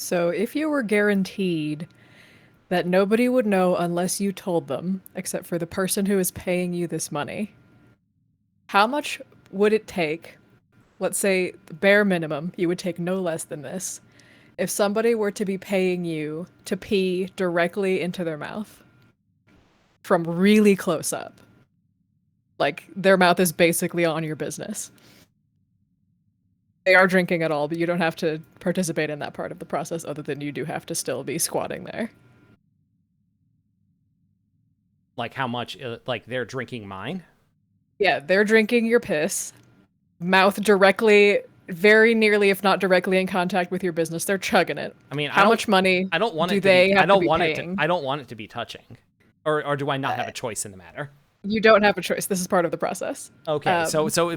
So if you were guaranteed that nobody would know unless you told them, except for the person who is paying you this money, how much would it take? Let's say the bare minimum, you would take no less than this. If somebody were to be paying you to pee directly into their mouth from really close up, like their mouth is basically on your business. They are drinking at all, but you don't have to participate in that part of the process other than you do have to still be squatting there. Like how much? Like they're drinking mine? Yeah, they're drinking your piss, mouth directly, very nearly, if not directly, in contact with your business. They're chugging it. I mean, How much money I don't want do it to be. they I have to don't be want it to. paying? I don't want it to be touching, or do I not have a choice in the matter? You don't have a choice. This is part of the process. Okay,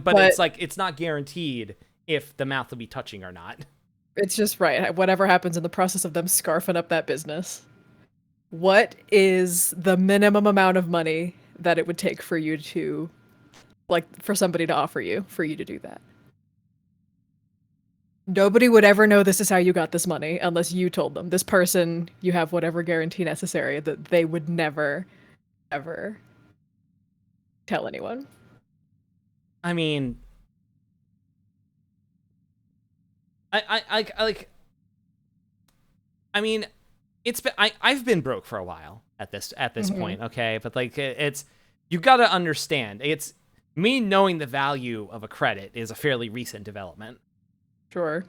but it's like it's not guaranteed if the mouth will be touching or not. It's just right. Whatever happens in the process of them scarfing up that business. What is the minimum amount of money that it would take for you to, like, for somebody to offer you, for you to do that? Nobody would ever know this is how you got this money unless you told them. This person, you have whatever guarantee necessary that they would never, ever tell anyone. I mean, I like. I mean, it's been I've been broke for a while at this point, okay? But like it's you got to understand. It's me knowing the value of a credit is a fairly recent development. Sure.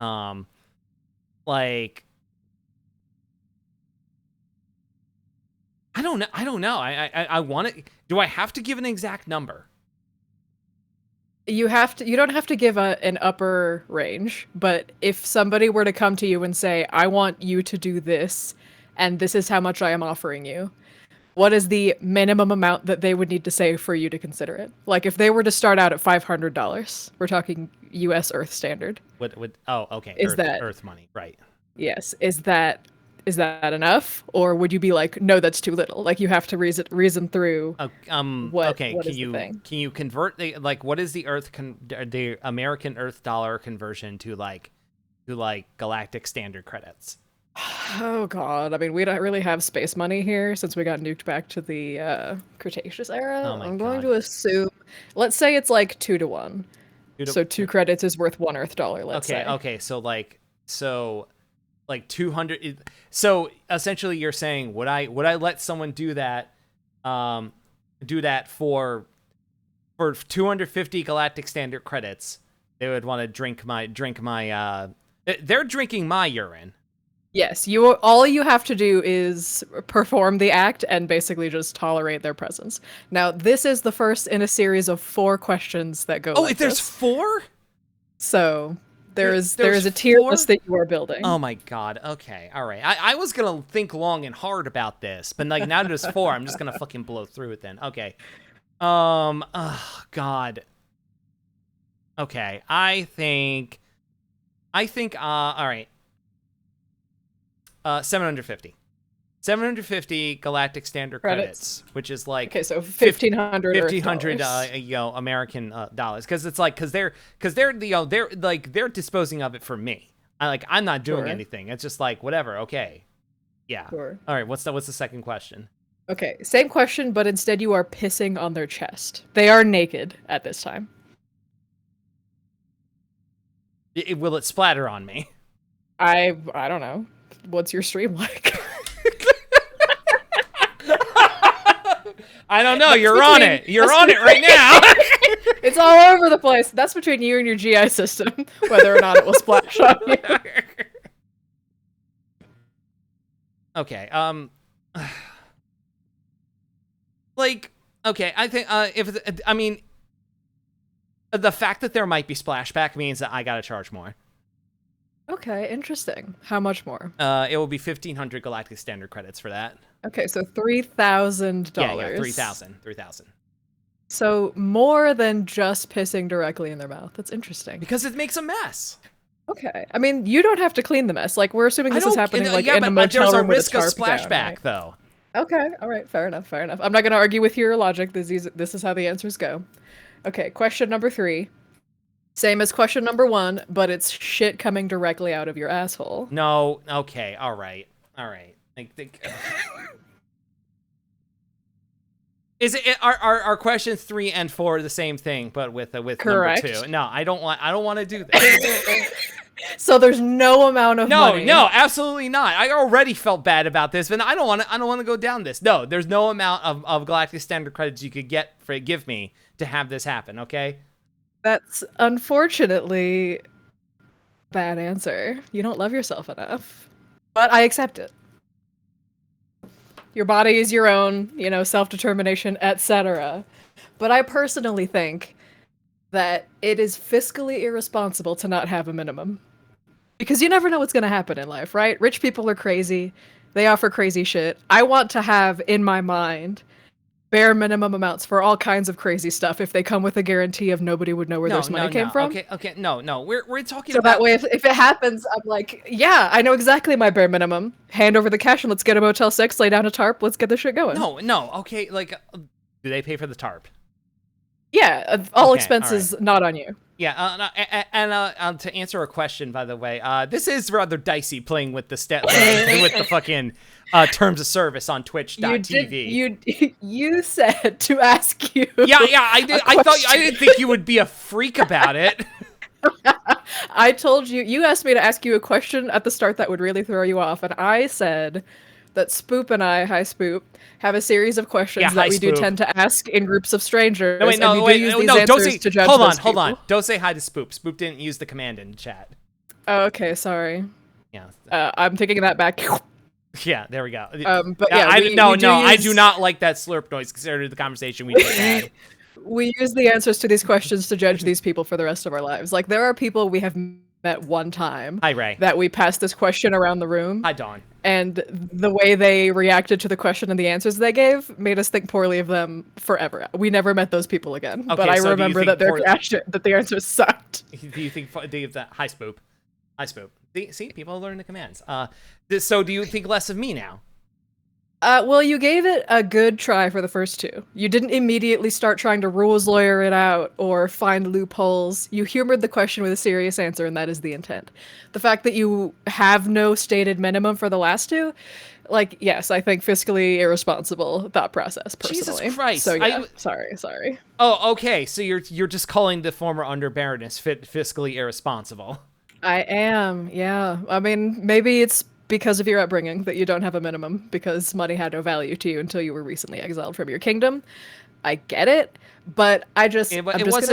Like I don't know. I want it. Do I have to give an exact number? You don't have to give an upper range, but if somebody were to come to you and say, I want you to do this, and this is how much I am offering you, what is the minimum amount that they would need to say for you to consider it? Like if they were to start out at $500, we're talking US Earth standard. Oh, okay. Is that Earth money, right? Yes. Is that enough? Or would you be like, no, that's too little? Like you have to reason through okay, what can is you the thing? can you convert like what is the the American Earth dollar conversion to galactic standard credits? Oh god, I mean, we don't really have space money here since we got nuked back to the Cretaceous era. Oh my I'm going God. to assume, let's say it's like 2 to 1. So 2 credits is worth 1 Earth dollar, let's say. Okay, so like 200. So essentially you're saying would I let someone do that for 250 galactic standard credits? They would want to drink my they're drinking my urine. Yes, all you have to do is perform the act and basically just tolerate their presence. Now, this is the first in a series of 4 questions that go like There's this. 4? So there is there's a tier 4? list that you are building. Oh my god. Okay. All right. I was gonna think long and hard about this, but like now there's 4. I'm just gonna fucking blow through it then. Okay. Oh god. Okay. I think. All right. 750. 750 galactic standard credits, which is like okay, so 1,500 1,500 American dollars, because it's like because they're they're disposing of it for me. I'm not doing anything. It's just like whatever. Okay, yeah. Sure. All right. What's the second question? Okay, same question, but instead you are pissing on their chest. They are naked at this time. Will it splatter on me? I don't know. What's your stream like? I don't know. You're on it. You're on it right now. It's all over the place. That's between you and your GI system, whether or not it will splash on you. Okay. Okay. I think the fact that there might be splashback means that I gotta charge more. Okay, interesting. How much more? It will be 1,500 galactic standard credits for that. Okay, so $3,000. Yeah, 3,000. So more than just pissing directly in their mouth. That's interesting. Because it makes a mess. Okay, I mean, you don't have to clean the mess. Like we're assuming this is happening in a motel room with a tarp down, right? Though. Okay, all right, fair enough. I'm not going to argue with your logic. This is how the answers go. Okay, question number 3. Same as question number 1, but it's shit coming directly out of your asshole. No. Okay. All right. I think. Is it are questions 3 and 4 the same thing, but with Correct. number 2? No, I don't want to do this. So there's no amount of money. No, absolutely not. I already felt bad about this, but I don't want to go down this. No, there's no amount of Galactic Standard credits you could give me to have this happen. Okay. That's unfortunately bad answer. You don't love yourself enough, but I accept it. Your body is your own, self-determination, etc. But I personally think that it is fiscally irresponsible to not have a minimum. Because you never know what's going to happen in life, right? Rich people are crazy. They offer crazy shit. I want to have, in my mind, bare minimum amounts for all kinds of crazy stuff if they come with a guarantee of nobody would know where this money came from. Okay, no. We're talking so about... that way, if it happens, I'm like, yeah, I know exactly my bare minimum. Hand over the cash and let's get a Motel 6, lay down a tarp, let's get this shit going. No, okay, like, do they pay for the tarp? Yeah, all expenses not on you. Yeah, and to answer a question, by the way, this is rather dicey playing with the with the fucking terms of service on Twitch.tv. You said to ask you. Yeah, I did. I didn't think you would be a freak about it. I told you. You asked me to ask you a question at the start that would really throw you off, and I said that Spoop and I, hi Spoop, have a series of questions that we do tend to ask in groups of strangers. No, don't say. Hold on. Don't say hi to Spoop. Spoop didn't use the command in chat. Oh, okay, sorry. Yeah. I'm taking that back. Yeah, there we go. But yeah, I do not like that slurp noise considered the conversation we just had. We use the answers to these questions to judge these people for the rest of our lives. Like, there are people we have met one time. Hi, Ray. That we passed this question around the room. Hi, Dawn. And the way they reacted to the question and the answers they gave made us think poorly of them forever. We never met those people again. Okay, but I remember that that the answers sucked. Do you think hi, Spoop? Hi, Spoop. See, people learn the commands. So do you think less of me now? Well, you gave it a good try for the first 2. You didn't immediately start trying to rules lawyer it out or find loopholes. You humored the question with a serious answer, and that is the intent. The fact that you have no stated minimum for the last 2, like, yes, I think fiscally irresponsible thought process, personally. Jesus Christ. So, yeah, sorry. Oh, okay, so you're just calling the former Underbaroness fiscally irresponsible. I am, yeah. I mean, maybe it's because of your upbringing that you don't have a minimum, because money had no value to you until you were recently exiled from your kingdom. I get it, but I'm just gonna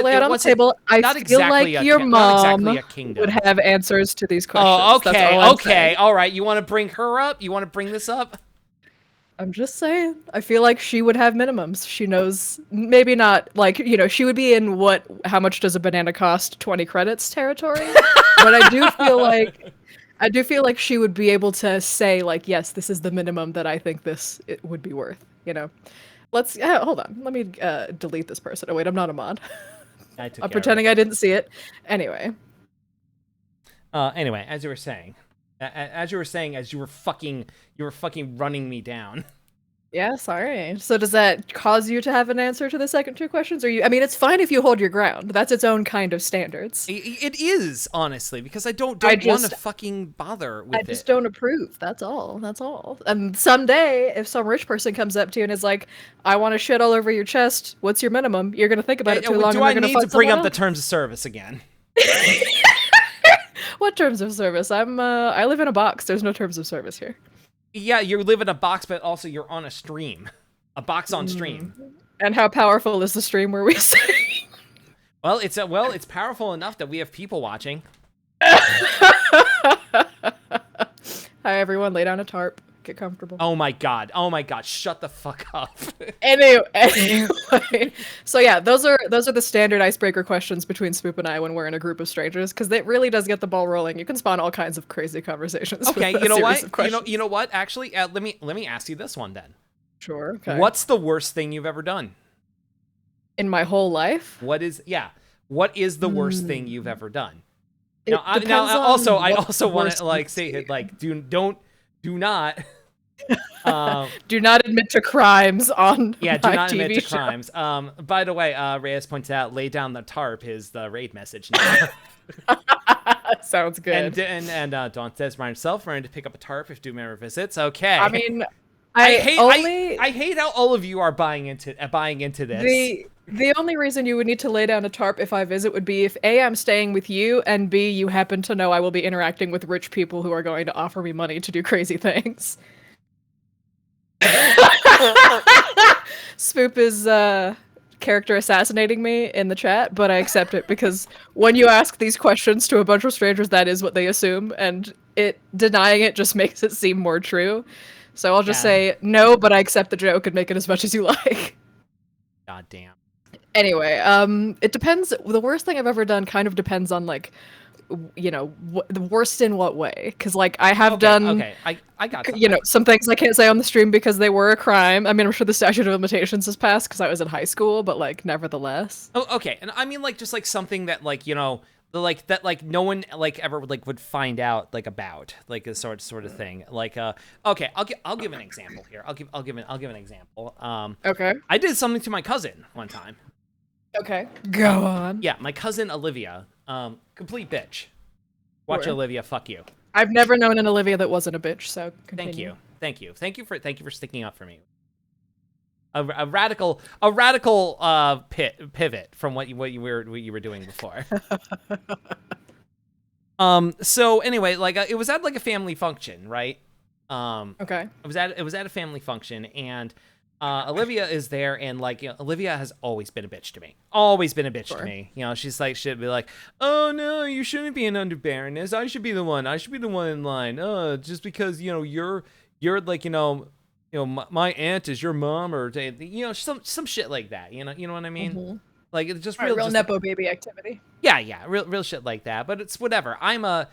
lay it on the table. I feel like your mom would have answers to these questions. Oh, okay, all right. You want to bring her up? You want to bring this up? I'm just saying. I feel like she would have minimums. She knows, maybe not, like, she would be in how much does a banana cost, 20 credits territory? But I do feel like she would be able to say, like, yes, this is the minimum that I think it would be worth, Let's, hold on. Let me delete this person. Oh, wait, I'm not a mod. I'm pretending I didn't see it. Anyway, as you were saying, as you were fucking running me down. Yeah, sorry. So does that cause you to have an answer to the second 2 questions? Or I mean, it's fine if you hold your ground. That's its own kind of standards. It is, honestly, because I don't want to fucking bother with it. I just don't approve. That's all. And someday, if some rich person comes up to you and is like, I want to shit all over your chest, what's your minimum? You're going to think about it too long. Do I need to bring up the terms of service again? What terms of service? I live in a box. There's no terms of service here. Yeah, you live in a box, but also you're on a stream. A box on stream. And how powerful is the stream where we say? Well, it's powerful enough that we have people watching. Hi everyone, lay down a tarp. Get comfortable. Oh my god. Shut the fuck up. Anyway. So yeah, those are the standard icebreaker questions between Spoop and I when we're in a group of strangers, because it really does get the ball rolling. You can spawn all kinds of crazy conversations. Okay, you know what? You know what? Actually, let me ask you this one then. Sure. Okay. What's the worst thing you've ever done? In my whole life? What is the worst thing you've ever done? I also want to say, like, do not Do not admit to crimes on Yeah, do my not admit TV to show. crimes. By the way, Reyes points out, lay down the tarp is the raid message now. Sounds good. And Dawn says, by himself, running to pick up a tarp if Doom ever visits. Okay. I mean, I I hate only I hate how all of you are buying into this. the only reason you would need to lay down a tarp if I visit would be if A, I'm staying with you, and B, you happen to know I will be interacting with rich people who are going to offer me money to do crazy things. Spoop is character assassinating me in the chat, but I accept it because when you ask these questions to a bunch of strangers, that is what they assume, and denying it just makes it seem more true. So I'll just Yeah. say no, but I accept the joke and make it as much as you like. God damn. Anyway, it depends. The worst thing I've ever done kind of depends on like, the worst in what way? Because like I have done. Okay, I got Some things I can't say on the stream because they were a crime. I mean, I'm sure the statute of limitations has passed because I was in high school, but like, nevertheless. Oh, okay, and I mean like just like something that like like that like no one like ever would find out like about like a sort of thing like okay I'll give an example here I'll give an example Okay. I did something to my cousin one time. Okay. Go on. Yeah, my cousin Olivia, complete bitch. Watch Sure. Olivia, fuck you. I've never known an Olivia that wasn't a bitch, so continue. Thank you for sticking up for me. A radical pivot from what you were doing before. So anyway, like it was at like a family function, right? Okay. It was at a family function, and Olivia is there, and like Olivia has always been a bitch to me. Always been a bitch to me. You know, she'd be like, "Oh no, you shouldn't be an under baroness. I should be the one. I should be the one in line. Just because you're like my aunt is your mom, or some shit like that. You know what I mean? Mm-hmm. Like it's just Real just nepo baby activity. yeah, real shit like that. But it's whatever. I'm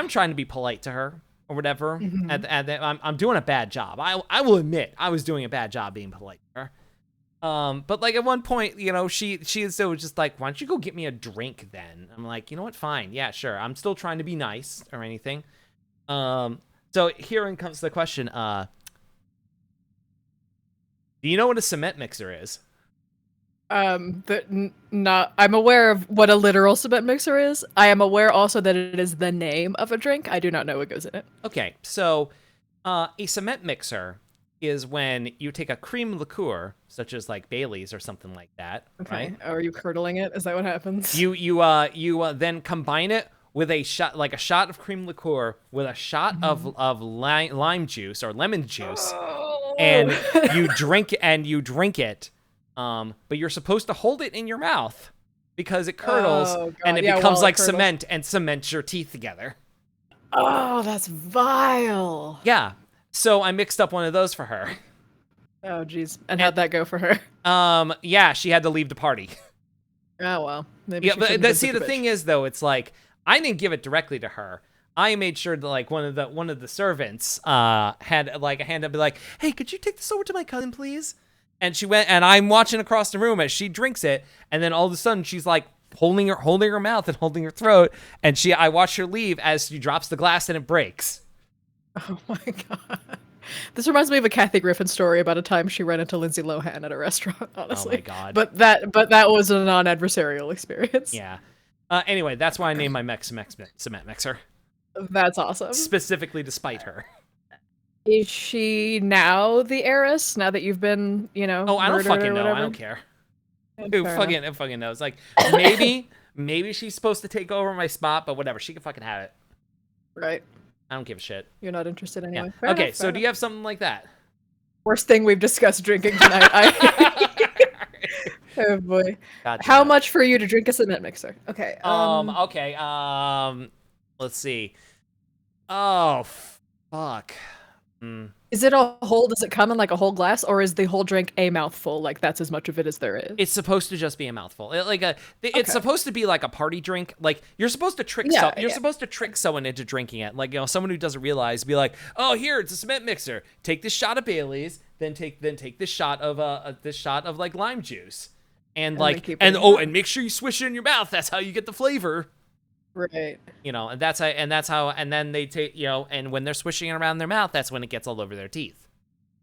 trying to be polite to her or whatever. Mm-hmm. I'm doing a bad job. I will admit I was doing a bad job being polite to her. But like at one point, she is so just like, why don't you go get me a drink then? I'm like, you know what? Fine. Yeah, sure. I'm still trying to be nice or anything. So here comes the question. Do you know what a cement mixer is? I'm aware of what a literal cement mixer is. I am aware also that it is the name of a drink. I do not know what goes in it. Okay, so a cement mixer is when you take a cream liqueur, such as like Bailey's or something like that. Okay. Right? Are you curdling it? Is that what happens? You then combine it with a shot of cream liqueur with a shot of lime juice or lemon juice, and you drink it. But you're supposed to hold it in your mouth because it curdles and it becomes like cement and cements your teeth together. Oh, that's vile. Yeah. So I mixed up one of those for her. Oh, jeez. And how'd that go for her? Yeah, she had to leave the party. Oh, well. Maybe yeah, but the thing is, though, it's like, I didn't give it directly to her. I made sure that like one of the servants had like a hand up, be like, "Hey, could you take this over to my cousin, please?" And she went, and I'm watching across the room as she drinks it, and then all of a sudden she's like holding her mouth and holding her throat, and I watch her leave as she drops the glass and it breaks. Oh my god. This reminds me of a Kathy Griffin story about a time she ran into Lindsay Lohan at a restaurant, honestly. Oh my god. But that was a non-adversarial experience. Yeah. Anyway, that's why I named my cement mixer. That's awesome. Specifically to spite her. Is she now the heiress? Now that you've been, Oh, I don't fucking know. I don't care. Who fucking knows? Like maybe she's supposed to take over my spot, but whatever. She can fucking have it. Right. I don't give a shit. You're not interested anyway. Yeah. Okay, so do you have something like that? Worst thing we've discussed drinking tonight. Oh boy. How much for you to drink a cement mixer? Okay. Okay. Let's see. Oh, fuck. Is it a whole? Does it come in like a whole glass, or is the whole drink a mouthful? Like that's as much of it as there is. It's supposed to just be a mouthful. It's supposed to be like a party drink. Like you're supposed to trick. Supposed to trick someone into drinking it. Like someone who doesn't realize, be like, oh, here it's a cement mixer. Take this shot of Bailey's, then take this shot of like lime juice, and make sure you swish it in your mouth. That's how you get the flavor. Right. And then they take, and when they're swishing it around their mouth, that's when it gets all over their teeth.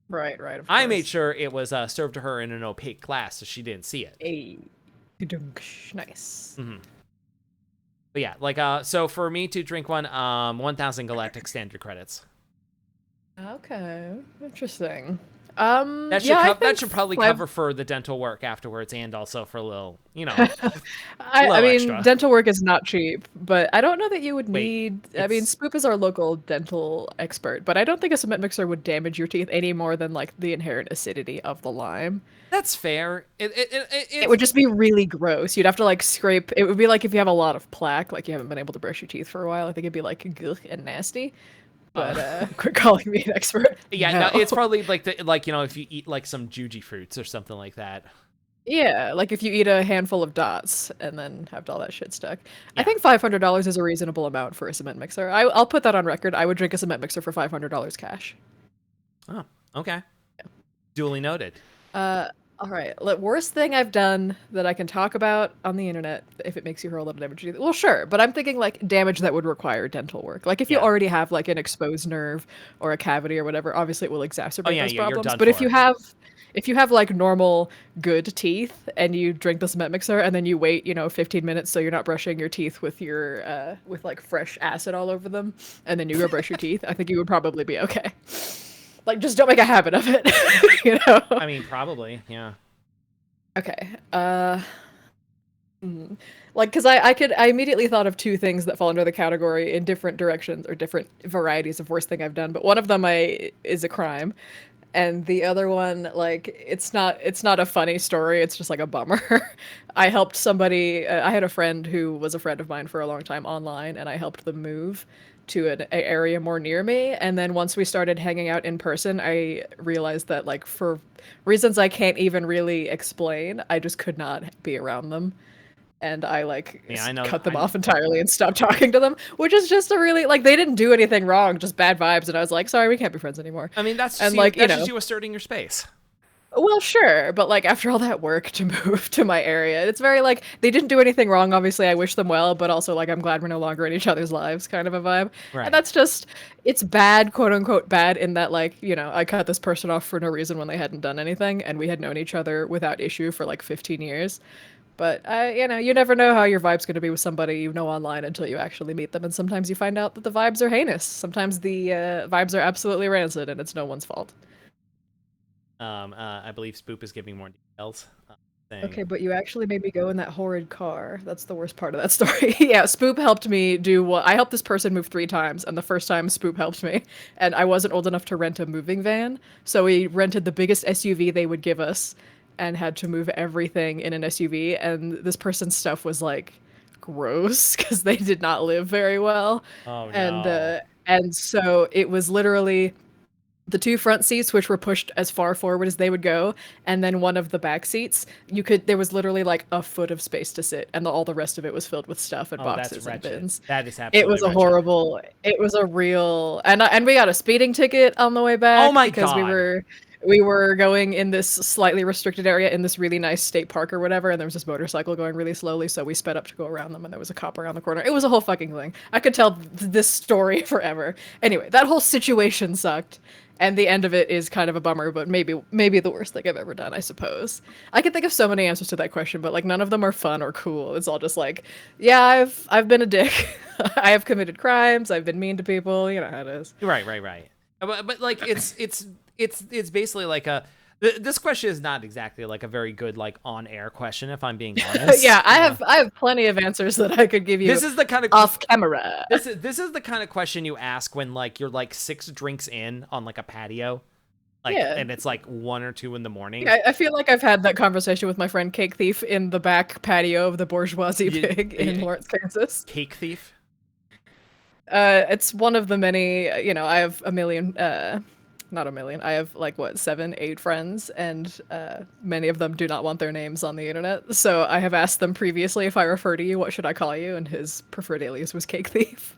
Right, right, of I made course. sure it was served to her in an opaque glass so she didn't see it. Hey. Nice. Hmm. But yeah, like so for me to drink one, 1,000 galactic standard credits. Okay, interesting. That should Yeah, I that think should probably five. cover for the dental work afterwards, and also for a little, a I little mean, extra. dental work is not cheap, but I don't know that you would Wait, need. I mean, it's Spoop is our local dental expert, but I don't think a cement mixer would damage your teeth any more than like the inherent acidity of the lime. that's fair. It would just be really gross. You'd have to like scrape. It would be like if you have a lot of plaque, like you haven't been able to brush your teeth for a while. I think it'd be like gugh and nasty. uh, But quit calling me an expert. yeah, no, No. it's probably like if you eat like some juji fruits or something like that. Yeah, like if you eat a handful of dots and then have all that shit stuck. I Yeah. think $500 is a reasonable amount for a cement mixer. I'll put that on record. I would drink a cement mixer for $500 cash. Oh, okay. Duly noted. Uh, all right. Worst thing I've done that I can talk about on the internet, if it makes you hurl a little damage. Well, sure, but I'm thinking like damage that would require dental work. Like if you Yeah. already have like an exposed nerve or a cavity or whatever, obviously it will Oh exacerbate yeah, those yeah, you're problems. done But for. if you have like normal good teeth and you drink the cement mixer and then you wait, 15 minutes so you're not brushing your teeth with your with like fresh acid all over them, and then you go brush your teeth, I think you would probably be okay. Like just don't make a habit of it, you know. I mean, probably, yeah. Okay. Like, because I immediately thought of two things that fall under the category in different directions or different varieties of worst thing I've done. But one of them is a crime, and the other one, like, it's not a funny story. It's just like a bummer. I helped somebody. I had a friend who was a friend of mine for a long time online, and I helped them move to an area more near me. And then once we started hanging out in person, I realized that, like, for reasons I can't even really explain, I just could not be around them, and I like Yeah, I know. cut them off entirely and stopped talking to them, which is just a really like they didn't do anything wrong, just bad vibes, and I was like, sorry, we can't be friends anymore. I mean, that's just And you. like, That's just you asserting your space. well, sure, but like after all that work to move to my area, it's very like they didn't do anything wrong. Obviously, I wish them well, but also like I'm glad we're no longer in each other's lives, kind of a vibe. And Right. that's just it's bad, quote unquote bad, in that like I cut this person off for no reason when they hadn't done anything, and we had known each other without issue for like 15 years. But you never know how your vibe's going to be with somebody you know online until you actually meet them, and sometimes you find out that the vibes are heinous. Sometimes the vibes are absolutely rancid, and it's no one's fault. I believe Spoop is giving more details. Okay, Saying, but you actually made me go in that horrid car. That's the worst part of that story. Yeah, Spoop helped me do what I helped this person move 3 times, and the first time Spoop helped me, and I wasn't old enough to rent a moving van, so we rented the biggest SUV they would give us, and had to move everything in an SUV. And this person's stuff was like gross because they did not live very well, oh and no. so it was literally the two front seats, which were pushed as far forward as they would go, and then one of the back seats, there was literally like a foot of space to sit, and all the rest of it was filled with stuff and Oh, that's boxes and wretched. bins. That is It absolutely was a wretched. horrible, it was a real, and we got a speeding ticket on the way Oh back my because god. we were going in this slightly restricted area in this really nice state park or whatever, and there was this motorcycle going really slowly, so we sped up to go around them, and there was a cop around the corner. It was a whole fucking thing. I could tell this story forever. Anyway, that whole situation sucked. And the end of it is kind of a bummer, but maybe the worst thing I've ever done, I suppose. I can think of so many answers to that question, but like none of them are fun or cool. It's all just like, yeah, I've been a dick. I have committed crimes. I've been mean to people. You know how it is. Right, right, right. But like it's basically like this question is not exactly like a very good like on air question if I'm being honest. Yeah, I have plenty of answers that I could give you This is the kind of off camera. this is the kind of question you ask when like you're like 6 drinks in on like a patio, like, Yeah. and it's like 1 or 2 in the morning. I feel like I've had that conversation with my friend Cake Thief in the back patio of the Bourgeoisie You, Pig in Lawrence, Kansas. cake thief. It's one of the many, I have a million, not a million, I have like what, 7, 8 friends, and many of them do not want their names on the internet. So I have asked them previously, if I refer to you, what should I call you? And his preferred alias was Cake Thief.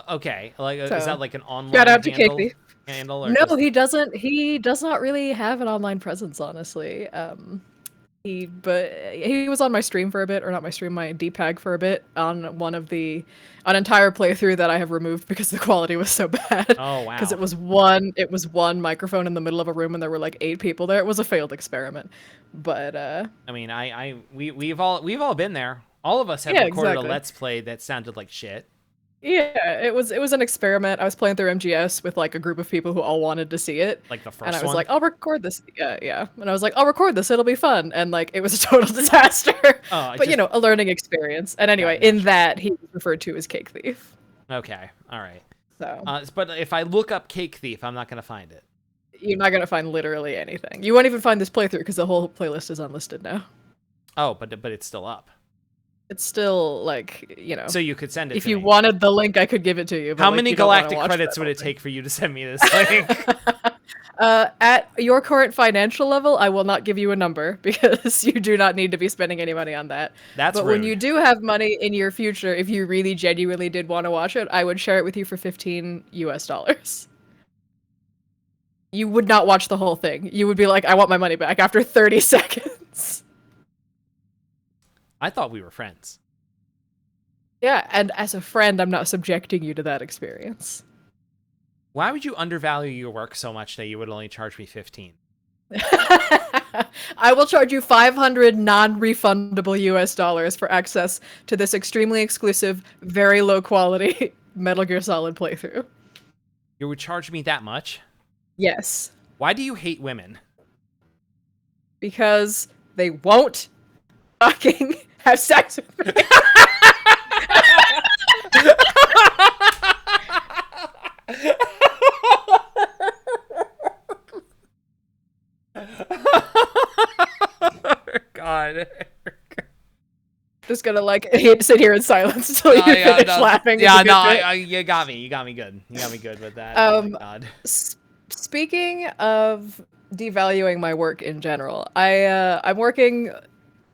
Okay, like is So that like an shout online out to Cake Thief. handle or No, just he doesn't. He does not really have an online presence, honestly. but he was on my stream for a bit, or not my stream, my DPAG for a bit on an entire playthrough that I have removed because the quality was so bad. Oh Because wow. it was one microphone in the middle of a room and there were like 8 people there. It was a failed experiment. But I mean, we've all been there. All of us have yeah, recorded a exactly. let's play that sounded like shit. Yeah, it was an experiment. I was playing through MGS with like a group of people who all wanted to see it. Like the And I first was one. like, I'll record this. Yeah, yeah. And I was like, I'll record this. It'll be fun. And like, it was a total disaster. Oh, I But you just know, a learning experience. And yeah, anyway, in naturally. that, he was referred to as Cake Thief. Okay, all right. So But if I look up Cake Thief, I'm not gonna find it. you're not gonna find literally anything. You won't even find this playthrough because the whole playlist is unlisted now. Oh, but it's still up. It's still like, you know, So you could send it if to you me. wanted the link, I could give it to you. But How like, many you don't want to galactic watch credits that would whole it thing. take for you to send me this link? At your current financial level, I will not give you a number because you do not need to be spending any money on that. That's But when rude. you do have money in your future, if you really genuinely did want to watch it, I would share it with you for $15 US. You would not watch the whole thing. You would be like, I want my money back after 30 seconds. I thought we were friends. Yeah, and as a friend, I'm not subjecting you to that experience. Why would you undervalue your work so much that you would only charge me 15? I will charge you 500 non-refundable US dollars for access to this extremely exclusive, very low quality Metal Gear Solid playthrough. You would charge me that much? Yes, Why do you hate women? because they won't fucking have sex with me. God. Just gonna like sit here in silence until you Yeah, finish no, laughing. yeah, It's a good no, bit. you got me. You got me good. You got me good with that. Oh my God. Speaking of devaluing my work in general, I'm working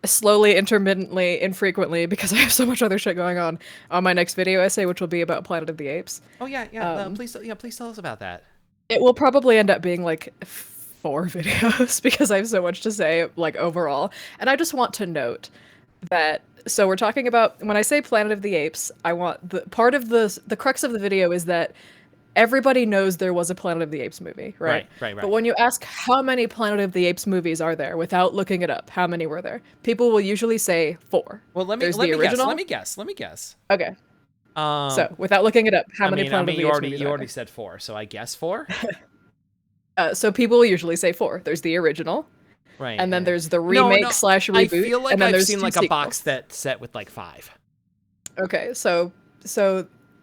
slowly, intermittently, infrequently because I have so much other shit going on my next video essay, which will be about Planet of the Apes. Oh yeah, Um, please tell us about that. it will probably end up being like 4 videos because I have so much to say, like overall. And I just want to note that so we're talking about when I say Planet of the Apes, I want the part of the crux of the video is that everybody knows there was a Planet of the Apes movie, right? Right. But when you ask how many Planet of the Apes movies are there without looking it up, how many were there? People will usually say 4. Well, There's let the me guess. original. Let me guess. Okay. Um, So, without looking it up, how I many mean, Planet of the Apes movies you are already there? said 4, so I guess 4. So people will usually say 4. There's the original, Right. and then there's the No, remake slash I reboot, feel like and then I've there's seen 2 like a box sequels. that set with like 5. Okay, so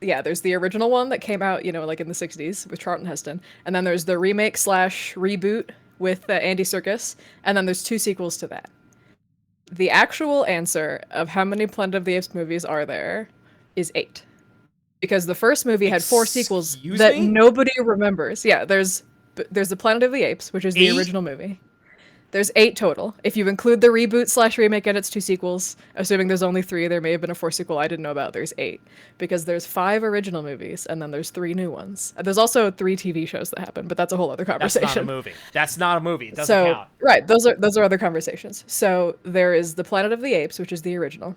yeah, there's the original one that came out, you know, like in the 60s with Charlton Heston, and then there's the remake slash reboot with Andy Serkis, and then there's 2 sequels to that. The actual answer of how many Planet of the Apes movies are there is 8. Because the first movie had 4 sequels Excuse that me? nobody remembers. Yeah, there's the Planet of the Apes, which is the 8? original movie. There's 8 total. If you include the reboot slash remake and its 2 sequels, assuming there's only 3, there may have been a 4th sequel I didn't know about. There's 8 because there's 5 original movies and then there's 3 new ones. There's also 3 TV shows that happen, but that's a whole other That's not a conversation. movie. That's not a movie. It doesn't So count. right, those are other conversations. So there is the Planet of the Apes, which is the original,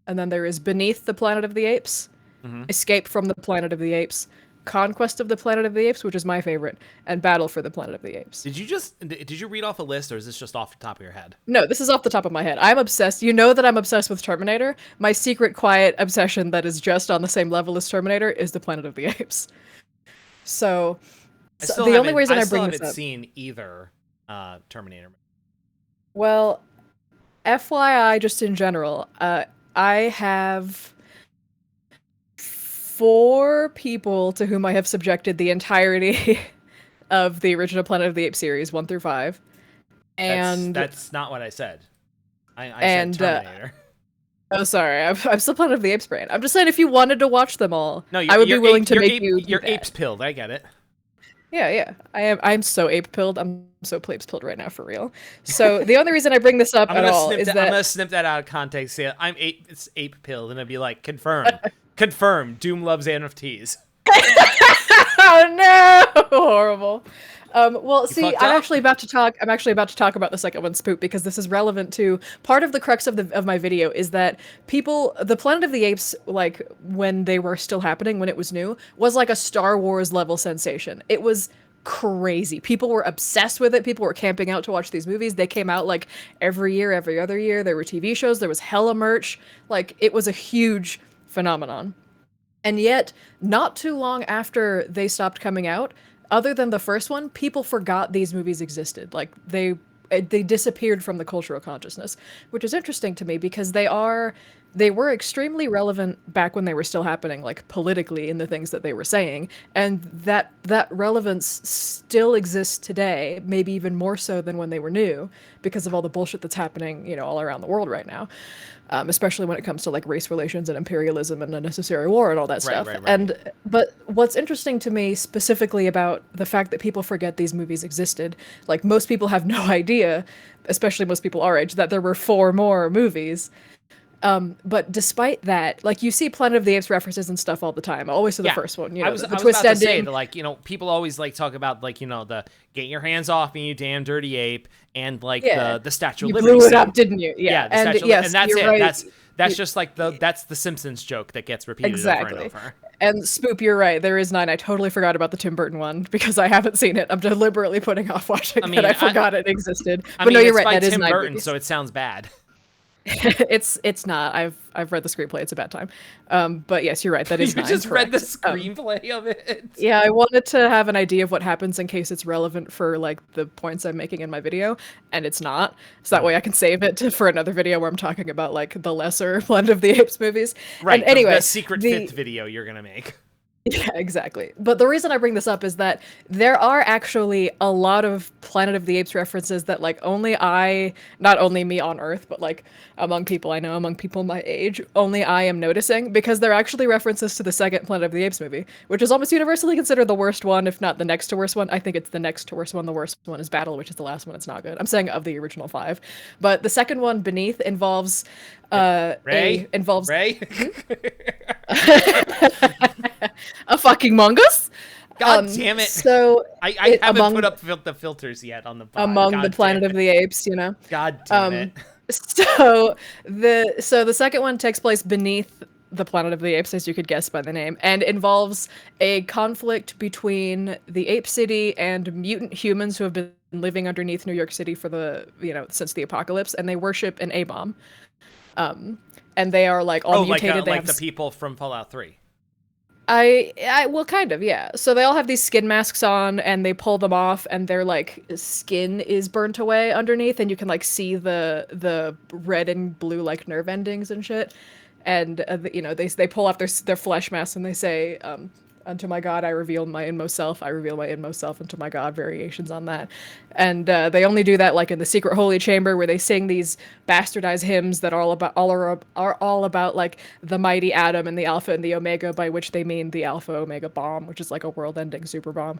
and then there is Beneath the Planet of the Apes, Escape from the Planet of the Apes, Conquest of the Planet of the Apes, which is my favorite, and Battle for the Planet of the Apes. Did you read off a list, or is this just off the top of your head? No, this is off the top of my head. I'm obsessed. You know that I'm obsessed with Terminator. My secret, quiet obsession that is just on the same level as Terminator is the Planet of the Apes. So, the only reason I bring this up, seen either Terminator. well, FYI, just in general, I have 4 people to whom I have subjected the entirety of the original Planet of the Apes series, 1 through 5. And That's not what I said. I And, said Terminator. oh, sorry, I'm still Planet of the Apes brain. I'm just saying, if you wanted to watch them all, No, I would be willing to make you. You're apes pilled. I get it. Yeah. I'm so ape pilled. I'm so plapes pilled right now for real. So the only reason I bring this up at all is I'm that gonna snip that out of context. Yeah, it's ape pilled, and I'd be like, confirm. Doom loves NFTs. no, horrible. Well, You see, fucked up? I'm actually about to talk about the second one, Spook, because this is relevant to part of the crux of my video is that the Planet of the Apes, like when they were still happening, when it was new, was like a Star Wars level sensation. It was crazy. People were obsessed with it. People were camping out to watch these movies. They came out like every year, every other year. There were TV shows. There was hella merch. Like it was a huge phenomenon. And yet, not too long after they stopped coming out, other than the first one, people forgot these movies existed. Like they disappeared from the cultural consciousness, which is interesting to me because they were extremely relevant back when they were still happening, like politically in the things that they were saying, and that relevance still exists today, maybe even more so than when they were new, because of all the bullshit that's happening, all around the world right now. Especially when it comes to like race relations and imperialism and unnecessary war and all that stuff. Right. But what's interesting to me specifically about the fact that people forget these movies existed, like most people have no idea, especially most people our age, that there were 4 more movies. But despite that, like you see Planet of the Apes references and stuff all the time. Always to the first one, I was the about twist to ending. say that, like, people always like talk about like the get your hands off me, you damn dirty ape, and like the Statue of You Liberty blew it scene. up, didn't you? Yeah, the and Statue of yes, and that's you're it. right. That's just like that's the Simpsons joke that gets repeated Exactly. over and over. And Spoop, you're right. There is 9. I totally forgot about the Tim Burton one because I haven't seen it. I'm deliberately putting off watching it. I forgot it existed. But no, you're right. That is Tim 9 Burton, movies. so it sounds bad. It's not. I've read the screenplay. It's a bad time. But yes, you're right. That is You 9. just read the correct. screenplay of it. Yeah, I wanted to have an idea of what happens in case it's relevant for like the points I'm making in my video, and it's not. So that way I can save it for another video where I'm talking about like the lesser Planet of the Apes movies. Right. And anyway, the secret 5th video you're gonna make. Yeah, exactly. But the reason I bring this up is that there are actually a lot of Planet of the Apes references that like not only me on Earth, but like among people I know, among people my age, only I am noticing because they're actually references to the second Planet of the Apes movie, which is almost universally considered the worst one, if not the next to worst one. I think it's the next to worst one. The worst one is Battle, which is the last one. It's not good. I'm saying of the original 5. But the second one, Beneath, involves Ray? a fucking mongoose. God damn it! So I haven't put up the filters yet on the pod. among the Planet of the Apes, God damn it! So the second one takes place beneath the Planet of the Apes, as you could guess by the name, and involves a conflict between the Ape City and mutant humans who have been living underneath New York City for since the apocalypse, and they worship an A-bomb. And they are like all mutated. Like the people from Fallout 3. Well, kind of, yeah. So they all have these skin masks on, and they pull them off, and their like skin is burnt away underneath, and you can like see the red and blue like nerve endings and shit. And they pull off their flesh masks, and they say, "Unto my God, I reveal my inmost self. I reveal my inmost self unto my God." Variations on that, and they only do that like in the secret holy chamber where they sing these bastardized hymns that are all about like the mighty atom and the alpha and the omega, by which they mean the alpha omega bomb, which is like a world-ending super bomb.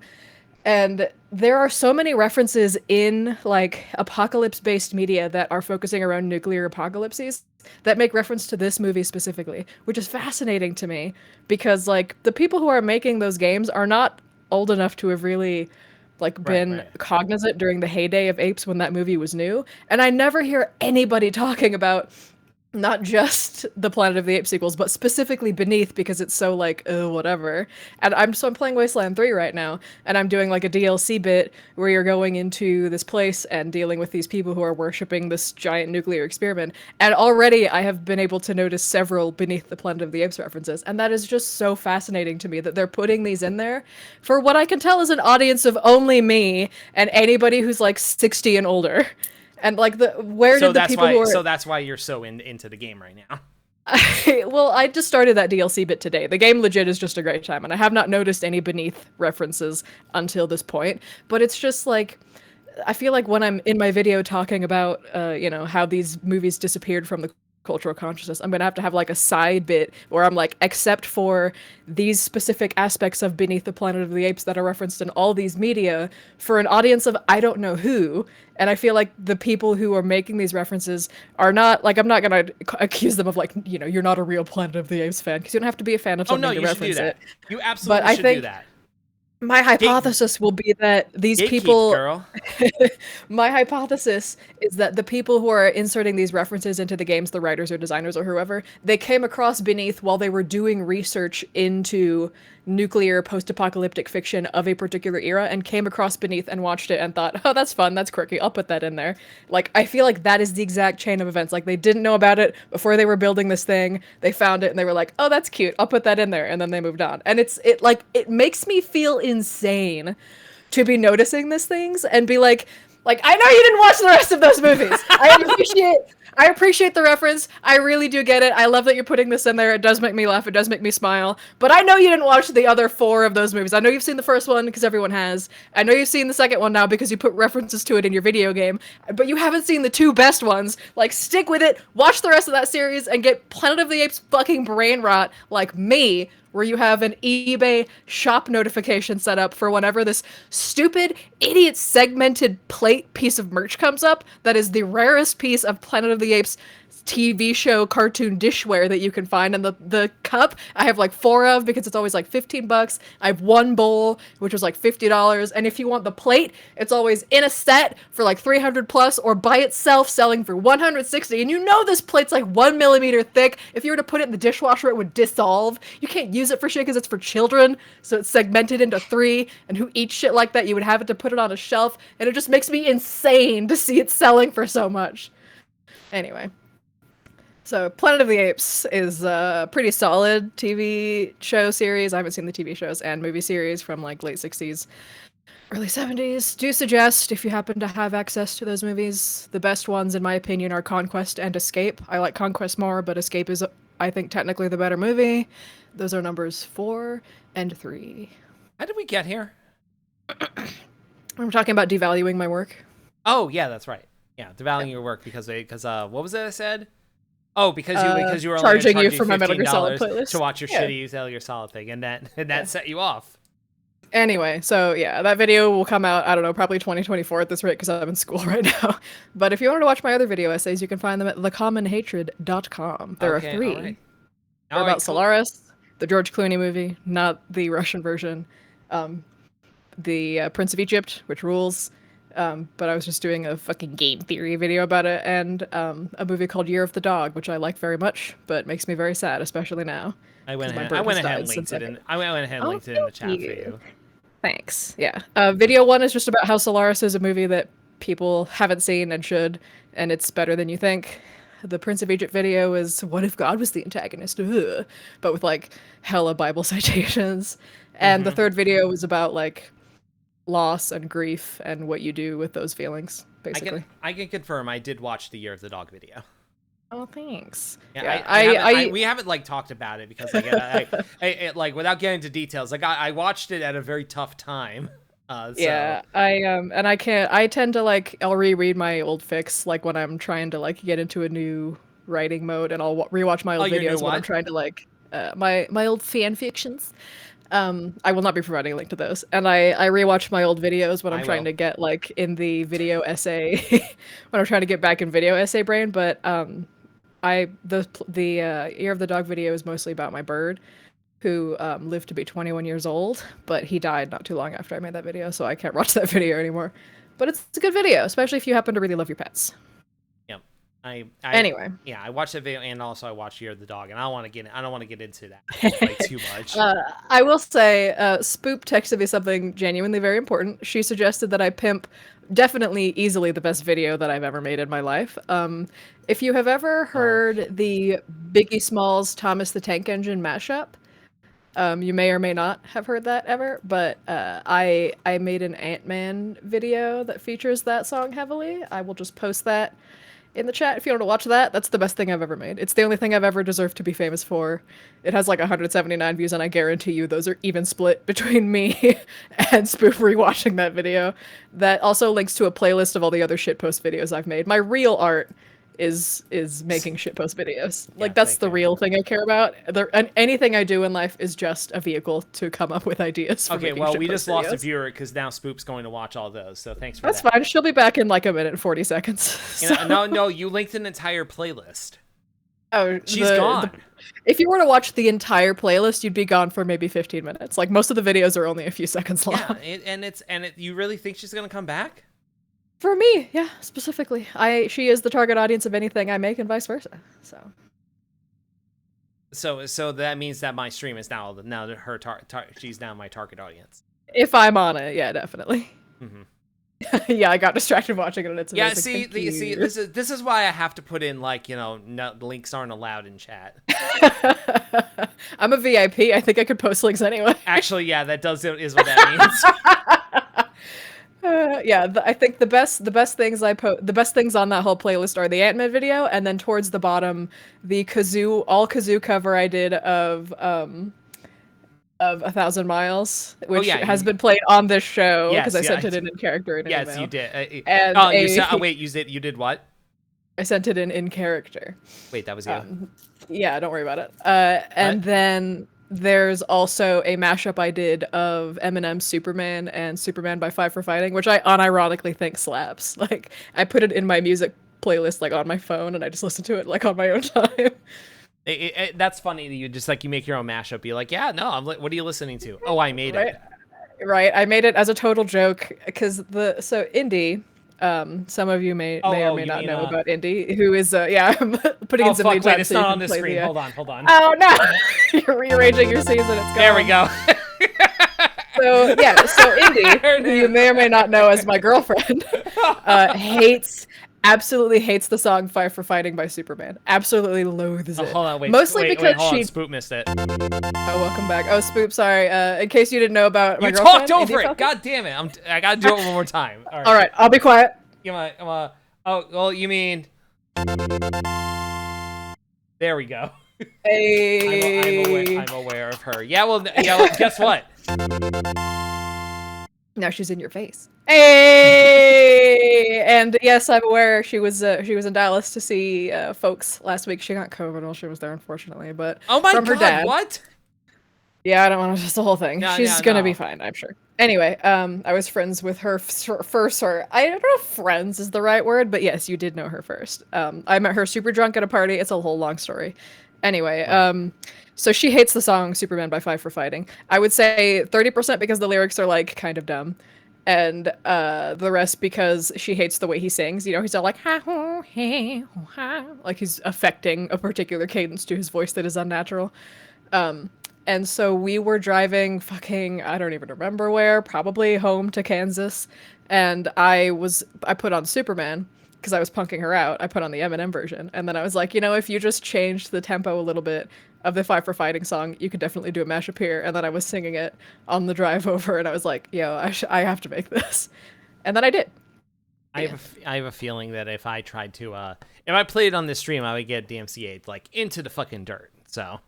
And there are so many references in like apocalypse-based media that are focusing around nuclear apocalypses that make reference to this movie specifically, which is fascinating to me because like the people who are making those games are not old enough to have really like been cognizant during the heyday of apes when that movie was new. And I never hear anybody talking about not just the Planet of the Apes sequels, but specifically Beneath, because it's so like, whatever. And I'm playing Wasteland 3 right now, and I'm doing like a DLC bit where you're going into this place and dealing with these people who are worshipping this giant nuclear experiment. And already I have been able to notice several Beneath the Planet of the Apes references, and that is just so fascinating to me that they're putting these in there for what I can tell is an audience of only me and anybody who's like 60 and older. And like So that's why you're so into the game right now. Well, I just started that DLC bit today. The game legit is just a great time, and I have not noticed any Beneath references until this point. But it's just like, I feel like when I'm in my video talking about, how these movies disappeared from the cultural consciousness, I'm gonna have to have like a side bit where I'm like, except for these specific aspects of Beneath the Planet of the Apes that are referenced in all these media for an audience of I don't know who. And I feel like the people who are making these references are not like, I'm not gonna accuse them of like, you're not a real Planet of the Apes fan, because you don't have to be a fan of something to reference it. You absolutely should do that. My Gate hypothesis will be that these gatekeep, people girl. my hypothesis is that the people who are inserting these references into the games, the writers or designers or whoever, they came across Beneath while they were doing research into nuclear post-apocalyptic fiction of a particular era and came across Beneath and watched it and thought, "Oh, that's fun. That's quirky. I'll put that in there." Like I feel like that is the exact chain of events. Like they didn't know about it before they were building this thing. They found it and they were like, "Oh, that's cute. I'll put that in there." And then they moved on. And it makes me feel insane to be noticing these things and be like I know you didn't watch the rest of those movies. I appreciate the reference. I really do get it. I love that you're putting this in there. It does make me laugh. It does make me smile. But I know you didn't watch the other 4 of those movies. I know you've seen the first one because everyone has. I know you've seen the second one now because you put references to it in your video game. But you haven't seen the 2 best ones. Like, stick with it. Watch the rest of that series and get Planet of the Apes fucking brain rot like me, where you have an eBay shop notification set up for whenever this stupid, idiot segmented plate piece of merch comes up that is the rarest piece of Planet of the Apes TV show cartoon dishware that you can find. And the cup I have like 4 of because it's always like $15. I have 1 bowl, which was like $50. And if you want the plate, it's always in a set for like 300 plus or by itself selling for 160. And you know this plate's like 1 millimeter thick. If you were to put it in the dishwasher, it would dissolve. You can't use it for shit because it's for children. So it's segmented into 3. And who eats shit like that? You would have it to put it on a shelf. And it just makes me insane to see it selling for so much. Anyway. So, Planet of the Apes is a pretty solid TV show series. I haven't seen the TV shows and movie series from like late 60s, early 70s. Do suggest, if you happen to have access to those movies, the best ones, in my opinion, are Conquest and Escape. I like Conquest more, but Escape is, I think, technically the better movie. Those are numbers 4 and 3. How did we get here? I'm talking about devaluing my work. Oh, yeah, that's right. Yeah, devaluing your work because what was it I said? Oh, because you were charging only you for my Metal Gear Solid playlist to watch your shitty Metal Gear Solid thing, and that set you off. Anyway, so yeah, that video will come out, I don't know, probably 2024 at this rate because I'm in school right now. But if you want to watch my other video essays, you can find them at thecommonhatred.com. There are 3. Right. They're about Solaris, the George Clooney movie, not the Russian version, the Prince of Egypt, which rules, but I was just doing a fucking game theory video about it, and a movie called Year of the Dog, which I like very much, but makes me very sad, especially now. I went ahead and linked it in. I went ahead and linked it in the chat for you. Thanks. Yeah. Video 1 is just about how Solaris is a movie that people haven't seen and should, and it's better than you think. The Prince of Egypt video is what if God was the antagonist, ugh, but with like hella Bible citations. And the third video was about like loss and grief and what you do with those feelings, basically. I can confirm I did watch the Year of the Dog video. Oh, thanks. Yeah, we haven't like talked about it because I like without getting into details, like I watched it at a very tough time. Yeah, and I tend to like, I'll reread my old fics like when I'm trying to like get into a new writing mode, and I'll rewatch my old videos when I'm trying to like my old fan fictions. I will not be providing a link to those. And I rewatch my old videos when I'm trying to get like in the video essay when I'm trying to get back in video essay brain. But the Year of the Dog video is mostly about my bird, who lived to be 21 years old, but he died not too long after I made that video, so I can't watch that video anymore. But it's a good video, especially if you happen to really love your pets. Anyway, yeah, I watched that video, and also I watched Year of the Dog, and I don't want to get into that like too much. I will say, Spoop texted me something genuinely very important. She suggested that I pimp definitely easily the best video that I've ever made in my life. If you have ever heard the Biggie Smalls Thomas the Tank Engine mashup, you may or may not have heard that ever, but I made an Ant-Man video that features that song heavily. I will just post that in the chat if you want to watch that. That's the best thing I've ever made. It's the only thing I've ever deserved to be famous for. It has like 179 views, and I guarantee you those are even split between me and Spoof rewatching that video. That also links to a playlist of all the other shitpost videos I've made. My real art is making shitpost videos. Like, that's the real thing I care about. And anything I do in life is just a vehicle to come up with ideas for making we just videos. lost a viewer because now Spoop's going to watch all those, so thanks for that. That's fine. She'll be back in like a minute and 40 seconds. So. No, you linked an entire playlist. Oh, She's gone. if you were to watch the entire playlist, you'd be gone for maybe 15 minutes. Like most of the videos are only a few seconds long. Yeah, you really think she's gonna come back? For me, yeah, specifically. She is the target audience of anything I make and vice versa. So that means that my stream is now her she's now my target audience. If I'm on it, yeah, definitely. Mm-hmm. Yeah, I got distracted watching it and it's Yeah, amazing. see, this is why I have to put in like, no, links aren't allowed in chat. I'm a VIP. I think I could post links anyway. Actually, yeah, is what that means. Yeah, I think the best things the best things on that whole playlist are the Ant-Man video, and then towards the bottom, the kazoo cover I did of 1,000 Miles, which has been played on this show because I sent it in character. Yes, you did. And you did what? I sent it in character. Wait, that was you. Yeah, don't worry about it. And then there's also a mashup I did of Eminem's Superman and Superman by Five for Fighting, which I unironically think slaps. Like, I put it in my music playlist, like, on my phone, and I just listen to it, like, on my own time. That's funny that you make your own mashup. You're like, yeah, no, what are you listening to? Oh, I made it. Right, I made it as a total joke, because Indie, some of you may or may not know about Indie, who is I'm putting in some time. Wait, it's not on the screen. Hold on. Oh no, you're rearranging your season. It's gone. There we go. So Indie, who you may or may not know as my girlfriend, absolutely hates the song "Five for Fighting" by Superman. Absolutely loathes it. Hold on, wait. Mostly because Spoop missed it. Oh, welcome back. Oh, Spoop, sorry. In case you didn't know about my girlfriend. You talked over it. God damn it. I gotta do it one more time. All right, I'll be quiet. Oh, well, you mean... There we go. Hey. I'm aware of her. Yeah, well, guess what? Now she's in your face. Hey! And yes, I'm aware she was in Dallas to see folks last week. She got COVID while she was there, unfortunately. But oh my from God, her dad. what? Yeah, I don't want to just the whole thing. She's gonna be fine, I'm sure. Anyway, I was friends with her first. I don't know if friends is the right word, but yes, you did know her first. I met her super drunk at a party. It's a whole long story. Anyway, so she hates the song Superman by Five for Fighting. I would say 30% because the lyrics are like kind of dumb, and the rest because she hates the way he sings. You know, he's all like ha ho hey ho ha, like he's affecting a particular cadence to his voice that is unnatural. And so we were driving I don't even remember where, probably home to Kansas. And I put on Superman because I was punking her out. I put on the Eminem version. And then I was like, if you just changed the tempo a little bit of the Five for Fighting song, you could definitely do a mashup here. And then I was singing it on the drive over and I was like, yo, I have to make this. And then I did. I have a feeling that if I tried to, if I played it on this stream, I would get DMCA'd like into the fucking dirt. So.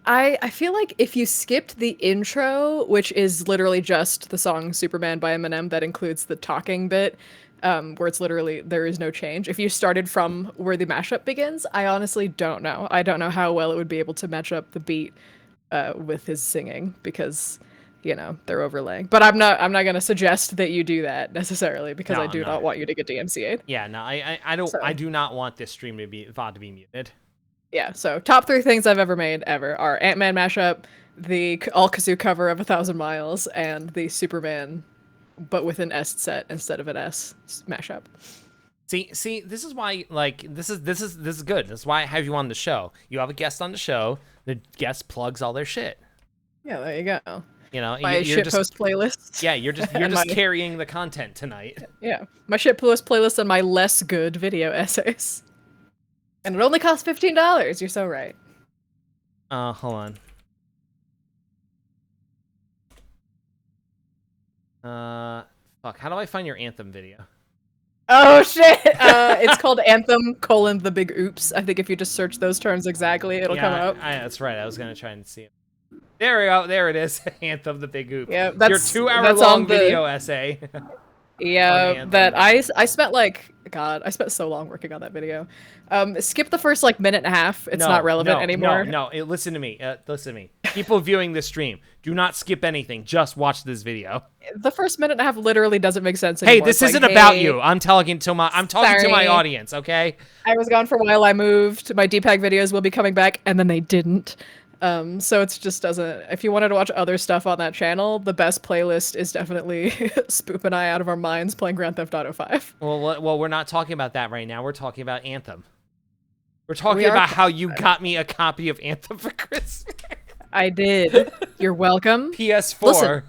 I feel like if you skipped the intro, which is literally just the song Superman by Eminem that includes the talking bit, where it's literally there is no change. If you started from where the mashup begins, I honestly don't know. I don't know how well it would be able to match up the beat with his singing because, they're overlaying. But I'm not going to suggest that you do that necessarily because I do not want you to get DMCA'd. Yeah, no, I don't. So. I do not want this stream to be VOD to be muted. Yeah, so top 3 things I've ever made ever are Ant-Man mashup, the all kazoo cover of 1,000 Miles, and the Superman, but with an S set instead of an S mashup. See, this is why, like, this is good. This is why I have you on the show. You have a guest on the show. The guest plugs all their shit. Yeah, there you go. you're my shit post playlist. Yeah, you're just carrying the content tonight. Yeah, my shit post playlist and my less good video essays. And it only costs $15. You're so right. Hold on. Fuck. How do I find your Anthem video? Oh shit! It's called Anthem: The Big Oops. I think if you just search those terms exactly, it'll come up. That's right. I was gonna try and see it. There we go. There it is. Anthem: The Big Oops. Yeah, that's your 2-hour-long video essay. Yeah, that I spent I spent so long working on that video. Skip the first minute and a half. It's not relevant anymore. No, listen to me. People viewing this stream, do not skip anything. Just watch this video. The first minute and a half literally doesn't make sense anymore. Hey, this It's isn't like, about hey, you. I'm talking to my sorry. audience, okay? I was gone for a while. I moved. My DPAG videos will be coming back, and then they didn't. So it's just doesn't. If you wanted to watch other stuff on that channel, the best playlist is definitely Spoop and I out of our minds playing Grand Theft Auto 5. Well, we're not talking about that right now. We're talking about Anthem. We're talking We are about how you got me a copy of Anthem for Christmas. I did. You're welcome. PS4. Listen,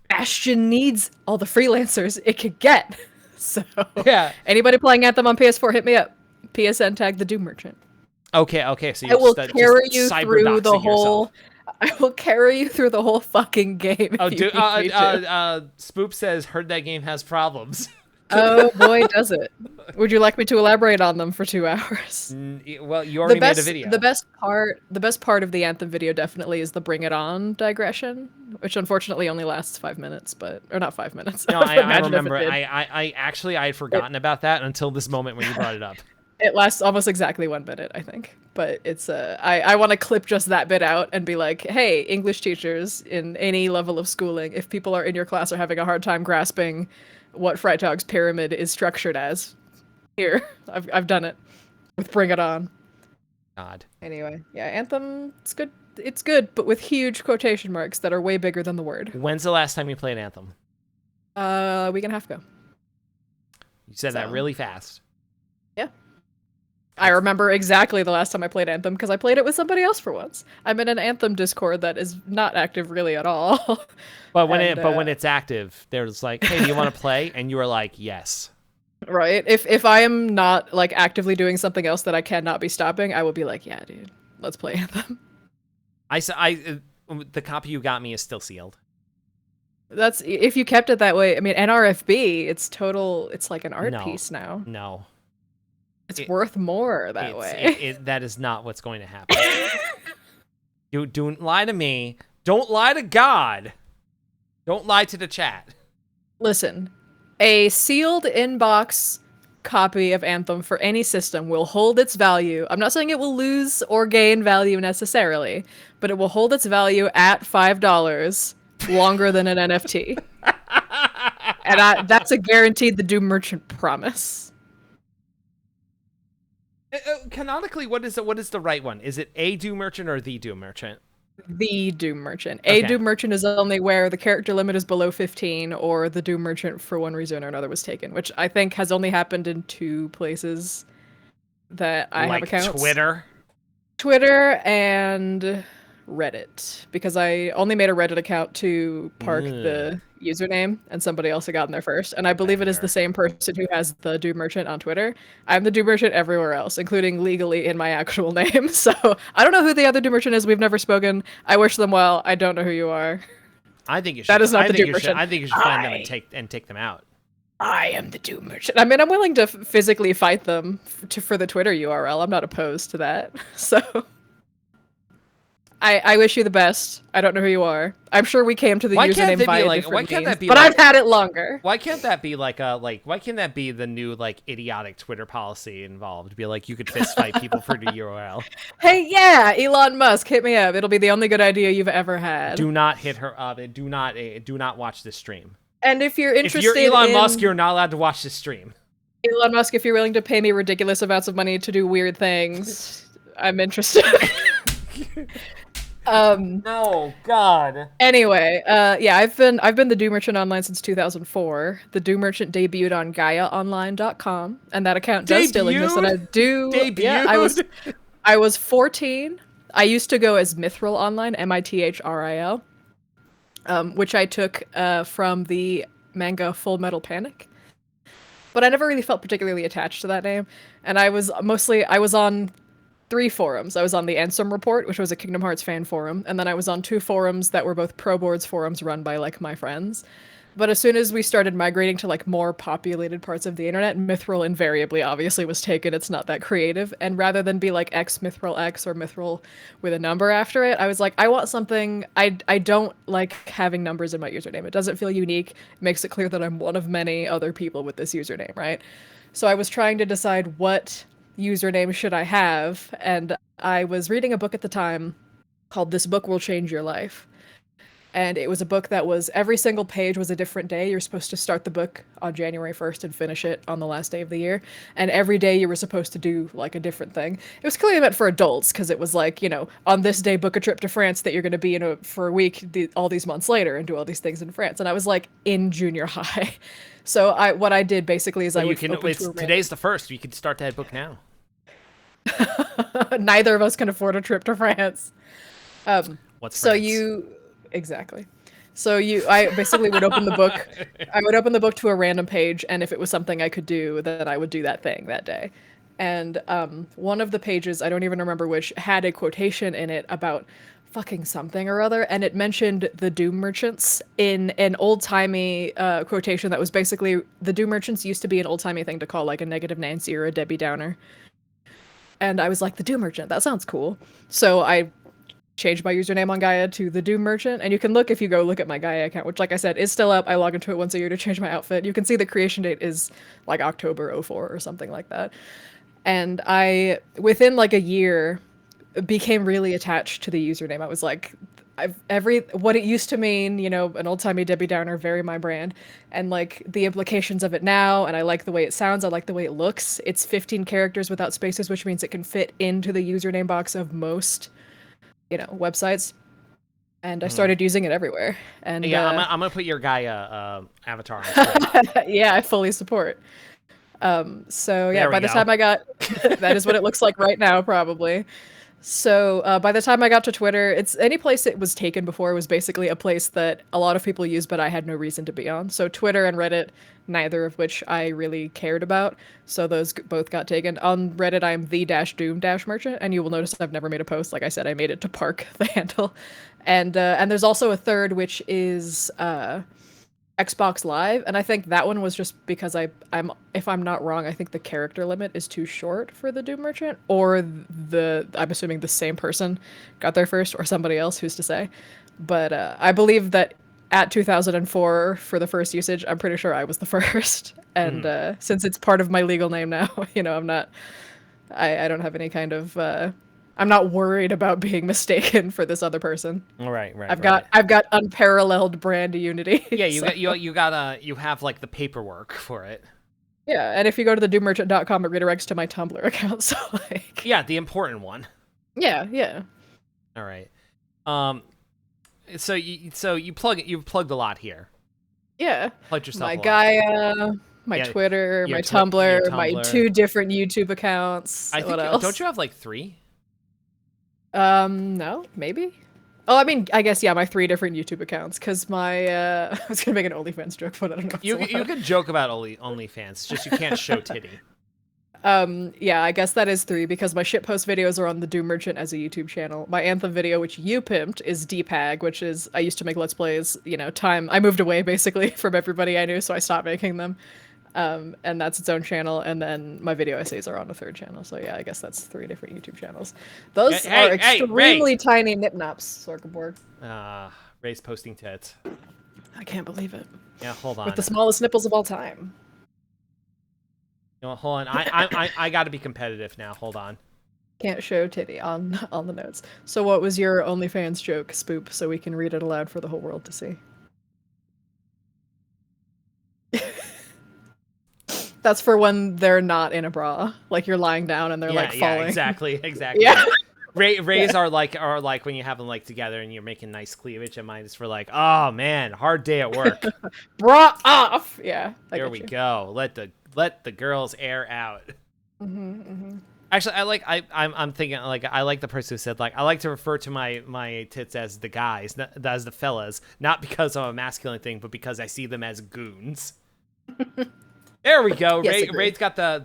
Bastion needs all the freelancers it could get. So Yeah. anybody playing Anthem on PS4, hit me up. PSN tag the Doom Merchant. Okay. So I will just carry you cyber through the doxing whole. yourself. I will carry you through the whole fucking game. Oh, If you dude. need me to. Spoop says, heard that game has problems. Oh boy, does it! Would you like me to elaborate on them for 2 hours? Well, you already made a video. The best part of the Anthem video definitely is the "Bring It On" digression, which unfortunately only lasts 5 minutes, or not 5 minutes. No, I Imagine if it remember. did. I actually I had forgotten about that until this moment when you brought it up. It lasts almost exactly 1 minute, I think. But it's I want to clip just that bit out and be like, hey, English teachers in any level of schooling, if people are in your class are having a hard time grasping what Freitag's pyramid is structured as, here, I've done it with Bring It On. God. Anyway, yeah, Anthem, it's good. It's good, but with huge quotation marks that are way bigger than the word. When's the last time you played Anthem? A week and a half ago. You said that really fast. Yeah. I remember exactly the last time I played Anthem because I played it with somebody else for once. I'm in an Anthem Discord that is not active really at all. But when it's active, there's like, hey, do you want to play? And you are like, yes. Right. If I am not like actively doing something else that I cannot be stopping, I will be like, yeah, dude, let's play Anthem. The copy you got me is still sealed. That's if you kept it that way. I mean, NRFB, it's like an art piece now. No. It's worth more that way. That is not what's going to happen. You don't lie to me. Don't lie to God. Don't lie to the chat. Listen, a sealed inbox copy of Anthem for any system will hold its value. I'm not saying it will lose or gain value necessarily, but it will hold its value at $5 longer than an NFT. And that's a guaranteed the Doom Merchant promise. Canonically, what is the right one? Is it a Doom Merchant or the Doom Merchant? The Doom Merchant. Okay. A Doom Merchant is only where the character limit is below 15 or the Doom Merchant for one reason or another was taken, which I think has only happened in 2 places that I have accounts. Twitter and Reddit, because I only made a Reddit account to park the username, and somebody else had gotten there first. And I believe it is the same person who has the Doom Merchant on Twitter. I'm the Doom Merchant everywhere else, including legally in my actual name. So I don't know who the other Doom Merchant is. We've never spoken. I wish them well. I don't know who you are. I think you should. That is not the Doom Merchant. I think you should find them and take them out. I am the Doom Merchant. I mean, I'm willing to physically fight them for the Twitter URL. I'm not opposed to that. So I wish you the best. I don't know who you are. I'm sure we came to the username via different means, but I've had it longer. Why can't that be why can't that be the new idiotic Twitter policy involved? Be like, you could fist fight people for the URL. Hey, yeah, Elon Musk, hit me up. It'll be the only good idea you've ever had. Do not hit her up. Do not watch this stream. And if you're interested, if you're Elon Musk, you're not allowed to watch this stream. Elon Musk, if you're willing to pay me ridiculous amounts of money to do weird things, I'm interested. No, God. Anyway, yeah, I've been the Doom Merchant online since 2004. The Doom Merchant debuted on GaiaOnline.com, and that account does still exist. And I do. Debuted? Yeah, I was 14. I used to go as Mithril Online, Mithril, which I took from the manga Full Metal Panic. But I never really felt particularly attached to that name, and I was on 3 forums. I was on the Ansem Report, which was a Kingdom Hearts fan forum, and then I was on 2 forums that were both pro boards forums run by my friends. But as soon as we started migrating to more populated parts of the internet, Mithril invariably obviously was taken. It's not that creative. And rather than be X Mithril X or Mithril with a number after it, I was like, I want something. I don't like having numbers in my username. It doesn't feel unique. It makes it clear that I'm one of many other people with this username, right? So I was trying to decide what username should I have, and I was reading a book at the time called This Book Will Change Your Life. And it was a book that was every single page was a different day. You're supposed to start the book on January 1st and finish it on the last day of the year. And every day you were supposed to do like a different thing. It was clearly meant for adults because it was like, on this day, book a trip to France that you're going to be for a week all these months later and do all these things in France. And I was like in junior high. So what I did basically is Well, I would open to a today's the 1st. You can start that book now. Neither of us can afford a trip to France. What's so France? Exactly. So I basically would open the book. I would open the book to a random page, and if it was something I could do, then I would do that thing that day. And one of the pages, I don't even remember which, had a quotation in it about fucking something or other, and it mentioned the Doom Merchants in an old-timey quotation that was basically, the Doom Merchants used to be an old-timey thing to call like a negative Nancy or a Debbie Downer. And I was like, the Doom Merchant, that sounds cool. So I changed my username on Gaia to the Doom Merchant, and you can look if you go look at my Gaia account, which, like I said, is still up. I log into it once a year to change my outfit. You can see the creation date is like October 04 or something like that. And I, within like a year, became really attached to the username. I was like, what it used to mean, an old-timey Debbie Downer, very my brand, and like the implications of it now, and I like the way it sounds, I like the way it looks. It's 15 characters without spaces, which means it can fit into the username box of most websites, and I started using it everywhere. And yeah, I'm gonna put your Gaia avatar on screen. yeah, I fully support. So yeah, by the time I got, that is what it looks like right now, probably. So by the time I got to Twitter, it's any place it was taken before was basically a place that a lot of people use, but I had no reason to be on. So Twitter and Reddit, neither of which I really cared about. So those both got taken. On Reddit, I'm the-doom-merchant, and you will notice I've never made a post. Like I said, I made it to park the handle. And there's also a third, which is Xbox Live, and I think that one was just because I'm if I'm not wrong, I think the character limit is too short for the Doom Merchant, or I'm assuming the same person got there first, or somebody else, who's to say. But I believe that at 2004 for the first usage, I'm pretty sure I was the first, and since it's part of my legal name now, I'm not, I don't have any kind of I'm not worried about being mistaken for this other person. Right. I've got unparalleled brand unity. Yeah, you have like the paperwork for it. Yeah, and if you go to the doommerchant.com, it redirects to my Tumblr account. So like, yeah, the important one. Yeah. All right. So you've plugged a lot here. Yeah. Plugged yourself. My Gaia, my Twitter, my Tumblr, my 2 different YouTube accounts. I think. What else? Don't you have like 3? No, maybe. Oh, I mean, I guess, yeah, my 3 different YouTube accounts, because I was gonna make an OnlyFans joke, but I don't know. You could joke about OnlyFans, just you can't show titty. Yeah, I guess that is 3, because my shitpost videos are on the Doom Merchant as a YouTube channel. My Anthem video, which you pimped, is Deepag, which is, I used to make Let's Plays, I moved away, basically, from everybody I knew, so I stopped making them. And that's its own channel, and then my video essays are on a 3rd channel, so yeah, I guess that's 3 different YouTube channels. Those are extremely tiny nipnops, Sorkaborg. Ray's posting tits. I can't believe it. Yeah, hold on. With the smallest nipples of all time. Hold on. I gotta be competitive now. Hold on. Can't show titty on the notes. So what was your OnlyFans joke, Spoop, so we can read it aloud for the whole world to see? That's for when they're not in a bra, like you're lying down and they're like falling. Yeah, exactly. Yeah. Rays are like when you have them like together and you're making nice cleavage, and mine is for like, oh man, hard day at work. Bra off. Yeah. There we go. Let the girls air out. Actually, I'm thinking like I like the person who said like I like to refer to my tits as the guys, as the fellas, not because of a masculine thing, but because I see them as goons. There we go. Yes, Ray's got the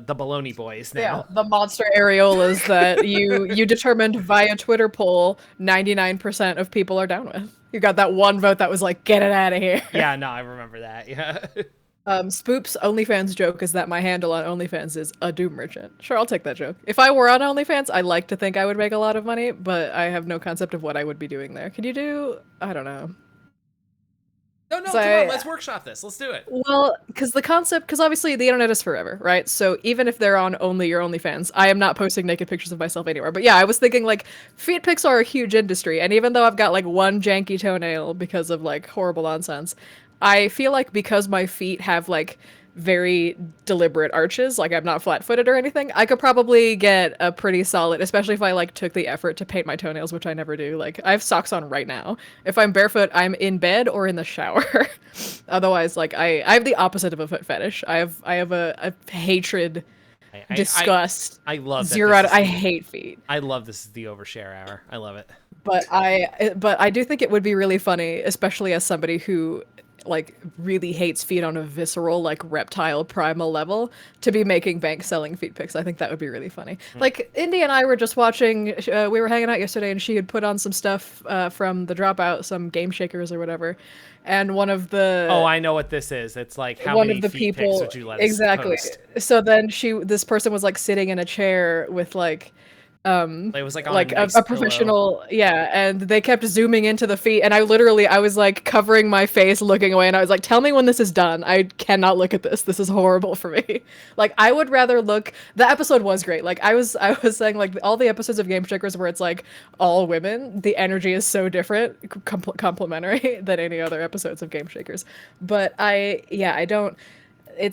baloney boys now. Yeah, the monster areolas that you determined via Twitter poll 99% of people are down with. You got that one vote that was like, get it out of here. Yeah, no, I remember that. Yeah. Spoop's OnlyFans joke is that my handle on OnlyFans is a Doom Merchant. Sure, I'll take that joke. If I were on OnlyFans, I like to think I would make a lot of money, but I have no concept of what I would be doing there. Can you do, I don't know, No, So come on, let's workshop this. Let's do it. well, because obviously the internet is forever, right? So even if they're on only your OnlyFans, I am not posting naked pictures of myself anywhere. But yeah, I was thinking like feet pics are a huge industry, and even though I've got like one janky toenail because of like horrible nonsense, I feel like because my feet have like very deliberate arches, like I'm not flat-footed or anything, I could probably get a pretty solid, especially if I like took the effort to paint my toenails, which I never do. Like I have socks on right now. If I'm barefoot, I'm in bed or in the shower. Otherwise, like I have the opposite of a foot fetish. I have a hatred, disgust, I love that zero this out. is I the, hate feet. I love this is the overshare hour. I love it. But I do think it would be really funny, especially as somebody who like really hates feet on a visceral like reptile primal level, to be making bank selling feet pics. I think that would be really funny. Like Indy and I were just watching, we were hanging out yesterday and she had put on some stuff from the Dropout, some Game Shakers or whatever, and one of the Oh, I know what this is. It's like how one many of the feet pics people would you let us exactly. post? So then this person was like sitting in a chair with like It was like on like a nice a pillow. professional, yeah, and they kept zooming into the feet and I was like covering my face looking away and I was like, tell me when this is done. I cannot look at this is horrible for me. Like I would rather look, the episode was great, like I was saying like all the episodes of Game Shakers where it's like all women, the energy is so different, complementary than any other episodes of Game Shakers. But I don't,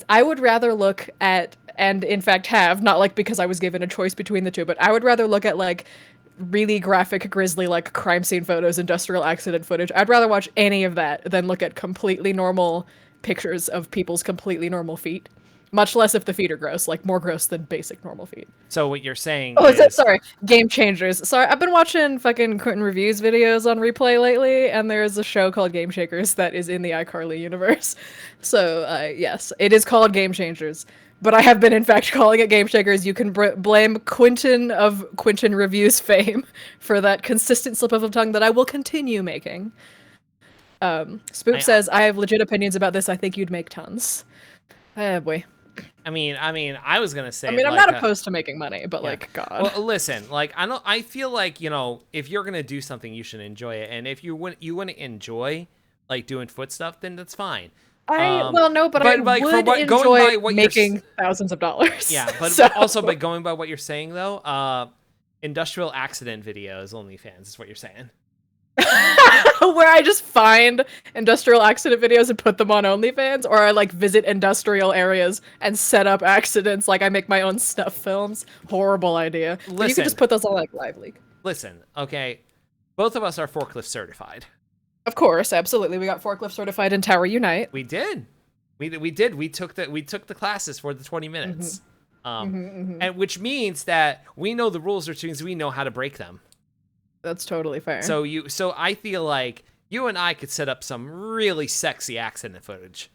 I would rather look at, and in fact have, not like because I was given a choice between the two, but I would rather look at like really graphic, grisly, like crime scene photos, industrial accident footage. I'd rather watch any of that than look at completely normal pictures of people's completely normal feet. Much less if the feet are gross, like more gross than basic normal feet. So what you're saying Oh, is that, is sorry, Game Changers. Sorry, I've been watching fucking Quentin Reviews videos on replay lately, and there's a show called Game Shakers that is in the iCarly universe. So, yes, it is called Game Changers. But I have been, in fact, calling it Game Shakers. You can blame Quentin of Quentin Reviews fame for that consistent slip of the tongue that I will continue making. Spoop says, I have legit opinions about this. I think you'd make tons. Oh, boy. I mean, I was gonna say. I mean, I'm like, not opposed to making money, but yeah. like, God. Well, listen, like I feel like if you're gonna do something, you should enjoy it, and if you wouldn't enjoy like doing foot stuff, then that's fine. Well, no, but I like, would going enjoy by what making thousands of dollars. Yeah, but So- also by going by what you're saying though, industrial accident videos, OnlyFans is what you're saying. where I just find industrial accident videos and put them on OnlyFans, or I like visit industrial areas and set up accidents. Like I make my own stuff films. Horrible idea. But you Listen. could just put those on like Live Leak. Listen, okay, both of us are forklift certified. Of course, absolutely. We got forklift certified in Tower Unite. We did. We did. We took the classes for the 20 minutes. And which means that we know the rules, which means we know how to break them. That's totally fair. So I feel like you and I could set up some really sexy accident footage.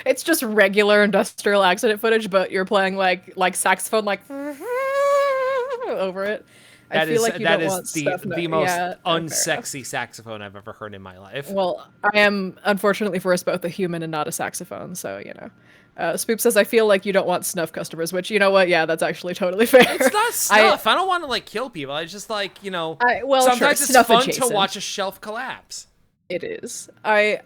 It's just regular industrial accident footage, but you're playing like saxophone like over it. I feel like you don't want stuff the most unsexy unsexy saxophone I've ever heard in my life. Well, I am unfortunately for us both a human and not a saxophone, so you know. Spoop says, I feel like you don't want snuff customers, which, you know what? Yeah, that's actually totally fair. It's not snuff. I don't want to, like, kill people. I just, like, well, sometimes sure, it's snuff fun adjacent. to watch a shelf collapse. It is. I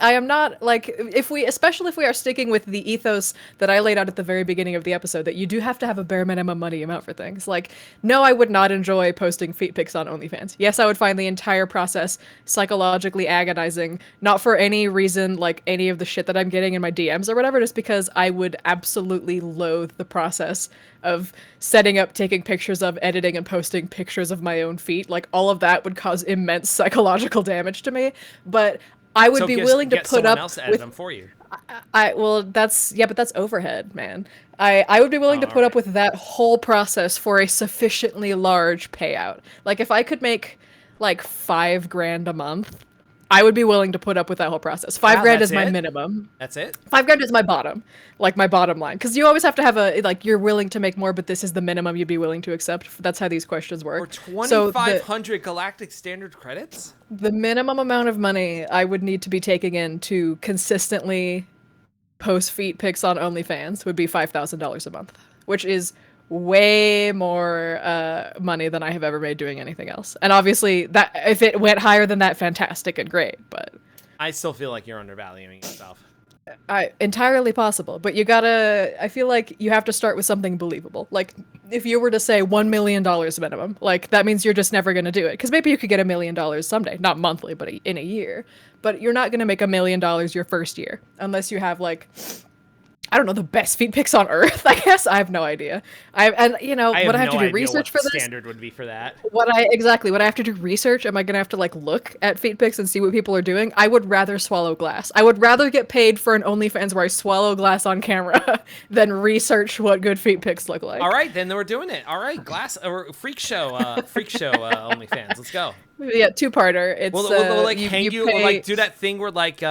am not, like, especially if we are sticking with the ethos that I laid out at the very beginning of the episode, that you do have to have a bare minimum money amount for things. Like, no, I would not enjoy posting feet pics on OnlyFans. Yes, I would find the entire process psychologically agonizing, not for any reason like any of the shit that I'm getting in my DMs or whatever, just because I would absolutely loathe the process of setting up, taking pictures of, editing, and posting pictures of my own feet. Like, all of that would cause immense psychological damage to me. But I would be willing to put up else to edit them for you. but that's overhead, man. I would be willing to put up with that whole process for a sufficiently large payout. Like if I could make like $5,000 a month, I would be willing to put up with that whole process. $5,000 is my minimum. That's it? $5,000 is my bottom. Like my bottom line. Because you always have to have you're willing to make more, but this is the minimum you'd be willing to accept. That's how these questions work. Or 2,500 galactic standard credits? The minimum amount of money I would need to be taking in to consistently post feet pics on OnlyFans would be $5,000 a month, which is way more money than I have ever made doing anything else. And obviously, that if it went higher than that, fantastic and great. But I still feel like you're undervaluing yourself. entirely possible. But you gotta. I feel like you have to start with something believable. Like if you were to say $1 million minimum, like that means you're just never gonna do it. Because maybe you could get $1 million someday, not monthly, but in a year. But you're not gonna make $1 million your first year unless you have like I don't know, the best feet pics on earth, I guess. I have no idea. And you know, I what have I have no to do idea research what for the this? standard would be for that. What I have to do research? Am I gonna have to like look at feet pics and see what people are doing? I would rather swallow glass. I would rather get paid for an OnlyFans where I swallow glass on camera than research what good feet pics look like. All right, then we're doing it. All right, glass or freak show OnlyFans. Let's go. Yeah, two-parter. It's We'll like hang you, pay... or like do that thing where like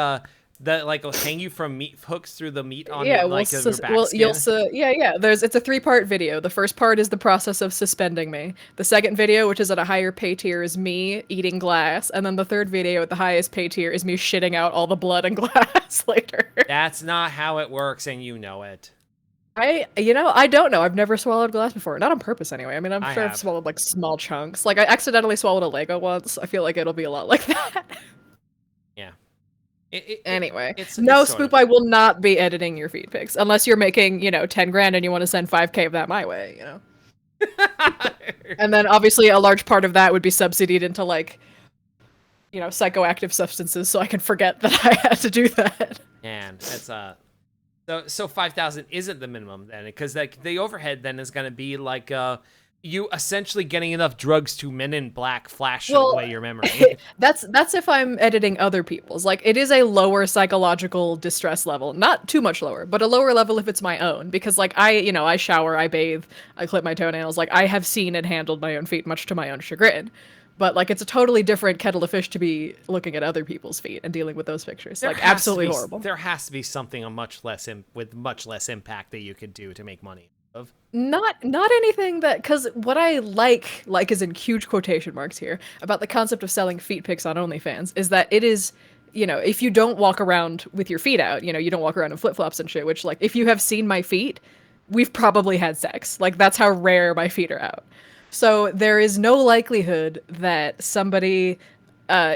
that like will hang you from meat hooks through the meat on yeah, like your back well, skin. It's a three-part video. The first part is the process of suspending me. The second video, which is at a higher pay tier, is me eating glass, and then the third video at the highest pay tier is me shitting out all the blood and glass later. That's not how it works, and you know it. I don't know. I've never swallowed glass before. Not on purpose, anyway. I mean, I'm sure I've swallowed, like, small chunks. Like, I accidentally swallowed a Lego once. I feel like it'll be a lot like that. Yeah. Anyway. It's Spoop, I will not be editing your feed pics. Unless you're making, 10 grand and you want to send 5K of that my way, And then, obviously, a large part of that would be subsidied into, like, psychoactive substances, so I can forget that I had to do that. And it's, So 5,000 isn't the minimum then, because like the overhead then is going to be like you essentially getting enough drugs to Men in Black flash away your memory. That's if I'm editing other people's. Like it is a lower psychological distress level, not too much lower, but a lower level if it's my own. Because like I shower, I bathe, I clip my toenails. Like I have seen and handled my own feet, much to my own chagrin. But like it's a totally different kettle of fish to be looking at other people's feet and dealing with those pictures. Like absolutely horrible. There has to be something with much less impact that you could do to make money of. Not anything that, because what I like is in huge quotation marks here about the concept of selling feet pics on OnlyFans is that it is, if you don't walk around with your feet out, you don't walk around in flip flops and shit. Which like if you have seen my feet, we've probably had sex. Like that's how rare my feet are out. So there is no likelihood that somebody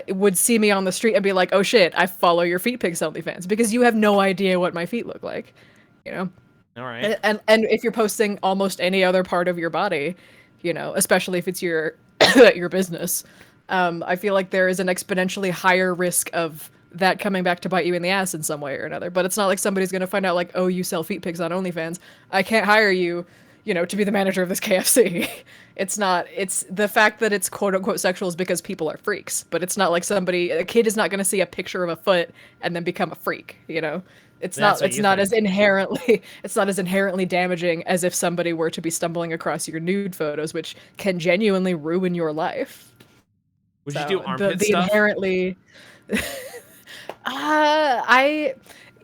would see me on the street and be like, "Oh shit, I follow your feet pics OnlyFans," because you have no idea what my feet look like, All right. And if you're posting almost any other part of your body, especially if it's your your business, I feel like there is an exponentially higher risk of that coming back to bite you in the ass in some way or another. But it's not like somebody's gonna find out like, "Oh, you sell feet pics on OnlyFans. I can't hire you." To be the manager of this KFC. It's the fact that it's quote unquote sexual is because people are freaks, but it's not like a kid is not going to see a picture of a foot and then become a freak, It's not as inherently damaging as if somebody were to be stumbling across your nude photos, which can genuinely ruin your life. Would you do armpit stuff? Inherently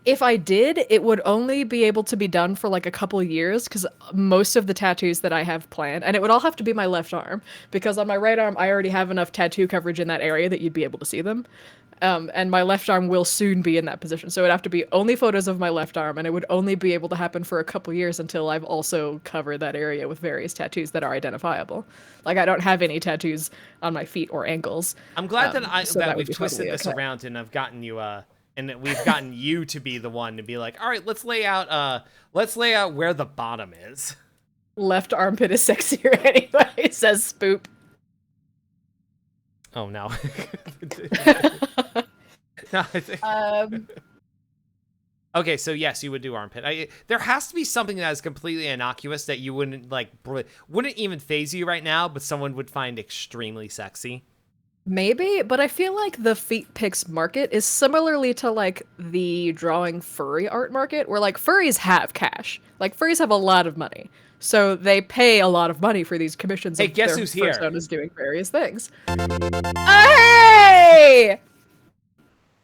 if I did, it would only be able to be done for like a couple years because most of the tattoos that I have planned, and it would all have to be my left arm because on my right arm, I already have enough tattoo coverage in that area that you'd be able to see them. And my left arm will soon be in that position. So it'd have to be only photos of my left arm, and it would only be able to happen for a couple years until I've also covered that area with various tattoos that are identifiable. Like I don't have any tattoos on my feet or ankles. I'm glad that we've twisted this around and I've gotten you and that we've gotten you to be the one to be like, all right, let's lay out where the bottom is. Left armpit is sexier anyway, says Spoop. Oh no. Okay, so yes, you would do armpit. There has to be something that is completely innocuous that you wouldn't wouldn't even faze you right now, but someone would find extremely sexy. Maybe, but I feel like the feet pics market is similarly to like the drawing furry art market, where like furries have cash. Like furries have a lot of money. So they pay a lot of money for these commissions hey, of guess their who's here? personas doing various things. Hey!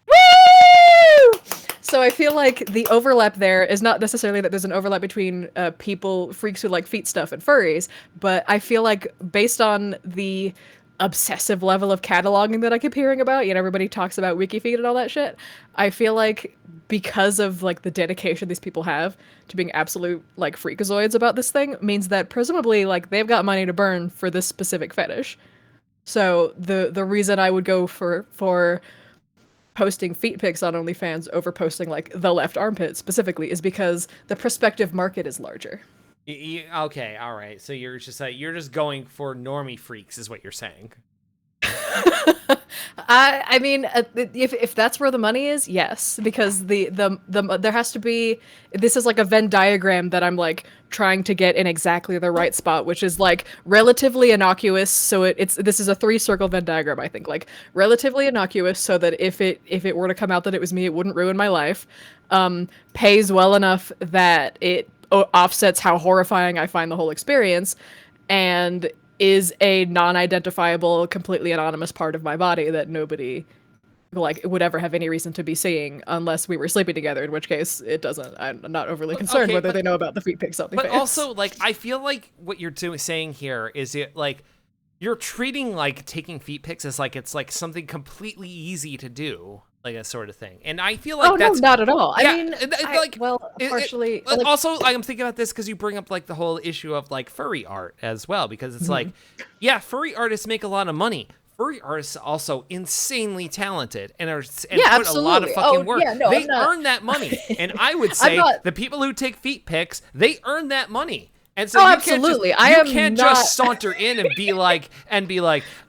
Woo! So I feel like the overlap there is not necessarily that there's an overlap between freaks who like feet stuff and furries, but I feel like based on the obsessive level of cataloging that I keep hearing about. You know, everybody talks about WikiFeed and all that shit. I feel like because of like the dedication these people have to being absolute like freakazoids about this thing means that presumably like they've got money to burn for this specific fetish. So the reason I would go for posting feet pics on OnlyFans over posting like the left armpit specifically is because the prospective market is larger. Okay, all right. So you're just going for normie freaks, is what you're saying. I mean, if that's where the money is, yes, because the there has to be. This is like a Venn diagram that I'm like trying to get in exactly the right spot, which is like relatively innocuous. So it's this is a 3-circle Venn diagram, I think, like relatively innocuous, so that if it were to come out that it was me, it wouldn't ruin my life. Pays well enough that it offsets how horrifying I find the whole experience, and is a non-identifiable, completely anonymous part of my body that nobody like would ever have any reason to be seeing unless we were sleeping together, in which case it doesn't. I'm not overly concerned Okay, whether they know about the feet pics on the But face. also, like, I feel like what you're saying here is it like you're treating like taking feet pics as like it's like something completely easy to do, like a sort of thing. And I feel like no, not at all. Yeah, I mean, partially. also, I'm thinking about this because you bring up like the whole issue of like furry art as well, because it's like, yeah, furry artists make a lot of money. Furry artists are also insanely talented and put a lot of fucking work. Yeah, no, they earn that money, and I would say the people who take feet pics, they earn that money. And so absolutely. You can't just saunter in and be like,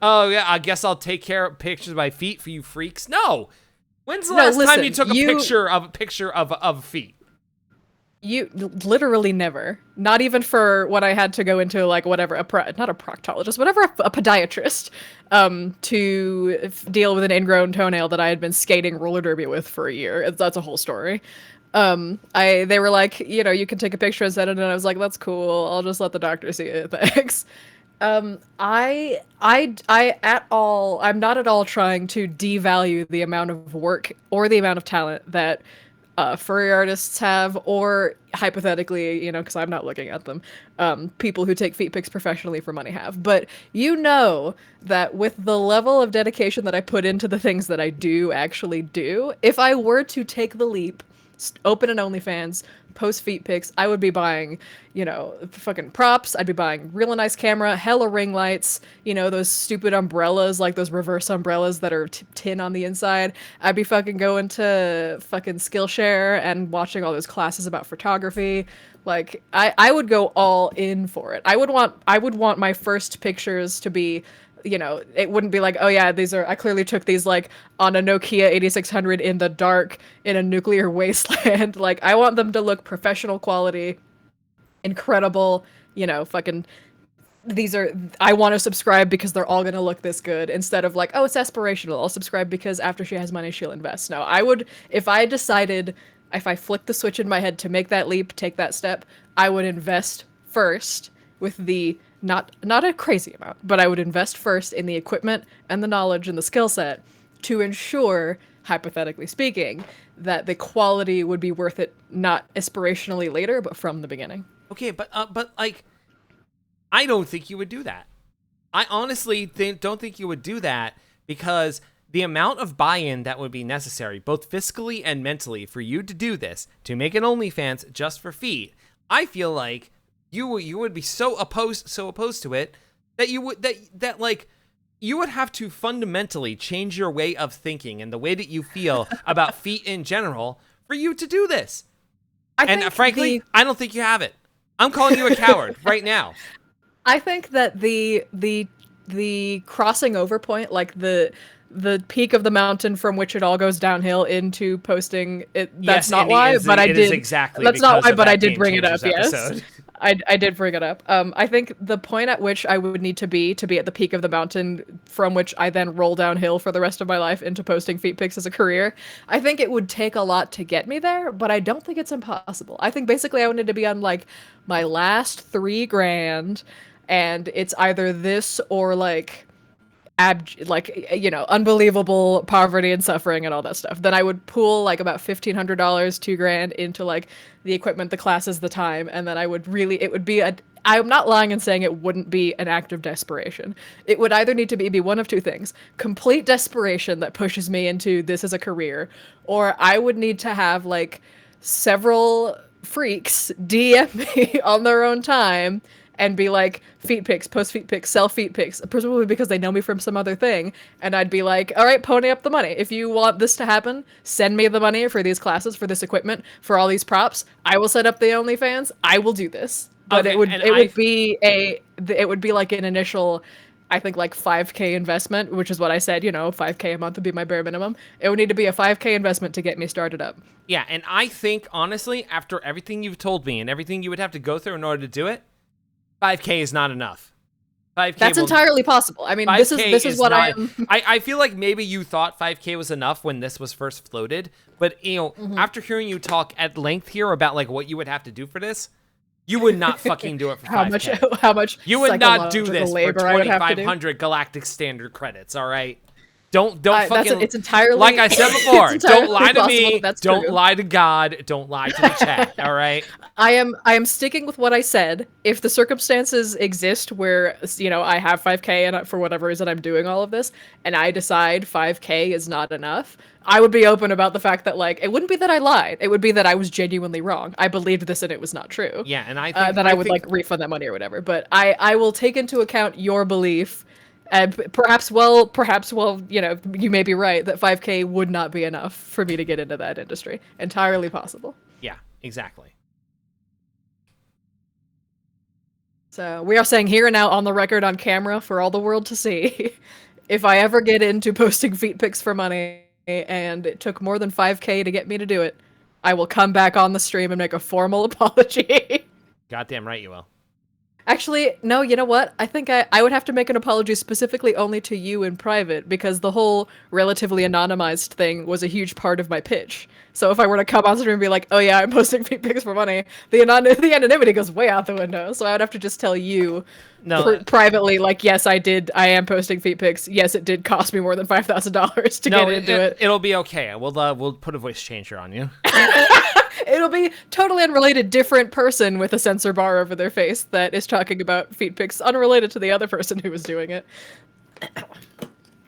oh yeah, I guess I'll take care of pictures of my feet for you freaks. No. When's the last time you took a picture of feet? You literally never. Not even for when I had to go into like whatever, not a proctologist, whatever, a podiatrist, to deal with an ingrown toenail that I had been skating roller derby with for a year. That's a whole story. They were like, you know, you can take a picture and send it, and I was like, that's cool. I'll just let the doctor see it. Thanks. I'm not at all trying to devalue the amount of work or the amount of talent that furry artists have, or hypothetically, you know, because I'm not looking at them, people who take feet pics professionally for money have. But you know that with the level of dedication that I put into the things that I do actually do, if I were to take the leap, open an OnlyFans, post feet pics, I would be buying, you know, fucking props. I'd be buying real nice camera, hella ring lights, you know, those stupid umbrellas, like those reverse umbrellas that are tin on the inside. I'd be fucking going to fucking Skillshare and watching all those classes about photography. Like, I would go all in for it. I would want my first pictures to be, you know, it wouldn't be like, oh yeah, I clearly took these like on a Nokia 8600 in the dark in a nuclear wasteland. Like, I want them to look professional quality, incredible, you know, fucking, I want to subscribe because they're all going to look this good, instead of like, oh, it's aspirational. I'll subscribe because after she has money, she'll invest. No, if I flicked the switch in my head to make that leap, take that step, I would invest first with the not a crazy amount, but I would invest first in the equipment and the knowledge and the skill set to ensure, hypothetically speaking, that the quality would be worth it, not aspirationally later, but from the beginning. Okay, but like, I don't think you would do that. I honestly don't think you would do that, because the amount of buy-in that would be necessary, both fiscally and mentally, for you to do this, to make an OnlyFans just for feet, I feel like you would be so opposed to it that you would have to fundamentally change your way of thinking and the way that you feel about feet in general for you to do this. Frankly, I don't think you have it. I'm calling you a coward right now. I think that the crossing over point, like the peak of the mountain from which it all goes downhill into posting it, that's not why, but I did exactly. That's not why, but I did bring it up. Yes. I did bring it up. I think the point at which I would need to be at the peak of the mountain from which I then roll downhill for the rest of my life into posting feet pics as a career, I think it would take a lot to get me there, but I don't think it's impossible. I think basically I wanted to be on like my last $3,000, and it's either this or like you know, unbelievable poverty and suffering and all that stuff. Then I would pool like about $1,500, $2,000 into like the equipment, the classes, the time, and then it would be I'm not lying in saying it wouldn't be an act of desperation. It would either need to be one of two things: complete desperation that pushes me into this as a career, or I would need to have like several freaks DM me on their own time and be like, feet pics, post feet pics, sell feet pics, presumably because they know me from some other thing. And I'd be like, all right, pony up the money. If you want this to happen, send me the money for these classes, for this equipment, for all these props. I will set up the OnlyFans. I will do this. But Okay, it would be like an initial, I think, like 5K investment, which is what I said, 5K a month would be my bare minimum. It would need to be a 5K investment to get me started up. Yeah, and I think, honestly, after everything you've told me and everything you would have to go through in order to do it, 5K is not enough. 5K That's entirely possible. I mean, this is what not, I am. I feel like maybe you thought 5K was enough when this was first floated, but after hearing you talk at length here about like what you would have to do for this, you would not fucking do it for 5K. How much? You would not do this for labor I would have to do? 2,500 galactic standard credits. All right. Don't fucking. It's entirely, like I said before. Don't lie to me. Don't true. lie to God. Don't lie to the chat. All right. I am sticking with what I said. If the circumstances exist where I have 5K and for whatever reason I'm doing all of this, and I decide 5K is not enough, I would be open about the fact that like it wouldn't be that I lied. It would be that I was genuinely wrong. I believed this and it was not true. Yeah, and I think that I would like refund that money or whatever. But I will take into account your belief. Perhaps, you may be right that 5K would not be enough for me to get into that industry. Entirely possible. Yeah, exactly. So we are saying here and now on the record on camera for all the world to see, if I ever get into posting feet pics for money and it took more than 5K to get me to do it, I will come back on the stream and make a formal apology. Goddamn right you will. Actually, no, you know what? I think I would have to make an apology specifically only to you in private, because the whole relatively anonymized thing was a huge part of my pitch. So if I were to come on stream and be like, oh yeah, I'm posting feet pics for money, the anonymity goes way out the window. So I would have to just tell you privately, like, yes, I am posting feet pics. Yes, it did cost me more than $5,000 to get into it. It'll be okay. We'll put a voice changer on you. It'll be totally unrelated, different person with a censor bar over their face that is talking about feet pics, unrelated to the other person who was doing it.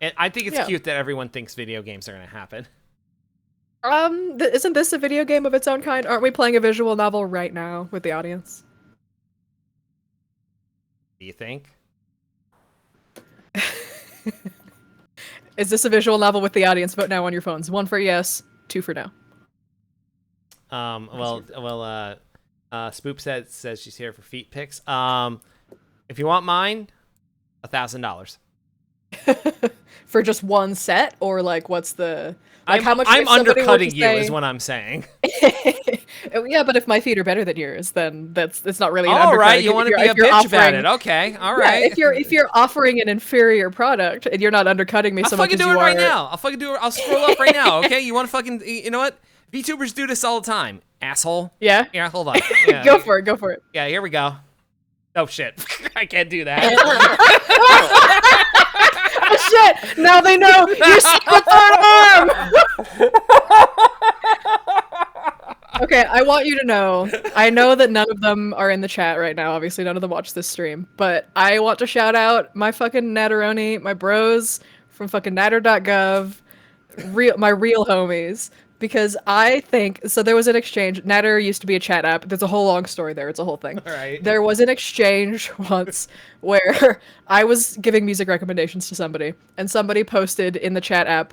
And I think it's cute that everyone thinks video games are going to happen. Isn't this a video game of its own kind? Aren't we playing a visual novel right now with the audience? Do you think? Is this a visual novel with the audience? Vote now on your phones. 1 for yes, 2 for no. Spoop says she's here for feet pics. If you want mine, $1,000. For just one set, or like what's the how much? I'm undercutting you, is what I'm saying. Yeah, but if my feet are better than yours, then it's not really. All right, you want to be a bitch about it? Okay, all right. Yeah, if you're offering an inferior product and you're not undercutting me, I'll fucking do it right now. I'll fucking do it. I'll scroll up right now. Okay, you want to fucking? You know what? VTubers do this all the time, asshole. Yeah. Yeah. Hold on. Yeah, Go for it. Yeah. Here we go. Oh shit! I can't do that. Oh shit! Now they know you secret third arm. Okay, I want you to know. I know that none of them are in the chat right now. Obviously, none of them watch this stream. But I want to shout out my fucking Natteroni, my bros from fucking natter.gov, my real homies. Because I think, so there was an exchange. Natter used to be a chat app. There's a whole long story there. It's a whole thing. All right. There was an exchange once where I was giving music recommendations to somebody, and somebody posted in the chat app,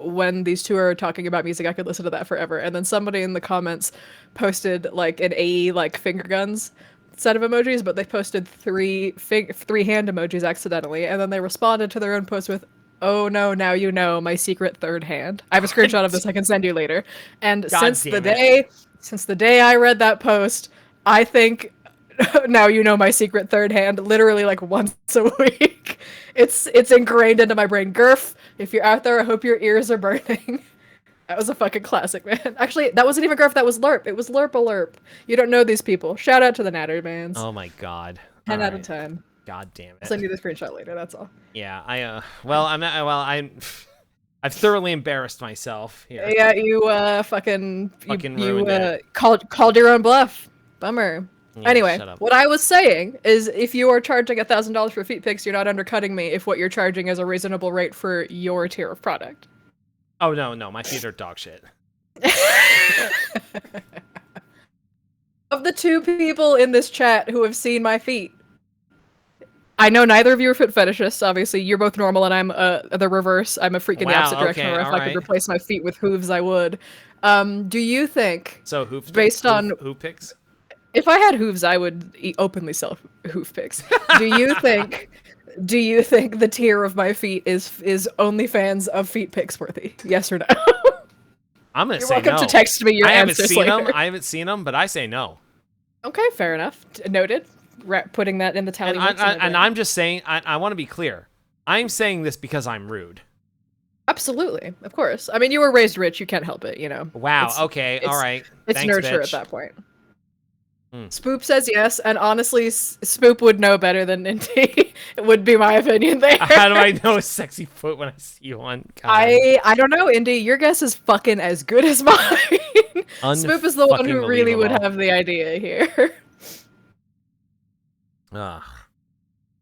when these two are talking about music, I could listen to that forever. And then somebody in the comments posted like an AE, like finger guns set of emojis, but they posted three hand emojis accidentally, and then they responded to their own post with, oh no, now you know my secret third hand. I have a screenshot of this I can send you later. And since the day I read that post, I think now you know my secret third hand literally like once a week. It's ingrained into my brain. Gurf, if you're out there, I hope your ears are burning. That was a fucking classic, man. Actually, that wasn't even Gurf, that was Lerp. It was Lerp alert. You don't know these people. Shout out to the Nattermans. Oh my god. 10 out of 10. God damn it. I'll send you the screenshot later, that's all. Yeah, I've thoroughly embarrassed myself here. Yeah, you ruined it. called your own bluff. Bummer. Yeah, Anyway, shut up. what I was saying is if you are charging $1,000 for feet pics, you're not undercutting me if what you're charging is a reasonable rate for your tier of product. Oh no, my feet are dog shit. Of the 2 people in this chat who have seen my feet, I know neither of you are foot fetishists, obviously. You're both normal, and I'm the reverse. I'm a freak in the opposite Wow, direction, okay, where if I could alright. replace my feet with hooves, I would. Do you think, So based on... hoof picks? If I had hooves, I would openly sell hoof pics. Do you think... Do you think the tier of my feet is OnlyFans of feet pics worthy? Yes or no? I'm gonna You're say welcome no. to text me your I haven't answers seen later. them. I haven't seen them, but I say no. Okay, fair enough. Noted. Putting that in the tally. And I'm just saying. I want to be clear. I'm saying this because I'm rude. Absolutely, of course. I mean, you were raised rich. You can't help it. You know. Wow. Okay. All right. It's Thanks, nurture bitch. at that point. Hmm. Spoop says yes, and honestly, Spoop would know better than Ninty. It would be my opinion there. How do I know a sexy foot when I see one? God. I don't know, Indy. Your guess is fucking as good as mine. Spoop is the one who really would have the idea here. Ugh.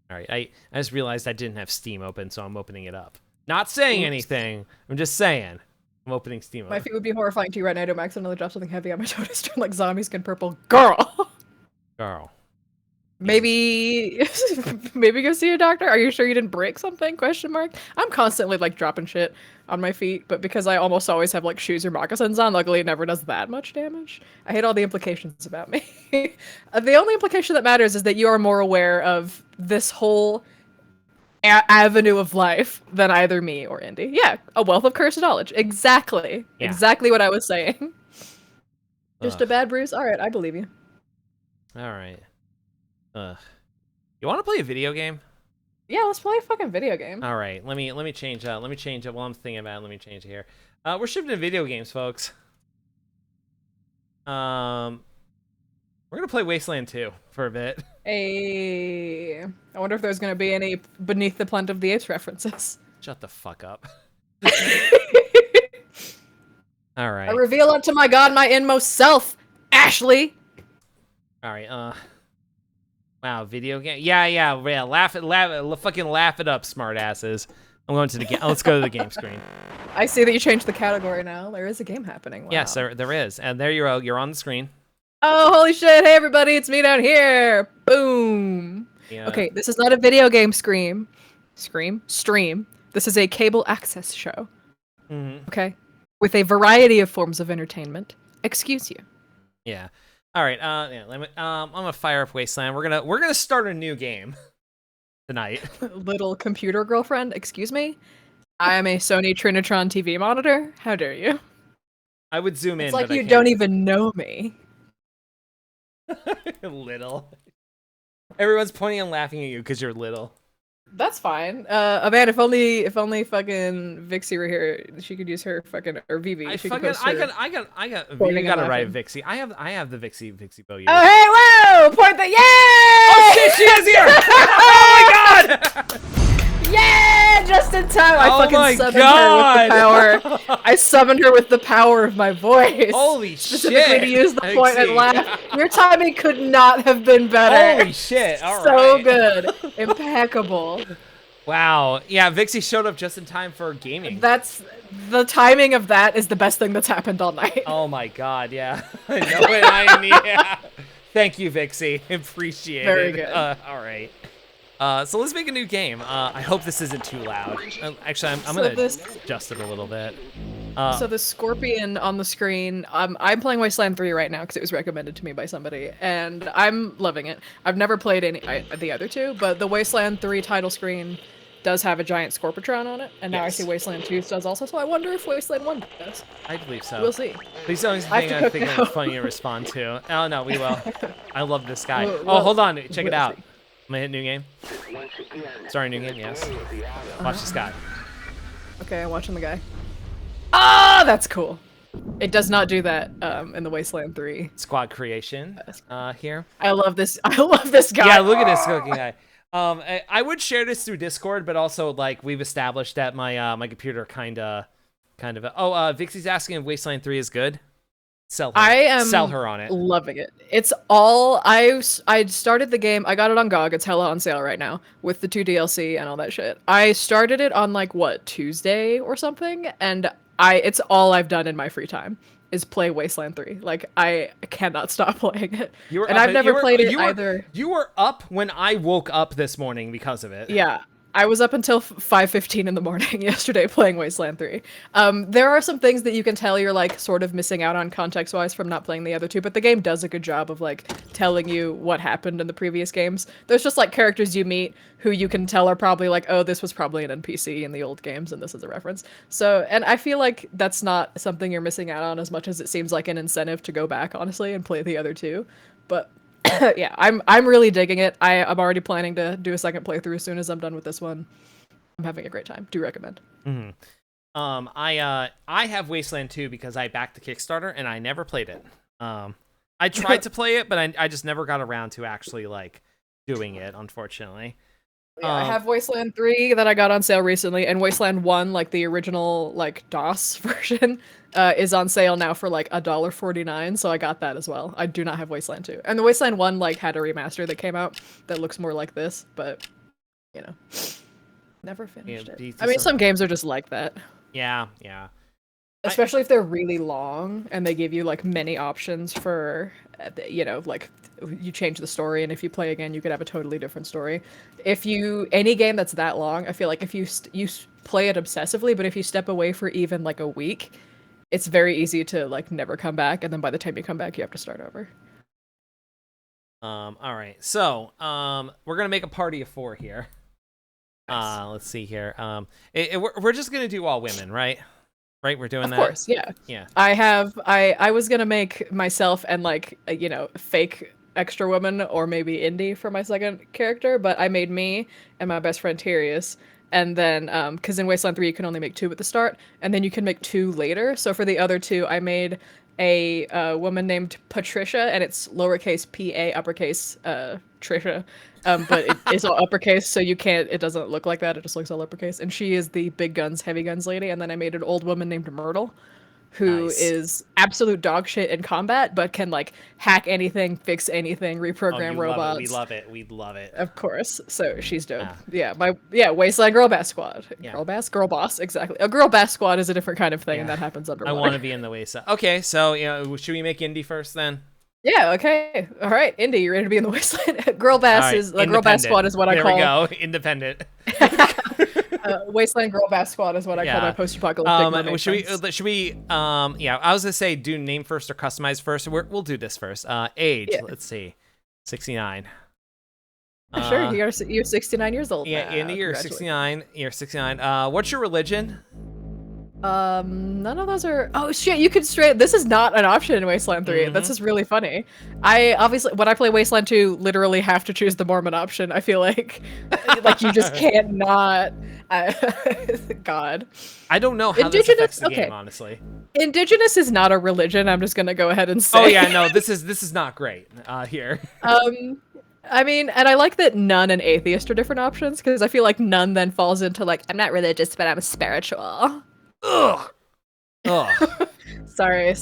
All right. I just realized I didn't have Steam open, so I'm opening it up. Not saying anything. I'm just saying. I'm opening Steam up. My feet would be horrifying to you right now. Don't accidentally drop something heavy on my toe to turn like zombie skin purple. Girl! Girl. Maybe maybe go see a doctor. Are you sure you didn't break something? Question mark. I'm constantly like dropping shit on my feet, but because I almost always have like shoes or moccasins on, luckily it never does that much damage. I hate all the implications about me. The only implication that matters is that you are more aware of this whole avenue of life than either me or Indy. Yeah, a wealth of cursed knowledge. Exactly. Yeah. Exactly what I was saying. Just Ugh. a bad bruise? Alright, I believe you. Alright. You want to play a video game? Yeah, let's play a fucking video game. Alright, let me change let me change it while I'm thinking about it. Let me change it here. We're shifting to video games, folks. We're gonna play Wasteland 2 for a bit. Hey, I wonder if there's gonna be any Beneath the Planet of the Apes references. Shut the fuck up. Alright. I reveal unto my god my inmost self, Ashley! Alright, wow, video game? Yeah, fucking laugh it up, smartasses. I'm going to the game. Let's go to the game screen. I see that you changed the category now. There is a game happening. Wow. Yes, there is. And there you go. You're on the screen. Oh, holy shit. Hey, everybody. It's me down here. Boom. Yeah. Okay, this is not a video game stream. This is a cable access show. Okay? With a variety of forms of entertainment. Excuse you. Yeah. All right. Yeah. I'm gonna fire up Wasteland. We're gonna start a new game tonight. Little computer girlfriend. Excuse me. I am a Sony Trinitron TV monitor. How dare you? I would zoom in. It's like but you don't even know me. Little. Everyone's pointing and laughing at you because you're little. That's fine. Man, if only fucking Vixie were here, she could use her fucking or Vivi. I She got. could post her You pointing got to and write laughing. Vixie. I have the Vixie bow. Oh hey, whoa! Point the yay! Oh shit, she is here! Oh my god! Yeah, just in time. I Oh my fucking summoned her God. with the power. I summoned her with the power of my voice. Holy specifically shit! to use the Vixie. point and laugh. Your timing could not have been better. Holy shit! All so right. good, impeccable. Wow. Yeah, Vixie showed up just in time for gaming. That's the timing of that is the best thing that's happened all night. Oh my god, yeah. Yeah. Thank you, Vixie. Appreciate Very it. good. All right. So let's make a new game. I hope this isn't too loud. Actually, I'm So gonna this- adjust it a little bit. So the scorpion on the screen, I'm playing Wasteland 3 right now because it was recommended to me by somebody, and I'm loving it. I've never played the other two, but the Wasteland 3 title screen does have a giant Scorpitron on it, and now Yes. I see Wasteland 2 does also, so I wonder if Wasteland 1 does. I believe so. We'll see. Please don't I have think to I cook think now. it's funny to respond to. Oh no, we will. I love this guy. We'll Hold on, check it we'll out. see. I'm gonna hit new game. Sorry, new game. Yes. Watch this guy. Okay, I'm watching the guy. Ah, that's cool. It does not do that in the Wasteland 3. Squad creation. Here. I love this. I love this guy. Yeah, look at this cooking guy. I would share this through Discord, but also like we've established that my my computer kind of. Oh, Vixie's asking if Wasteland 3 is good. I Sell am her on it. loving it. It's all I started the game. I got it on GOG. It's hella on sale right now with the 2 DLC and all that shit. I started it on like what, Tuesday or something, and it's all I've done in my free time is play Wasteland 3. Like I cannot stop playing it. And I've never played it either. You were up when I woke up this morning because of it. Yeah. I was up until 5:15 in the morning yesterday playing Wasteland 3. There are some things that you can tell you're like sort of missing out on context-wise from not playing the other two, but the game does a good job of like telling you what happened in the previous games. There's just like characters you meet who you can tell are probably like, oh, this was probably an NPC in the old games and this is a reference. So, and I feel like that's not something you're missing out on as much as it seems like an incentive to go back, honestly, and play the other two. But yeah, I'm really digging it. I'm already planning to do a second playthrough as soon as I'm done with this one. I'm having a great time. Do recommend. Mm-hmm. I have Wasteland 2 because I backed the Kickstarter and I never played it. I tried to play it, but I just never got around to actually like doing it, unfortunately. Yeah, I have Wasteland 3 that I got on sale recently, and Wasteland 1, like the original like DOS version, is on sale now for like $1.49, so I got that as well. I do not have Wasteland 2. And the Wasteland 1 like had a remaster that came out that looks more like this, but you know, never finished it. I mean, some games are just like that. Yeah, yeah. Especially if they're really long and they give you like many options for, you know, like you change the story, and if you play again, you could have a totally different story. Any game that's that long, I feel like if you play it obsessively, but if you step away for even like a week, it's very easy to like never come back, and then by the time you come back, you have to start over. All right, so we're gonna make a party of 4 here. Nice. Let's see here. We're just gonna do all women, right? Right, we're doing that. Of course, yeah. Yeah. I was gonna make myself and like you know, fake extra woman or maybe Indy for my second character, but I made me and my best friend Tyrius, and then because in Wasteland 3 you can only make 2 at the start, and then you can make 2 later. So for the other 2, I made a woman named Patricia, and it's lowercase P-A, uppercase Trisha, but it's all uppercase, so it doesn't look like that, it just looks all uppercase, and she is the big guns, heavy guns lady. And then I made an old woman named Myrtle, who is absolute dog shit in combat, but can like hack anything, fix anything, reprogram robots. We love it. We love it. Of course. So she's dope. Yeah, Wasteland Girl Bass Squad. Yeah. Girl Boss, exactly. A Girl Bass Squad is a different kind of thing, and that happens underwater. I want to be in the Wasteland. Okay, so should we make Indy first then? Yeah, okay. All right, Indy, you ready to be in the Wasteland? Girl Bass Girl Bass Squad is what I call. There we go. Independent. Wasteland Girl Bass Squad is what I call my post-apocalyptic. Should we I was gonna say do name first or customize first. We'll do this first. Age, let's see, 69. Sure, you're 69 years old. Yeah, Andy, you're 69. You're 69. What's your religion? None of those are. Oh shit! You could This is not an option in Wasteland 3. Mm-hmm. That's just really funny. I obviously, when I play Wasteland 2, literally have to choose the Mormon option. I feel like you just can't not. God. I don't know how this affects the game, honestly. Indigenous is not a religion. I'm just gonna go ahead and say. Oh yeah, no, this is not great. Here. I mean, and I like that none and atheist are different options, because I feel like none then falls into like, I'm not religious, but I'm spiritual. Ugh. Sorry,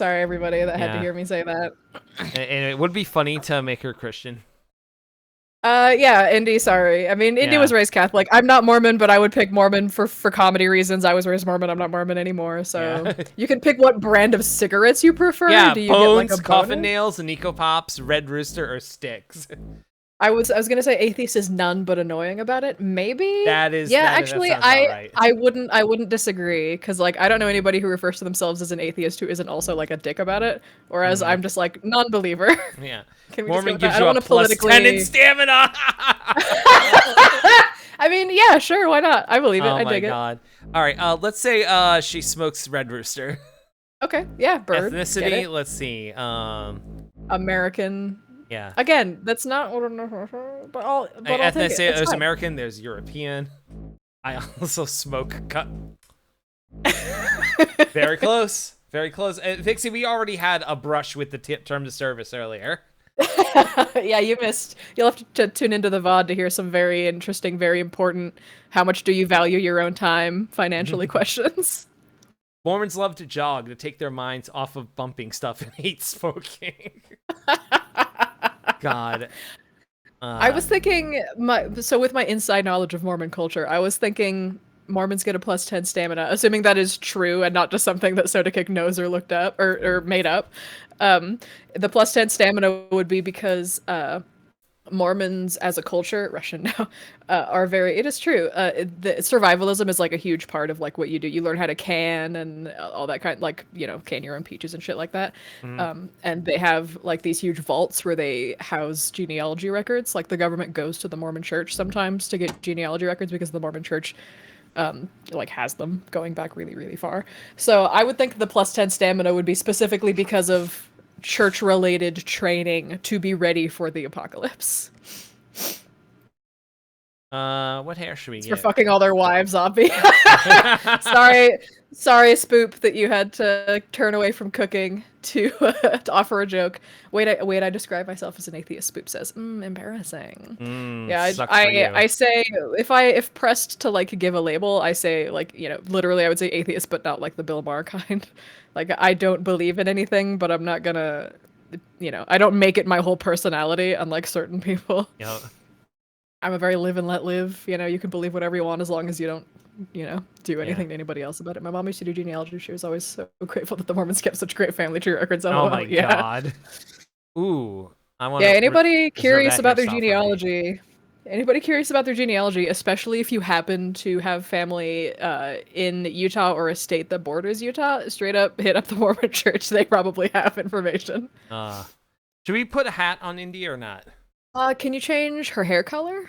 everybody that had to hear me say that. And it would be funny to make her Christian. Yeah, Indy, sorry. I mean, Indy was raised Catholic. I'm not Mormon, but I would pick Mormon for comedy reasons. I was raised Mormon. I'm not Mormon anymore, so you can pick what brand of cigarettes you prefer. Yeah, do you Bones, get, like, Coffin Nails, Nico Pops, Red Rooster, or Sticks. I was gonna say atheist is none but annoying about it. Maybe actually, right. I wouldn't disagree, because like I don't know anybody who refers to themselves as an atheist who isn't also like a dick about it. Whereas I'm just like non-believer. Yeah, Mormon gives you a plus 10 in stamina. I mean, yeah, sure, why not? I believe it. I dig it. Oh my god! All right, let's say she smokes Red Rooster. Okay, yeah, bird. Ethnicity. Let's see. American. Yeah. Again, that's not what I'm. But I'll take it. There's American. There's European. I also smoke cut. Very close. Very close. Vixie, we already had a brush with the terms of service earlier. Yeah, you missed. You'll have to tune into the VOD to hear some very interesting, very important, how much do you value your own time financially questions. Mormons love to jog to take their minds off of bumping stuff and hate smoking. God. I was thinking with my inside knowledge of Mormon culture, I was thinking Mormons get a +10 stamina, assuming that is true and not just something that Sodakick knows or looked up or made up. The +10 stamina would be because Mormons as a culture, Russian now, are very. It is true. The survivalism is like a huge part of like what you do. You learn how to can and all that kind, like can your own peaches and shit like that. And they have like these huge vaults where they house genealogy records. Like the government goes to the Mormon Church sometimes to get genealogy records because the Mormon Church like has them going back really, really far. So I would think the +10 stamina would be specifically because of church-related training to be ready for the apocalypse. What hair should we It's get? for fucking all their wives, Obby. sorry, Spoop, that you had to turn away from cooking to offer a joke. Wait, I describe myself as an atheist. Spoop says, embarrassing. Yeah, I say if pressed to like give a label, I say like literally I would say atheist, but not like the Bill Maher kind. Like I don't believe in anything, but I'm not gonna, I don't make it my whole personality, unlike certain people. Yep. I'm a very live and let live. You can believe whatever you want as long as you don't, do anything to anybody else about it. My mom used to do genealogy. She was always so grateful that the Mormons kept such great family tree records. Oh my god. Ooh. I want. Yeah, anybody curious about their genealogy? Anybody curious about their genealogy, especially if you happen to have family in Utah or a state that borders Utah, straight up hit up the Mormon Church. They probably have information. Should we put a hat on Indy or not? Can you change her hair color?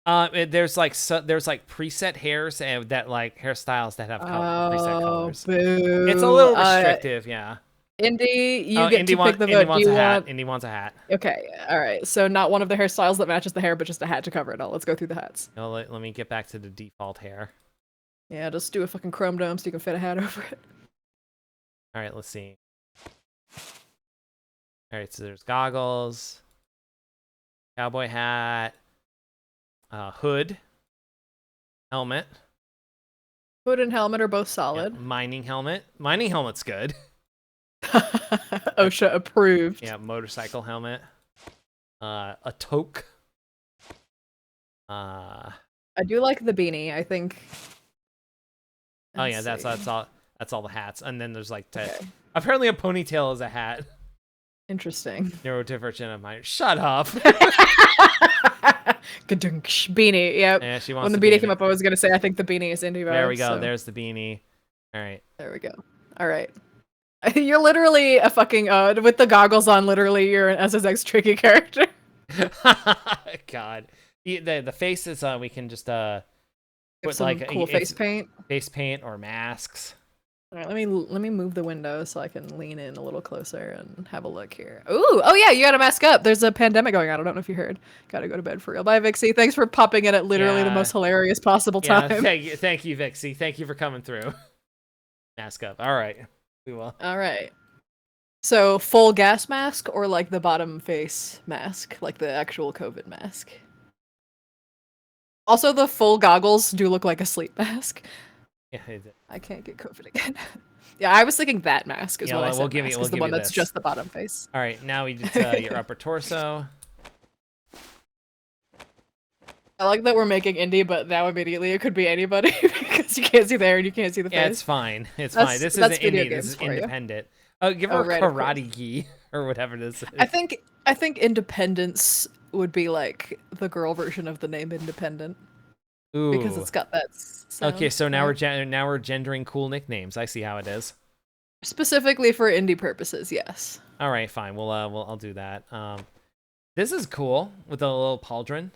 There's preset hairs and that like hairstyles that have preset colors. Boo. It's a little restrictive, yeah. Indy, you get to pick the vote. Indy wants a hat. Okay, all right. So not one of the hairstyles that matches the hair, but just a hat to cover it all. Let's go through the hats. No, let me get back to the default hair. Yeah, just do a fucking chrome dome so you can fit a hat over it. All right, let's see. All right, so there's goggles, cowboy hat, hood, helmet. Hood and helmet are both solid. Yeah, mining helmet. Mining helmet's good. OSHA approved. Yeah, motorcycle helmet. A toque. I do like the beanie. I think. Oh yeah, that's all the hats, and then there's like apparently a ponytail is a hat. Interesting. Neurodivergent of mine. Shut up. Beanie. Yep. Yeah, she wants. When the beanie came up, I was gonna say I think the beanie is indie vibes. There we go. So. There's the beanie. All right. There we go. All right. You're literally a fucking with the goggles on. Literally, you're an SSX tricky character. God, the faces we can just put some like cool face paint or masks. All right, let me move the window so I can lean in a little closer and have a look here. Ooh, oh yeah, you gotta mask up. There's a pandemic going on. I don't know if you heard. Gotta go to bed for real. Bye, Vixie. Thanks for popping in at literally the most hilarious possible time. Thank you, Vixie. Thank you for coming through. Mask up. All right. We will. All right. So full gas mask or like the bottom face mask, like the actual COVID mask. Also, the full goggles do look like a sleep mask. Yeah, I can't get COVID again. Yeah, I was thinking that mask is what I said. We'll give you the one that's just the bottom face. All right, now we did your upper torso. I like that we're making indie, but now immediately it could be anybody because you can't see the hair and you can't see the face. Yeah, it's fine. It's fine. This isn't indie. This is independent. Oh, give her a karate gi or whatever this is. I think Independence would be like the girl version of the name Independent. Ooh. Because it's got that sound. Okay, so now we're gendering cool nicknames. I see how it is. Specifically for indie purposes, yes. All right, fine. I'll do that. This is cool with a little pauldron.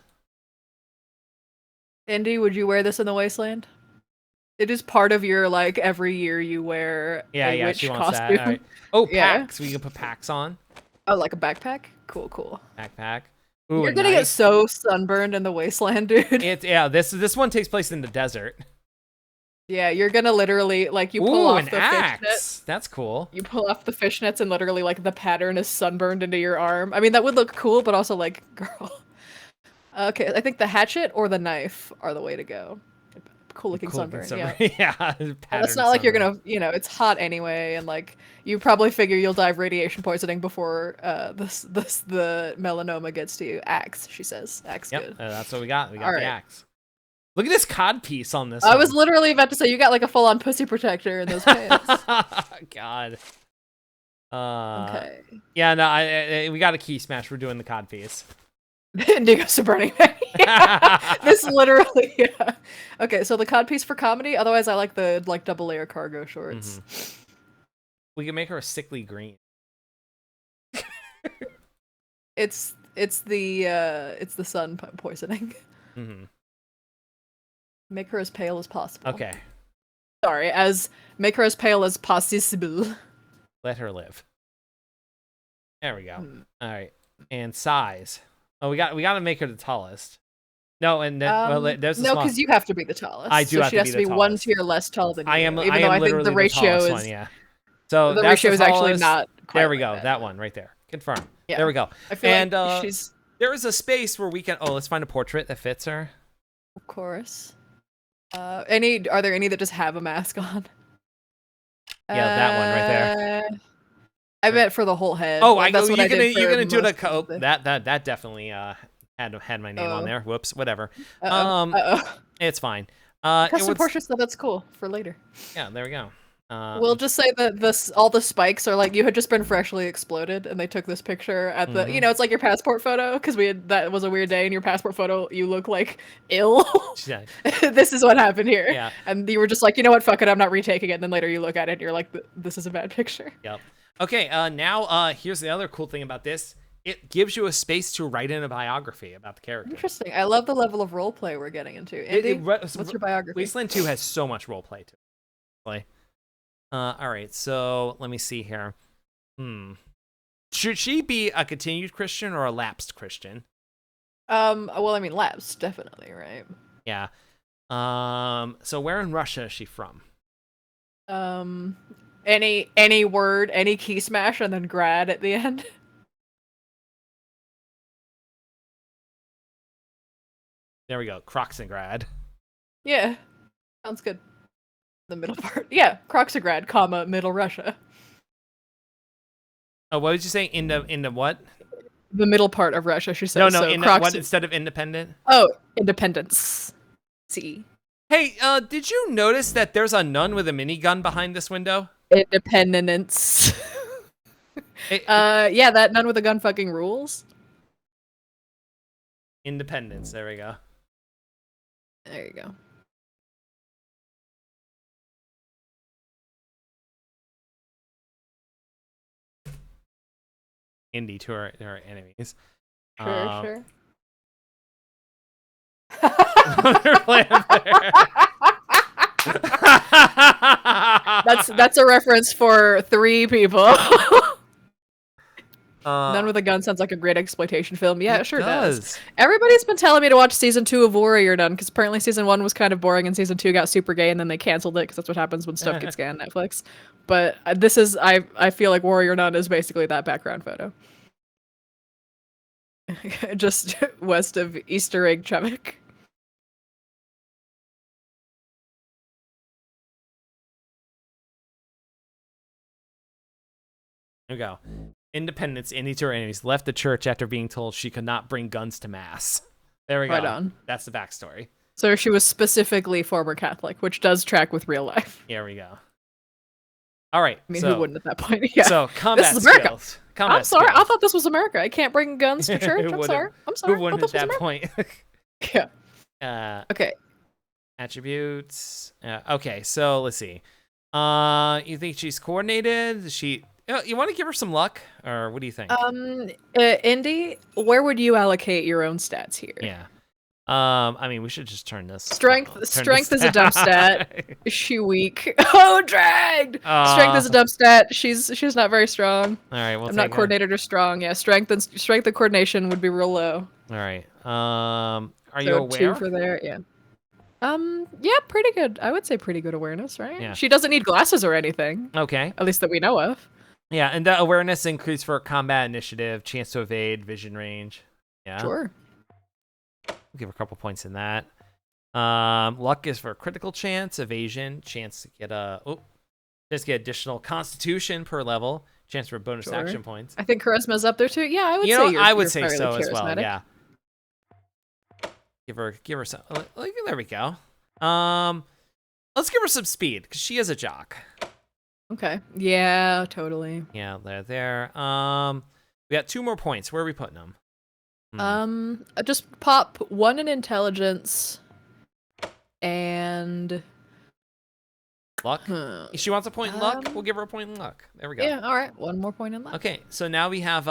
Indy, would you wear this in the Wasteland? It is part of your like every year you wear a witch she wants costume. That. Right. Oh, packs. We can put packs on. Oh, like a backpack? Cool. Backpack. Ooh, you're gonna get so sunburned in the Wasteland, dude. This one takes place in the desert. Yeah, you're gonna literally like you pull off the fishnet. That's cool. You pull off the fishnets and literally like the pattern is sunburned into your arm. I mean, that would look cool, but also like, girl. Okay, I think the hatchet or the knife are the way to go. cool-looking sunburn. Yeah. Yeah. Well, it's not like you're gonna, it's hot anyway, and like you probably figure you'll die of radiation poisoning before the melanoma gets to you. Axe, she says. Axe, Yep, good. that's what we got. We got All the right. axe. Look at this cod piece on this. I was literally about to say you got like a full-on pussy protector in those pants. God. Okay. Yeah, no, we got a key smash. We're doing the cod piece. Indigos to Burning Man. Yeah. This literally, yeah. Okay, so the cod piece for comedy. Otherwise, I like the double layer cargo shorts. We can make her a sickly green. It's the sun poisoning. Make her as pale as possible. Okay. Sorry, make her as pale as possible. Let her live. There we go. All right. And size. Oh, we got to make her the tallest. No, and then, there's the no, because you have to be the tallest. I do. So have she to has be to be the one tallest. tier less tall than you. I am. Even I though am I think literally the ratio is. One, yeah. So the that's ratio the is actually tallest. not. There we go. That one right there. Confirm. Yeah. There we go. I feel and like she's. There is a space where we can. Oh, let's find a portrait that fits her. Of course. Are there any that just have a mask on? Yeah, that one right there. I meant for the whole head. Oh, that's what I did. You're gonna do the coat. That definitely had my name on there. Whoops, whatever. It's fine. Custom portraits, though, that's cool for later. Yeah, there we go. We'll just say that all the spikes are like you had just been freshly exploded, and they took this picture at the. It's like your passport photo because that was a weird day in your passport photo. You look like ill. Yeah. This is what happened here. Yeah. And you were just like, you know what, fuck it, I'm not retaking it. And then later you look at it, and you're like, this is a bad picture. Yep. Okay. Now, here's the other cool thing about this. It gives you a space to write in a biography about the character. Interesting. I love the level of roleplay we're getting into. Andy, what's your biography? Wasteland 2 has so much roleplay to it. All right, so let me see here. Should she be a continued Christian or a lapsed Christian? Well, I mean, lapsed, definitely, right? Yeah. So where in Russia is she from? Any word, any key smash, and then grad at the end. There we go, Kroxengrad. Yeah, sounds good. The middle part. Yeah, Kroxengrad, comma, Middle Russia. Oh, what did you say? In the what? The middle part of Russia, she says. No, so what instead of independent? Oh, independence. See. Hey, did you notice that there's a nun with a minigun behind this window? Independence. Yeah, that nun with a gun fucking rules. Independence, there we go. There you go. Indy to our enemies. Sure. That's a reference for 3 people. None with a Gun sounds like a great exploitation film. Yeah, it sure does. Everybody's been telling me to watch season 2 of Warrior Nun because apparently season 1 was kind of boring and season 2 got super gay and then they canceled it because that's what happens when stuff gets gay on Netflix. But this is I feel like Warrior Nun is basically that background photo. Just west of Easter Egg Chubbuck. There we go. Independence, Indy to her enemies, left the church after being told she could not bring guns to mass. There we go. Right on. That's the backstory. So she was specifically former Catholic, which does track with real life. Here we go. All right. I mean, who wouldn't at that point? Yeah. So combat this is America. skills. Combat I'm sorry. skills. I thought this was America. I can't bring guns to church. I'm sorry. Who wouldn't at that point? Yeah. Okay. Attributes. Okay. So let's see. You think she's coordinated? You want to give her some luck, or what do you think? Indy, where would you allocate your own stats here? Yeah. I mean, we should just turn this. Strength is a dump stat. Is she weak? Oh, dragged. Strength is a dump stat. She's not very strong. All right, I'm not coordinated or strong. Yeah, strength and coordination would be real low. All right. Are you aware? 2 for there. Yeah. Yeah, pretty good. I would say pretty good awareness, right? Yeah. She doesn't need glasses or anything. Okay. At least that we know of. Yeah, and the awareness increase for combat initiative, chance to evade, vision range. Yeah. Sure. We'll give her a couple points in that. Luck is for critical chance, evasion, chance to get just get additional constitution per level, chance for bonus Sure. action points. I think charisma's up there too. Yeah, I would You say know, I would you're say fairly so as well. charismatic. Yeah. Give her some. There we go. Let's give her some speed because she is a jock. Okay. Yeah, totally. Yeah, they're there. We got 2 more points. Where are we putting them? Just pop 1 in intelligence and Luck. If she wants a point in luck, we'll give her a point in luck. There we go. Yeah, all right. 1 more point in luck. Okay, so now we have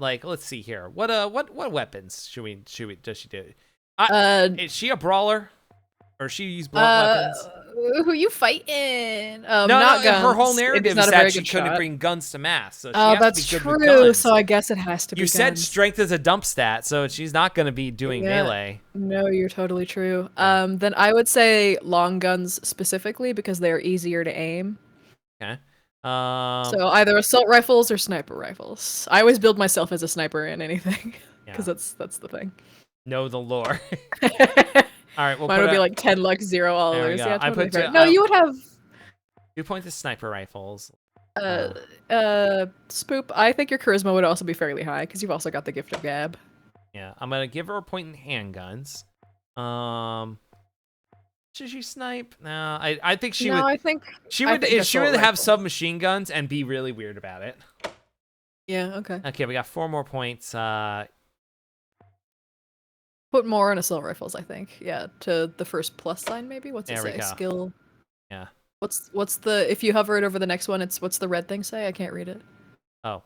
let's see here. What weapons does she do? Is she a brawler? Or she use blunt weapons? Who you fighting? No, not guns. her whole narrative is that she couldn't bring guns to mass. So she has that's to be good with true. guns. So I guess it has to be You said guns. strength is a dump stat, so she's not going to be doing melee. No, you're totally true. Then I would say long guns specifically because they're easier to aim. Okay. So either assault rifles or sniper rifles. I always build myself as a sniper in anything because that's the thing. Know the lore. All right, mine would be like 10 luck, 0 all there others. we go. Yeah, totally I put no, you would have 2 points to sniper rifles. Spoop. I think your charisma would also be fairly high because you've also got the gift of gab. Yeah, I'm gonna give her a point in handguns. Should she snipe? No, I think she would. I think she would. She would have submachine guns and be really weird about it. Yeah. Okay. Okay, we got 4 more points. Put more on assault rifles, I think. Yeah, to the first plus sign, maybe. What's it say? Skill. Yeah. What's the if you hover it over the next one? What's the red thing say? I can't read it. Oh.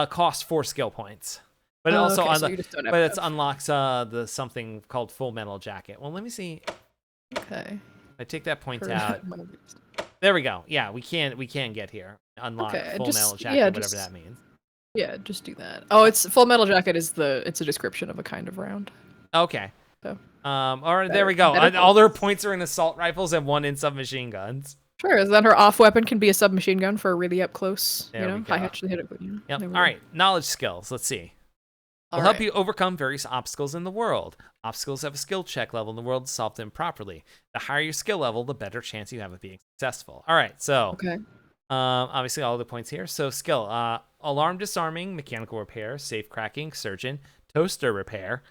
Cost 4 skill points, but it also it unlocks the something called Full Metal Jacket. Well, let me see. Okay. I take that point out. There we go. Yeah, we can get here. Unlock Full Metal Jacket, whatever that means. Yeah, just do that. Oh, it's Full Metal Jacket it's a description of a kind of round. Okay. So. All right, there we go. All their points are in assault rifles and 1 in submachine guns. Sure. Then her off weapon can be a submachine gun for a really up close. I actually hit it with you. Yep. All right. Knowledge skills. Let's see. Will help you overcome various obstacles in the world. Obstacles have a skill check level in the world to solve them properly. The higher your skill level, the better chance you have of being successful. All right. So. Okay. Obviously all the points here. So skill, alarm disarming, mechanical repair, safe cracking, surgeon, toaster repair,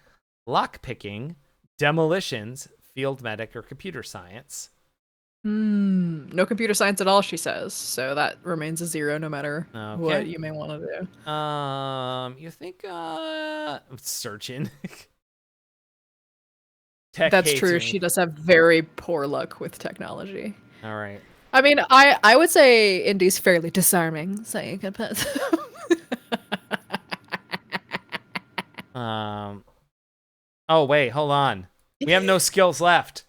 lock picking, demolitions, field medic, or computer science. No computer science at all, she says. So that remains a 0 no matter what you may want to do. You think surgeon. That's true. She does have very poor luck with technology. All right. I mean, I would say Indy's fairly disarming, so you could put. Oh wait, hold on. We have no skills left.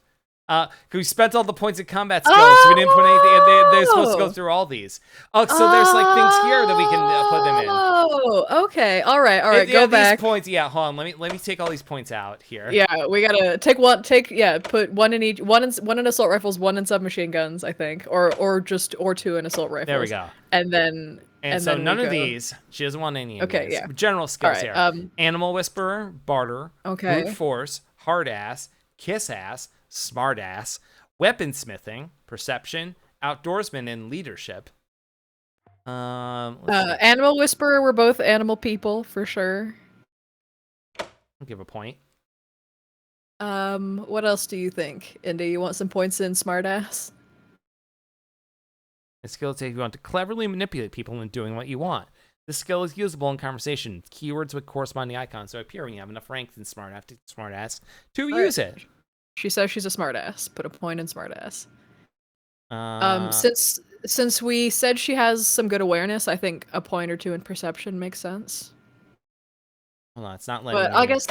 We spent all the points in combat skills. So we didn't put anything. They're supposed to go through all these. Oh, so there's like things here that we can put them in. Oh, okay. All right. Go back. These points. Yeah, hold on. Let me take all these points out here. Yeah, we gotta put 1 in each. One in assault rifles, 1 in submachine guns, I think, or 2 in assault rifles. There we go. And then. And so none of these. She doesn't want any of these. Okay, yeah. General skills here. Animal whisperer, barter, brute force, hard ass, kiss ass, smart ass, weaponsmithing, perception, outdoorsman, and leadership. Animal whisperer, we're both animal people for sure. I'll give a point. What else do you think, Indy? You want some points in smart ass? A skill takes you on to cleverly manipulate people into doing what you want. This skill is usable in conversation. Keywords with corresponding icons so appear when you have enough rank in smart ass to use it. She says she's a smartass. Put a point in smartass. Since we said she has some good awareness, I think a point or 2 in perception makes sense. Hold on, it's not letting me. But I guess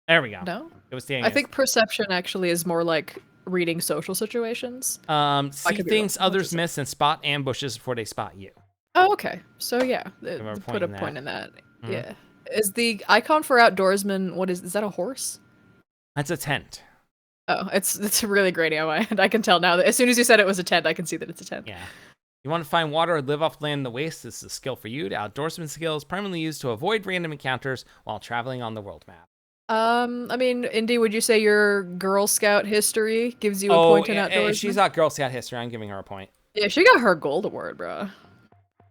there we go. No, it was the. I think perception actually is more like reading social situations. See things others miss and spot ambushes before they spot you. Oh, okay. So yeah, put a point in that. Mm-hmm. Yeah. Is the icon for outdoorsman? What is that? A horse? That's a tent. Oh, it's really great and I can tell now that as soon as you said it was a tent, I can see that it's a tent. Yeah. You want to find water or live off land in the waste? This is a skill for you. The outdoorsman skill is primarily used to avoid random encounters while traveling on the world map. I mean, Indy, would you say your Girl Scout history gives you a Oh, point in she's outdoorsman? not Girl Scout history. I'm giving her a point. Yeah, she got her gold award, bro.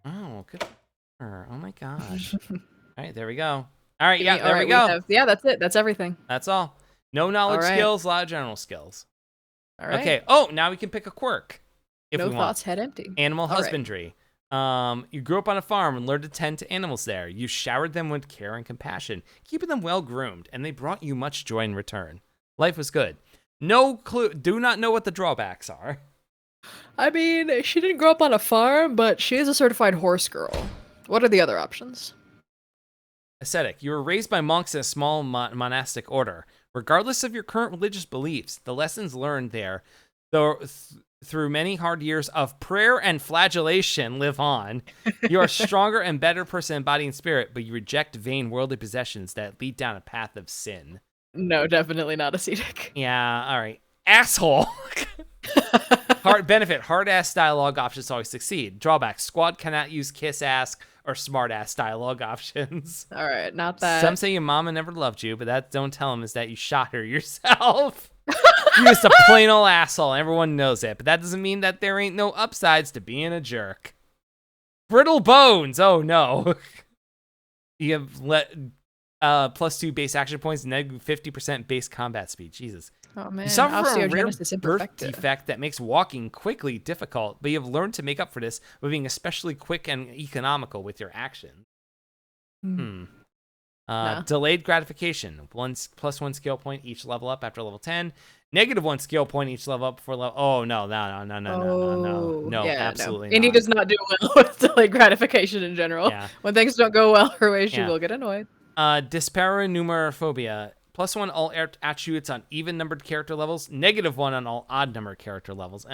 Oh, good for her. Oh my gosh. All right, there we go. All right, yeah, All there we right, we go. have, yeah, that's it. That's everything. That's all. No All knowledge right. skills, a lot of general skills. All right. Okay. Oh, now we can pick a quirk if No we want. thoughts, head empty. Animal All right. husbandry. You grew up on a farm and learned to tend to animals there. You showered them with care and compassion, keeping them well groomed, and they brought you much joy in return. Life was good. No clue. Do not know what the drawbacks are. I mean, she didn't grow up on a farm, but she is a certified horse girl. What are the other options? Ascetic. You were raised by monks in a small monastic order. Regardless of your current religious beliefs, the lessons learned there, though through many hard years of prayer and flagellation, live on. You are a stronger and better person in body and spirit, but you reject vain worldly possessions that lead down a path of sin. No, definitely not ascetic. Yeah, all right. Asshole. Hard benefit. Hard ass dialogue options always succeed. Drawback. Squad cannot use kiss ass or smart ass dialogue options. All right, not that. Some say your mama never loved you, but that don't tell them is that you shot her yourself. You're just a plain old asshole. Everyone knows it, but that doesn't mean that there ain't no upsides to being a jerk. Brittle bones. Oh no. You have +2 base action points, -50% base combat speed. Jesus. Oh man, You suffer from a rare osteogenesis birth imperfecta. defect that makes walking quickly difficult, but you have learned to make up for this by being especially quick and economical with your actions. Nah. Delayed gratification. +1 skill point each level up after level 10. -1 skill point each level up for level. Oh no, no, Yeah, absolutely no. Indy not. does not do well with delayed gratification in general. Yeah. When things don't go well her way, she Yeah. will get annoyed. Disparanomophobia. +1 all attributes on even numbered character levels. -1 on all odd numbered character levels.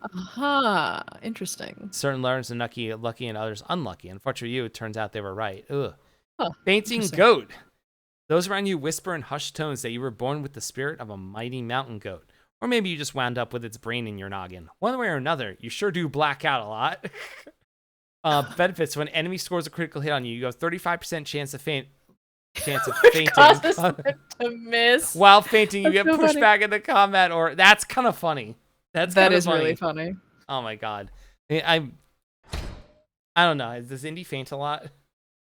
Aha, interesting. Certain learners are lucky and others unlucky. Unfortunately, you, it turns out they were right. Ugh. Huh, Fainting interesting. goat. Those around you whisper in hushed tones that you were born with the spirit of a mighty mountain goat. Or maybe you just wound up with its brain in your noggin. One way or another, you sure do black out a lot. Benefits. When enemy scores a critical hit on you, you have 35% chance of fainting. Which causes them to miss. While fainting, you That's get so pushed funny. back into combat, or that's kind of funny. That Is really funny. Oh my god. I don't know. Does Indy faint a lot?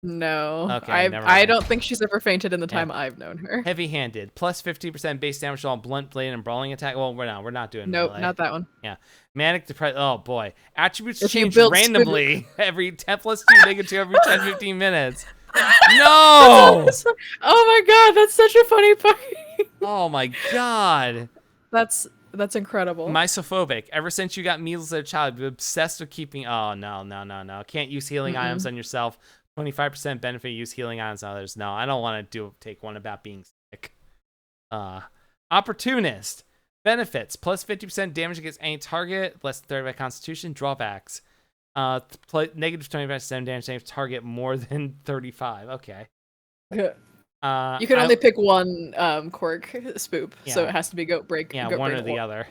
No. Okay, never I mind. don't think she's ever fainted in the time I've known her. Heavy-handed. +50% base damage on blunt blade and brawling attack. Well, we're not doing Nope, melee. not that one. Yeah. Manic depression. Oh boy. Attributes If you change built randomly every 10 +2 -2 every 10-15 minutes. No! Oh my god, that's such a funny part. Oh my god. That's incredible. Misophobic. Ever since you got measles as a child, you're obsessed with keeping. Oh no. Can't use healing items on yourself. 25% benefit, use healing items on others. No, I don't want to take one about being sick. Opportunist. Benefits. +50% damage against any target. Less than 30 by constitution. Drawbacks. -25% damage against target more than 35. Okay. You can only pick one quirk spoop, so it has to be goat break. Yeah, goat one break or the other.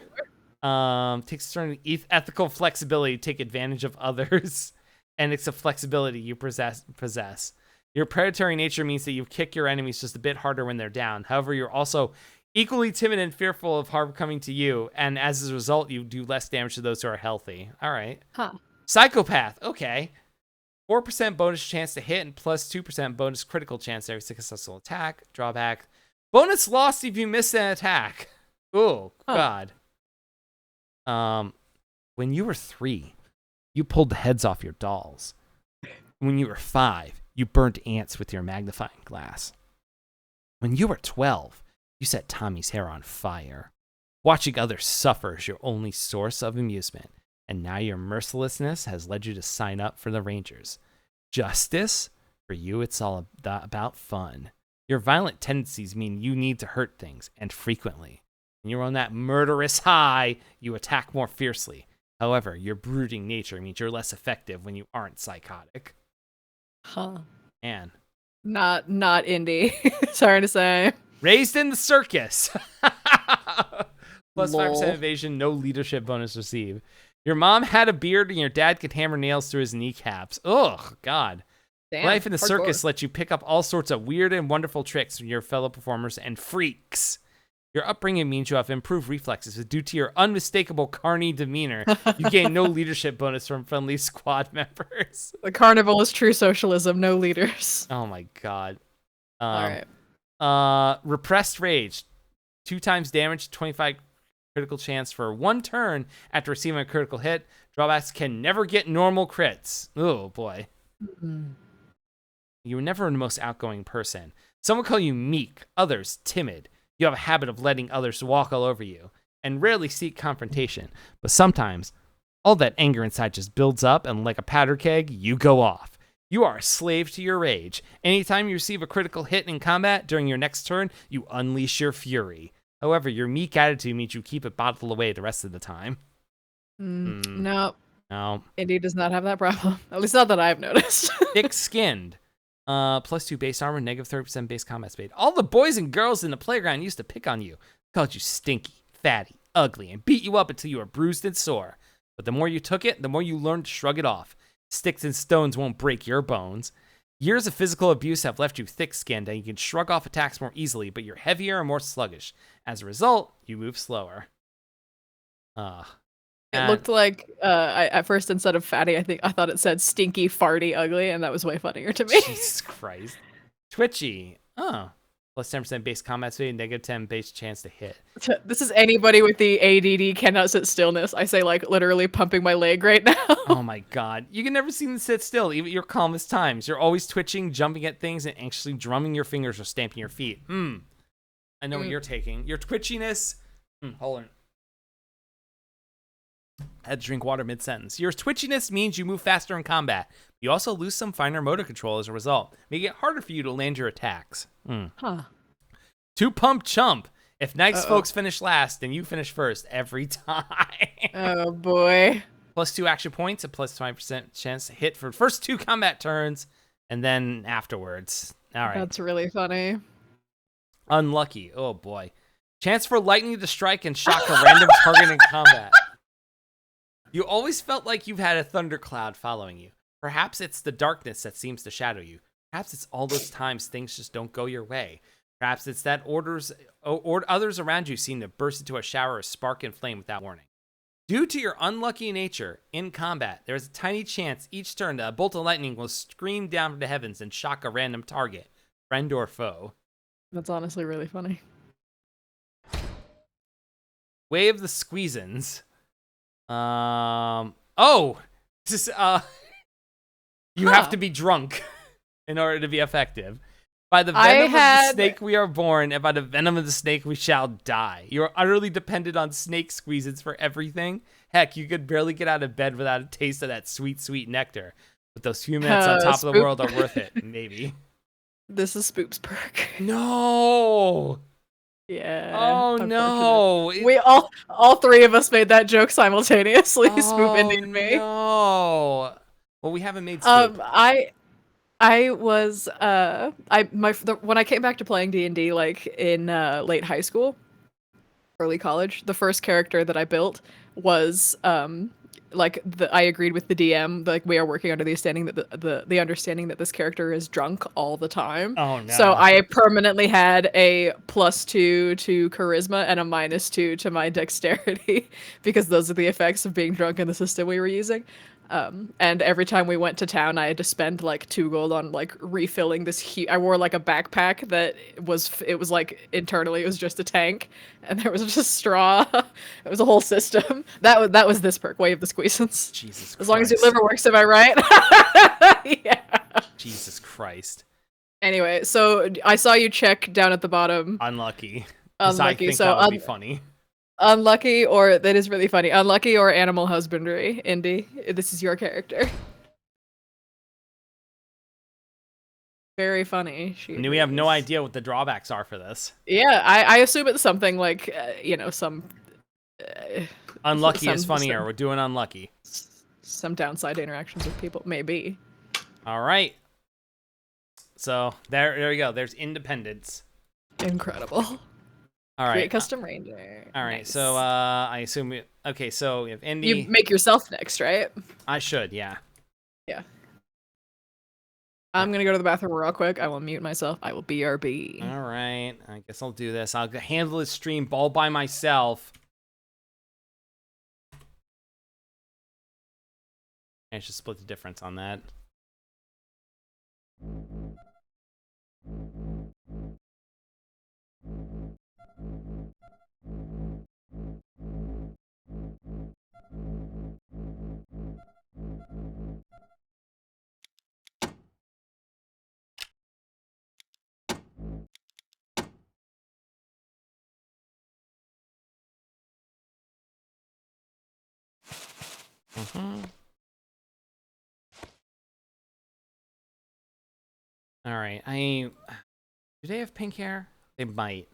Takes a certain ethical flexibility to take advantage of others, and it's a flexibility you possess. Your predatory nature means that you kick your enemies just a bit harder when they're down. However, you're also equally timid and fearful of harm coming to you, and as a result, you do less damage to those who are healthy. All right. Huh. Psychopath. Okay. 4% bonus chance to hit and +2% bonus critical chance every successful attack. Drawback. Bonus loss if you miss an attack. Oh, God. When you were 3, you pulled the heads off your dolls. When you were 5, you burnt ants with your magnifying glass. When you were 12, you set Tommy's hair on fire. Watching others suffer is your only source of amusement. And now your mercilessness has led you to sign up for the Rangers. Justice? For you, it's all about fun. Your violent tendencies mean you need to hurt things, and frequently. When you're on that murderous high, you attack more fiercely. However, your brooding nature means you're less effective when you aren't psychotic. Huh. Man. Not Indy. Sorry to say. Raised in the circus. +5% Lol. evasion, no leadership bonus received. Your mom had a beard and your dad could hammer nails through his kneecaps. Ugh, God. Damn, Life in the hardcore. circus lets you pick up all sorts of weird and wonderful tricks from your fellow performers and freaks. Your upbringing means you have improved reflexes, but due to your unmistakable carny demeanor, you gain no leadership bonus from friendly squad members. The carnival is true socialism, no leaders. Oh my god. All right. Repressed rage. 2 times damage, 25 critical chance for 1 turn after receiving a critical hit. Drawbacks can never get normal crits. Oh boy. Mm-hmm. You were never the most outgoing person. Some would call you meek, others timid. You have a habit of letting others walk all over you, and rarely seek confrontation. But sometimes, all that anger inside just builds up, and like a powder keg, you go off. You are a slave to your rage. Anytime you receive a critical hit in combat during your next turn, you unleash your fury. However, your meek attitude means you keep it bottled away the rest of the time. No. No. Indy does not have that problem. At least not that I've noticed. Thick-skinned. +2 base armor, -30% base combat speed. All the boys and girls in the playground used to pick on you. Called you stinky, fatty, ugly, and beat you up until you were bruised and sore. But the more you took it, the more you learned to shrug it off. Sticks and stones won't break your bones. Years of physical abuse have left you thick-skinned, and you can shrug off attacks more easily, but you're heavier and more sluggish. As a result, you move slower. It looked like at first, instead of fatty, I thought it said stinky, farty, ugly, and that was way funnier to me. Jesus Christ. Twitchy. Oh. +10% base combat speed, -10 base chance to hit. This is anybody with the ADD cannot sit stillness. I say, like, literally pumping my leg right now. Oh my god. You can never seem to sit still, even at your calmest times. You're always twitching, jumping at things, and anxiously drumming your fingers or stamping your feet. I know what you're taking. Your twitchiness. Hold on. I had to drink water mid-sentence. Your twitchiness means you move faster in combat. You also lose some finer motor control as a result, making it harder for you to land your attacks. Huh. 2 pump chump. If nice folks finish last, then you finish first every time. Oh boy. +2 action points, a +5% chance to hit for the first 2 combat turns, and then afterwards. All right. That's really funny. Unlucky. Oh boy. Chance for lightning to strike and shock a random target in combat. You always felt like you've had a thundercloud following you. Perhaps it's the darkness that seems to shadow you. Perhaps it's all those times things just don't go your way. Perhaps it's that others around you seem to burst into a shower of spark and flame without warning. Due to your unlucky nature in combat, there is a tiny chance each turn that a bolt of lightning will scream down from the heavens and shock a random target, friend or foe. That's honestly really funny. Way of the Squeezins. This is, you have to be drunk in order to be effective. By the venom of the snake we are born, and by the venom of the snake we shall die. You are utterly dependent on snake squeezes for everything. Heck, you could barely get out of bed without a taste of that sweet, sweet nectar. But those few minutes on top of the world are worth it, maybe. This is Spoop's perk. No! Yeah. Oh no! We all 3 of us made that joke simultaneously. Spoop, Indy, and me. No. Well, we haven't made Spoop. I was when I came back to playing D&D, like in late high school, early college, the first character that I built was I agreed with the DM, like we are working under the understanding that the understanding that this character is drunk all the time. Oh no. So I permanently had a +2 to charisma and a -2 to my dexterity because those are the effects of being drunk in the system we were using. And every time we went to town, I had to spend like 2 gold on like refilling this I wore like a backpack that was like internally it was just a tank, and there was just straw. It was a whole system. That was this perk, Way of the Squeezins. Jesus Christ. As long as your liver works, am I right? Yeah. Jesus Christ. Anyway, so I saw you check down at the bottom. Unlucky. Unlucky. I think that would be funny. Unlucky, or that is really funny. Unlucky or animal husbandry, Indy. This is your character. Very funny. And we have no idea what the drawbacks are for this. Yeah, I assume it's something like, some... Unlucky is funnier. We're doing unlucky. Some downside interactions with people, maybe. All right. So, there we go. There's independence. Incredible. All right. Create custom ranger. All right. Nice. So I assume okay. So if Indy, you make yourself next, right? I should, yeah. Yeah. I'm gonna go to the bathroom real quick. I will mute myself. I will BRB. All right. I guess I'll do this. I'll handle this stream all by myself. I should split the difference on that. All right. Do they have pink hair? They might.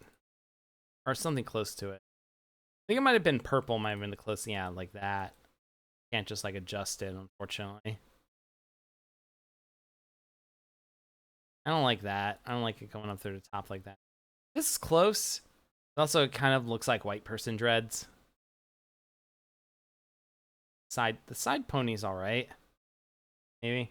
Or something close to it. I think it might have been purple, might have been the close, yeah, like that. Can't just like adjust it, unfortunately. I don't like that. I don't like it going up through the top like that. This is close. Also, it kind of looks like white person dreads. The side pony's all right. Maybe.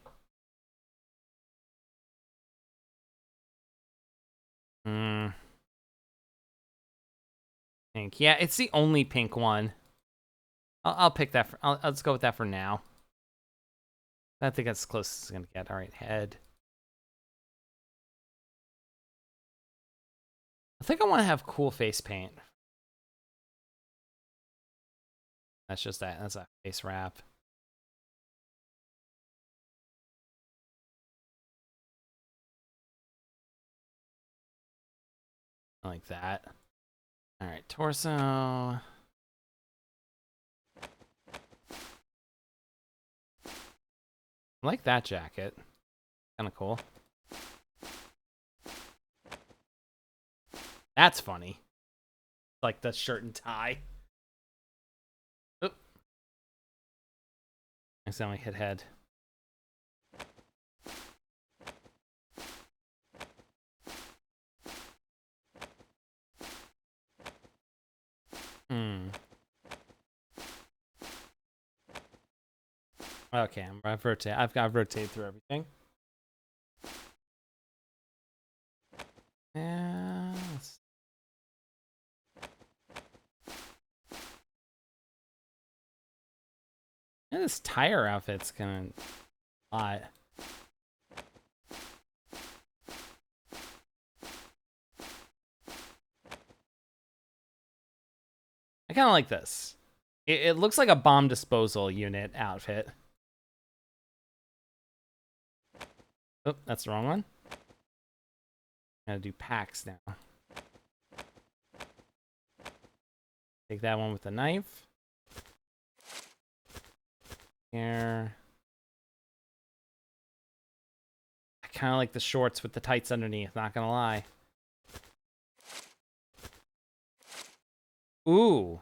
Pink. Yeah, it's the only pink one. I'll pick that. Let's go with that for now. I think that's as close as it's gonna get. All right, head. I think I want to have cool face paint. That's just that. That's a face wrap. I like that. All right, torso. I like that jacket. Kind of cool. That's funny. Like the shirt and tie. Oop. Accidentally hit head. Okay, I've got rotate through everything. Yeah. And this tire outfit's gonna lot. I kind of like this. It looks like a bomb disposal unit outfit. Oh, that's the wrong one. Gotta do packs now. Take that one with the knife. Here. I kind of like the shorts with the tights underneath, not gonna lie. Ooh.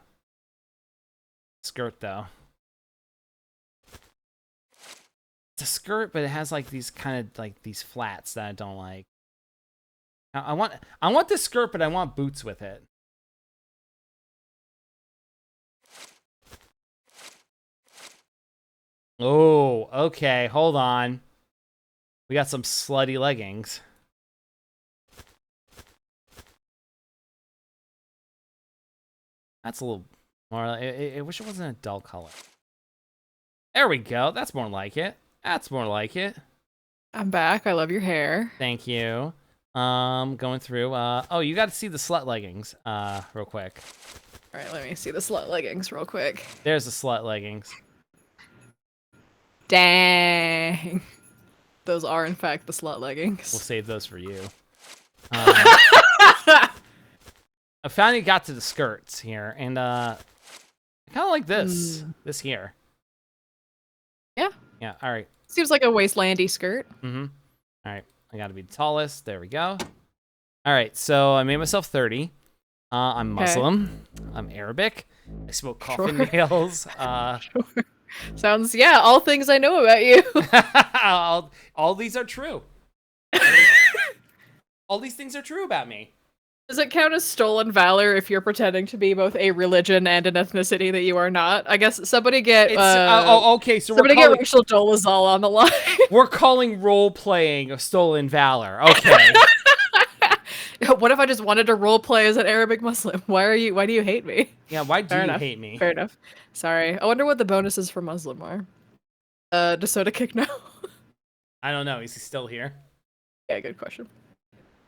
Skirt, though. It's a skirt, but it has like these kind of like these flats that I don't like. I want this skirt, but I want boots with it. Oh, okay. Hold on. We got some slutty leggings. That's a little more. I wish it wasn't a dull color. There we go. That's more like it. That's more like it. I'm back. I love your hair. Thank you. Going through. Oh, you got to see the slut leggings. Real quick. All right, let me see the slut leggings real quick. There's the slut leggings. Dang. Those are, in fact, the slut leggings. We'll save those for you. I finally got to the skirts here, and I kind of like this. This here. Yeah. Yeah, all right. Seems like a wastelandy skirt. Mm-hmm. All right, I gotta be the tallest. There we go. All right, so I made myself 30. I'm Muslim. I'm Arabic. I smoke coffin nails. Sure. Sounds, yeah, all things I know about you. all these are true. All these things are true about me. Does it count as stolen valor if you're pretending to be both a religion and an ethnicity that you are not? I guess somebody get It's okay. So somebody get Rachel Dolezal on the line. we're calling role playing of stolen valor. Okay. What if I just wanted to role play as an Arabic Muslim? Why do you hate me? Yeah. Why do Fair you enough. hate me? Fair enough. Sorry. I wonder what the bonuses for Muslim are. Does Soda Kick know? I don't know. Is he still here? Yeah, good question.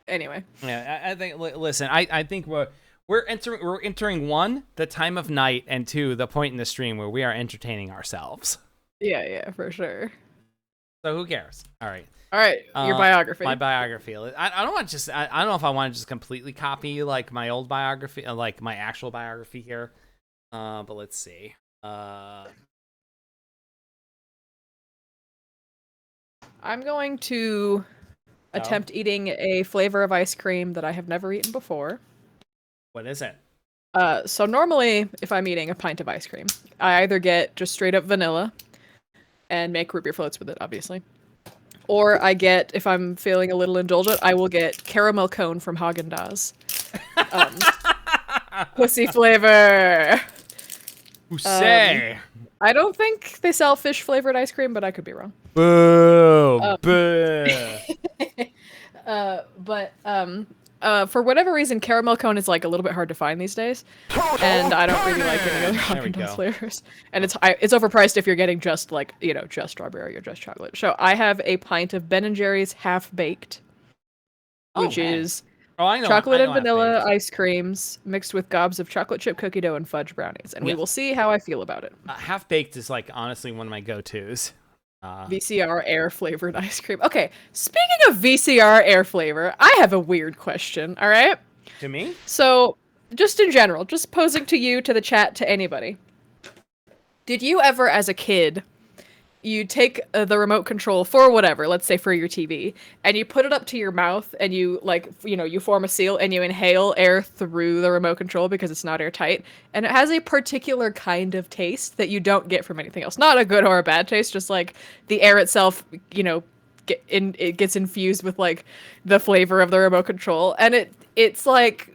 Anyway. Yeah, I think. Listen, I think we're entering one, the time of night, and two, the point in the stream where we are entertaining ourselves. Yeah, for sure. So who cares? All right. Your biography. My biography. I don't want to just. I don't know if I want to just completely copy like my old biography, like my actual biography here. But let's see. I'm going to attempt eating a flavor of ice cream that I have never eaten before. What is it? So normally, if I'm eating a pint of ice cream, I either get just straight up vanilla and make root beer floats with it, obviously. Or I get, if I'm feeling a little indulgent, I will get caramel cone from Haagen-Dazs. Pussy flavor! Pussy! I don't think they sell fish-flavored ice cream, but I could be wrong. Boo! Boo! For whatever reason, caramel cone is like a little bit hard to find these days, and I don't really like any other Haagen-Dazs flavors. And it's overpriced if you're getting just like just strawberry or just chocolate. So I have a pint of Ben and Jerry's half baked, which is chocolate and vanilla ice creams mixed with gobs of chocolate chip cookie dough and fudge brownies, and we will see how I feel about it. Half baked is like honestly one of my go-tos. VCR air flavored ice cream. Okay, speaking of VCR air flavor, I have a weird question, all right? To me? So, just in general, just posing to you, to the chat, to anybody. Did you ever, as a kid, you take the remote control for whatever, let's say for your TV, and you put it up to your mouth and you you form a seal and you inhale air through the remote control because it's not airtight, and it has a particular kind of taste that you don't get from anything else. Not a good or a bad taste, just like the air itself, it gets infused with like the flavor of the remote control, and it's like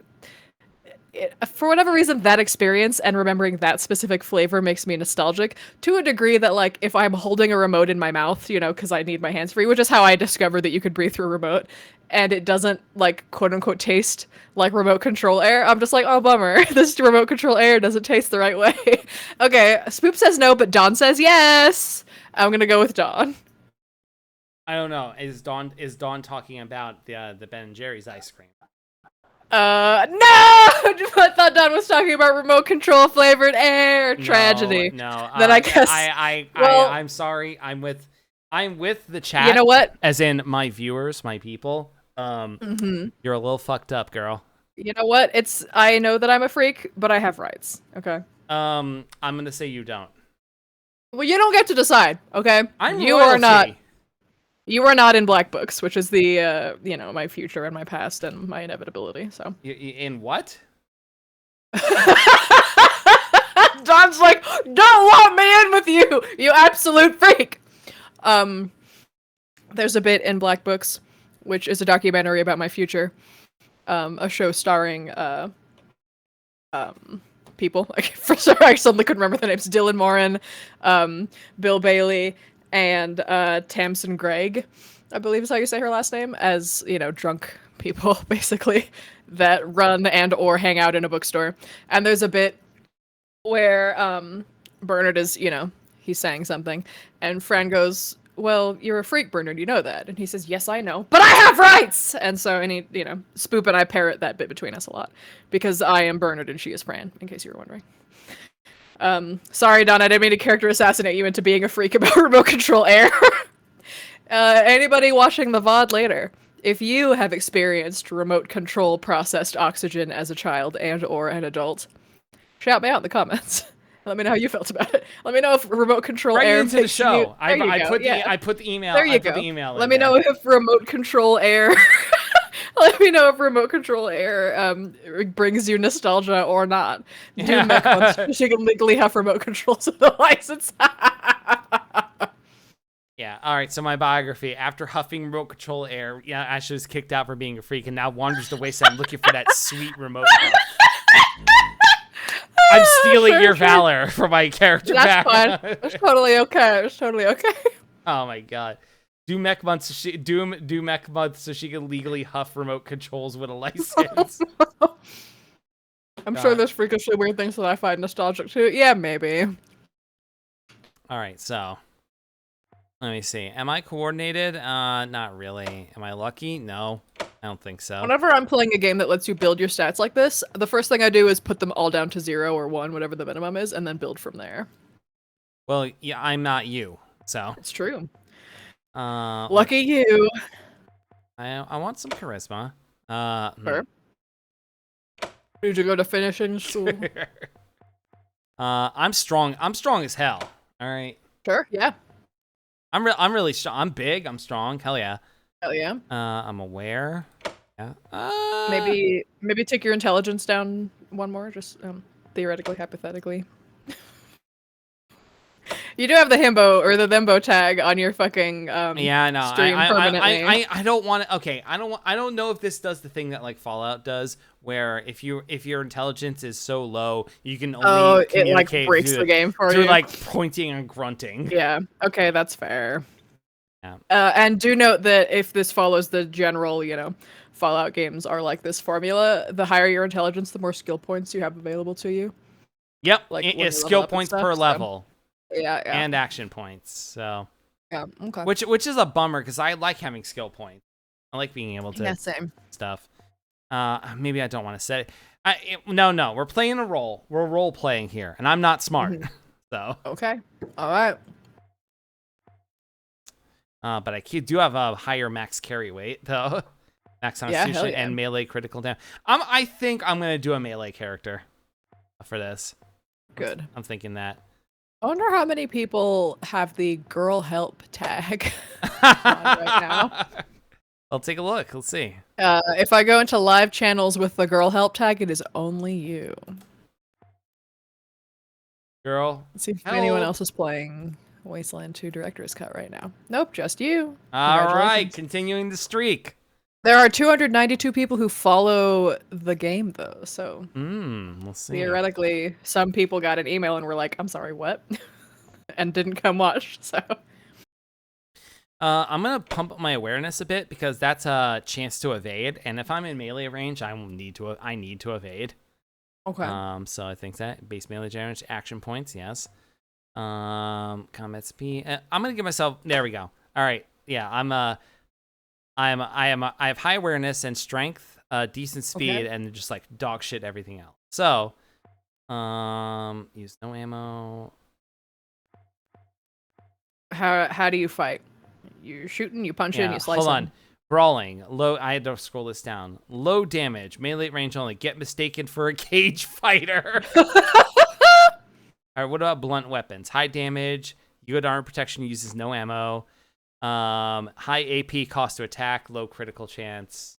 for whatever reason, that experience and remembering that specific flavor makes me nostalgic to a degree that, like, if I'm holding a remote in my mouth, because I need my hands free, which is how I discovered that you could breathe through a remote, and it doesn't, like, quote unquote taste like remote control air, I'm just like, oh, bummer. This remote control air doesn't taste the right way. Okay, Spoop says no, but Dawn says yes. I'm gonna go with Dawn. I don't know. Is Dawn talking about the Ben and Jerry's ice cream? No! I thought Don was talking about remote control flavored air. Tragedy. No. Then I guess. I'm sorry. I'm with the chat. You know what? As in my viewers, my people. You're a little fucked up, girl. You know what? I know that I'm a freak, but I have rights. Okay. I'm gonna say you don't. Well, you don't get to decide. Okay. You are not. You are not in Black Books, which is the, my future and my past and my inevitability, so. In what? Don's like, don't want me in with you, you absolute freak! There's a bit in Black Books, which is a documentary about my future, a show starring, people. For sorry, I suddenly couldn't remember the names. Dylan Moran, Bill Bailey, and Tamsin Gregg, I believe is how you say her last name, as, drunk people, basically, that run and or hang out in a bookstore. And there's a bit where Bernard is, he's saying something, and Fran goes, well, you're a freak, Bernard, you know that. And he says, yes, I know, but I have rights! And so, Spoop and I parrot that bit between us a lot, because I am Bernard and she is Fran, in case you were wondering. Sorry, Don, I didn't mean to character assassinate you into being a freak about remote control air. Anybody watching the VOD later, if you have experienced remote control processed oxygen as a child and or an adult, shout me out in the comments. Let me know how you felt about it. Let me know if remote control air into the show. I put the email. There you go. Let me know if remote control air. Let me know if remote control air brings you nostalgia or not. Do Mech ones. She can legally have remote controls with a license. Yeah. All right. So my biography: after huffing remote control air, yeah, Ashley was kicked out for being a freak, and now wanders the wasteland looking for that sweet remote puff. I'm stealing Sure, your sure. valor for my character That's fine. background. It's totally okay. It's totally okay. Oh my god. Do mech months do mech months so she can legally huff remote controls with a license. I'm sure there's freakishly weird things that I find nostalgic too. Yeah, maybe. All right, so let me see. Am I coordinated? Not really. Am I lucky? No, I don't think so. Whenever I'm playing a game that lets you build your stats like this, the first thing I do is put them all down to 0 or 1, whatever the minimum is, and then build from there. Well, yeah, I'm not you, so. It's true. Lucky you. I want some charisma. Sure. Did you go to finishing school? I'm strong. I'm strong as hell. All right. Sure. Yeah. I'm really strong. I'm big. I'm strong. Hell yeah. Hell yeah. I'm aware. Yeah. Maybe take your intelligence down one more, just theoretically, hypothetically. You do have the himbo or the thembo tag on your fucking yeah, no, stream permanently. I don't want to. Okay, I don't know if this does the thing that like Fallout does, where if your intelligence is so low, you can only communicate it like breaks the game for through you. like pointing and grunting. Yeah. Okay, that's fair. Yeah. And do note that if this follows the general, Fallout games are like this formula, the higher your intelligence, the more skill points you have available to you. Yep. Like skill points per level. Yeah. And action points. So. Yeah. Okay. Which is a bummer because I like having skill points. I like being able to same stuff. Maybe I don't want to say it. No. We're playing a role. We're role playing here, and I'm not smart. So. Okay. All right. But I do have a higher max carry weight though. Max constitution and melee critical damage. I think I'm gonna do a melee character for this. Good. I'm thinking that. I wonder how many people have the girl help tag on right now. I'll take a look. Let's see. If I go into live channels with the girl help tag, it is only you. Girl. Let's see if anyone else is playing Wasteland 2 Director's Cut right now. Nope, just you. All right, continuing the streak. There are 292 people who follow the game, though, so we'll see. Theoretically, some people got an email and were like, I'm sorry, what? And didn't come watch, so. I'm going to pump up my awareness a bit because that's a chance to evade, and if I'm in melee range, I need to evade. Okay. So I think that base melee damage, action points, yes. Combat speed. I'm going to give myself, there we go. All right. Yeah, I have high awareness and strength, decent speed, and just like dog shit everything else. So, use no ammo. How do you fight? You're shooting, you punch in, you slice. Hold on. Brawling. Low. I had to scroll this down. Low damage. Melee range only. Get mistaken for a cage fighter. All right. What about blunt weapons? High damage. Good armor protection. Uses no ammo. High AP cost to attack, low critical chance.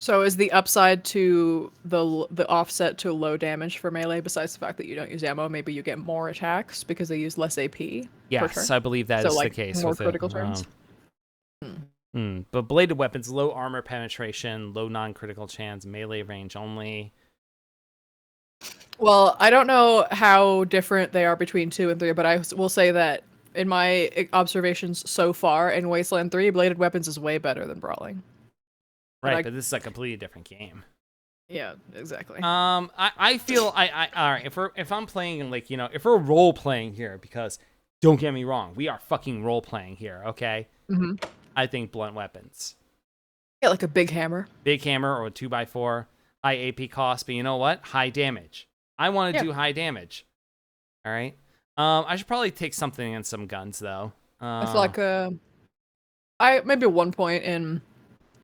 So is the upside to the offset to low damage for melee, besides the fact that you don't use ammo, maybe you get more attacks because they use less AP? Yes, I believe that is the case. More critical turns. But bladed weapons, low armor penetration, low non-critical chance, melee range only. Well, I don't know how different they are between 2 and 3, but I will say that in my observations so far in Wasteland 3, bladed weapons is way better than brawling. Right, but this is a completely different game. Yeah, exactly. I feel all right, if I'm playing like, if we're role playing here, because don't get me wrong, we are fucking role playing here, okay? I think blunt weapons. Yeah, like a big hammer. Big hammer or a 2x4, high AP cost, but you know what? High damage. I want to do high damage. All right. I should probably take something and some guns though. I feel like maybe 1 point in,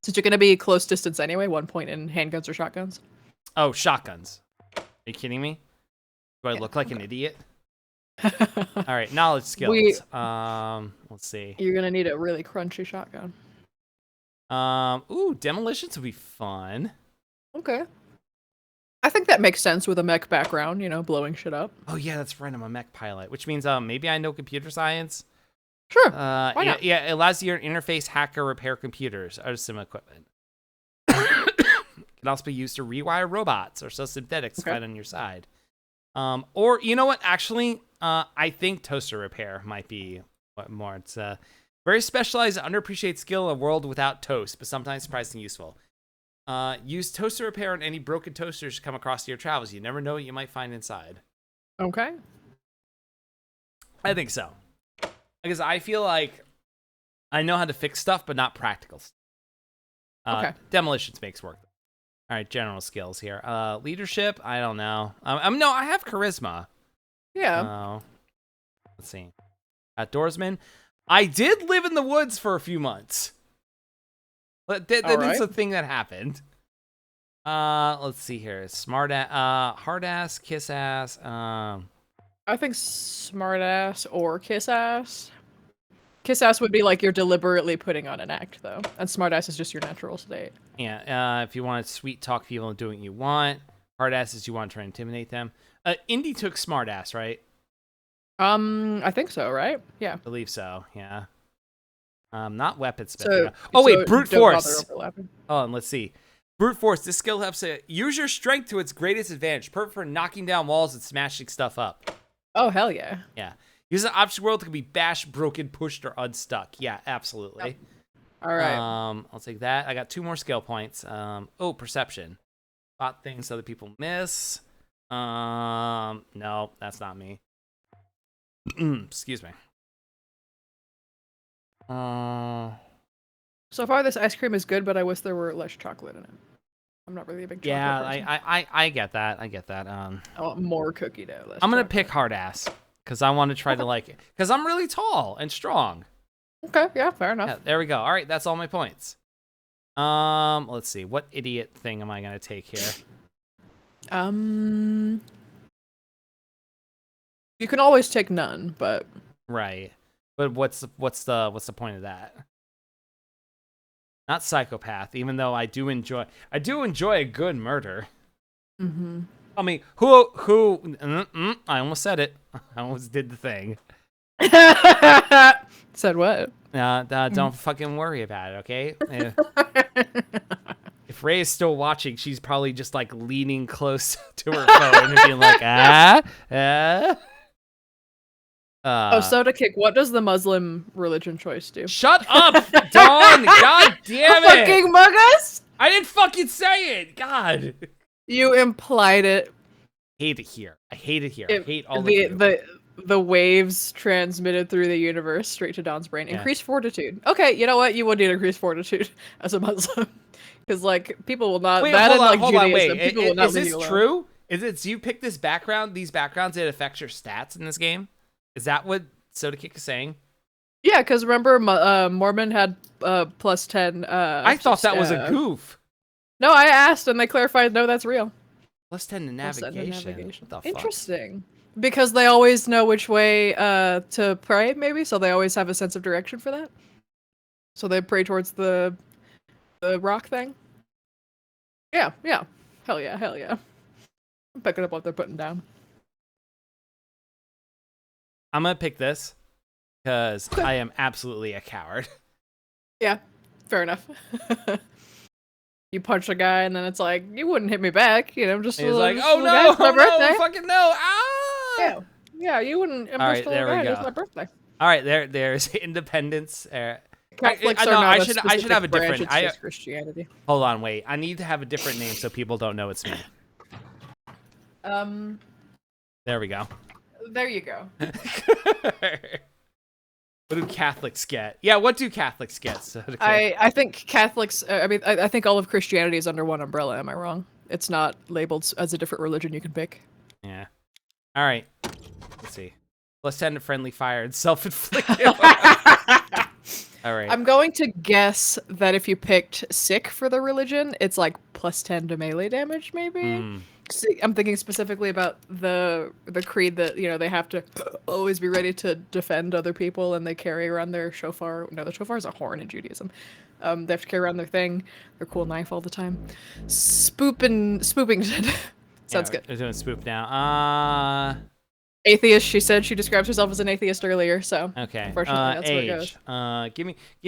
since you're gonna be close distance anyway, 1 point in handguns or shotguns. Oh, shotguns. Are you kidding me? Do I look like an idiot? All right, knowledge skills. Let's see. You're gonna need a really crunchy shotgun. Ooh, demolitions would be fun. Okay. I think that makes sense with a mech background, blowing shit up. Oh yeah, that's right. I'm a mech pilot, which means maybe I know computer science. Sure. Why Yeah, not? yeah, it allows you to interface, hack, or repair computers or some equipment. Can also be used to rewire robots or so synthetics Okay. fight on your side. Or you know what? Actually, I think toaster repair might be what more. It's a very specialized, underappreciated skill in a world without toast, but sometimes surprisingly useful. Use toaster repair on any broken toasters you come across in your travels. You never know what you might find inside. Okay. I think so. Because I feel like I know how to fix stuff, but not practical stuff. Okay. Demolitions makes work. All right, general skills here. Leadership, I don't know. No, I have charisma. Yeah. Let's see. Outdoorsman. I did live in the woods for a few months. But that is a thing that happened. Let's see here. Hard ass, kiss ass. I think smart ass or kiss ass. Kiss ass would be like you're deliberately putting on an act, though, and smart ass is just your natural state. Yeah. If you want to sweet talk people and do what you want, hard ass is you want to try and intimidate them. Indy took smart ass, right? I think so, right? Yeah. I believe so. Yeah. Not weaponsmith. So, Oh wait, so brute don't bother force. overlapping. Oh, and let's see. Brute force. This skill helps you use your strength to its greatest advantage. Perfect for knocking down walls and smashing stuff up. Oh, hell yeah. Yeah. Use an obstacle world that can be bashed, broken, pushed, or unstuck. Yeah, absolutely. Yep. All right. I'll take that. I got 2 more skill points. Perception. Spot things other people miss. No, that's not me. Excuse me. So far, this ice cream is good, but I wish there were less chocolate in it. I'm not really a big chocolate person. I get that. I get that. I want more cookie dough. I'm gonna pick hard ass because I want to try to like it because I'm really tall and strong. Okay, yeah, fair enough. Yeah, there we go. All right, that's all my points. Let's see. What idiot thing am I gonna take here? You can always take none, but Right. But what's the point of that? Not psychopath, even though I do enjoy a good murder. mm-hmm. I mean, I almost said it. I almost did the thing. Said what? Don't fucking worry about it, okay? If Ray is still watching, she's probably just like leaning close to her phone and being like, Soda Kick, what does the Muslim religion choice do? Shut up, Dawn! God damn it! Fucking mug us? I didn't fucking say it! God! You implied it. Hate it here. I hate it here. I hate all of you. The waves transmitted through the universe straight to Dawn's brain. Yeah. Increase fortitude. Okay, you know what? You would need increased fortitude as a Muslim. Because, like, people will not... Wait, hold on, wait. Is this true? Is it, so you pick this background, these backgrounds, it affects your stats in this game? Is that what Soda Kick is saying? Yeah, because remember, Mormon had plus 10... I thought that was a goof. No, I asked, and they clarified, no, that's real. Plus 10 to navigation. What the fuck? Interesting. Because they always know which way to pray, maybe, so they always have a sense of direction for that. So they pray towards the rock thing. Yeah. Hell yeah. I'm picking up what they're putting down. I'm gonna pick this because I am absolutely a coward. Yeah, fair enough. You punch a guy and then it's like, you wouldn't hit me back, you know, just he's like, oh no, fucking no, ah! Yeah, you wouldn't. All right, there we go. It's my birthday. All right, there's independence. Catholics are not I a should specific have a branch, different. it's just Christianity. Hold on, wait. I need to have a different name so people don't know it's me. There we go. There you go. What do Catholics get? Yeah, what do Catholics get? So I think Catholics. I think all of Christianity is under one umbrella. Am I wrong? It's not labeled as a different religion you can pick. Yeah. All right. Let's see. Let's send a friendly fire and self-inflicted. All right. I'm going to guess that if you picked sick for the religion, it's like plus 10 to melee damage, maybe. I'm thinking specifically about the creed that, you know, they have to always be ready to defend other people, and they carry around their shofar. No, the shofar is a horn in Judaism. They have to carry around their thing, their cool knife all the time. Spoopington. Sounds good. They're doing spoop now. Atheist. She said she describes herself as an atheist earlier, so Okay. unfortunately, that's where it Age. goes. Give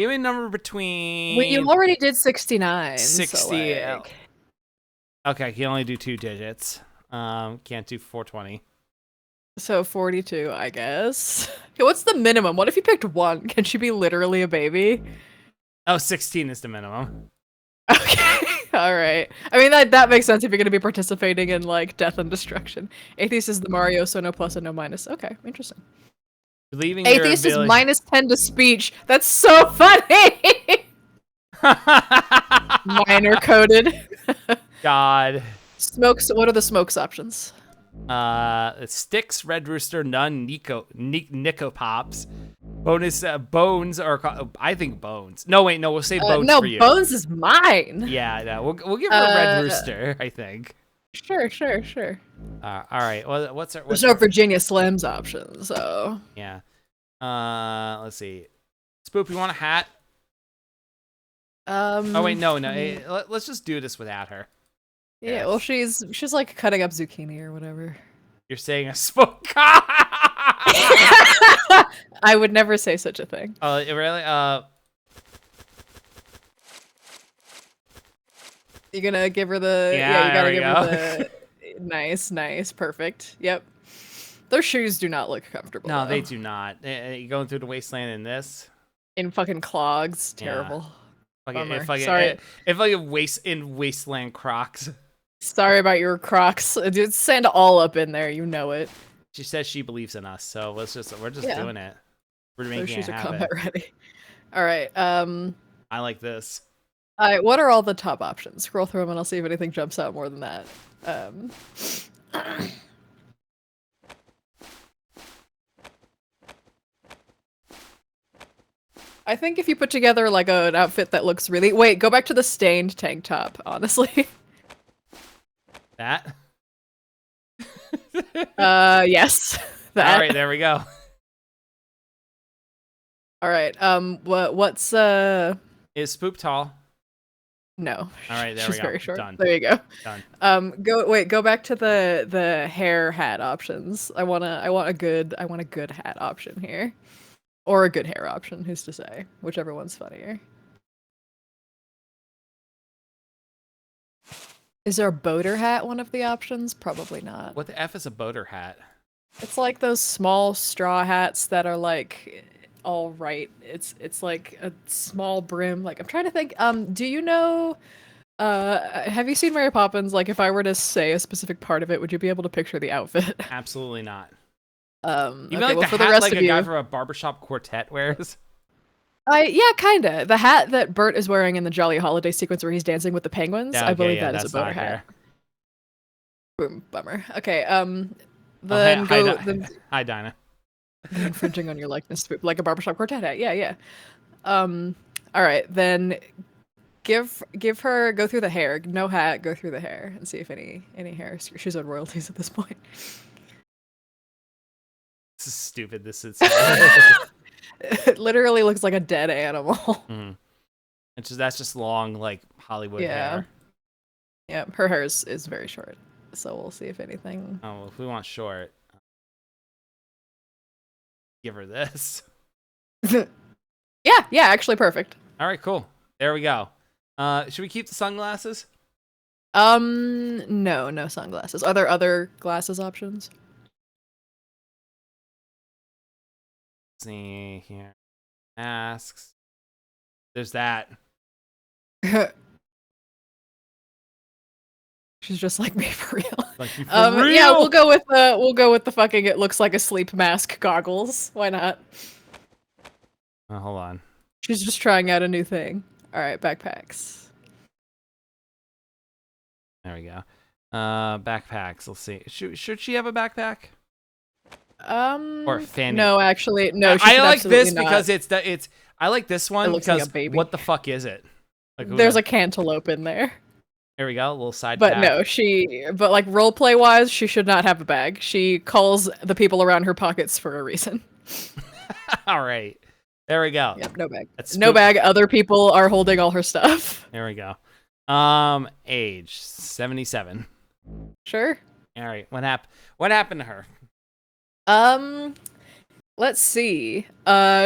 me a number Well, you between already did 69, so 60. like, Okay, can only do 2 digits. Can't do 420. so 42, I guess. Okay, what's the minimum? What if you picked 1? Can she be literally a baby? Oh, 16 is the minimum. Okay. All right. I mean that makes sense if you're going to be participating in like death and destruction. Atheist is the Mario, so no plus and no minus. Okay, interesting. Believing your Atheist is ability. -10 to speech. That's so funny. Minor coded. God. Smokes. What are the smokes options? Sticks, Red Rooster, none, Nico Pops. Bonus bones are I think bones. No, wait, no, we'll say bones No, for you. bones is mine. Yeah, no, we'll give her a Red Rooster, I think. Sure. All right. Well, what's There's no Virginia Slims option, so yeah. Let's see. Spoop, you want a hat? Oh wait, no. Let's just do this without her. Yeah, Yes. well, she's like cutting up zucchini or whatever. You're saying a spook. I would never say such a thing. Oh, really? You gonna give her the? Yeah, you gotta there we give her the. Nice, perfect. Yep. Those shoes do not look comfortable. No, though. they do not. You going through the wasteland in this? In fucking clogs, Yeah. terrible. If Sorry. if like a wasteland Crocs. Sorry about your Crocs. Dude, sand all up in there. You know it. She says she believes in us, so we're just doing it. We're Those making shoes it are happen. combat ready. All right. I like this. All right. What are all the top options? Scroll through them, and I'll see if anything jumps out more than that. I think if you put together like an outfit that looks really wait, go back to the stained tank top, honestly. That? Yes. That. All right, there we go. All right. What's Is Spoop tall? no. All right, there She's we go. very short. Done. There you go. Done. Go back to the hair hat options. I want a good hat option here. Or a good hair option, who's to say? Whichever one's funnier. Is there a boater hat one of the options? Probably not. What the F is a boater hat? It's like those small straw hats that are like all right. It's like a small brim. Like I'm trying to think. Do you know? Have you seen Mary Poppins? Like if I were to say a specific part of it, would you be able to picture the outfit? Absolutely not. Okay, Even well, like for the the hat rest like of a you, guy from a barbershop quartet wears. yeah, kinda. The hat that Bert is wearing in the Jolly Holiday sequence where he's dancing with the penguins, Yeah, I believe yeah, that is that's a boater not hat. here. Boom, bummer. Okay, Hi, then hi, Dinah. infringing on your likeness, like a barbershop quartet hat. Yeah. All right, then give her go through the hair. No hat, go through the hair and see if any hair. She's on royalties at this point. This is stupid. This is. It literally looks like a dead animal. Mm-hmm. That's just long like Hollywood hair. Yeah, her hair is very short. So we'll see if anything. Oh, well, if we want short, give her this. Yeah, actually perfect. All right, cool. There we go. Should we keep the sunglasses? No sunglasses. Are there other glasses options? Let's see here. Masks. There's that. She's just like me for real. Like you for real? Yeah, we'll go with the fucking it looks like a sleep mask goggles. Why not? Hold on. She's just trying out a new thing. All right, backpacks. There we go. Backpacks. Let's see. Should she have a backpack? Or a fanny? No, actually, no. I like this not. because it's. I like this one looks like because a baby. what the fuck is it? Like, There's a cantaloupe in there. There we go. A little side. But pack. no, but like roleplay wise, she should not have a bag. She calls the people around her pockets for a reason. All right. There we go. Yep, no bag. That's no bag. Other people are holding all her stuff. There we go. Age 77. Sure. All right. What happened to her? Um, let's see.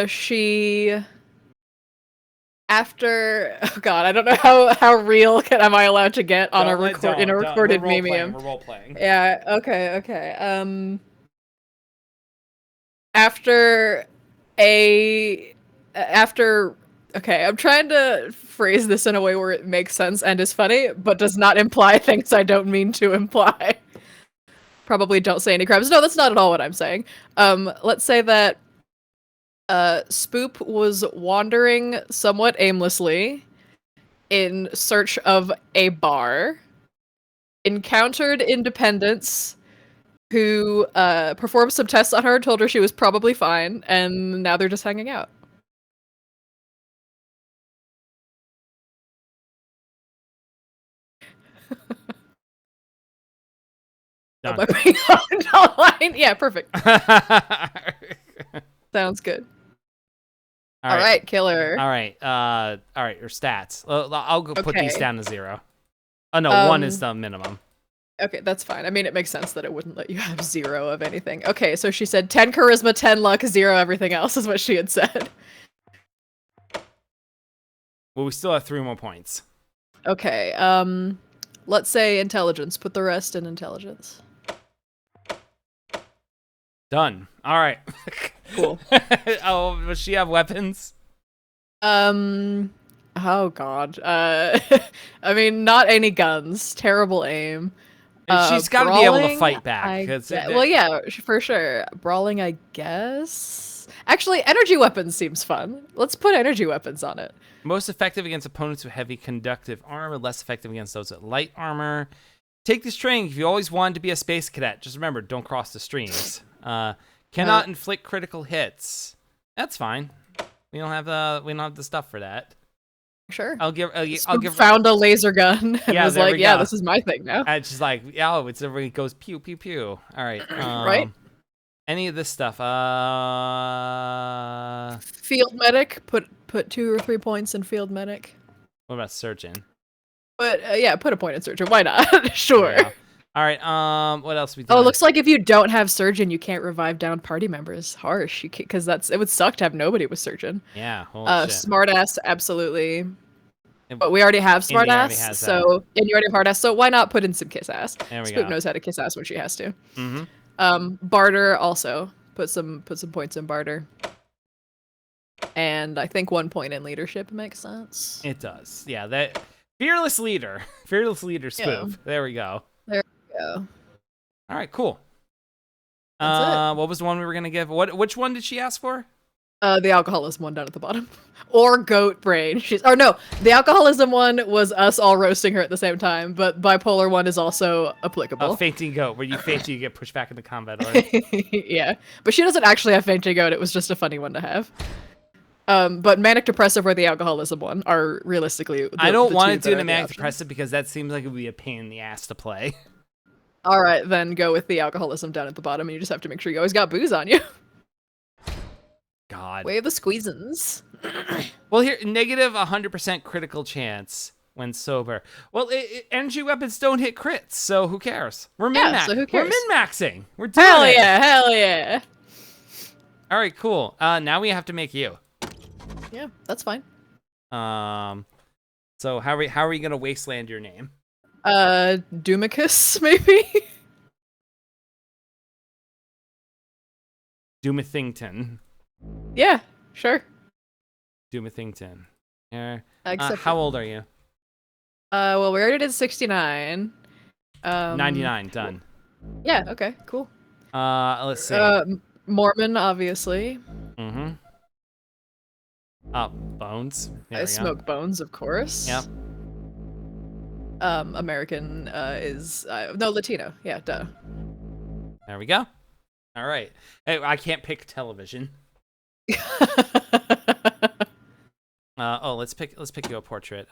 She after oh god, I don't know how real am I allowed to get on a in a recorded memium. We're role playing. Yeah. Okay. Okay. After a after okay, I'm trying to phrase this in a way where it makes sense and is funny, but does not imply things I don't mean to imply. Probably don't say any crimes. No, that's not at all what I'm saying. Let's say that Spoop was wandering somewhat aimlessly in search of a bar, encountered Independence, who performed some tests on her, told her she was probably fine, and now they're just hanging out. Done. By being online. Yeah, perfect. Sounds good. All right, killer. All right. All right. Your stats. I'll go put these Okay. down to 0. Oh no, 1 is the minimum. Okay, that's fine. I mean, it makes sense that it wouldn't let you have 0 of anything. Okay, so she said 10 charisma, 10 luck, 0 everything else is what she had said. Well, we still have 3 more points. Okay, let's say intelligence. Put the rest in intelligence. Done. All right. Cool. Oh, does she have weapons? Oh god. I mean, not any guns. Terrible aim. She's got to be able to Brawling, fight back. well, yeah, for sure. Brawling, I guess. Actually, energy weapons seems fun. Let's put energy weapons on it. Most effective against opponents with heavy conductive armor, less effective against those with light armor. Take this training if you always wanted to be a space cadet. Just remember, don't cross the streams. Cannot inflict critical hits. That's fine. We don't have the stuff for that. Sure. I'll give found a laser gun and yeah, was like, yeah, this is my thing now. And she's like, oh, it goes pew pew pew. All right. Right. Any of this stuff. Field medic. Put 2 or 3 points in field medic. What about surgeon? But yeah, put a point in surgeon. Why not? Sure. Yeah. All right. What else we do? Oh, it looks like if you don't have surgeon, you can't revive down party members. Harsh. Because it would suck to have nobody with surgeon. Yeah. Holy shit. Smartass, absolutely. But we already have smartass, so and you already have hard ass. So why not put in some kiss ass? There we Spook go. knows how to kiss ass when she has to. Mm-hmm. Barter also put some points in barter. And I think 1 point in leadership makes sense. It does. Yeah. That fearless leader spoof. Yeah. There we go. There we go. All right. Cool. That's it. What was the one we were gonna give? Which one did she ask for? The alcoholism one down at the bottom. Or goat brain. No, the alcoholism one was us all roasting her at the same time, but bipolar one is also applicable. Fainting goat, where you faint, you get pushed back into combat. Right? Yeah, but she doesn't actually have fainting goat. It was just a funny one to have. But manic depressive or the alcoholism one are realistically. I don't want to do the manic depressive because that seems like it would be a pain in the ass to play. All right, then go with the alcoholism down at the bottom, and you just have to make sure you always got booze on you. God. Way of the squeezins. Well, here, negative 100% critical chance when sober. Well, energy weapons don't hit crits, so who cares? We're min-maxing. So who cares? We're min-maxing. We're doing Hell it. yeah, hell yeah. All right, cool. Now we have to make you. Yeah, that's fine. So how are we gonna wasteland your name? Doomicus, maybe? Doomithington. Yeah, sure. Doomithington. How old are you? Well, we already did 69. 99, done. Yeah, okay, cool. Let's see. Mormon, obviously. Mm-hmm. Bones. There I we smoke bones, of course. Yep. American is no Latino. Yeah, duh. There we go. All right. Hey, I can't pick television. Let's pick you a portrait.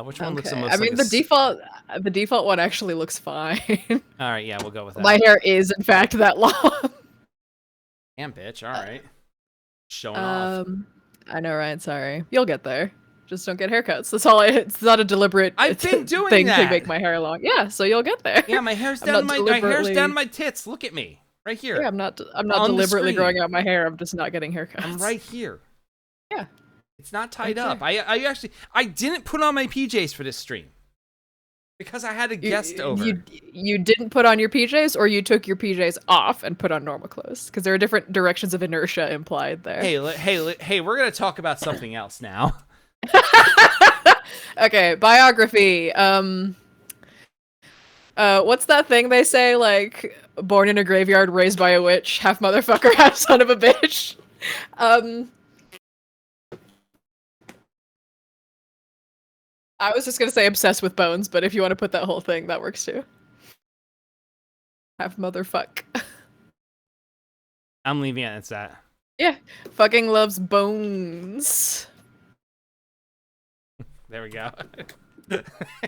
Which one looks the most? I mean, the default one actually looks fine. All right, yeah, we'll go with that. My hair is in fact that long. Damn, bitch. All right. Showing off. I know, right? Sorry. You'll get there. Just don't get haircuts. That's all. It's not a deliberate I've been doing thing that to make my hair long. Yeah, so you'll get there. Yeah, my hair's down to my tits. Look at me. Right here. Yeah, I'm not On the deliberately screen. growing out my hair. I'm just not getting haircuts. I'm right here. Yeah. It's not tied Right up. I didn't put on my PJs for this stream because I had a guest over. You didn't put on your PJs, or you took your PJs off and put on normal clothes, because there are different directions of inertia implied there. Hey, we're gonna talk about something else now. Okay, biography. What's that thing they say? Like, born in a graveyard, raised by a witch, half motherfucker, half son of a bitch. I was just gonna say obsessed with bones, but if you want to put that whole thing, that works too. Half motherfuck. I'm leaving it at that. Yeah, fucking loves bones. There we go.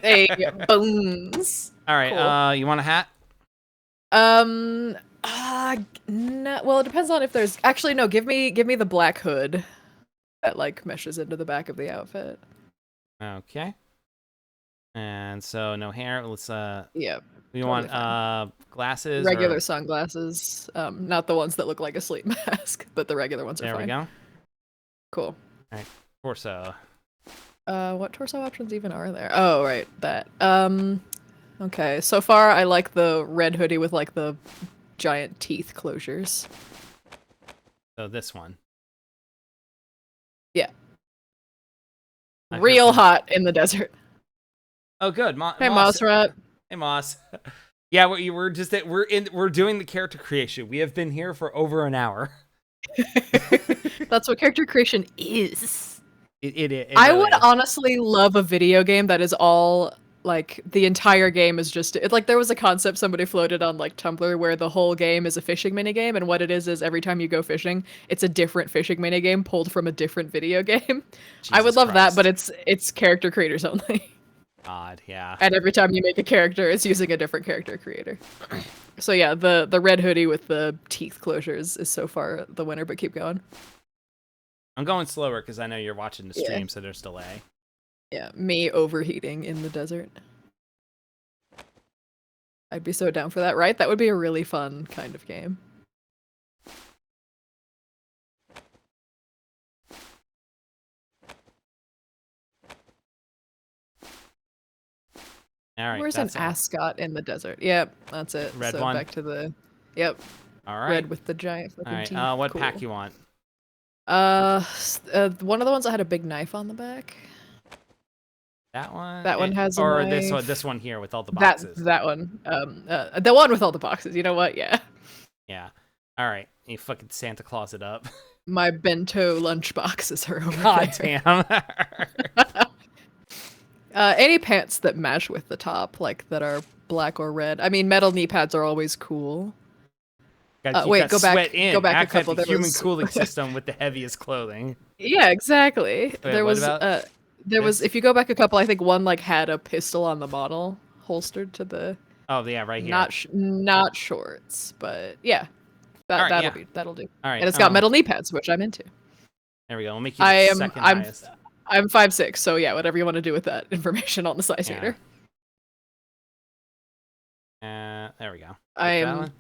Hey, bones. All right. Cool. You want a hat? No, well, it depends on if there's actually no. Give me the black hood that like meshes into the back of the outfit. Okay. And so no hair. Let's Yeah. We totally want fine. glasses. Regular or... sunglasses. Not the ones that look like a sleep mask, but the regular ones are fine. There we go. Cool. All right. Torso. What torso options even are there? Oh, right, that. Okay. So far, I like the red hoodie with like the giant teeth closures. So this one. Yeah. Real hot in the desert. Oh, good. Hey, Moss Rat. Hey, Moss. Yeah, we're doing the character creation. We have been here for over an hour. That's what character creation is. It I really would is. honestly love a video game that is all like the entire game is just like there was a concept somebody floated on like Tumblr where the whole game is a fishing minigame, and what it is every time you go fishing, it's a different fishing minigame pulled from a different video game. I would love that, but it's character creators only. God, yeah. And every time you make a character, it's using a different character creator. So yeah, the red hoodie with the teeth closures is so far the winner, but keep going. I'm going slower because I know you're watching the stream, so there's delay. Yeah, me overheating in the desert. I'd be so down for that, right? That would be a really fun kind of game. All right. Where's an ascot in the desert? Yep, that's it. Red so one. Back to the. Yep. All right. Red with the giant fucking teeth. What cool. pack you want? One of the ones that had a big knife on the back. That one. That one has a or knife. this one here with all the boxes. That one. The one with all the boxes. You know what? Yeah. Yeah. All right. You fucking Santa Claus it up. My bento lunch boxes are over God there. damn. Any pants that match with the top, like that are black or red. I mean, metal knee pads are always cool. Wait, go back a couple. The human cooling system with the heaviest clothing. Yeah, exactly. Wait, there was if you go back a couple, I think one like had a pistol on the model that'll to the. Oh yeah, right here. Not shorts, but yeah, that'll do. All right, and it's got metal knee pads, which I'm into. There we go. We'll make you the second highest. I'm 5'6", so yeah, whatever you want to do with that information on the size meter. There we go. I'm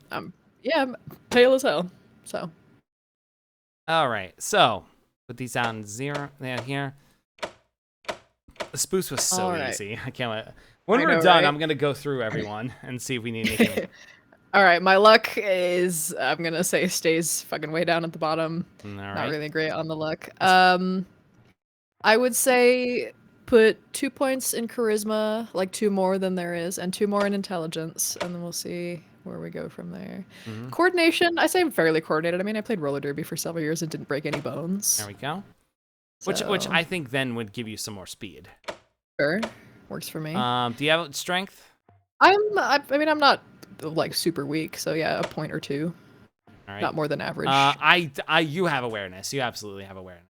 pale as hell. So. All right, so put these down zero. Here. The spoof was so easy. I can't wait. When we're done, right? I'm gonna go through everyone and see if we need anything. All right, my luck is I'm gonna say stays fucking way down at the bottom. All right. Not really great on the luck. I would say put 2 points in charisma, like 2 more than there is, and 2 more in intelligence, and then we'll see where we go from there. Mm-hmm. Coordination, I say I'm fairly coordinated. I mean, I played roller derby for several years and didn't break any bones. There we go. So. Which I think then would give you some more speed. Sure, works for me. Do you have strength? I mean, I'm not like super weak, so yeah, a point or 2. All right. Not more than average. You have awareness. You absolutely have awareness.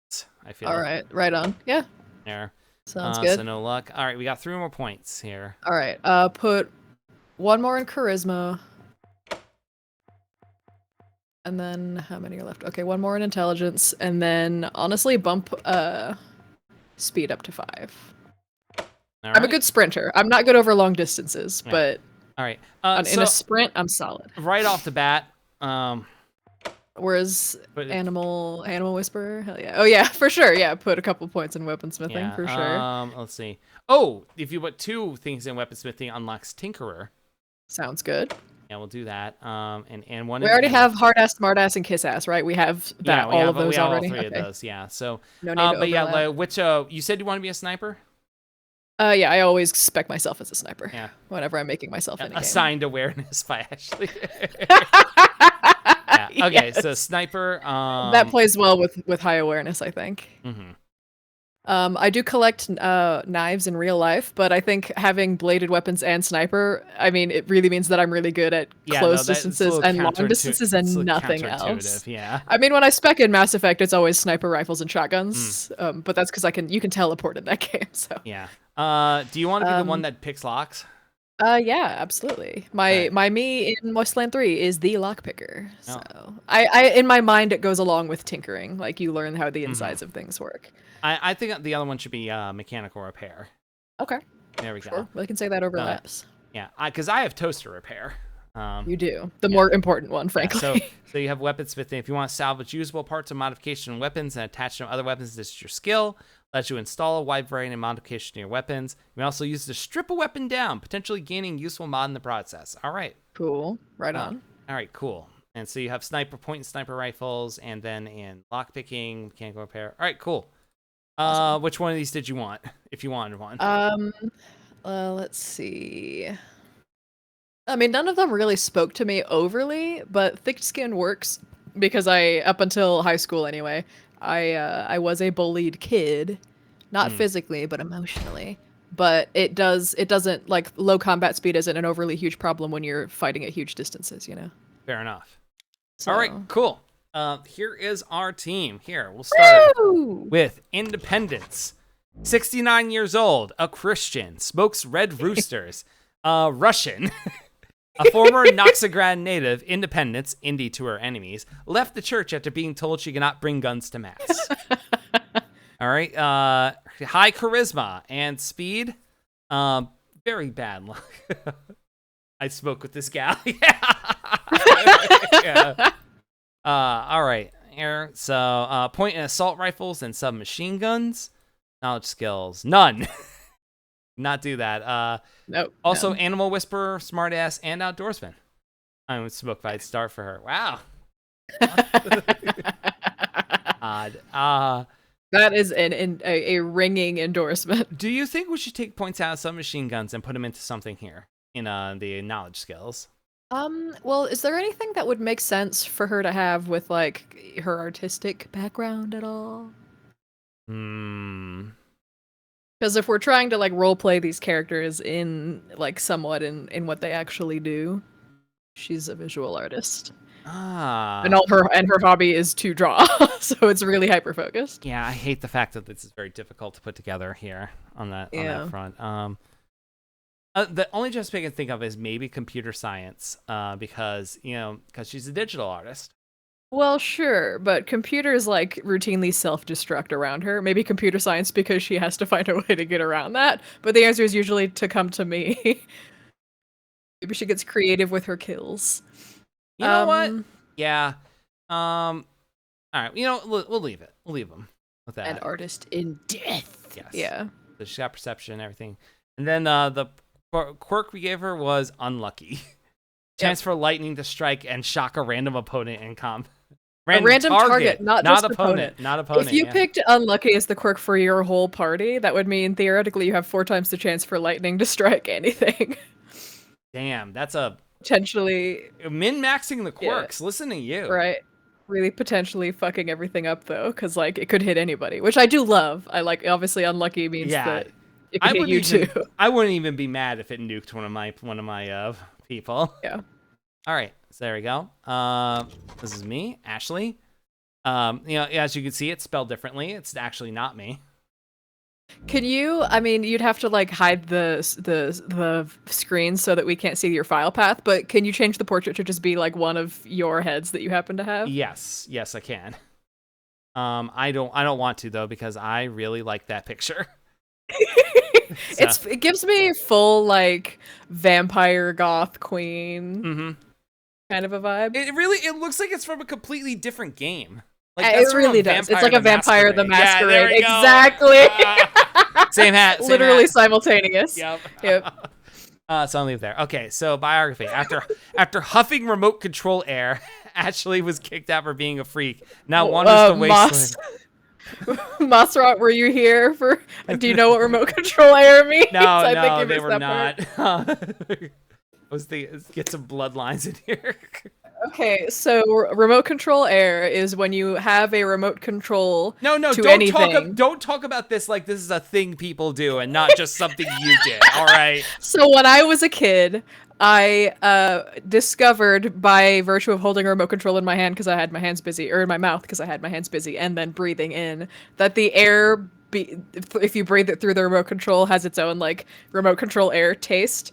I feel. All right, right on. Yeah. There. Sounds good. So no luck. All right, we got 3 more points here. All right. Put 1 more in charisma. And then how many are left? Okay, 1 more in intelligence, and then honestly bump speed up to 5. I'm a good sprinter. I'm not good over long distances, but all right. in a sprint, I'm solid. Right off the bat, Whereas But animal whisperer, hell yeah. Oh yeah, for sure. Yeah, put a couple points in weaponsmithing for sure. Let's see. Oh, if you put 2 things in weaponsmithing, unlocks Tinkerer. Sounds good. Yeah, we'll do that. And one We in already animal. have hard ass, smart ass, and kiss ass, right? We have that all of we those have all already. 3 of Okay. those. Yeah. So, No need to but yeah, overlap. which you said you want to be a sniper? Yeah, I always spec myself as a sniper. Yeah. Whenever I'm making myself in a game. Assigned awareness by Ashley. Yeah. Okay, Yes. so sniper. That plays well with high awareness, I think. Mm-hmm. I do collect knives in real life, but I think having bladed weapons and sniper, I mean, it really means that I'm really good at close distances and long distances and nothing else. Yeah. I mean, when I spec in Mass Effect, it's always sniper rifles and shotguns, but that's because you can teleport in that game. So yeah. Do you want to be the one that picks locks? Yeah, absolutely. My me in Wasteland 3 is the lockpicker. So Oh. I in my mind it goes along with tinkering, like you learn how the insides of things work. I think the other one should be mechanical repair. Okay. There we go. Sure. We can say that overlaps. Yeah, because I have toaster repair. You do. The more important one, frankly. Yeah, so you have weaponsmithing. If you want to salvage usable parts of modification and weapons and attach them to other weapons, this is your skill. Lets you install a wide variety of modification to your weapons. You can also use it to strip a weapon down, potentially gaining useful mod in the process. All right. Cool. Right on. All right, cool. And so you have point and sniper rifles, and then in lockpicking, mechanical repair. All right, cool. Awesome. Which one of these did you want, if you wanted one? Let's see. I mean, none of them really spoke to me overly, but thick skin works because up until high school anyway, I was a bullied kid, not physically, but emotionally. But it doesn't, like, low combat speed isn't an overly huge problem when you're fighting at huge distances, you know? Fair enough. So. All right, cool. Here is our team. Here, we'll start with Independence. 69 years old, a Christian, smokes red roosters, Russian, a former Noxagrad native, Independence, indie to her enemies, left the church after being told she cannot bring guns to mass. All right, high charisma and speed, very bad luck. I spoke with this gal. Yeah. All right. Here, so point and assault rifles and submachine guns. Knowledge skills, none. Not do that. Nope. Also, no. animal whisperer, smartass, and outdoorsman. I would smoke fight start for her. Wow. Odd. That is a ringing endorsement. Do you think we should take points out of submachine guns and put them into something here in the knowledge skills? Well, is there anything that would make sense for her to have with, like, her artistic background at all? Because if we're trying to, like, roleplay these characters in, like, somewhat in what they actually do, she's a visual artist. And her hobby is to draw, so it's really hyper focused. Yeah, I hate the fact that this is very difficult to put together here on that front. The only just I can think of is maybe computer science, because she's a digital artist. Well, sure, but computers, like, routinely self-destruct around her. Maybe computer science because she has to find a way to get around that. But the answer is usually to come to me. Maybe she gets creative with her kills. You know what? Yeah. All right. We'll leave it. We'll leave them with that. An artist in death. Yes. Yeah. So she's got perception and everything. And then the quirk we gave her was unlucky. Chance for lightning to strike and shock a random opponent in combat. A random target, not just opponent. Not opponent. If you picked unlucky as the quirk for your whole party, that would mean theoretically you have 4 times the chance for lightning to strike anything. Damn, that's a potentially min-maxing the quirks. Yeah. Listen to you. Right. Really potentially fucking everything up though, because, like, it could hit anybody, which I do love. I like, obviously unlucky means that it could hit you too. I wouldn't even be mad if it nuked one of my people. Yeah. All right, so there we go. This is me, Ashley. As you can see, it's spelled differently. It's actually not me. Can you? I mean, you'd have to, like, hide the screen so that we can't see your file path. But can you change the portrait to just be like one of your heads that you happen to have? Yes, I can. I don't want to though because I really like that picture. It gives me full, like, vampire goth queen. Mm-hmm. kind of a vibe. It looks like it's from a completely different game. Like It really does. It's like a Vampire the Masquerade. Yeah, there we go. Exactly. Same hat. Same Literally hat. simultaneous. Yep. Yep. So I'll leave there. Okay, so biography. After huffing remote control air, Ashley was kicked out for being a freak. Now wanders the wasteland. Mossrot, were you here for? Do you know what remote control air means? No, they were not. I was thinking, let's get some bloodlines in here. Okay, so remote control air is when you have a remote control. No, to don't anything. don't talk about this like this is a thing people do and not just something you did. All right. So when I was a kid, I discovered by virtue of holding a remote control in my hand because I had my hands busy, or in my mouth because I had my hands busy, and then breathing in, that the air, if you breathe it through the remote control, has its own like remote control air taste.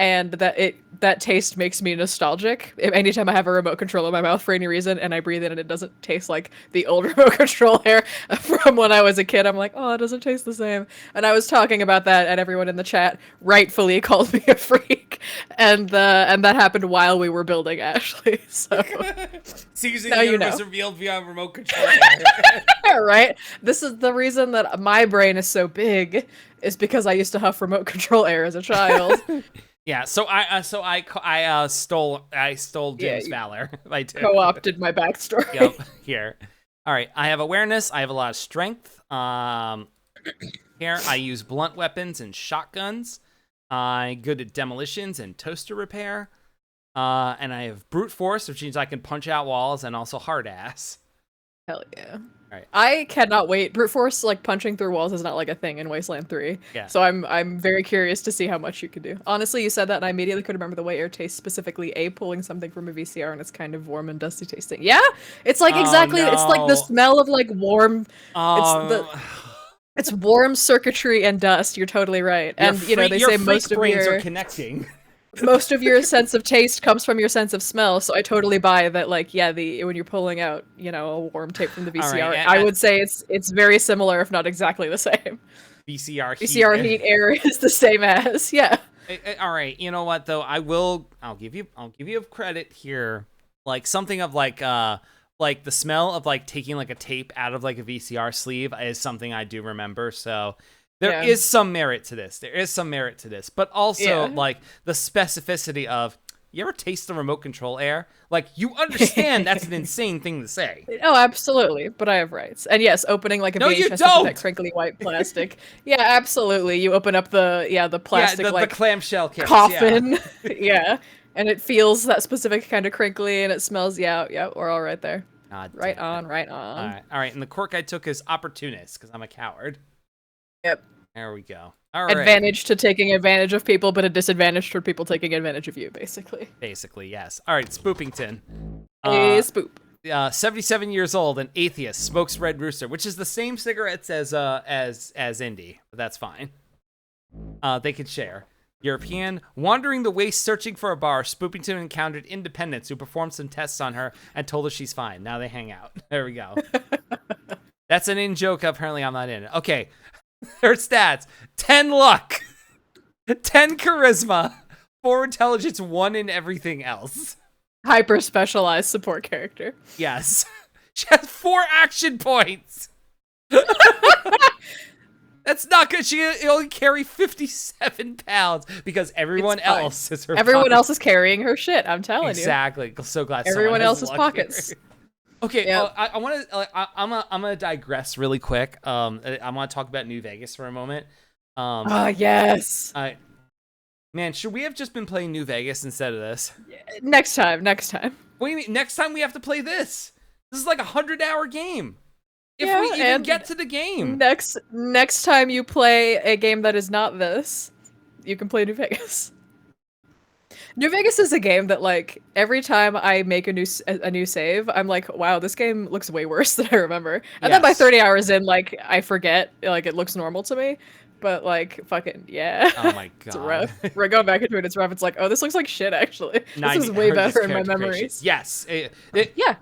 And that taste makes me nostalgic. Anytime I have a remote control in my mouth for any reason, and I breathe in and it doesn't taste like the old remote control air from when I was a kid, I'm like, oh, it doesn't taste the same. And I was talking about that, and everyone in the chat rightfully called me a freak. And that happened while we were building Ashley. So Season now you know. was revealed via remote control. Right? This is the reason that my brain is so big, is because I used to huff remote control air as a child. Yeah, so I stole James Fowler. I did. Co-opted my backstory. Yep. Here. All right. I have awareness. I have a lot of strength. Here I use blunt weapons and shotguns. I'm good at demolitions and toaster repair. And I have brute force, which means I can punch out walls, and also hard ass. Hell yeah. Right. I cannot wait. Brute force, like punching through walls, is not like a thing in Wasteland 3. Yeah. So I'm very curious to see how much you can do. Honestly, you said that and I immediately could remember the way air tastes, specifically pulling something from a VCR and it's kind of warm and dusty tasting. Yeah? It's like exactly it's like the smell of like warm it's warm circuitry and dust. You're totally right. And you know, they say most of brains your are connecting. Most of your sense of taste comes from your sense of smell, so I totally buy that. Like, yeah, when you're pulling out, you know, a warm tape from the VCR, right, I would say it's very similar, if not exactly the same. VCR heat air is the same as, yeah. All right, you know what though? I'll give you credit here. Like something of like the smell of like taking like a tape out of like a VCR sleeve is something I do remember. So. There is some merit to this. But also, like, the specificity of, you ever taste the remote control air? Like, you understand that's an insane thing to say. Oh, absolutely. But I have rights. And yes, opening, like, a VHS with that crinkly white plastic. Yeah, absolutely. You open up the plastic, like, the clamshell case, coffin. Yeah. And it feels that specific kind of crinkly, and it smells, yeah, we're all right there. Right on. All right. And the quirk I took is opportunist, because I'm a coward. Yep. There we go. All right. Advantage to taking advantage of people, but a disadvantage for people taking advantage of you, basically. Basically, yes. All right, Spoopington. Hey, Spoop. 77 years old, an atheist, smokes Red Rooster, which is the same cigarettes as Indy, but that's fine. They could share. European, wandering the waste searching for a bar, Spoopington encountered independents who performed some tests on her and told her she's fine. Now they hang out. There we go. That's an in-joke. Apparently I'm not in it. Okay. Her stats: 10 luck, 10 charisma, 4 intelligence, 1 in everything else. Hyper specialized support character. Yes. She has 4 action points. That's not good. She only carry 57 pounds because everyone else is her. Everyone else is carrying her shit. I'm telling you. Exactly. So glad. Everyone else's pockets. Okay, yep. I want to. I'm gonna digress really quick. I want to talk about New Vegas for a moment. Yes. Man, should we have just been playing New Vegas instead of this? Next time. What do you mean? Next time we have to play this? This is like a 100-hour game. If we even get to the game. Next time you play a game that is not this, you can play New Vegas. New Vegas is a game that, like, every time I make a new save, I'm like, wow, this game looks way worse than I remember. And then by 30 hours in, like, I forget, like, it looks normal to me. But, like, fucking, yeah. Oh my god. It's rough. We're going back into it, it's rough. It's like, oh, this looks like shit, actually. This is way better in my memories. Yes. It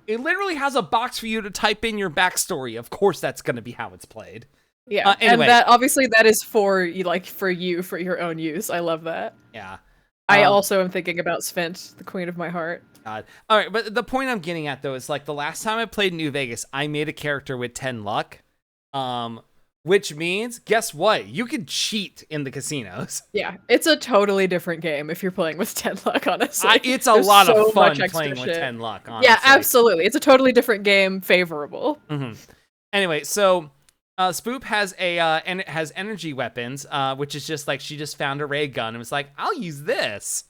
literally has a box for you to type in your backstory. Of course that's going to be how it's played. Yeah, anyway. And that, obviously, that is for your own use. I love that. Yeah. I also am thinking about Svent, the queen of my heart. God. All right, but the point I'm getting at though is like the last time I played New Vegas, I made a character with 10 luck, which means guess what? You can cheat in the casinos. Yeah, it's a totally different game if you're playing with 10 luck. Honestly, It's a There's lot so of fun much extra playing with shit. 10 luck. Honestly. Yeah, absolutely. It's a totally different game. Favorable. Anyway, so Spoop has and it has energy weapons, which is just like she just found a ray gun and was like, I'll use this.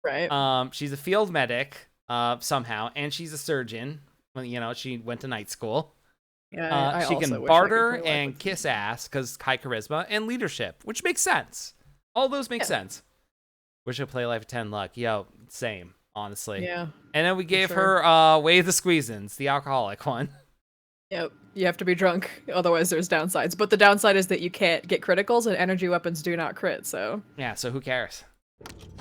Right. She's a field medic somehow, and she's a surgeon. Well, you know, she went to night school. Yeah, she can barter and kiss ass because high charisma and leadership, which makes sense. All those make sense. Wish I play Life of 10 Luck. Yo, same, honestly. Yeah. And then we gave her Way of the Squeezins, the alcoholic one. Yep. You have to be drunk, otherwise there's downsides. But the downside is that you can't get criticals, and energy weapons do not crit, so... Yeah, so who cares?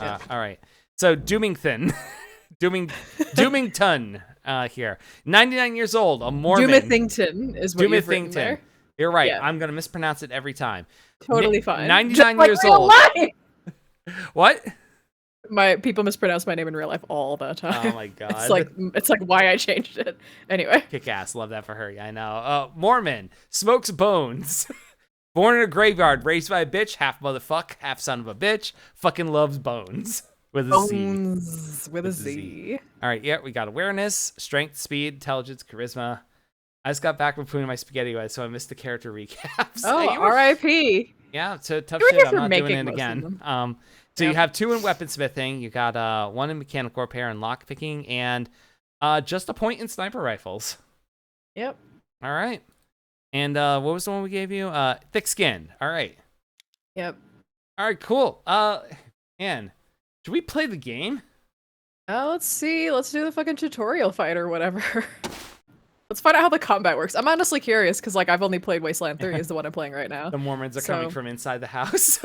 All right. So, Doomington. Doomington here. 99 years old, a Mormon. Doomithington is what you've written there. You're right. Yeah. I'm going to mispronounce it every time. Totally fine. 99 years old. What? People mispronounce my name in real life all the time. Oh my god. It's like why I changed it. Anyway. Kick ass. Love that for her. Yeah, I know. Mormon. Smokes bones. Born in a graveyard. Raised by a bitch. Half motherfuck. Half son of a bitch. Fucking loves bones. With a Z. With a Z. All right. Yeah, we got awareness, strength, speed, intelligence, charisma. I just got back from putting my spaghetti away, so I missed the character recaps. Oh, R.I.P. Yeah, so tough shit. I'm not doing it again. So you have 2 in weaponsmithing. You got 1 in mechanical repair and lockpicking, and just a point in sniper rifles. Yep. All right. And what was the one we gave you? Thick skin. All right. Yep. All right, cool. Man, should we play the game? Let's see. Let's do the fucking tutorial fight or whatever. Let's find out how the combat works. I'm honestly curious because, like, I've only played Wasteland 3 is the one I'm playing right now. The Mormons are coming from inside the house.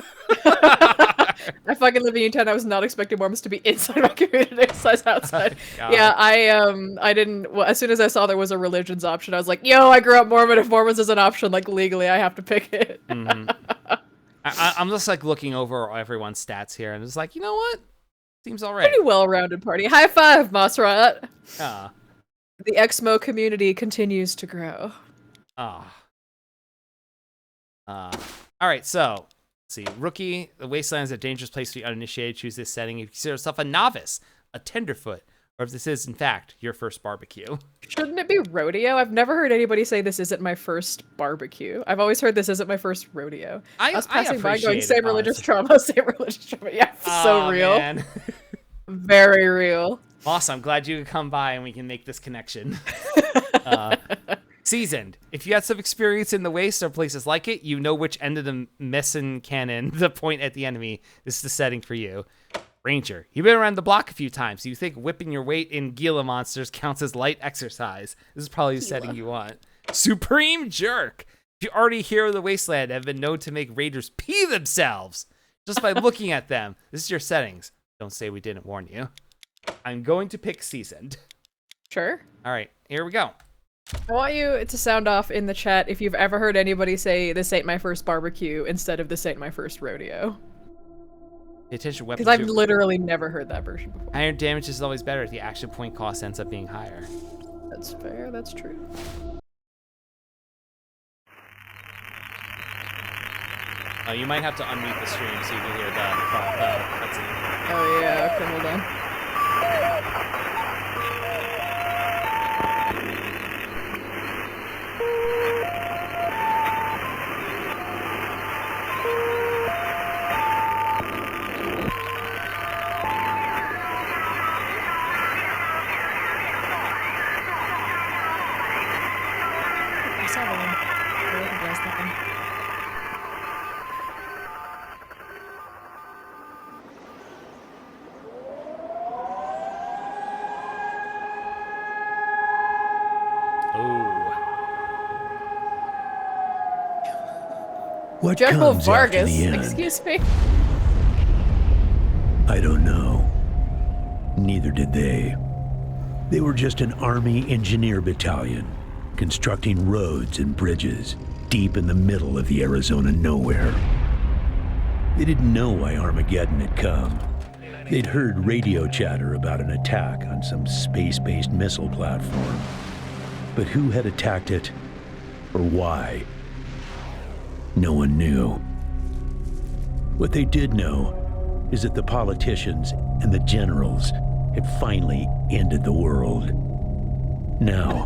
I fucking live in Utah. I was not expecting Mormons to be inside my community besides outside. Yeah, I didn't. Well, as soon as I saw there was a religions option, I was like, "Yo, I grew up Mormon. If Mormons is an option, like legally, I have to pick it." I'm just like looking over everyone's stats here, and it's like, you know what? Seems all right. Pretty well-rounded party. High five, Mossrat. Ah. The Exmo community continues to grow. All right, so let's see. Rookie, the Wasteland is a dangerous place for the uninitiated. Choose this setting if you consider yourself a novice, a tenderfoot, or if this is, in fact, your first barbecue. Shouldn't it be rodeo? I've never heard anybody say this isn't my first barbecue. I've always heard this isn't my first rodeo. I was passing by going, same religious trauma, same religious trauma. Yeah, so real. Man. Very real. Awesome. I'm glad you could come by and we can make this connection. Seasoned. If you had some experience in the waste or places like it, you know which end of the Messen cannon to point at the enemy. This is the setting for you. Ranger. You've been around the block a few times. You think whipping your weight in Gila monsters counts as light exercise. This is probably the setting you want. Supreme Jerk. If you already hear the Wasteland have been known to make raiders pee themselves just by looking at them. This is your settings. Don't say we didn't warn you. I'm going to pick seasoned. Sure. All right, here we go. I want you to sound off in the chat if you've ever heard anybody say, "This ain't my first barbecue," instead of "This ain't my first rodeo." Pay attention, weapons. Because I've literally never heard that version before. Higher damage is always better if the action point cost ends up being higher. That's fair, that's true. Oh, you might have to unmute the stream so you can hear the cutscene. Oh yeah, okay, hold on. I saw the one. I recognized that one. What General comes Vargas, after the end? excuse me? I don't know. Neither did they. They were just an Army engineer battalion, constructing roads and bridges deep in the middle of the Arizona nowhere. They didn't know why Armageddon had come. They'd heard radio chatter about an attack on some space-based missile platform. But who had attacked it, or why? No one knew. What they did know is that the politicians and the generals had finally ended the world. Now,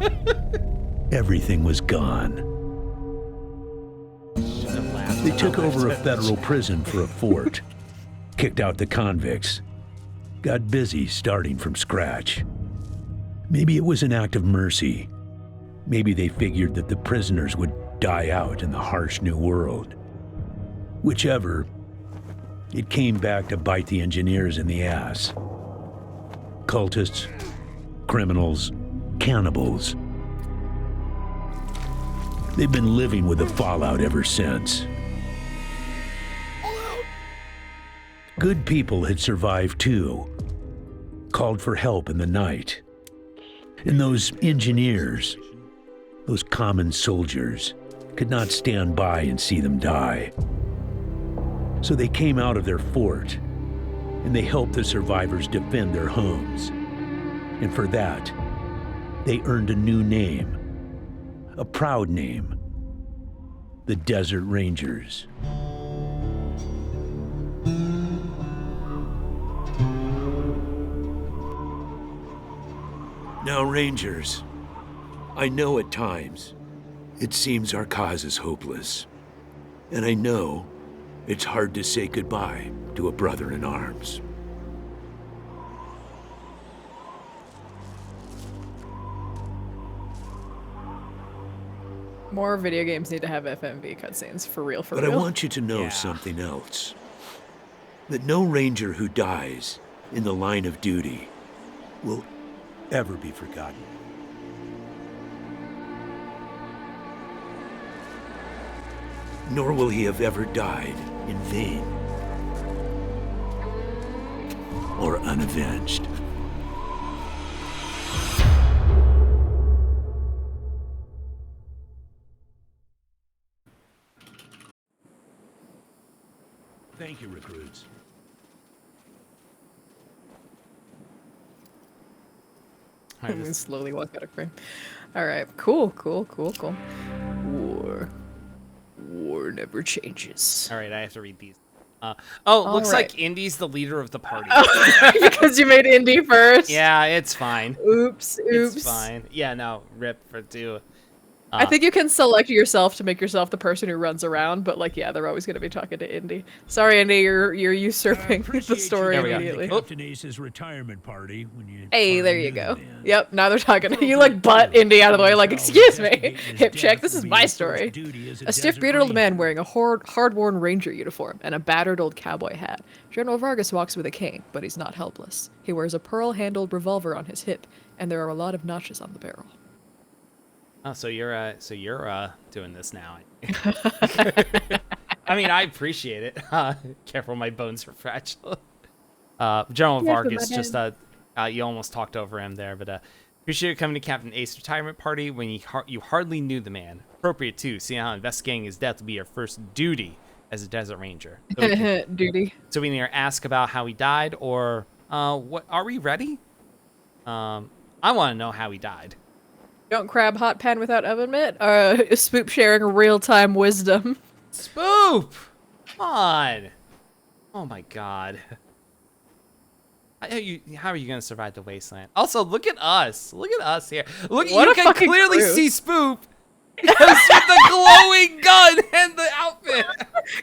everything was gone. They took over a federal prison for a fort, kicked out the convicts, got busy starting from scratch. Maybe it was an act of mercy. Maybe they figured that the prisoners would die out in the harsh new world. Whichever, it came back to bite the engineers in the ass. Cultists, criminals, cannibals. They've been living with the fallout ever since. Good people had survived too, called for help in the night. And those engineers, those common soldiers, could not stand by and see them die. So they came out of their fort, and they helped the survivors defend their homes. And for that, they earned a new name, a proud name, the Desert Rangers. Now, Rangers, I know at times it seems our cause is hopeless. And I know it's hard to say goodbye to a brother in arms. More video games need to have FMV cutscenes, for real, for But real. I want you to know something else. That no Ranger who dies in the line of duty will ever be forgotten. Nor will he have ever died in vain or unavenged. Thank you, recruits. I'm gonna slowly walk out of frame. Alright, cool. War never changes. All right, I have to read these. Looks right. like Indy's the leader of the party. Because you made Indy first? Yeah, it's fine. Oops. It's fine. Yeah, no, rip for two. I think you can select yourself to make yourself the person who runs around, but like, yeah, they're always going to be talking to Indy. Sorry, Indy, you're usurping the story immediately. Captain Ace's retirement party when you Hey, there you go. Yep, now they're talking. You like butt Indy out of the way, like, excuse me, hip check, this is my story. A stiff-bearded old man wearing a hard-worn ranger uniform and a battered old cowboy hat. General Vargas walks with a cane, but he's not helpless. He wears a pearl-handled revolver on his hip, and there are a lot of notches on the barrel. Oh, so you're doing this now. I mean, I appreciate it. Careful, my bones are fragile. General Vargas, just you almost talked over him there, but appreciate you coming to Captain Ace's retirement party when you hardly knew the man. Appropriate too, seeing how investigating his death will be your first duty as a Desert Ranger. Duty. So we need to ask about how he died, or what? Are we ready? I want to know how he died. Don't crab hot pan without oven mitt. Spoop sharing real-time wisdom. Spoop! Come on. Oh my god. How are you gonna survive the wasteland? Also, look at us. Look at us here. Look, What you a can fucking clearly crew. see Spoop with the glowing gun and the outfit.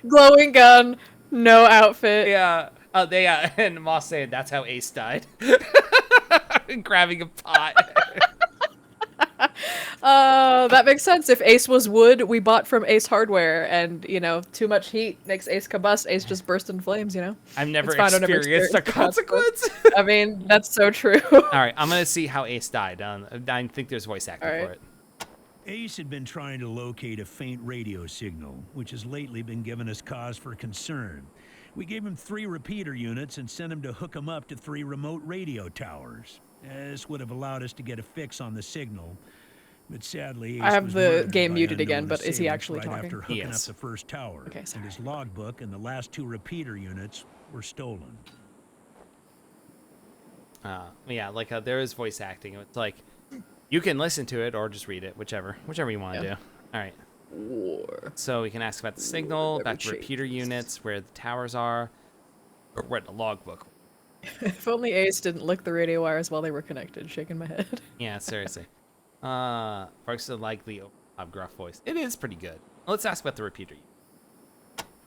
Glowing gun, no outfit. Yeah. And Moss saying that's how Ace died. Grabbing a pot. That makes sense. If Ace was wood, we bought from Ace Hardware, and too much heat makes Ace combust. Ace just burst in flames. I've never It's fine, I've never experienced a experienced consequence. I mean, that's so true. All right, I'm gonna see how Ace died. I think there's voice acting for it. Ace had been trying to locate a faint radio signal, which has lately been giving us cause for concern. We gave him 3 repeater units and sent him to hook them up to 3 remote radio towers. This would have allowed us to get a fix on the signal. But sadly, Ace I have was the murdered game by muted again, unknown but is he assailants actually right talking? after hooking up Yes. the first tower. Okay, And sorry. his logbook and the last 2 repeater units were stolen. Yeah, like there is voice acting. It's like you can listen to it or just read it, whichever you want to do. All right. War. So we can ask about the signal, Never about the repeater changes. units, where the towers are, or where the logbook. If only Ace didn't lick the radio wires while they were connected. Shaking my head. Yeah, seriously. Folks that like the gruff voice. It is pretty good. Let's ask about the repeater.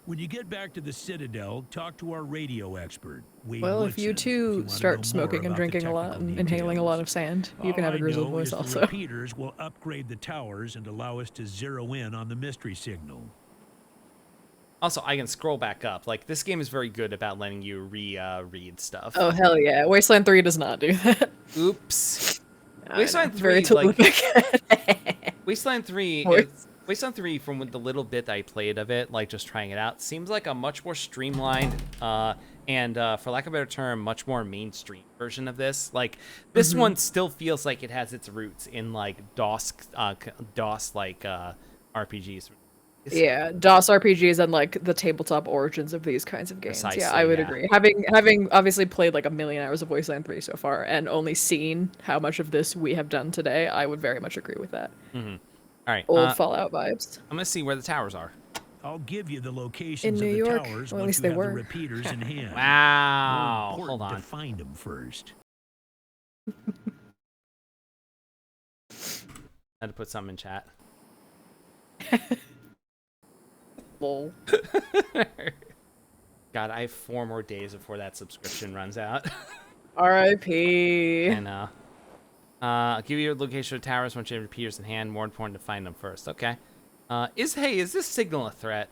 When you get back to the Citadel, talk to our radio expert, Wade Well, if you Woodson, two wanna know start more smoking and about the drinking a lot technical and inhaling a lot details. of sand, you can All have a I grizzled know voice is the also. repeaters will upgrade the towers and allow us to zero in on the mystery signal. Also, I can scroll back up. Like, this game is very good about letting you read stuff. Oh, hell yeah. Wasteland 3 does not do that. Oops. I Wasteland know, very 3, like, telepathic. Wasteland 3, Voice. Wasteland 3, from the little bit that I played of it, like, just trying it out, seems like a much more streamlined, and, for lack of a better term, much more mainstream version of this. Like, this one still feels like it has its roots in, like, DOS, like, RPGs. Yeah, DOS RPGs and like the tabletop origins of these kinds of games. Precisely, yeah, I would yeah. agree. Having obviously played like a million hours of Wasteland 3 so far and only seen how much of this we have done today, I would very much agree with that. All right. Old Fallout vibes. I'm going to see where the towers are. I'll give you the locations In of New the York, towers or at once least you they have were. the repeaters in hand. Wow. More Hold important on. to find them first. I had to put something in chat. Lol. God, I have 4 more days before that subscription runs out. R.I.P. And I'll give you a location of towers once you have repeaters in hand. More important to find them first. Okay. Is this signal a threat?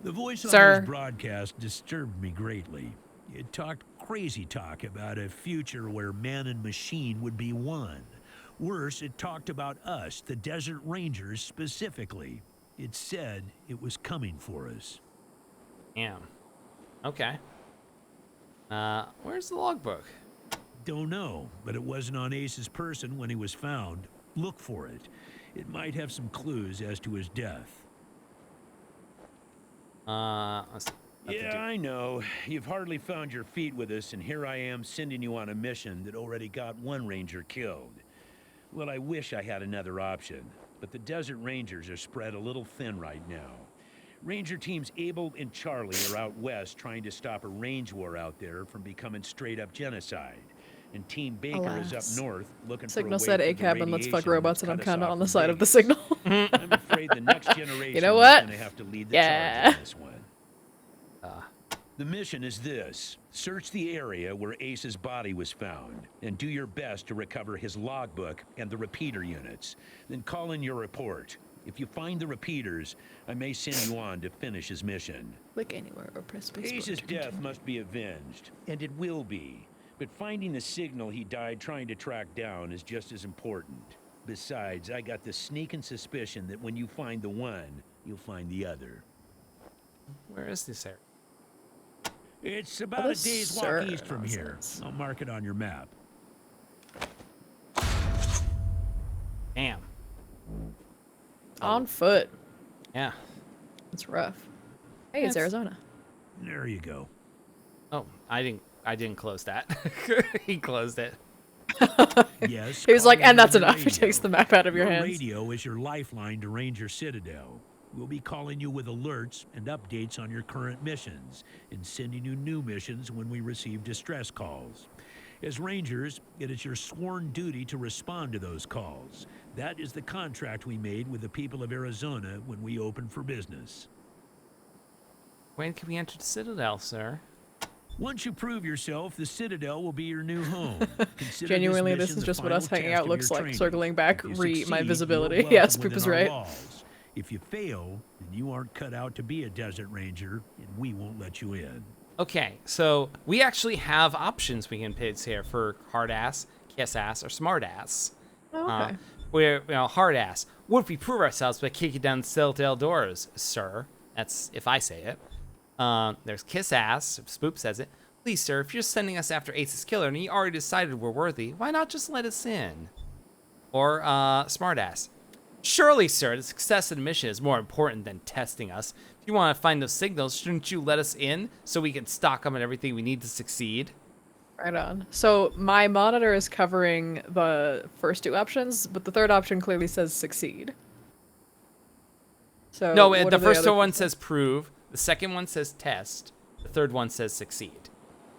The voice on Sir. those broadcasts disturbed me greatly. It talked crazy talk about a future where man and machine would be one. Worse, it talked about us, the Desert Rangers, specifically. It said it was coming for us. Damn. Okay. Where's the logbook? Don't know, but it wasn't on Ace's person when he was found. Look for it. It might have some clues as to his death. Let's Yeah, I know. You've hardly found your feet with us, and here I am sending you on a mission that already got one ranger killed. Well, I wish I had another option, but the Desert Rangers are spread a little thin right now. Ranger teams Abel and Charlie are out west trying to stop a range war out there from becoming straight-up genocide. And Team Baker is Alas. up north looking Signal for a said way A through the cab and let's fuck radiation robots, that's and I'm cut us kind of off on the from side of the Vegas. signal. I'm afraid the next generation know is what? going to have to lead the Yeah. charge on this one. The mission is this. Search the area where Ace's body was found, and do your best to recover his logbook and the repeater units. Then call in your report. If you find the repeaters, I may send you on to finish his mission. Click anywhere or press space. Ace's death must be avenged, and it will be. But finding the signal he died trying to track down is just as important. Besides, I got the sneaking suspicion that when you find the one, you'll find the other. Where is this area? It's about a day's walk east from here. I'll mark it on your map. Damn. On foot. Yeah. It's rough. Hey, it's Arizona. There you go. Oh, I didn't close that. He closed it. Yes. He was call like, in and that's on your enough. He radio. takes the map out of your hands. Radio is your lifeline to Ranger Citadel. We'll be calling you with alerts and updates on your current missions, and sending you new missions when we receive distress calls. As Rangers, it is your sworn duty to respond to those calls. That is the contract we made with the people of Arizona when we opened for business. When can we enter the Citadel, sir? Once you prove yourself, the Citadel will be your new home. Consider Genuinely, this mission is the just what final us hanging test out of looks your like. training. Circling back, If you my succeed, visibility. you're Yes, welcome Poop is within our right. walls. If you fail, then you aren't cut out to be a Desert Ranger, and we won't let you in. Okay, so we actually have options we can pick here for hard ass, kiss ass, or smart ass. Oh, okay. We're hard ass. What if we prove ourselves by kicking down the Citadel doors, sir? That's if I say it. There's kiss ass. If Spoop says it. Please, sir, if you're sending us after Ace's killer and you already decided we're worthy, why not just let us in? Or smart ass. Surely, sir, the success of the mission is more important than testing us. If you want to find those signals, shouldn't you let us in so we can stock them and everything we need to succeed? Right on. So my monitor is covering the first two options, but the third option clearly says succeed. So No, what the are first other one two? says prove. The second one says test. The third one says succeed.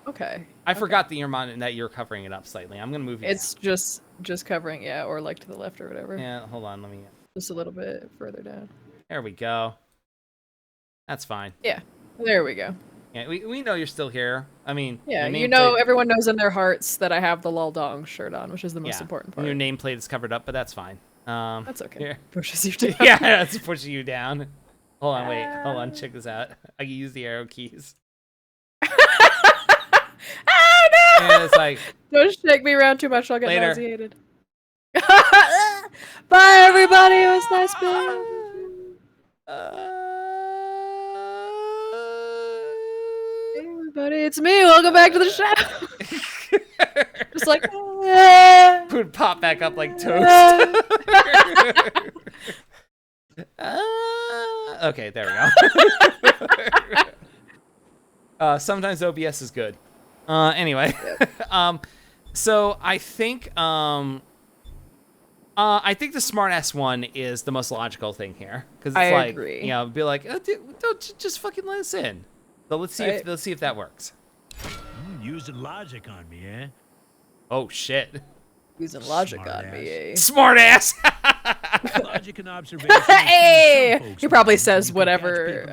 Okay. I forgot that you're covering it up slightly. I'm gonna move you. It's just covering, yeah, or like to the left or whatever. down. Yeah, hold on. Let me. Just a little bit further down. There we go. That's fine. Yeah. There we go. Yeah, we know you're still here. I mean, Yeah, your you know, nameplate. everyone knows in their hearts that I have the Lol Dong shirt on, which is the most important part. Your nameplate is covered up, but that's fine. That's okay. Here. Pushes you down. Yeah, that's pushing you down. Hold on, wait. Hold on. Check this out. I can use the arrow keys. Oh no! And it's like, Don't shake me around too much, I'll get Later. nauseated. Bye everybody, it was nice being Hey everybody, it's me, welcome back to the show! Just like, would pop back up like toast. Okay, there we go. Sometimes OBS is good. Anyway, so I think the smartass one is the most logical thing here because it's I like, agree. you know, be like, oh, don't just fucking let us in. So let's see if that works. Using logic on me, eh? Oh shit! Using logic on me, eh? Smartass. Logic and observation. Hey! He probably says whatever,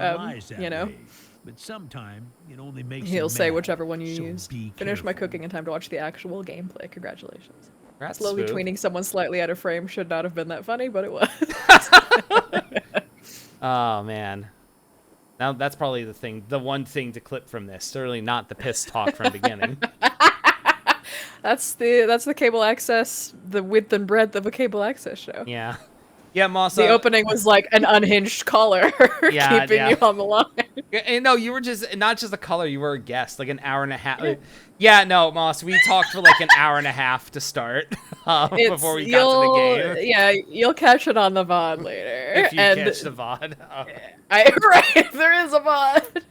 you know. But sometime it only makes He'll you say mad, whichever one you so use. be Finish my careful. cooking in time to watch the actual gameplay. Congratulations. Congrats, Slowly Swoop. tweening someone slightly out of frame should not have been that funny, but it was. Oh man. Now that's probably the one thing to clip from this. Certainly not the piss talk from the beginning. That's the cable access, the width and breadth of a cable access show. Yeah. Yeah, Moss. The opening was like an unhinged caller Yeah, keeping yeah. you on the line. No, you were just not just a color. You were a guest, like an hour and a half. Yeah, no, Moss. We talked for like an hour and a half to start before we got to the game. Yeah, you'll catch it on the VOD later. If you catch the VOD. Oh. Right, if there is a VOD.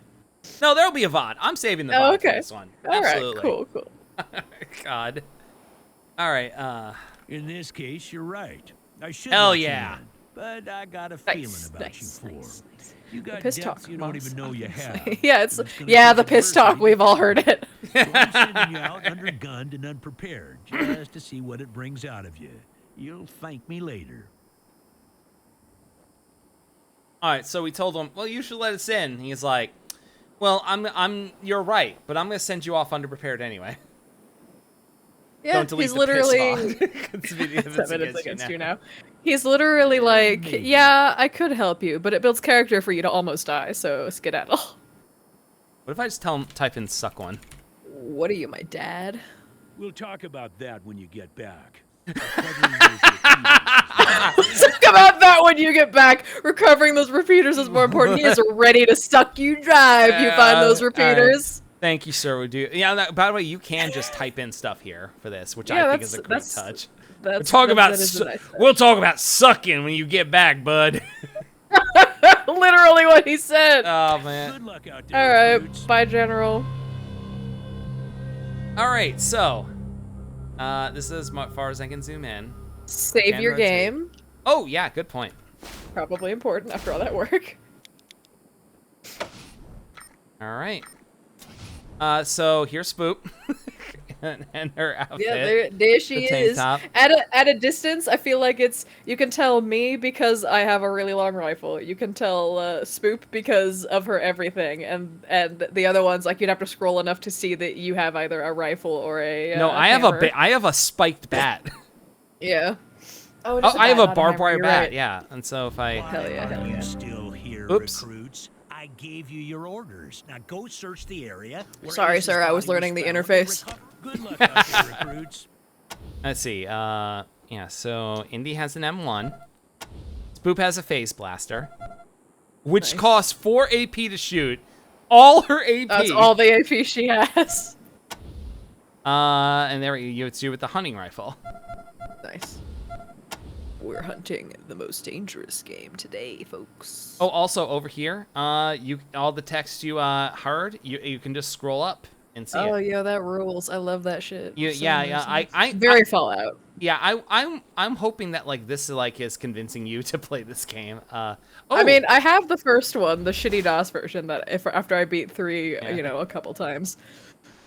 No, there'll be a VOD. I'm saving the VOD for this one. Absolutely. All right, cool. God. All right. In this case, you're right. I should Hell let you yeah. in, but I got a feeling about you four. You got piss depths talk, you don't Moss, even know you have. Yeah, It's gonna yeah, take the piss talk. adversity. We've all heard it. So I'm sending you out undergunned and unprepared, just to see what it brings out of you. You'll thank me later. All right. So we told him, well, you should let us in. He's like, well, you're right, but I'm gonna send you off underprepared anyway. Yeah, Don't delete he's the literally piss VOD. It's evidence against you now. He's literally like, yeah, I could help you, but it builds character for you to almost die, so skedaddle. What if I just tell him type in suck one? What are you, my dad? We'll talk about that when you get back. Talk about that when you get back. Recovering those repeaters is more important. He is ready to suck you dry if you find those repeaters. Thank you, sir. We do. Yeah. By the way, you can just type in stuff here for this, which Yeah, I think is a great touch. We'll We'll talk about sucking when you get back, bud. Literally what he said. Oh man. Good luck out there. All right, recruits. bye, General. All right. So, this is as far as I can zoom in. Save Can your rotate. game. Oh yeah, good point. Probably important after all that work. All right. So here's Spoop and her outfit. Yeah, there she the tank is. top. At a distance, I feel like you can tell me because I have a really long rifle. You can tell Spoop because of her everything, and the other ones like you'd have to scroll enough to see that you have either a rifle or a No, I hammer. have a spiked bat. Yeah. Oh, it Oh, is I have a bat, not barbed hammer, wire you're bat. right. Yeah, and so if I Hell yeah, hell Are yeah. you still here, Oops. recruits? I gave you your orders. Now go search the area. where Sorry, Ace's sir, I was body learning the found and interface. recover- Good luck out there, recruits. let's see. Yeah. So Indy has an M1. Spoop has a phase blaster, which Nice. costs 4 AP to shoot. All her AP. That's all the AP she has. And there it's you with the hunting rifle. Nice. We're hunting the most dangerous game today, folks. Oh, also over here, all the text you heard, you can just scroll up and see Oh it. yeah, that rules. I love that shit. Yeah, So yeah, yeah. nice. Very Fallout. Yeah, I'm hoping that like this like is convincing you to play this game. I Oh, mean, I have the first one, the shitty DOS version. That if after I beat 3, Yeah. you know, a couple times,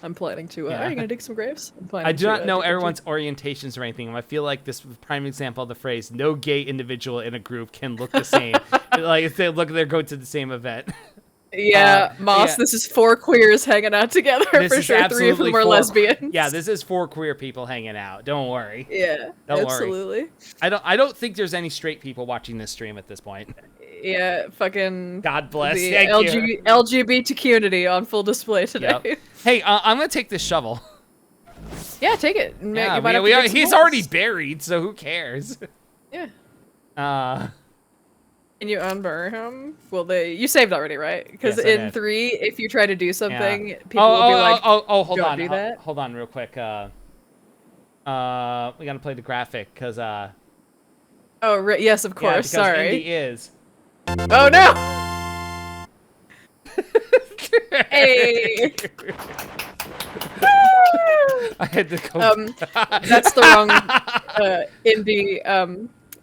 I'm planning to. Yeah. Are you gonna dig some graves? I'm planning I do not know dig them too. everyone's orientations or anything. I feel like this is a prime example of the phrase "no gay individual in a group can look the same." Like if they look, they're going to the same event. Yeah, Moss. yeah. This is 4 queers hanging out together This for is sure. 3 of absolutely them are 4 lesbians. Yeah, this is 4 queer people hanging out. Don't worry. Yeah, Don't absolutely. worry. I don't think there's any straight people watching this stream at this point. Yeah, fucking. God bless. The Thank you. LGBT community on full display today. Yep. Hey, I'm gonna take this shovel. Yeah, take it. Yeah, You might have to dig some he's holes. already buried, so who cares? Yeah. Uh, Can you unburn him? Well, you saved already, right? Because Yes, I in did. 3, if you try to do something, yeah. people will be like, hold "Don't on, do that." hold on, real quick. We gotta play the graphic because Oh, yes, of course. because Sorry. Indy is. Oh no! Hey. I had to go. That's the wrong indie.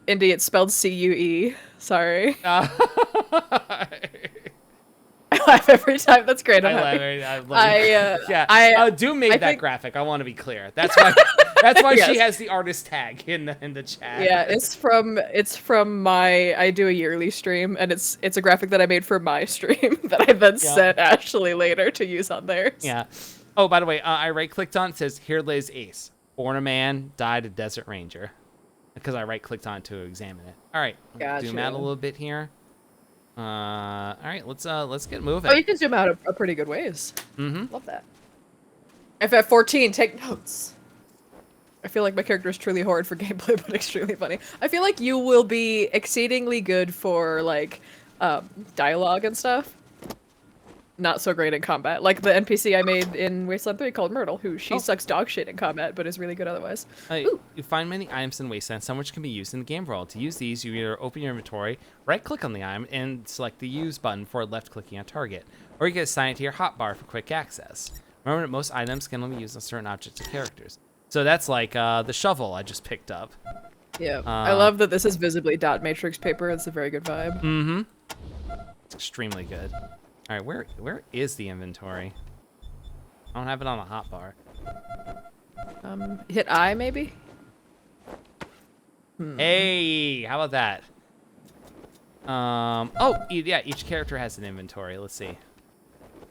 Indie. It's spelled CUE. Sorry. I laugh every time. That's great. I'm happy. Doom made I that think- graphic. I want to be clear. That's why. That's why she Yes. has the artist tag in the chat. Yeah, it's from my. I do a yearly stream, and it's a graphic that I made for my stream that I then sent Ashley later to use on theirs. Yeah. Oh, by the way, I right-clicked on it. It says, "Here lays Ace. Born a man, died a desert ranger." Because I right-clicked on it to examine it. All right. Gotcha. Zoom out a little bit here. All right. Let's get moving. Oh, you can zoom out a pretty good ways. Mm-hmm. Love that. FF14, take notes. I feel like my character is truly horrid for gameplay, but extremely funny. I feel like you will be exceedingly good for, like, dialogue and stuff. Not so great in combat. Like the NPC I made in Wasteland 3 called Myrtle, who she sucks dog shit in combat, but is really good otherwise. You find many items in Wasteland, some which can be used in the game world. To use these, you either open your inventory, right-click on the item, and select the Use button for left-clicking on target. Or you can assign it to your hotbar for quick access. Remember that most items can only be used on certain objects or characters. So that's like the shovel I just picked up. Yeah, I love that this is visibly dot matrix paper. It's a very good vibe. Mm-hmm. It's extremely good. All right, where is the inventory? I don't have it on a hotbar. Hit I, maybe? Hey, how about that? Oh, yeah, each character has an inventory. Let's see.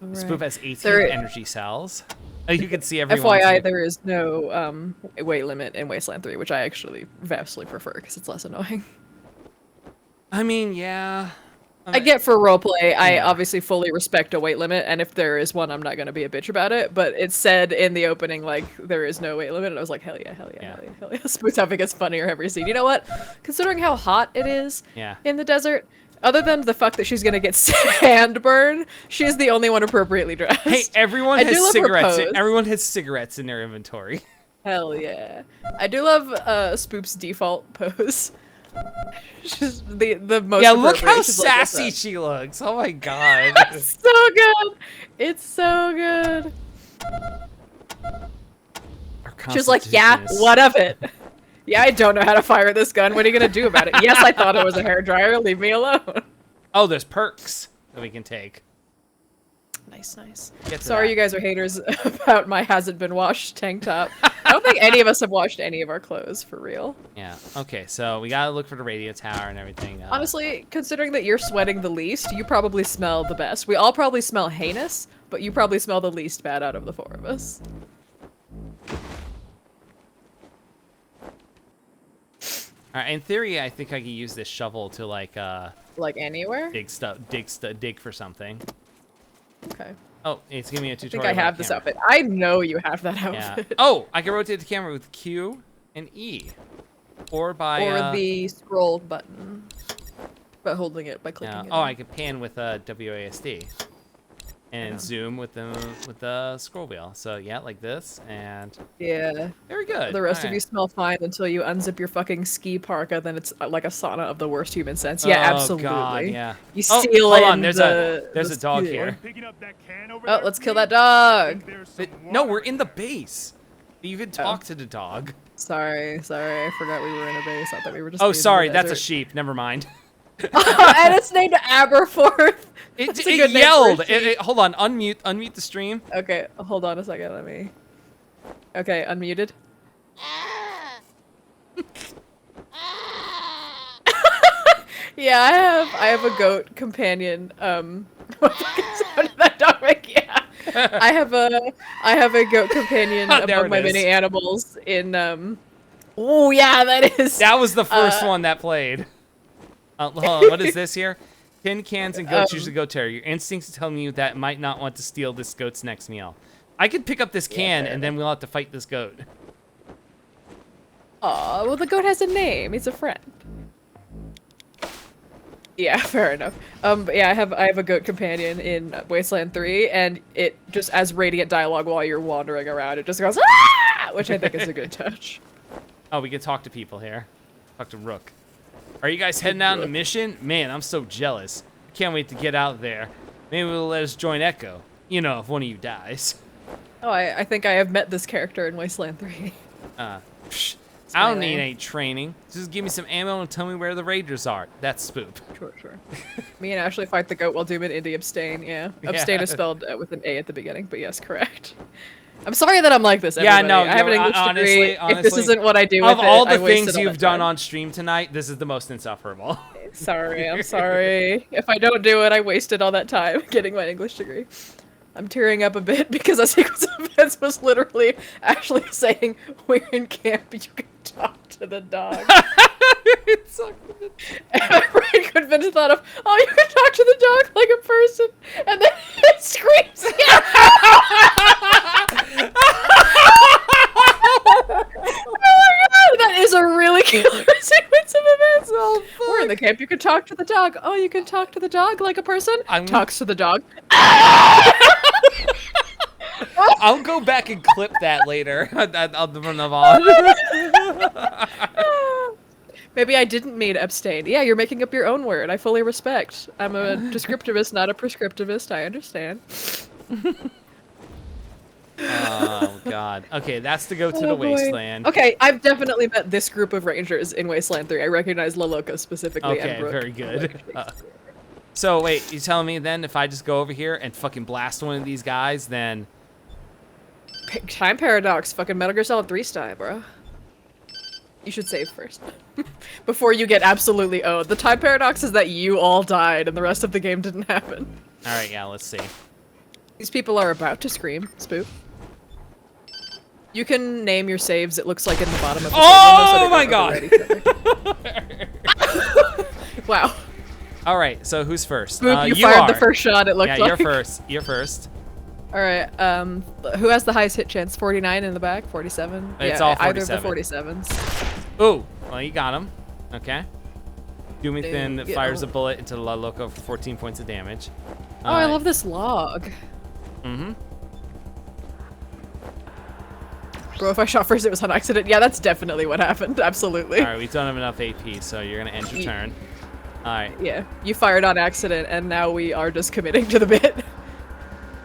This spoof has 18 energy cells. Oh, you can see everyone. FYI, there is no weight limit in Wasteland 3, which I actually vastly prefer because it's less annoying. I mean, yeah. I get for roleplay, I obviously fully respect a weight limit, and if there is one, I'm not going to be a bitch about it, but it said in the opening, like, there is no weight limit, and I was like, hell yeah, hell yeah, hell yeah, hell yeah. Smooth Topic gets funnier every scene. You know what? Considering how hot it is in the desert, other than the fuck that she's going to get sandburn, she is the only one appropriately dressed. Hey, everyone has cigarettes. Everyone has cigarettes in their inventory. Hell yeah. I do love Spoop's default pose. She's the most. Yeah, look how She's like, "What's sassy up?" she looks. Oh my god. It's so good. It's so good. She's like, yeah, what of it? Yeah, I don't know how to fire this gun. What are you gonna do about it? Yes, I thought it was a hairdryer. Leave me alone. Oh, there's perks that we can take. Nice, nice. Get to Sorry, that. you guys are haters about my hasn't been washed tank top. I don't think any of us have washed any of our clothes for real. Yeah. Okay, so we gotta look for the radio tower and everything. Honestly, considering that you're sweating the least, you probably smell the best. We all probably smell heinous, but you probably smell the least bad out of the 4 of us. All right, in theory, I think I could use this shovel to like anywhere? dig for something. Okay. Oh, it's giving me a I tutorial. think I have this outfit. I know you have that Yeah. outfit. Oh, I can rotate the camera with Q and E, or by Or the scroll button, by holding it by clicking it. Oh, in. I can pan with WASD. and zoom with the scroll wheel. So yeah, like this, and Yeah. very good. The rest of Alright. you smell fine until you unzip your fucking ski parka, then it's like a sauna of the worst human sense. Yeah, absolutely. Oh god, yeah. You Oh, seal hold on, in there's a dog here. Oh, let's kill that dog. No, we're in the base. You can talk to the dog. Sorry, I forgot we were in a base. I thought we were just. Oh, in the sorry, that's a desert. sheep. Never mind. And it's named Aberforth. That's a good It name for a yelled. sheep. Hold on, unmute the stream. Okay, hold on a second. Let me. Okay, unmuted. Yeah, I have a goat companion. What the fuck sound did that dog make? Yeah. I have a goat companion There among it my is. many animals in Oh yeah, that is. That was the first one that played. Hold on, what is this here? Tin cans and goats usually go terror. Your instincts tell you that might not want to steal this goat's next meal. I could pick up this can and then we'll have to fight this goat. Aw, well the goat has a name. He's a friend. Yeah, fair enough. But yeah, I have a goat companion in Wasteland 3, and it just as radiant dialogue while you're wandering around. It just goes ah, which I think is a good touch. Oh, we can talk to people here. Talk to Rook. Are you guys heading out on a mission? Man, I'm so jealous. I can't wait to get out there. Maybe we'll let us join Echo. You know, if one of you dies. Oh, I think I have met this character in Wasteland 3. Psh, I don't need any training. Just give me some ammo and tell me where the Raiders are. That's Spoop. Sure. Me and Ashley fight the goat while Doom and Indy abstain, yeah. Abstain is spelled with an A at the beginning, but yes, correct. I'm sorry that I'm like this, everybody. Yeah, no, I have an English degree. If this isn't what I do with of all it, the I wasted things all you've that done time. on stream tonight, this is the most insufferable. Sorry, I'm sorry. If I don't do it, I wasted all that time getting my English degree. I'm tearing up a bit because a sequence of events was literally actually saying, we're in camp, you can talk to the dog. And my brain convinced thought of, oh, you can talk to the dog like a person, and then it screams again. Oh my god, that is a really killer sequence of events. Oh, We're in the camp, you can talk to the dog. Oh, you can talk to the dog like a person? Talks to the dog. I'll go back and clip that later. I'll from the VOD. Maybe I didn't mean abstain. Yeah, you're making up your own word. I fully respect. I'm a descriptivist, not a prescriptivist. I understand. Oh god. Okay, that's to go to the boy. wasteland. Okay, I've definitely met this group of rangers in Wasteland 3. I recognize La Loca specifically. Okay, and Brooke. very good. So wait, you telling me then if I just go over here and fucking blast one of these guys, then Time paradox, fucking Metal Gear Solid 3 style, bro. You should save first. Before you get absolutely owned. The time paradox is that you all died and the rest of the game didn't happen. Alright, yeah, let's see. These people are about to scream, Spook. You can name your saves, it looks like in the bottom of the Oh my god! Wow. Alright, so who's first? Spook, you you fired are. the first shot, it looked Yeah, like. you're first. You're first. Alright, who has the highest hit chance? 49 in the back? 47? It's yeah, all either of the 47. 47s. Ooh, well, you got him. Okay. Doomington Dude, fires a oh. bullet into La Loca for 14 points of damage. Oh, I love this log. Mm-hmm. Bro, if I shot first, it was on accident. Yeah, that's definitely what happened. Absolutely. Alright, we don't have enough AP, so you're gonna end your turn. Alright. Yeah, you fired on accident, and now we are just committing to the bit.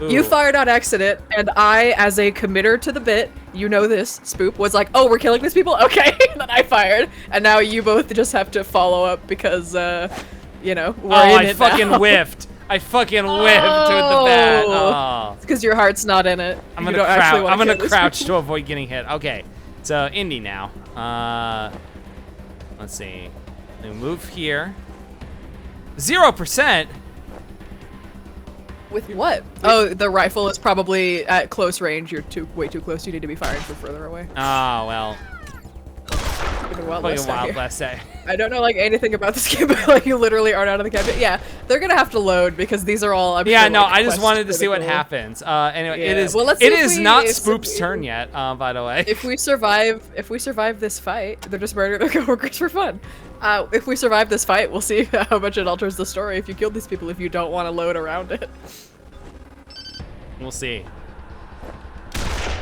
Ooh. You fired on accident, and I, as a committer to the bit, you know this, Spoop, was like, oh, we're killing these people? Okay, and then I fired. And now you both just have to follow up because, you know, we're in I it fucking now. whiffed. I fucking whiffed with the bat. Oh. It's because your heart's not in it. I'm You gonna don't actually crouch. wanna I'm gonna kill these crouch people. to avoid getting hit. Okay, so Indy now. Let's see. We move here. 0%. With what? Oh, the rifle is probably at close range. You're way too close. You need to be firing from further away. Oh well. Fucking Wild Fucking West out Wild here. West day. I don't know like anything about this game, but like you literally aren't out of the cabinet. Yeah, they're gonna have to load because these are all. I'm Yeah, sure, no, like, I just quest wanted to see what critical. happens. Anyway, it Yeah. is. Well, let's see it if is we- not if Spoop's turn yet. By the way. If we survive this fight, they're just murdering their coworkers for fun. If we survive this fight, we'll see how much it alters the story if you killed these people if you don't want to load around it. We'll see.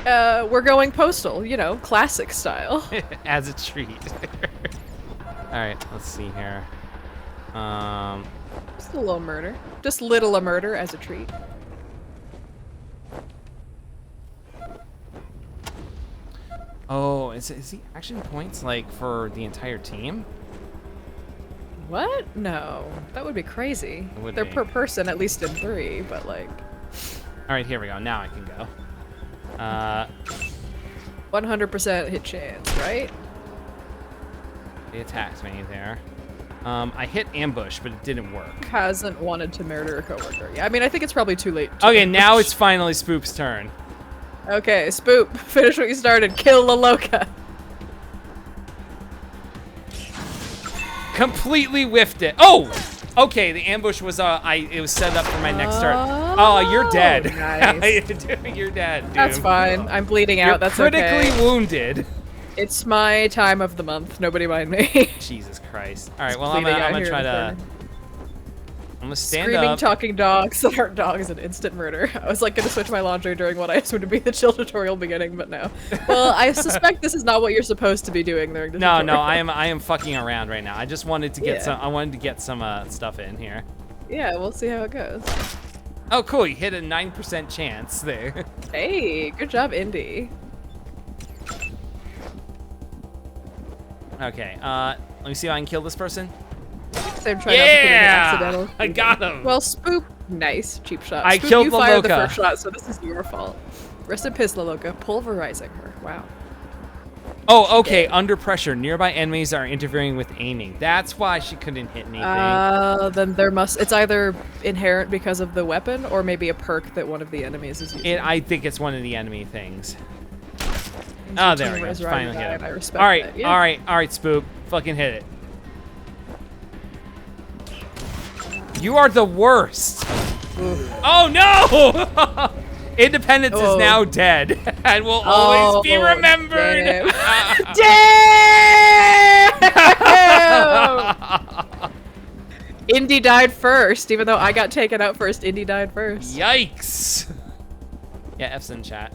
We're going postal, you know, classic style. As a treat. All right, let's see here. Just a little murder. Just little a murder as a treat. Oh, is he action points like for the entire team? What? No, that would be crazy. It would They're be. per person, at least in 3, but like. All right, here we go. Now I can go. 100% hit chance, right? He attacked me there. I hit ambush, but it didn't work. Hasn't wanted to murder a coworker. Yeah, I mean, I think it's probably too late. Okay, now it's finally Spoop's turn. Okay, Spoop, finish what you started. Kill Laloka. Completely whiffed it. Oh! Okay, the ambush was it was set up for my next turn. Oh, you're dead. Nice. You're dead, dude. That's fine. I'm bleeding out. You're That's critically okay. wounded. It's my time of the month. Nobody mind me. Jesus Christ. All right, well I'm Bleeding out gonna here try in the to. corner. I'm gonna stand Screaming, up. talking dogs that aren't dogs and instant murder. I was like gonna switch my laundry during what I assumed to be the chill tutorial beginning, but no. Well, I suspect this is not what you're supposed to be doing during the tutorial. No, I am fucking around right now. I just wanted to get Yeah. some. I wanted to get some stuff in here. Yeah, we'll see how it goes. Oh, cool! You hit a 9% chance there. Hey, good job, Indy. Okay. Let me see if I can kill this person. Same try not to put any Yeah! accidental. I got him. Well, Spoop, nice, cheap shot. I Spoop, killed you fired the Laloka. first shot, so this is your fault. Rest in peace, Laloka. Pulverizing her. Wow. Oh, okay. Under pressure, nearby enemies are interfering with aiming. That's why she couldn't hit anything. Then there must. It's either inherent because of the weapon, or maybe a perk that one of the enemies is using. I think it's one of the enemy things. Means Oh, your there team we go. is right Finally and hit I- him. I respect All right, that, yeah. all right, Spoop. Fucking hit it. You are the worst. Oh no! Independence is Oh. now dead and will always be remembered. Damn! Indy died first, even though I got taken out first. Indy died first. Yikes. Yeah, F's in chat.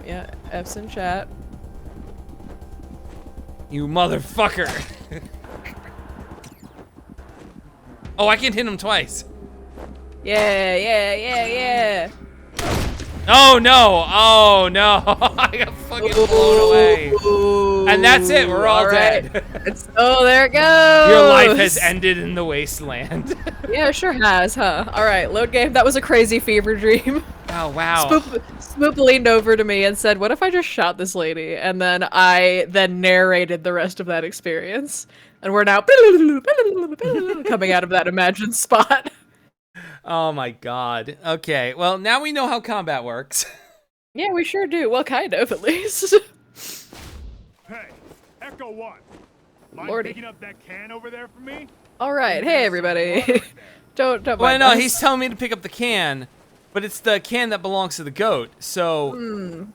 Yeah, F's in chat. You motherfucker. Oh, I can hit him twice. Yeah. Oh no! Oh no! I got fucking blown away. And that's it. We're all dead. Oh, there it goes. Your life has ended in the wasteland. Yeah, it sure has, huh? All right, load game. That was a crazy fever dream. Oh wow. Spoop leaned over to me and said, "What if I just shot this lady?" And then I narrated the rest of that experience. And we're now coming out of that imagined spot. Oh my god. Okay. Well, now we know how combat works. Yeah, we sure do. Well, kind of, at least. Hey, Echo 1. Mind Lordy. picking up that can over there for me? All right, hey everybody. don't Well, mind no, us. he's telling me to pick up the can, but it's the can that belongs to the goat. So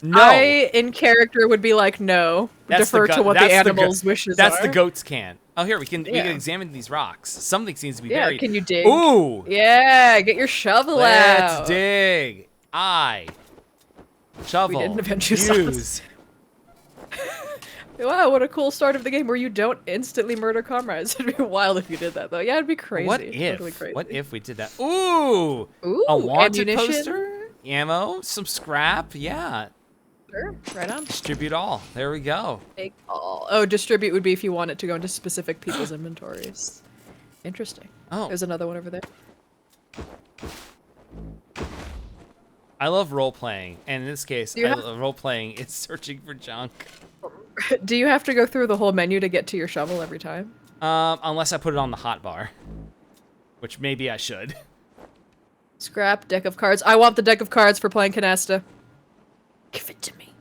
no. I, in character, would be like, no. That's the Defer go- to what that's the the go- animal's wishes That's are. the goat's can. Oh, here we can Yeah. examine these rocks. Something seems to be Yeah, buried. can you dig? Ooh. Yeah, get your shovel Let's out. dig. Shovel. We didn't eventually solve Use. Wow, what a cool start of the game where you don't instantly murder comrades. It'd be wild if you did that, though. Yeah, it'd be crazy. What Totally if? crazy. What if we did that? Ooh. Ooh, A wanted ammunition? poster. Ammo. Some scrap. Yeah. Sure, right on. Distribute all. There we go. Take all. Oh, distribute would be if you want it to go into specific people's inventories. Interesting. Oh. There's another one over there. I love role playing, and in this case, Do you have- role playing is searching for junk. Do you have to go through the whole menu to get to your shovel every time? Unless I put it on the hotbar, which maybe I should. Scrap, deck of cards. I want the deck of cards for playing Canasta. Give it to me.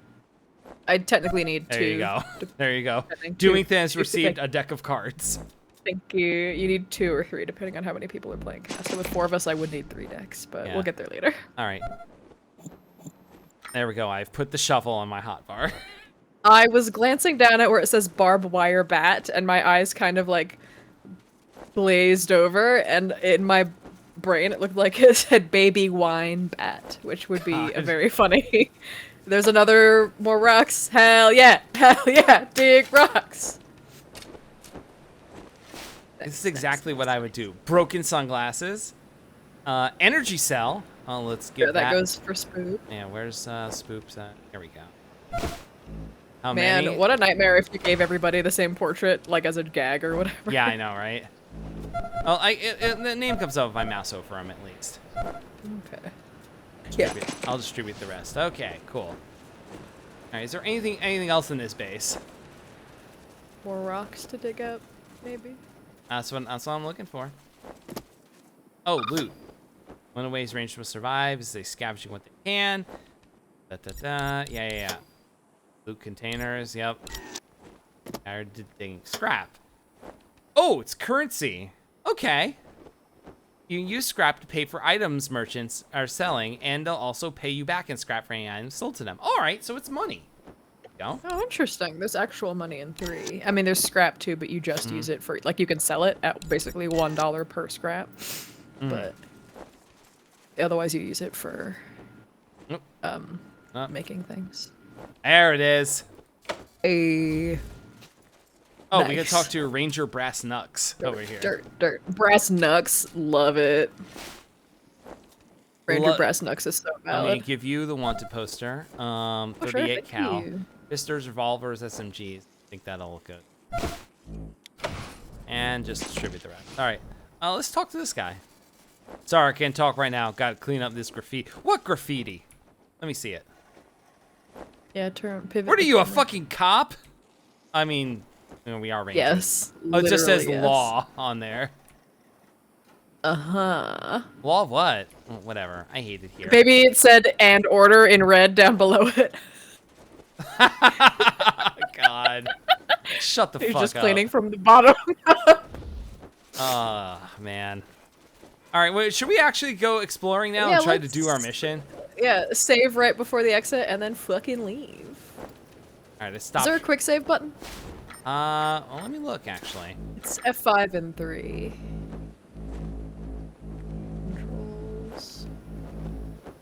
I technically need There two. you go. There you go. Depending. Doing Two. things Two. received a deck of cards. Thank you. You need 2 or 3, depending on how many people are playing Canasta. With 4 of us, I would need 3 decks, but Yeah. we'll get there later. All right. There we go. I've put the shovel on my hotbar. I was glancing down at where it says barbed wire bat, and my eyes kind of like glazed over, and in my brain, it looked like it said baby wine bat, which would be a God. very funny. There's another more rocks. Hell yeah. Hell yeah. Dig rocks. This is exactly what I would do. Broken sunglasses. Energy cell. Oh, let's give Yeah, that goes for spook. Yeah, where's Spoops at? Here we go. How Man, many? what a nightmare if you gave everybody the same portrait, like as a gag or whatever. Yeah, I know, right? Oh, the name comes up if I mouse over him at least. Okay. I'll distribute the rest. Okay, cool. All right, is there anything else in this base? More rocks to dig up, maybe? That's what I'm looking for. Oh, loot. One of the ways rangers will survive is they scavenging what they can. Yeah. Loot containers, yep. Tired digging scrap. Oh, it's currency. Okay. You can use scrap to pay for items merchants are selling, and they'll also pay you back in scrap for any items sold to them. All right, so it's money. Go. Oh, interesting. There's actual money in 3. I mean, there's scrap too, but you just use it for, like, you can sell it at basically $1 per scrap. But otherwise you use it for making things. There it is. Oh, we Nice. gotta talk to Ranger Brass Knucks over here. Dirt. Brass knucks. Love it. Ranger Brass knucks is so I'm gonna valid. give you the wanted poster. Oh, sure, 38 thank cal. you. Pistols, revolvers, SMGs. I think that'll look good. And just distribute the rest. All right. Let's talk to this guy. Sorry, I can't talk right now. Gotta clean up this graffiti. What graffiti? Let me see it. Yeah, pivot. What are the you, a camera. fucking cop? I mean, we are Rangers. Yes. Oh, it just says literally, yes. law on there. Uh-huh. Law of what? Well, whatever. I hate it here. Maybe it said "and order" in red down below it. God. Shut the He's fuck just up. cleaning from the bottom. Man. All right, wait, should we actually go exploring now and try to do our mission? Yeah, save right before the exit and then fucking leave. All right, let's stop. Is there a quick save button? Well, let me look, actually. It's F5 and 3. Controls.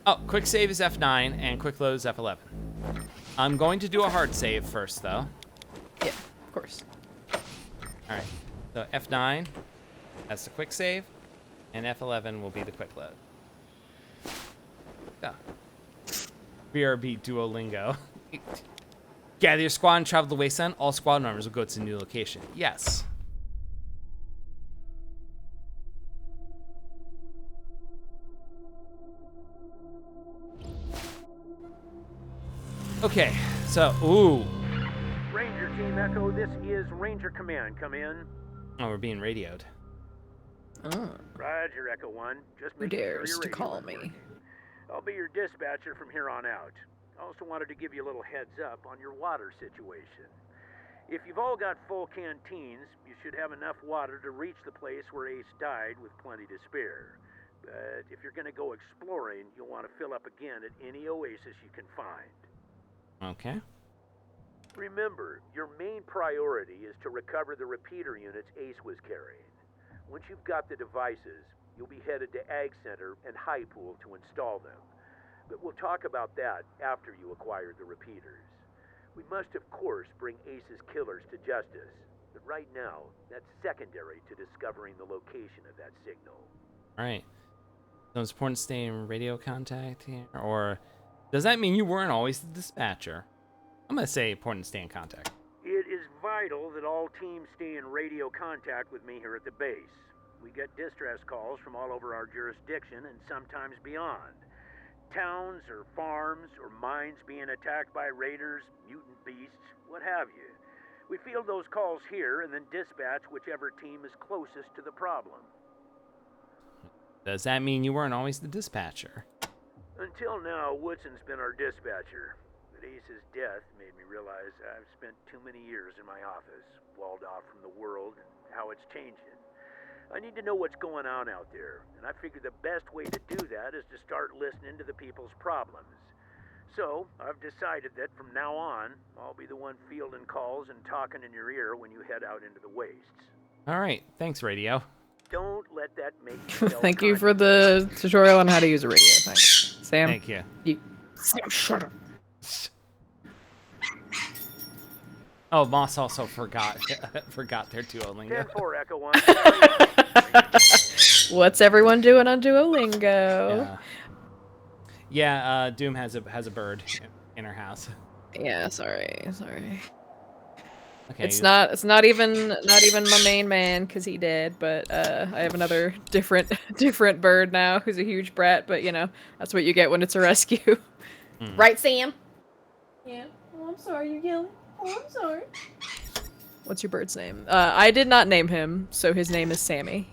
Oh, quick save is F9, and quick load is F11. I'm going to do a hard save first, though. Yeah, of course. All right, so F9, that's the quick save, and F11 will be the quick load. Yeah. BRB Duolingo. Gather your squad and travel to the wasteland. All squad members will go to a new location. Yes. Okay, so, ooh. Ranger Team Echo, this is Ranger Command. Come in. Oh, we're being radioed. Oh, Roger, Echo 1. Just who making sure dares your to radio call is me? working. I'll be your dispatcher from here on out. I also wanted to give you a little heads up on your water situation. If you've all got full canteens, you should have enough water to reach the place where Ace died with plenty to spare. But if you're going to go exploring, you'll want to fill up again at any oasis you can find. Okay. Remember, your main priority is to recover the repeater units Ace was carrying. Once you've got the devices, you'll be headed to Ag Center and High Pool to install them. But we'll talk about that after you acquire the repeaters. We must, of course, bring Ace's killers to justice. But right now, that's secondary to discovering the location of that signal. All right. So it's important to stay in radio contact here, or does that mean you weren't always the dispatcher? I'm gonna say important to stay in contact. It is vital that all teams stay in radio contact with me here at the base. We get distress calls from all over our jurisdiction and sometimes beyond. Towns or farms or mines being attacked by raiders, mutant beasts, what have you. We field those calls here and then dispatch whichever team is closest to the problem. Does that mean you weren't always the dispatcher? Until now, Woodson's been our dispatcher. But Ace's death made me realize I've spent too many years in my office, walled off from the world and how it's changing. I need to know what's going on out there, and I figure the best way to do that is to start listening to the people's problems. So, I've decided that from now on, I'll be the one fielding calls and talking in your ear when you head out into the wastes. All right. Thanks, radio. Don't let that make you Thank you for the tutorial on how to use a radio. Thanks. Sam? Thank you. Sam, shut up. Oh, Moss also forgot their Duolingo. 10-4, Echo 1. What's everyone doing on Duolingo? Yeah, Doom has a bird in her house. Yeah, sorry. Okay. It's not even my main man because he did, but I have another different bird now who's a huge brat. But you know that's what you get when it's a rescue, right, Sam? Yeah. Oh, I'm sorry, you're yelling. Oh, I'm sorry. What's your bird's name? I did not name him, so his name is Sammy.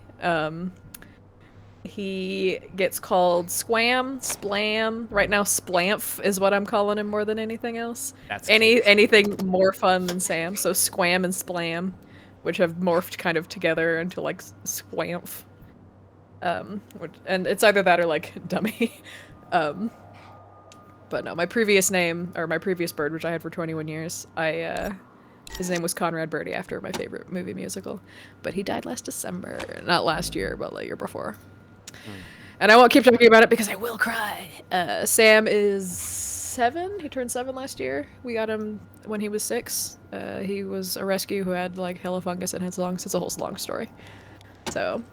He gets called Squam, Splam. Right now, Splamf is what I'm calling him more than anything else. That's anything more fun than Sam. So Squam and Splam, which have morphed kind of together into like Squamf. And it's either that or like Dummy. But no, my previous bird, which I had for 21 years, his name was Conrad Birdie after my favorite movie musical, but he died last December. Not last year, but the year before. And I won't keep talking about it because I will cry. Sam is 7. He turned 7 last year. We got him when he was 6. He was a rescue who had like hella fungus in his lungs. It's a whole long story. So,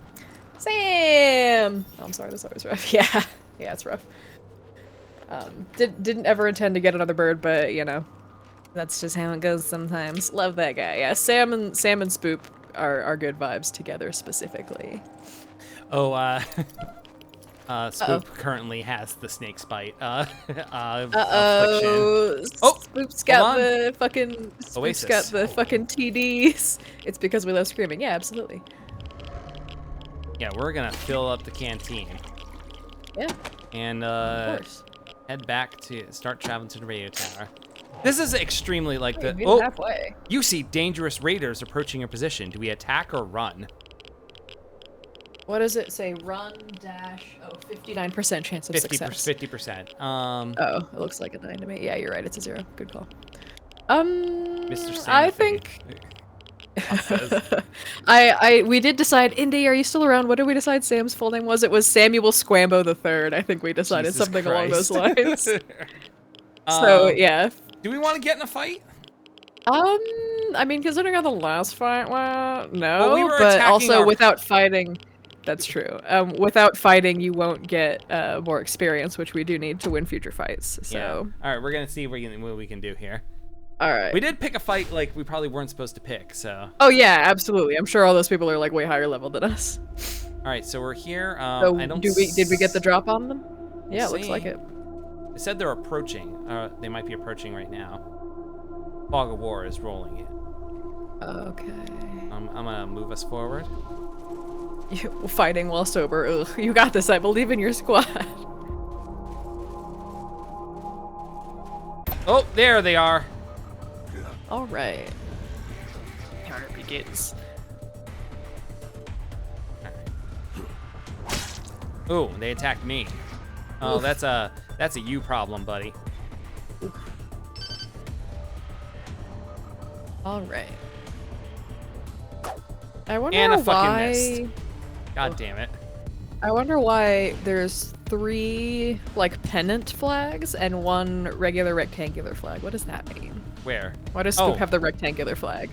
Sam! Oh, I'm sorry, that's always rough. Yeah, it's rough. Didn't ever intend to get another bird, but you know, that's just how it goes sometimes. Love that guy. Yeah, Sam and Spoop are good vibes together specifically. Oh, Spoop currently has the snake bite. Affliction. Spoop's got the fucking Oasis. Spoop's got the fucking TDs. It's because we love screaming. Yeah, absolutely. Yeah, we're gonna fill up the canteen. Yeah. And Of course. head back to start traveling to the radio tower. This is extremely like We made it halfway. You see dangerous raiders approaching your position. Do we attack or run? What does it say? Run dash. 59% chance of success. 50%. Oh, it looks like a 9 to me. Yeah, you're right. It's a 0. Good call. Mr. Sam I think. We did decide. Indy, are you still around? What did we decide Sam's full name was? It was Samuel Squambo III. I think we decided Jesus something Christ. along those lines. So yeah. Do we want to get in a fight? I mean, considering how the last fight went, no. Well, we were but attacking also our- without fighting. That's true. Without fighting, you won't get more experience, which we do need to win future fights. So. Yeah. All right, we're gonna see what we can do here. All right. We did pick a fight like we probably weren't supposed to pick, so. Oh yeah, absolutely. I'm sure all those people are like way higher level than us. All right, so we're here. So I don't. did we get the drop on them? Yeah, it looks see. like it. They said they're approaching. They might be approaching right now. Fog of War is rolling in. Okay. I'm gonna move us forward. Fighting while sober. Ugh, you got this. I believe in your squad. Oh, there they are. All right. Here it begins. Ooh, they attacked me. Oh, Oof. that's a you problem, buddy. All right. I wonder And a fucking why. missed. God damn it. I wonder why there's 3 like pennant flags and 1 regular rectangular flag. What does that mean? Where? Why does Spoop Oh. have the rectangular flag?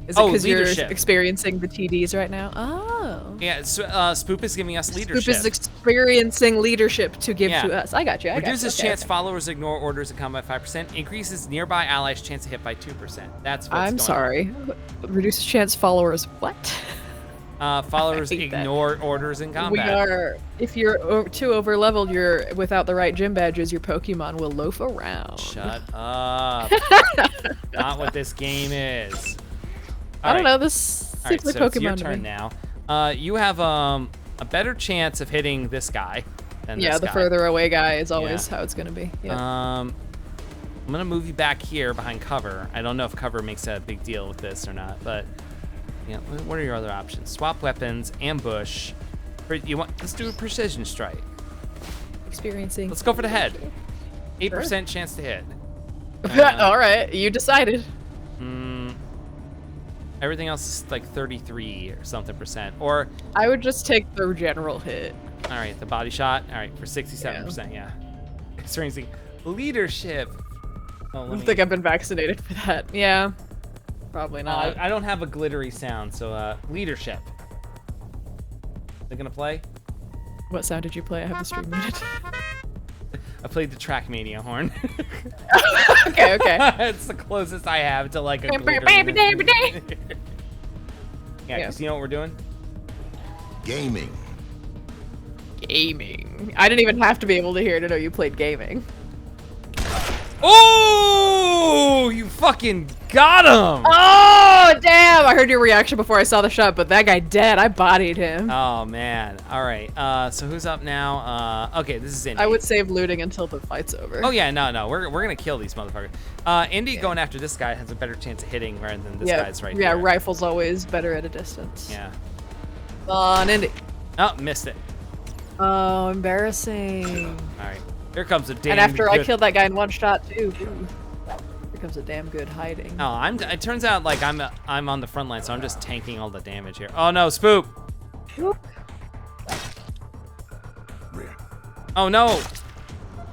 Is it Oh, because you're leadership. experiencing the TDs right now? Oh. Yeah, Spoop is giving us leadership. Spoop is experiencing leadership to give Yeah. to us. I got you. Reduces Okay, chance okay. followers ignore orders in combat 5%. Increases nearby allies' chance to hit by 2%. That's what's I'm going sorry. Reduces chance followers. What? on. Followers I hate that. ignore orders in combat. We are. If you're too over leveled, you're without the right gym badges. Your Pokemon will loaf around. Shut up. Not what this game is. I don't know. This seems All right, like so it's your Pokemon to turn me. now. You have a better chance of hitting this guy than Yeah, this the guy. further away guy is always Yeah. how it's gonna be. Yeah. I'm gonna move you back here behind cover. I don't know if cover makes a big deal with this or not, but yeah. What are your other options? Swap weapons, ambush. Let's do a precision strike. Experiencing. Let's go for the head. 8% chance to hit. All right, you decided. Everything else is like 33 or something %. Or, I would just take the general hit. all right, the body shot. All right, for 67%, yeah. Experiencing leadership. Oh, I don't think I've been vaccinated for that. Yeah, probably not. I don't have a glittery sound, so leadership. They gonna play? What sound did you play? I have the stream muted. I played the Trackmania horn. Okay, okay. It's the closest I have to like a Bam, glittery. bam, bam, bam, bam. Yeah, Yeah. 'cause you know what we're doing? Gaming. Gaming. I didn't even have to be able to hear to know you played gaming. Oh, you fucking got him! Oh, damn! I heard your reaction before I saw the shot, but that guy dead. I bodied him. Oh man. All right. So who's up now? Okay, this is Indy. I would save looting until the fight's over. Oh yeah, no, we're gonna kill these motherfuckers. Indy going after this guy has a better chance of hitting rather than this guy's right yeah, there. rifle's always better at a distance. Yeah. Come on, Indy. Oh, missed it. Oh, embarrassing. All right. Here comes a damn. And after I good- killed that guy in one shot too. Ooh. Here comes a damn good hiding. No, it turns out like I'm on the front line, so I'm just tanking all the damage here. Oh no, spook. Whoop. Oh no.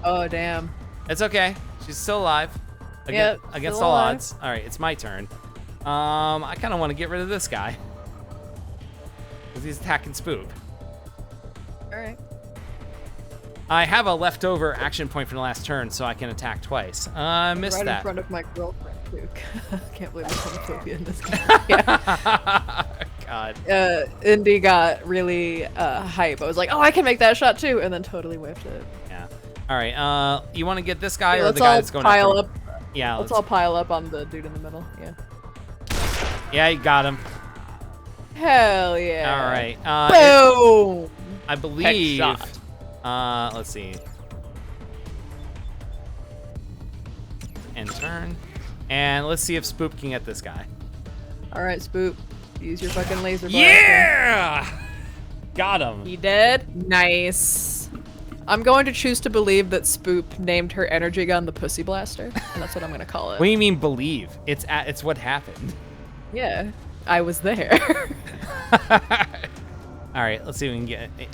Oh, damn. It's okay. She's still alive. Yep, Against still all alive. odds. All right, it's my turn. I kind of want to get rid of this guy. Because he's attacking Spoop. Alright. I have a leftover action point from the last turn, so I can attack twice. I missed Right that. in front of my girlfriend, too. Can't believe there's homophobia in this game. Yeah. God. Indy got really hype. I was like, oh, I can make that shot too, and then totally whiffed it. Yeah. All right. You want to get this guy Okay, or let's the guy all that's going pile after him? up. Yeah. Let's all pile up on the dude in the middle. Yeah. Yeah, you got him. Hell yeah. All right. Boom. I believe. Headshot. Let's see. End turn. And let's see if Spoop can get this guy. All right, Spoop. Use your fucking laser blaster. Yeah! Got him. He dead? Nice. I'm going to choose to believe that Spoop named her energy gun the Pussy Blaster, and that's what I'm gonna call it. What do you mean believe? It's what happened. Yeah, I was there. All right, let's see if we can get it.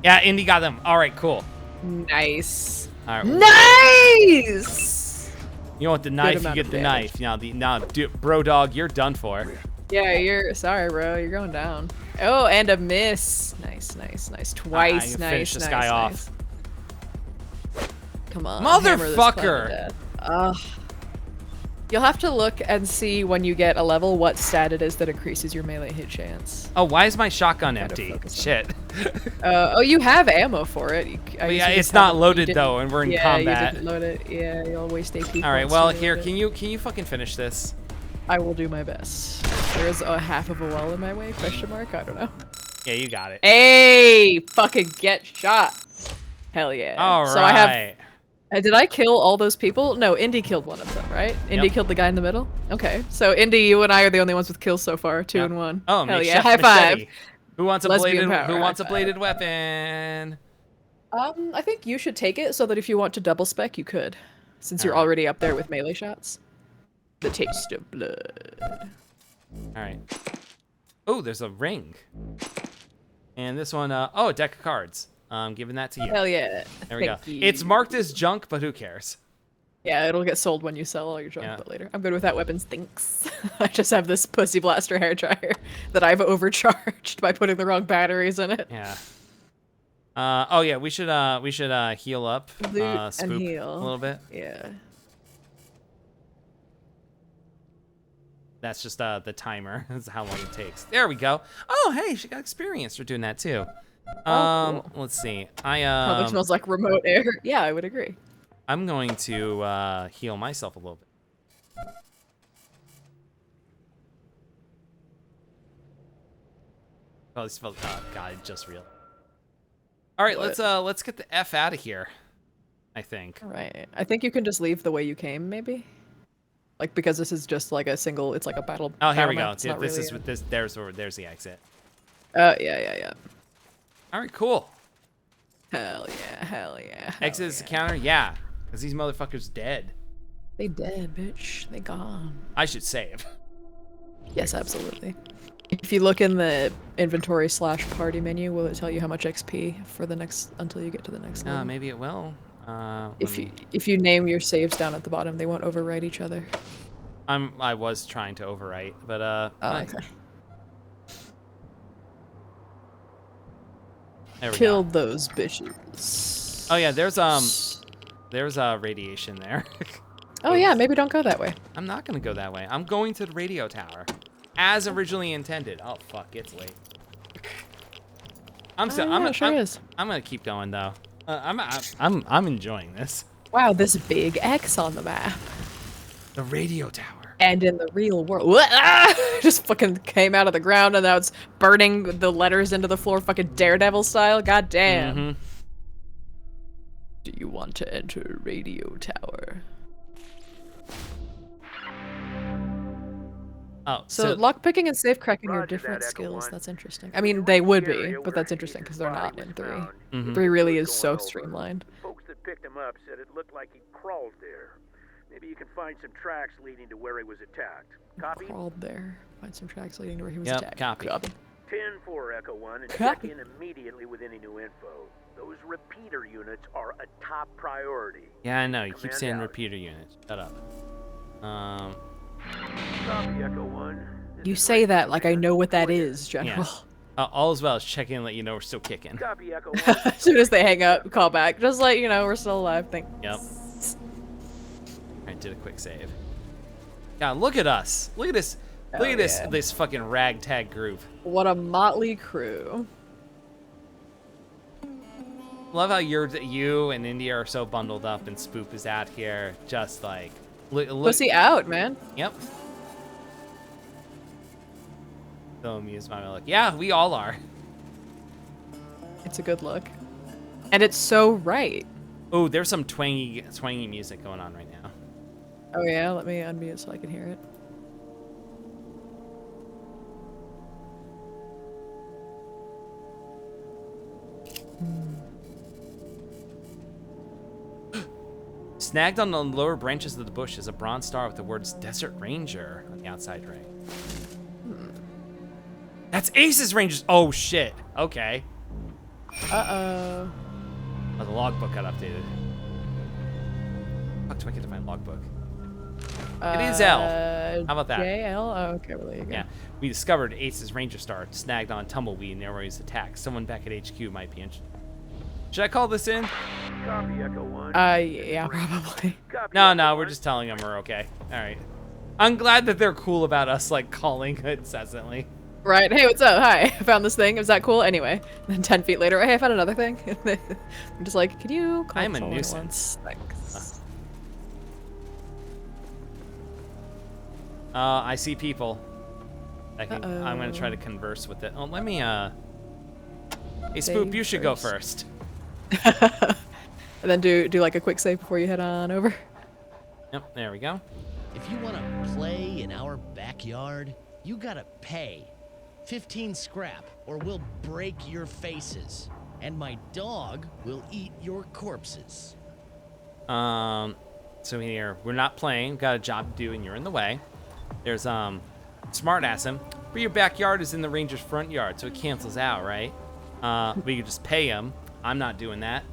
Yeah, Indy got them. All right, cool. Nice. All right. Nice! You want the knife, you amount get of the damage. knife. Now, bro dog, you're done for. Yeah, you're sorry, bro. You're going down. Oh, and a miss. Nice, nice, nice. Twice. can Nice, finish this nice, guy nice. off. Come on, hammer this clown to Motherfucker! death. Ugh. You'll have to look and see when you get a level what stat it is that increases your melee hit chance. Oh, why is my shotgun Gotta empty? focus on Shit. Oh, you have ammo for it. But yeah, it's not loaded though, and we're in yeah, combat. you didn't load it. Yeah, you'll waste AP. All right, points well to here, load can you fucking finish this? I will do my best. There is a half of a wall in my way? Question mark. I don't know. Yeah, you got it. Hey, fucking get shot. Hell yeah. All so right. I have. Did I kill all those people? No, Indy killed one of them, right? Indy killed the guy in the middle? Okay. So, Indy, you and I are the only ones with kills so far. 2 and 1. Oh, hell yeah. makeshift High five. machete. Who wants a Lesbian bladed? power, Who wants a high bladed five. weapon? I think you should take it so that if you want to double spec, you could. Since you're already up there with melee shots. The taste of blood. All right. Oh, there's a ring. And this one, oh, a deck of cards. I'm giving that to you. Hell yeah. There we go. Thank you. It's marked as junk, but who cares? Yeah, it'll get sold when you sell all your junk, Yeah. but later. I'm good with that weapons, thanks. I just have this pussy blaster hairdryer that I've overcharged by putting the wrong batteries in it. Yeah. Oh yeah, we should heal up, Loot and spook heal. a little bit. Yeah. That's just the timer. That's how long it takes. There we go. Oh hey, she got experience for doing that too. cool. Let's see. Probably smells like remote air. Yeah, I would agree. I'm going to heal myself a little bit. Oh, this smells. Oh god, it just real. All right, What? let's get the f out of here. I think. All right. I think you can just leave the way you came, maybe? Like, because this is just like a single, it's like a battle. Oh, here we battle go. map. It's Yeah, not this really is a- what this. There's the exit. Yeah. All right, cool. Hell yeah, hell yeah. hell Exit is the yeah. counter. Yeah, because these motherfuckers dead. They dead, bitch. They gone. I should save. Yes, absolutely. If you look in the inventory / party menu, will it tell you how much XP for the next until you get to the next level? Maybe it will. If you name your saves down at the bottom, they won't overwrite each other. I was trying to overwrite, but Oh, okay. There we Killed go. those bitches. Oh yeah, there's radiation there. Oh yeah, maybe don't go that way. I'm not gonna go that way. I'm going to the radio tower, as originally intended. Oh fuck, it's late. I'm gonna keep going though. I'm enjoying this. Wow, this big X on the map. The radio tower. And in the real world, just fucking came out of the ground and now it's burning the letters into the floor, fucking Daredevil style. God damn. Mm-hmm. Do you want to enter radio tower? Oh, so lockpicking and safe cracking are Roger different that, Echo skills. One. That's interesting. I mean, they would be, but that's interesting because they're not in 3. Mhm. 3 really is so streamlined. Folks that picked him up said it looked like he crawled there. Maybe you can find some tracks leading to where he was attacked. Copy? Crawled there. Find some tracks leading to where he was Yep, attacked. copy. 10-4 Echo 1 and check Copy. in immediately with any new info. Those repeater units are a top priority. Yeah, I know. You keep Command saying out. repeater units. Shut up. Copy Echo 1. This You is say Mike that like I Command. know what that Go ahead. is, General. Yes. All as well as checking and let you know we're still kicking. Copy Echo 1. As soon as they hang up, call back. Just like, you know, we're still alive. Thanks. Yep. I did a quick save. God, look at us. Look at this. Look at this. yeah. This fucking ragtag group. What a motley crew. Love how you and India are so bundled up, and Spoop is out here just like. Look. Pussy out, man. Yep. So amused by my look. Yeah, we all are. It's a good look. And it's so right. Oh, there's some twangy music going on right now. Oh yeah, let me unmute so I can hear it. Snagged on the lower branches of the bush is a bronze star with the words Desert Ranger on the outside ring. That's Ace's Rangers. Oh shit. Okay. Uh-oh. Oh, the logbook got updated. Fuck, do I get to my logbook? It is L. How about that? JL? Oh, okay, well, there you go. Yeah. We discovered Ace's Ranger Star snagged on Tumbleweed near where he was attacked. Someone back at HQ might be interested. Should I call this in? Copy Echo 1. Yeah, probably. Copy No, Echo no, we're 1. just telling them we're okay. All right. I'm glad that they're cool about us, like, calling incessantly. Right, hey, what's up? Hi, I found this thing. Is that cool? Anyway, then 10 feet later, hey, I found another thing. I'm just like, can you call I'm a someone nuisance. once? Thanks. I see people. I'm gonna try to converse with it. Oh, let me, Hey, Spoop, Save you should go first. first. And then do like a quick save before you head on over. Yep, there we go. If you want to play in our backyard, you gotta pay. 15 scrap, or we'll break your faces. And my dog will eat your corpses. So here, we're not playing. We've got a job to do, and you're in the way. There's, smart ass him. But your backyard is in the ranger's front yard, so it cancels out, right? We could just pay him. I'm not doing that.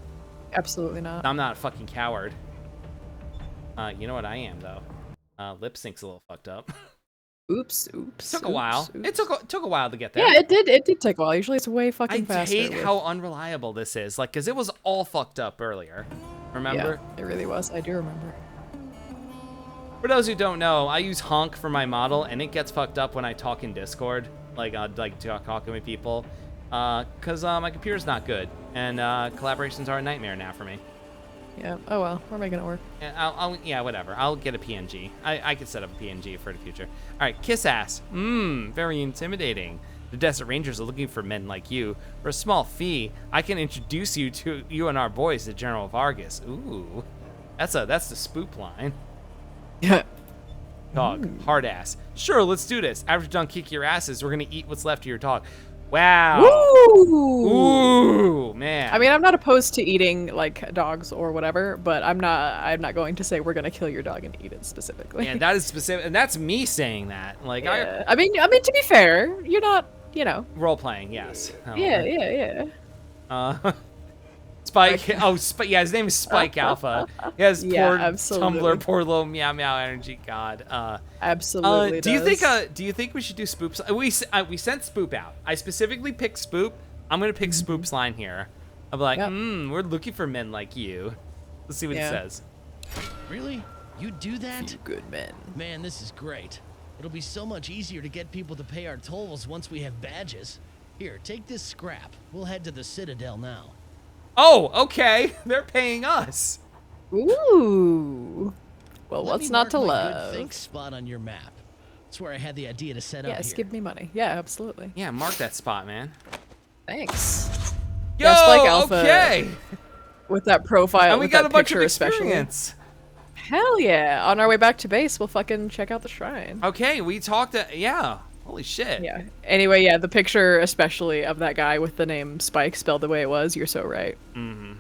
Absolutely not. I'm not a fucking coward. You know what I am, though? Lip sync's a little fucked up. Oops. Took a while. Oops. It took a while to get there. Yeah, it did take a while. Usually it's way fucking I faster. hate with- how unreliable this is. Like, because it was all fucked up earlier. Remember? Yeah, it really was. I do remember. For those who don't know, I use Honk for my model, and it gets fucked up when I talk in Discord. Like, talking with people. Because my computer's not good. And collaborations are a nightmare now for me. Yeah. Oh well, we're making it work. Yeah, whatever. I'll get a PNG. I could set up a PNG for the future. All right, kiss ass. Very intimidating. The Desert Rangers are looking for men like you. For a small fee, I can introduce you and our boys to General Vargas. Ooh, that's the Spoop line. Yeah. Dog, hard ass. Sure, let's do this. After you're done kicking your asses, we're gonna eat what's left of your dog. Wow. Ooh, man. I mean, I'm not opposed to eating like dogs or whatever, but I'm not going to say we're gonna kill your dog and eat it specifically. yeah, that is specific, and that's me saying that. Like, Yeah. I mean, to be fair, you're not, role playing, yes. Oh, Yeah. Spike. Oh, yeah, his name is Spike Alpha. He has Yeah, poor absolutely. Tumblr, poor little meow meow energy. God. Absolutely. Do you think we should do Spoop's? We sent Spoop out. I specifically picked Spoop. I'm gonna pick Spoop's line here. I'm like, Yep. we're looking for men like you. Let's see what it says. Really? You do that? good men? Man, this is great. It'll be so much easier to get people to pay our tolls once we have badges. Here, take this scrap. We'll head to the Citadel now. Oh, okay. They're paying us. Ooh. Well, Let what's me not to mark my love? good think spot on your map. That's where I had the idea to set up Yes, here. give me money. Yeah, absolutely. Yeah, mark that spot, man. Thanks. Yo, Yeah, Spike Alpha, okay. With that profile, And we with got that a bunch of picture especially. experience. Hell yeah! On our way back to base, we'll fucking check out the shrine. Okay, we talked. Yeah. Holy shit. Yeah. Anyway, yeah, the picture especially of that guy with the name Spike spelled the way it was. You're so right. On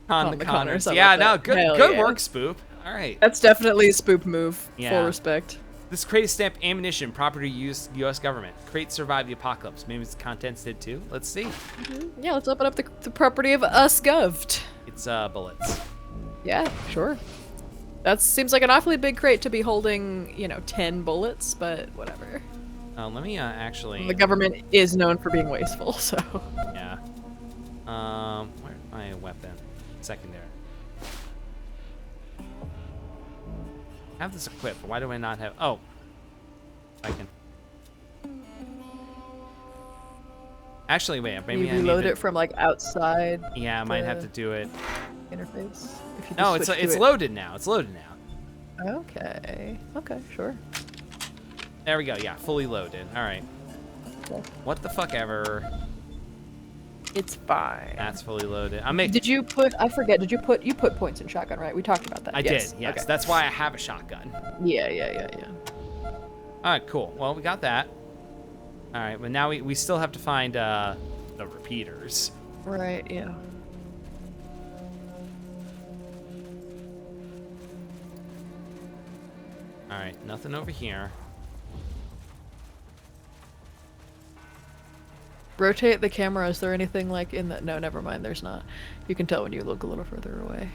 On the the Connors. Connors, I Yeah, love no, that. good Hell good yeah. work, Spoop. All right. That's definitely a spoop move. Yeah. Full respect. This crate is stamped ammunition, property used U.S. government. Crate survived the apocalypse. Maybe its contents did too. Let's see. Yeah, let's open up the property of us goved. It's bullets. Yeah, sure. That seems like an awfully big crate to be holding, 10 bullets, but whatever. Let me actually. The government is known for being wasteful, so. Yeah. Where's my weapon? Secondary. I have this equipped. Why do I not have? Oh, I can. Actually, wait. Maybe You I need reload to... it from like outside. Yeah, I might have the to do it. interface. If you No, just switch to it's it. loaded now. It's loaded now. Okay. Okay, sure. There we go. Yeah, fully loaded. All right. Okay. What the fuck ever. It's fine. That's fully loaded. I'm making. Did you put? I forget. Did you put points in shotgun? Right? We talked about that. I yes. did. Yes. Okay. That's why I have a shotgun. Yeah. All right. Cool. Well, we got that. All right. But now we still have to find the repeaters. Right. Yeah. All right. Nothing over here. Rotate the camera. Is there anything like in that? No, never mind. There's not. You can tell when you look a little further away.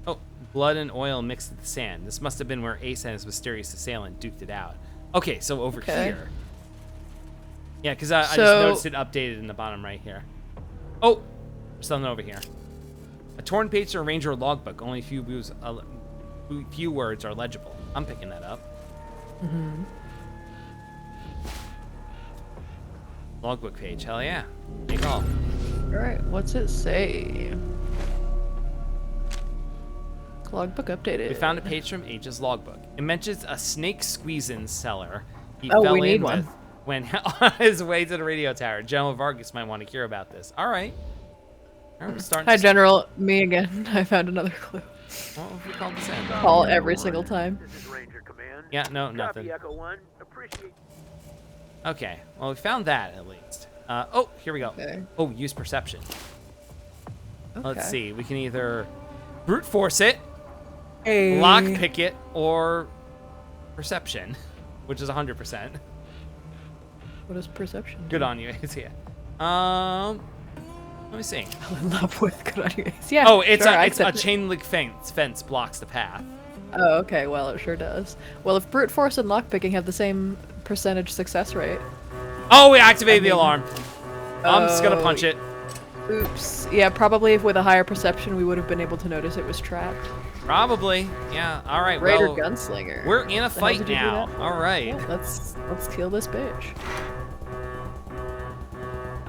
Oh, blood and oil mixed with the sand. This must have been where Ace and his mysterious assailant duked it out. Okay, so over Okay. here. Yeah, because I just So- noticed it updated in the bottom right here. Oh, there's something over here. A torn page to a ranger logbook. Only few words are legible. I'm picking that up. Mm-hmm. Logbook page. Hell yeah. Take all. All right. What's it say? Logbook updated. We found a page from H's logbook. It mentions a snake squeezing cellar he Oh, fell we need in one. with when on his way to the radio tower. General Vargas might want to hear about this. All right. All right, we're starting Hi, to General. Me again. I found another clue. What have we called this in? Call every single time. This is Ranger Command. Yeah, no, Copy, nothing. Echo 1. Appreciate. Okay, well, we found that at least. Oh, here we go. Okay. Oh, use perception. Okay. Let's see. We can either brute force it, Hey. lockpick it, or perception, which is 100%. What is perception? Good on you, Ace. Yeah. Let me see. I'm in love with good on you. Yeah. Oh, it's sure, I a accept it. chain link fence blocks the path. Oh, okay. Well, it sure does. Well, if brute force and lockpicking have the same percentage success rate. Oh, we activated the alarm. I'm just gonna punch it. Oops. Yeah, probably if with a higher perception, we would have been able to notice it was trapped. Probably. Yeah. All right. Raider Well, gunslinger. we're in a The hell fight did you do now. that? All right. Yeah, let's kill this bitch.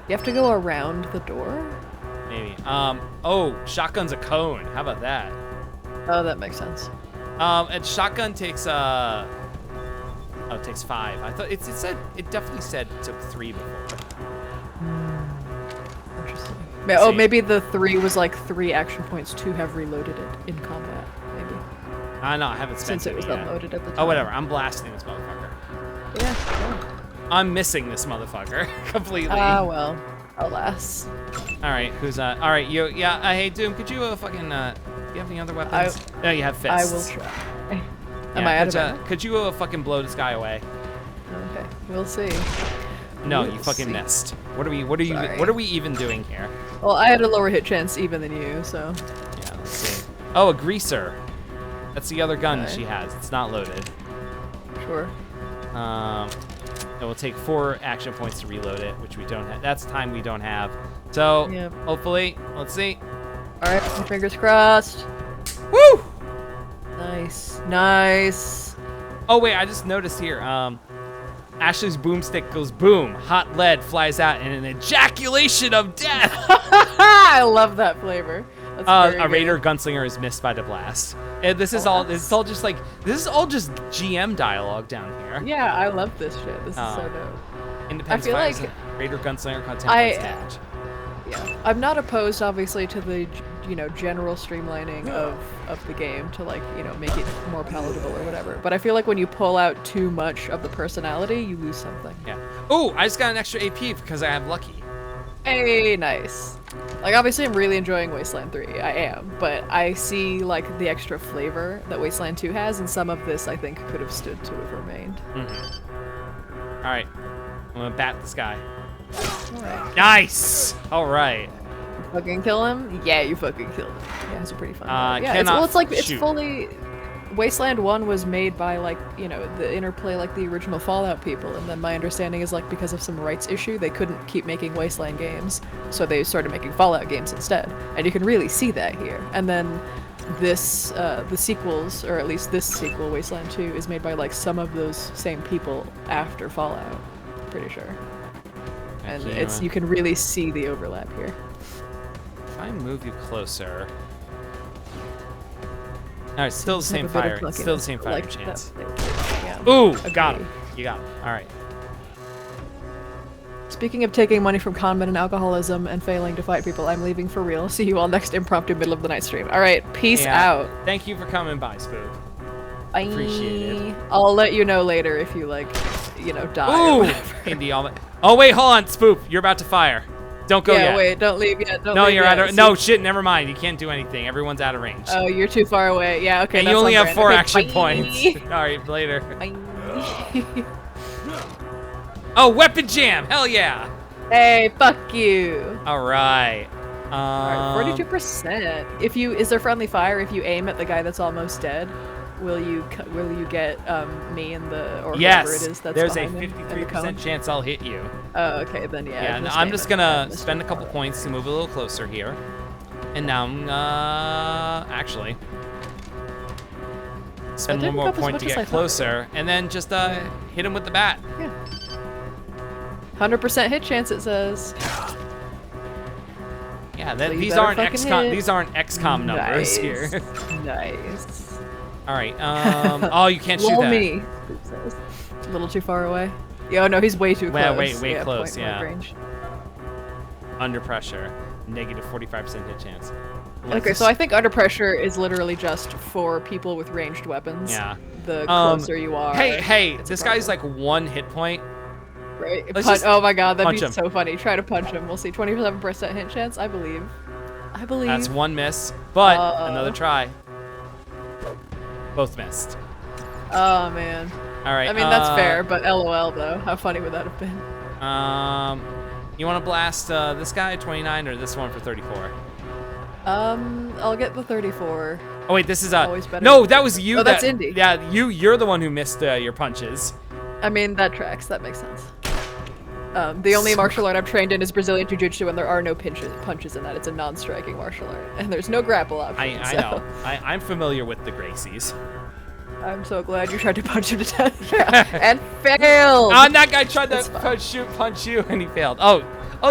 You have to go around the door? Maybe. Oh, shotgun's a cone. How about that? Oh, that makes sense. And shotgun takes oh, it takes 5. I thought it definitely said it took 3 before. Interesting. Let's see. Maybe the 3 was like 3 action points to have reloaded it in combat. Maybe. I know, I haven't spent Since it was yet. unloaded at the time. Oh, whatever. I'm blasting this motherfucker. Yeah, sure. I'm missing this motherfucker completely. Ah, well, alas. All right, who's all right, you. Yeah, hey Doom, could you fucking do you have any other weapons? No, you have I will fists. try. Yeah, Am I out of ammo? could you fucking blow this guy away? Okay, we'll see. No, We'll you fucking see. missed. What are Sorry. we even doing here? Well, I had a lower hit chance even than you, so. Yeah, let's see. Oh, a greaser. That's the other gun Okay. she has. It's not loaded. Sure. It will take 4 action points to reload it, which we don't have. That's time we don't have. So, Yep. hopefully, let's see. Alright, fingers crossed. Woo! Nice. Nice. Oh, wait, I just noticed here. Ashley's boomstick goes boom. Hot lead flies out in an ejaculation of death. I love that flavor. That's very A good. raider gunslinger is missed by the blast. And this is all. This is all just like. This is all just GM dialogue down here. Yeah, I love this shit. This is so dope. Independence feel fires like raider gunslinger content I- points damage. Yeah, I'm not opposed, obviously, to the general streamlining of the game to make it more palatable or whatever. But I feel like when you pull out too much of the personality, you lose something. Yeah. Oh, I just got an extra AP because I have lucky. Hey, nice. Like, obviously, I'm really enjoying Wasteland 3. I am, but I see like the extra flavor that Wasteland 2 has, and some of this I think could have stood to have remained. All right, I'm gonna bat this guy. Alright. Nice. All right. Fucking kill him? Yeah, you fucking killed him. Yeah, it's a pretty fun. Yeah, cannot it's shoot. fully. Wasteland 1 was made by the interplay the original Fallout people, and then my understanding is because of some rights issue they couldn't keep making Wasteland games, so they started making Fallout games instead. And you can really see that here. And then this the sequels, or at least this sequel, Wasteland 2, is made by some of those same people after Fallout. Pretty sure. And you can really see the overlap here. If I move you closer. All right, still the Just have same a bit of fire. Still the clunkiness, same but, fire that chance. flavor, yeah. Ooh, got Agree. him. You got him. All right. Speaking of taking money from conmen and alcoholism and failing to fight people, I'm leaving for real. See you all next impromptu middle of the night stream. All right, peace Yeah. out. Thank you for coming by, Spook. Bye. Appreciate it. I'll let you know later if you die or Ooh, whatever. Indy Almond. Oh wait, hold on, Spook. You're about to fire. Don't go Yeah, yet. wait, don't leave yet. Don't No, leave you're yet. out of. See- No, shit. Never mind. You can't do anything. Everyone's out of range. Oh, you're too far away. Yeah, okay. and that's you only on have brand. 4 Okay, action bye. points. All right, later. Bye. Oh, weapon jam. Hell yeah. Hey, fuck you. All right. Alright, 42%. Is there friendly fire if you aim at the guy that's almost dead? Will you get me and or Yes. whoever it is that's There's a behind him and the 53% cone? chance I'll hit you. Oh, okay, then yeah. Yeah, and I'm aim just at gonna Mr. spend a couple Fire. points to move a little closer here. And now I'm actually spend one didn't more go up as point much to as I get thought. closer, and then just hit him with the bat. Yeah. 100% hit chance, it says. Yeah, So you these better aren't fucking XCOM. hit. These aren't XCOM numbers Nice. here. Nice. All right. Oh, you can't shoot Roll that. me. It says. A little too far away. Yeah, oh no, he's way too Well, close. way yeah, close, point blank yeah. range. Under pressure, negative 45% hit chance. Okay, so I think under pressure is literally just for people with ranged weapons. Yeah. The closer you are. Hey, it's a this guy's problem. like 1 hit point. Right. Let's just Oh my god, that'd punch be him. so funny. Try to punch him. We'll see. 27% hit chance. I believe. That's 1 miss, but Uh-oh. another try. Both missed. Oh man. All right. I mean that's fair, but LOL though. How funny would that have been? You want to blast this guy at 29 or this one for 34? I'll get the 34. Oh wait, this is Always better. No, that was you. Oh, that's Indy. Yeah, you're the one who missed your punches. I mean that tracks. That makes sense. The only martial art I'm trained in is Brazilian Jiu-Jitsu, and there are no punches in that. It's a non-striking martial art, and there's no grapple option. I so know. I'm familiar with the Gracies. I'm so glad you tried to punch him to death and failed. Oh, and that guy tried to That's fine. punch you, and he failed. Oh,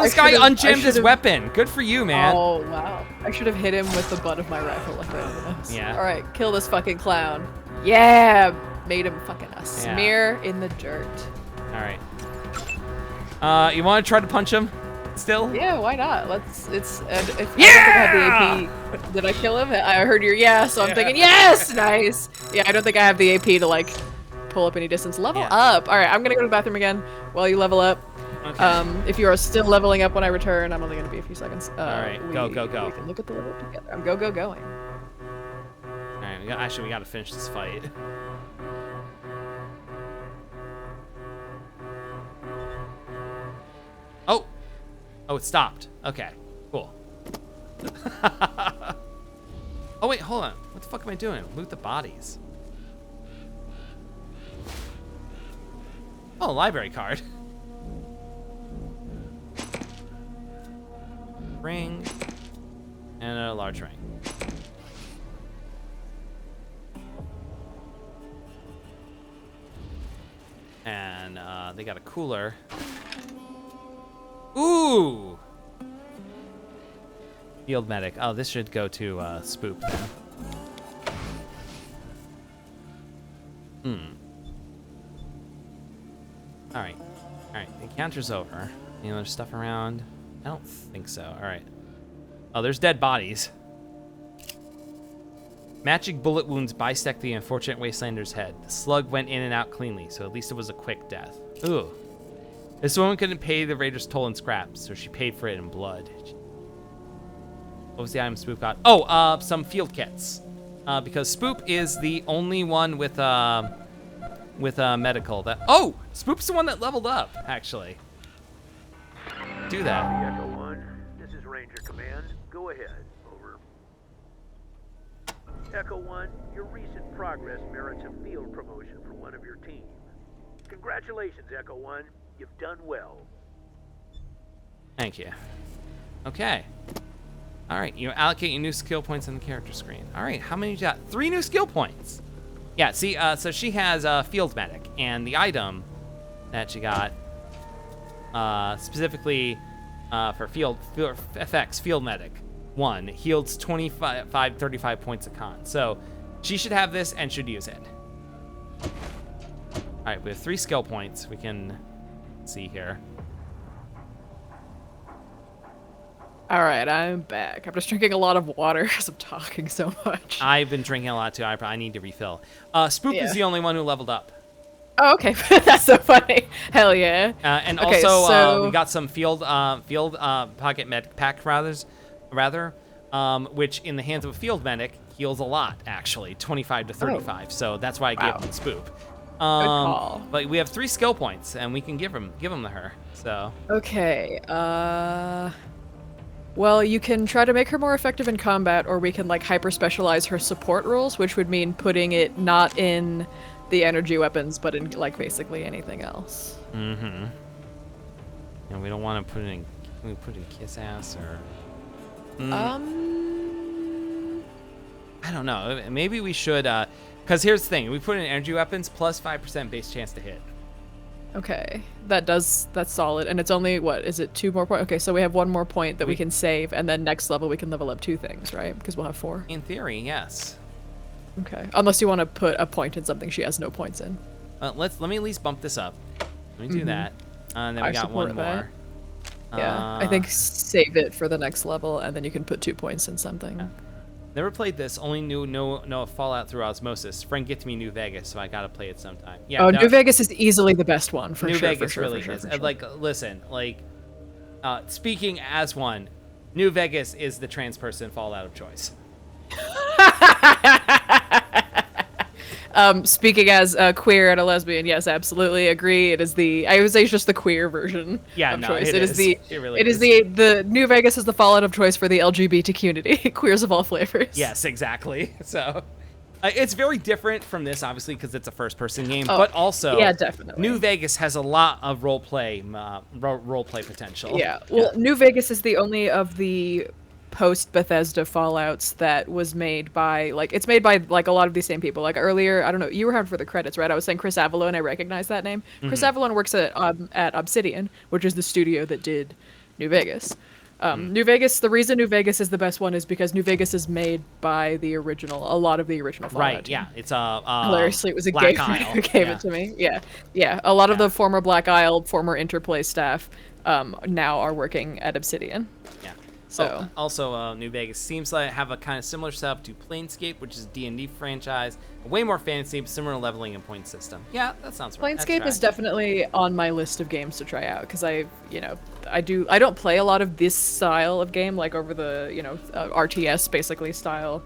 this guy I unjammed his should've- weapon. Good for you, man. Oh wow! I should have hit him with the butt of my rifle like right in the nose. Yeah. All right, kill this fucking clown. Yeah, made him fucking a smear in the dirt. All right. You want to try to punch him? Still? Yeah, why not? Let's. If I don't think I Yeah! have the AP. Did I kill him? I heard your yeah, so I'm thinking yes, nice. Yeah, I don't think I have the AP to pull up any distance. Level Yeah. up. All right, I'm gonna go to the bathroom again while you level up. Okay. If you are still leveling up when I return, I'm only gonna be a few seconds. All right, go. We can look at the level together. I'm going. All right, we gotta finish this fight. Oh, it stopped. Okay, cool. Oh wait, hold on. What the fuck am I doing? Loot the bodies. Oh, library card. Ring and a large ring. And they got a cooler. Ooh! Field medic. Oh, this should go to Spoop then. Alright. Alright, the encounter's over. Any other stuff around? I don't think so. Alright. Oh, there's dead bodies. Magic bullet wounds bisect the unfortunate wastelander's head. The slug went in and out cleanly, so at least it was a quick death. Ooh. This woman couldn't pay the raider's toll in scraps, so she paid for it in blood. What was the item Spoop got? Oh, some field kits. Because Spoop is the only one with medical that... Oh! Spoop's the one that leveled up, actually. Do that. Echo 1, this is Ranger Command. Go ahead. Over. Echo 1, your recent progress merits a field promotion for one of your team. Congratulations, Echo 1. You've done well. Thank you. Okay. All right, you allocate your new skill points on the character screen. All right, how many you got? 3 new skill points. Yeah, see, so she has field medic, and the item that she got specifically for field effects, field medic 1 heals 35 points of con. So she should have this and should use it. All right, we have 3 skill points. We can see here. All right, I'm back. I'm just drinking a lot of water because I'm talking so much. I've been drinking a lot too. I need to refill. Spoop is the only one who leveled up. Oh, okay. That's so funny. Hell yeah. And okay, also, so... we got some field pocket med pack rather, which in the hands of a field medic heals a lot, actually, 25 to 35. So that's why I gave him Spoop. Good call. But we have 3 skill points, and we can give them to her. So. Okay. Well, you can try to make her more effective in combat, or we can like hyper specialize her support roles, which would mean putting it not in the energy weapons, but in like basically anything else. Mm-hmm. And we don't want to put it in. Can we put it in kiss ass or? I don't know. Maybe we should. Because here's the thing: we put in energy weapons plus 5% base chance to hit. Okay, that's solid, and it's only what is it 2 more points? Okay, so we have 1 more point that we can save, and then next level we can level up 2 things, right? Because we'll have 4. In theory, yes. Okay, unless you want to put a point in something she has no points in. Let me at least bump this up. Let me do that, and then we got 1 more. Yeah, I think save it for the next level, and then you can put 2 points in something. Yeah. Never played this. Only know Fallout through osmosis. Friend get to me New Vegas, so I gotta play it sometime. Yeah. Oh, New Vegas is easily the best one for New sure. Vegas really is. Like, listen, like, speaking as one, New Vegas is the trans person Fallout of choice. Speaking as a queer and a lesbian, yes, absolutely agree. It is I would say it's just the queer version of choice. It is the New Vegas is the Fallout of choice for the LGBT community, queers of all flavors. Yes, exactly. So it's very different from this, obviously, because it's a first-person game, but also yeah, definitely. New Vegas has a lot of role play potential. Yeah. Well, New Vegas is the only of the post-Bethesda Fallouts that was made by, like, it's made by, like, a lot of these same people. Like, earlier, I don't know, you were having for the credits, right? I was saying Chris Avellone, I recognize that name. Chris Avellone works at Obsidian, which is the studio that did New Vegas. New Vegas, the reason New Vegas is the best one is because New Vegas is made by a lot of the original Fallout Right, team. yeah. It's hilariously, it was a Black gamer Isle. who gave it to me. Yeah. A lot of the former Black Isle, former Interplay staff now are working at Obsidian. Yeah. So New Vegas seems like have a kind of similar setup to Planescape, which is a D&D franchise. Way more fancy, similar leveling and point system. Yeah, that sounds right. Planescape is definitely on my list of games to try out because I don't play a lot of this style of game, like over the RTS basically style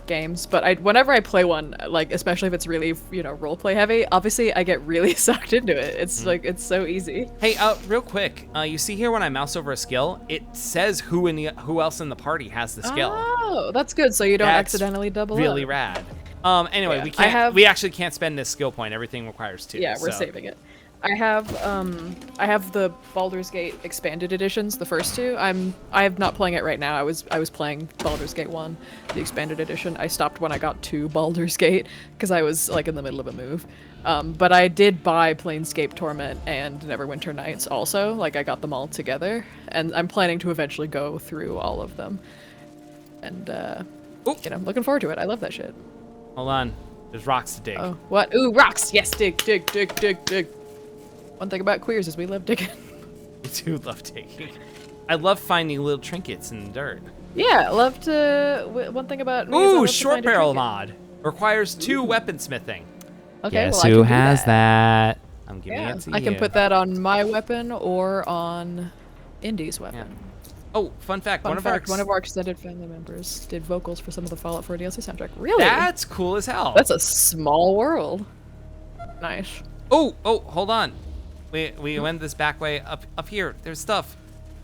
games. But whenever I play one, like especially if it's really roleplay heavy, obviously I get really sucked into it. It's like it's so easy. Hey, real quick, you see here when I mouse over a skill, it says who else in the party has the skill. Oh, that's good. So you don't accidentally double really up. rad. Anyway, Yeah, we actually can't spend this skill point. Everything requires 2. Yeah, we're saving it. I have the Baldur's Gate expanded editions, the first 2. I am not playing it right now. I was playing Baldur's Gate 1, the expanded edition. I stopped when I got to Baldur's Gate because I was like in the middle of a move. But I did buy Planescape Torment and Neverwinter Nights also. Like I got them all together, and I'm planning to eventually go through all of them. And looking forward to it. I love that shit. Hold on. There's rocks to dig. Oh, what? Ooh, rocks! Yes, dig. One thing about queers is we love digging. I do love digging. I love finding little trinkets in the dirt. Yeah, I love to... One thing about me is I Ooh, love to short find a barrel trinket. mod. Requires 2 weaponsmithing. Okay, Guess well, I who can do has that? I'm giving Yeah, it to I you. can put that on my weapon or on Indy's weapon. Yeah. Oh, fun fact. One of our extended family members did vocals for some of the Fallout 4 DLC soundtrack. Really? That's cool as hell. That's a small world. Nice. Oh, hold on. We went this back way up here. There's stuff.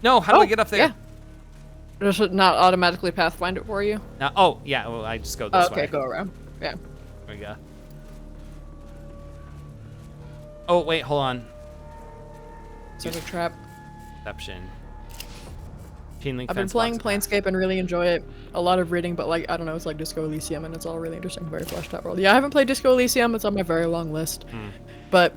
No, how do I get up there? Yeah. Does it not automatically pathfind it for you? Yeah. Well, I just go this way. Okay, go around. Yeah. There we go. Oh, wait, hold on. Is that a trap? Perception. Chain link I've been fence playing blocks. Planescape and really enjoy it. A lot of reading, but like, I don't know, it's like Disco Elysium and it's all really interesting, very fleshed out world. Yeah, I haven't played Disco Elysium, it's on my very long list. But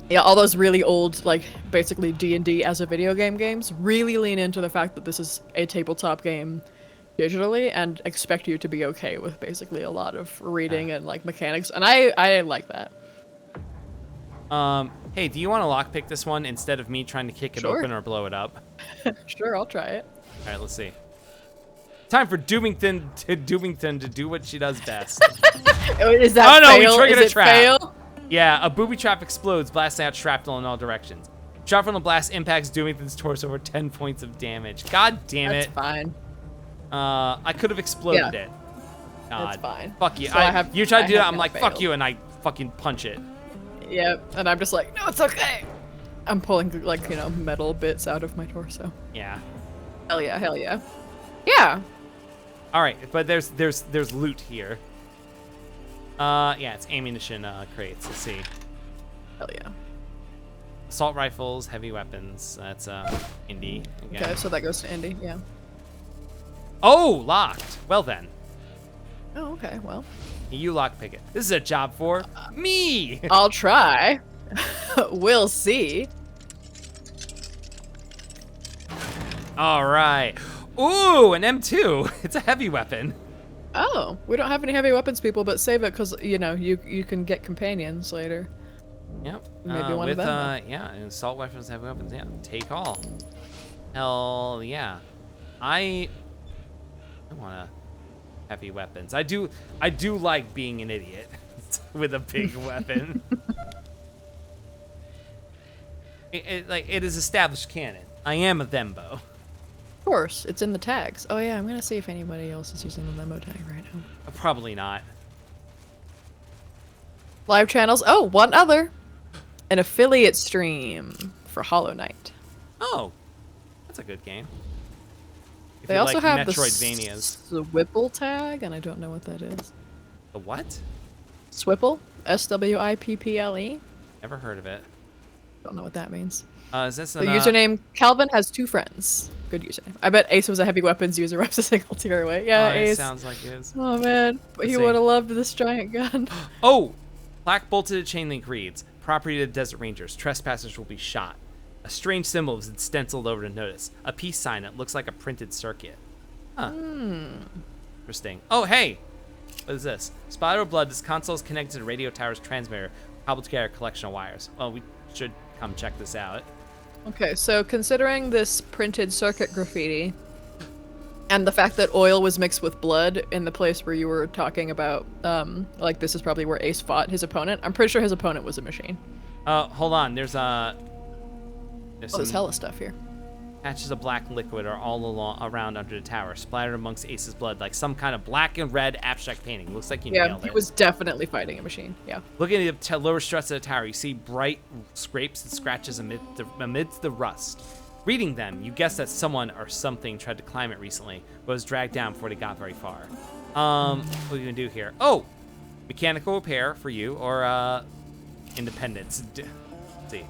yeah, all those really old, like basically D&D as a video game games really lean into the fact that this is a tabletop game digitally and expect you to be okay with basically a lot of reading and like mechanics. And I like that. Hey, do you want to lockpick this one instead of me trying to kick it Sure. open or blow it up? Sure, I'll try it. All right, let's see. Time for Doomington to do what she does best. Is that no, we fail? triggered Is a it trap. fail? Yeah, a booby trap explodes, blasting out shrapnel in all directions. Shot from the blast impacts Doomington's torso for 10 points of damage. God damn it. That's fine. I could have exploded it. God. That's fine. Fuck you. So You try to do that, I'm now like, fuck failed. you, and I fucking punch it. Yep, and I'm just like, no, it's okay. I'm pulling like, metal bits out of my torso. Yeah. Hell yeah, hell yeah. Yeah. All right, but there's loot here. Yeah, it's ammunition crates. Let's see. Hell yeah. Assault rifles, heavy weapons. That's Indy again. Okay, so that goes to Indy, yeah. Oh, locked. Well then, Oh, okay, well. you lockpick it. This is a job for me. I'll try. We'll see. All right. Ooh, an M2. It's a heavy weapon. Oh, we don't have any heavy weapons, people, but save it because, you can get companions later. Yep. Maybe one of with, them. yeah, and assault weapons, heavy weapons. Yeah, take all. Hell yeah. I want to heavy weapons. I do like being an idiot with a big weapon. It is established canon. I am a Thembo. Of course, it's in the tags. Oh yeah, I'm gonna see if anybody else is using the memo tag right now. Probably not. Live channels. Oh, one other. An affiliate stream for Hollow Knight. Oh, that's a good game. If They you also like have Metroidvanias. the Swipple tag, and I don't know what that is. The what? Swipple? SWIPPLE? Never heard of it. Don't know what that means. Is this The an, username, Calvin has 2 friends. Good username. I bet Ace was a heavy weapons user reps a single tier away. Yeah, it Ace. sounds like it is. Oh man, but he Let's see. would have loved this giant gun. Oh! Black bolted chain link reads, property of the Desert Rangers. Trespassers will be shot. A strange symbol is stenciled over the notice. A peace sign that looks like a printed circuit. Huh. Interesting. Oh, hey! What is this? Spotted with blood, this console is connected to the radio tower's transmitter, cobbled together a collection of wires. Well, we should come check this out. Okay, so considering this printed circuit graffiti, And the fact that oil was mixed with blood in the place where you were talking about, like, this is probably where Ace fought his opponent. I'm pretty sure his opponent was a machine. Hold on. There's There's hella stuff here. patches of black liquid are all around under the tower, splattered amongst Ace's blood like some kind of black and red abstract painting. Looks like you Yeah, nailed he it. was definitely fighting a machine. Yeah. Looking at the lower struts of the tower, you see bright scrapes and scratches amidst the rust. Reading them, you guess that someone or something tried to climb it recently, but was dragged down before they got very far. What are we gonna do here? Oh, mechanical repair for you, or independence. Let's see.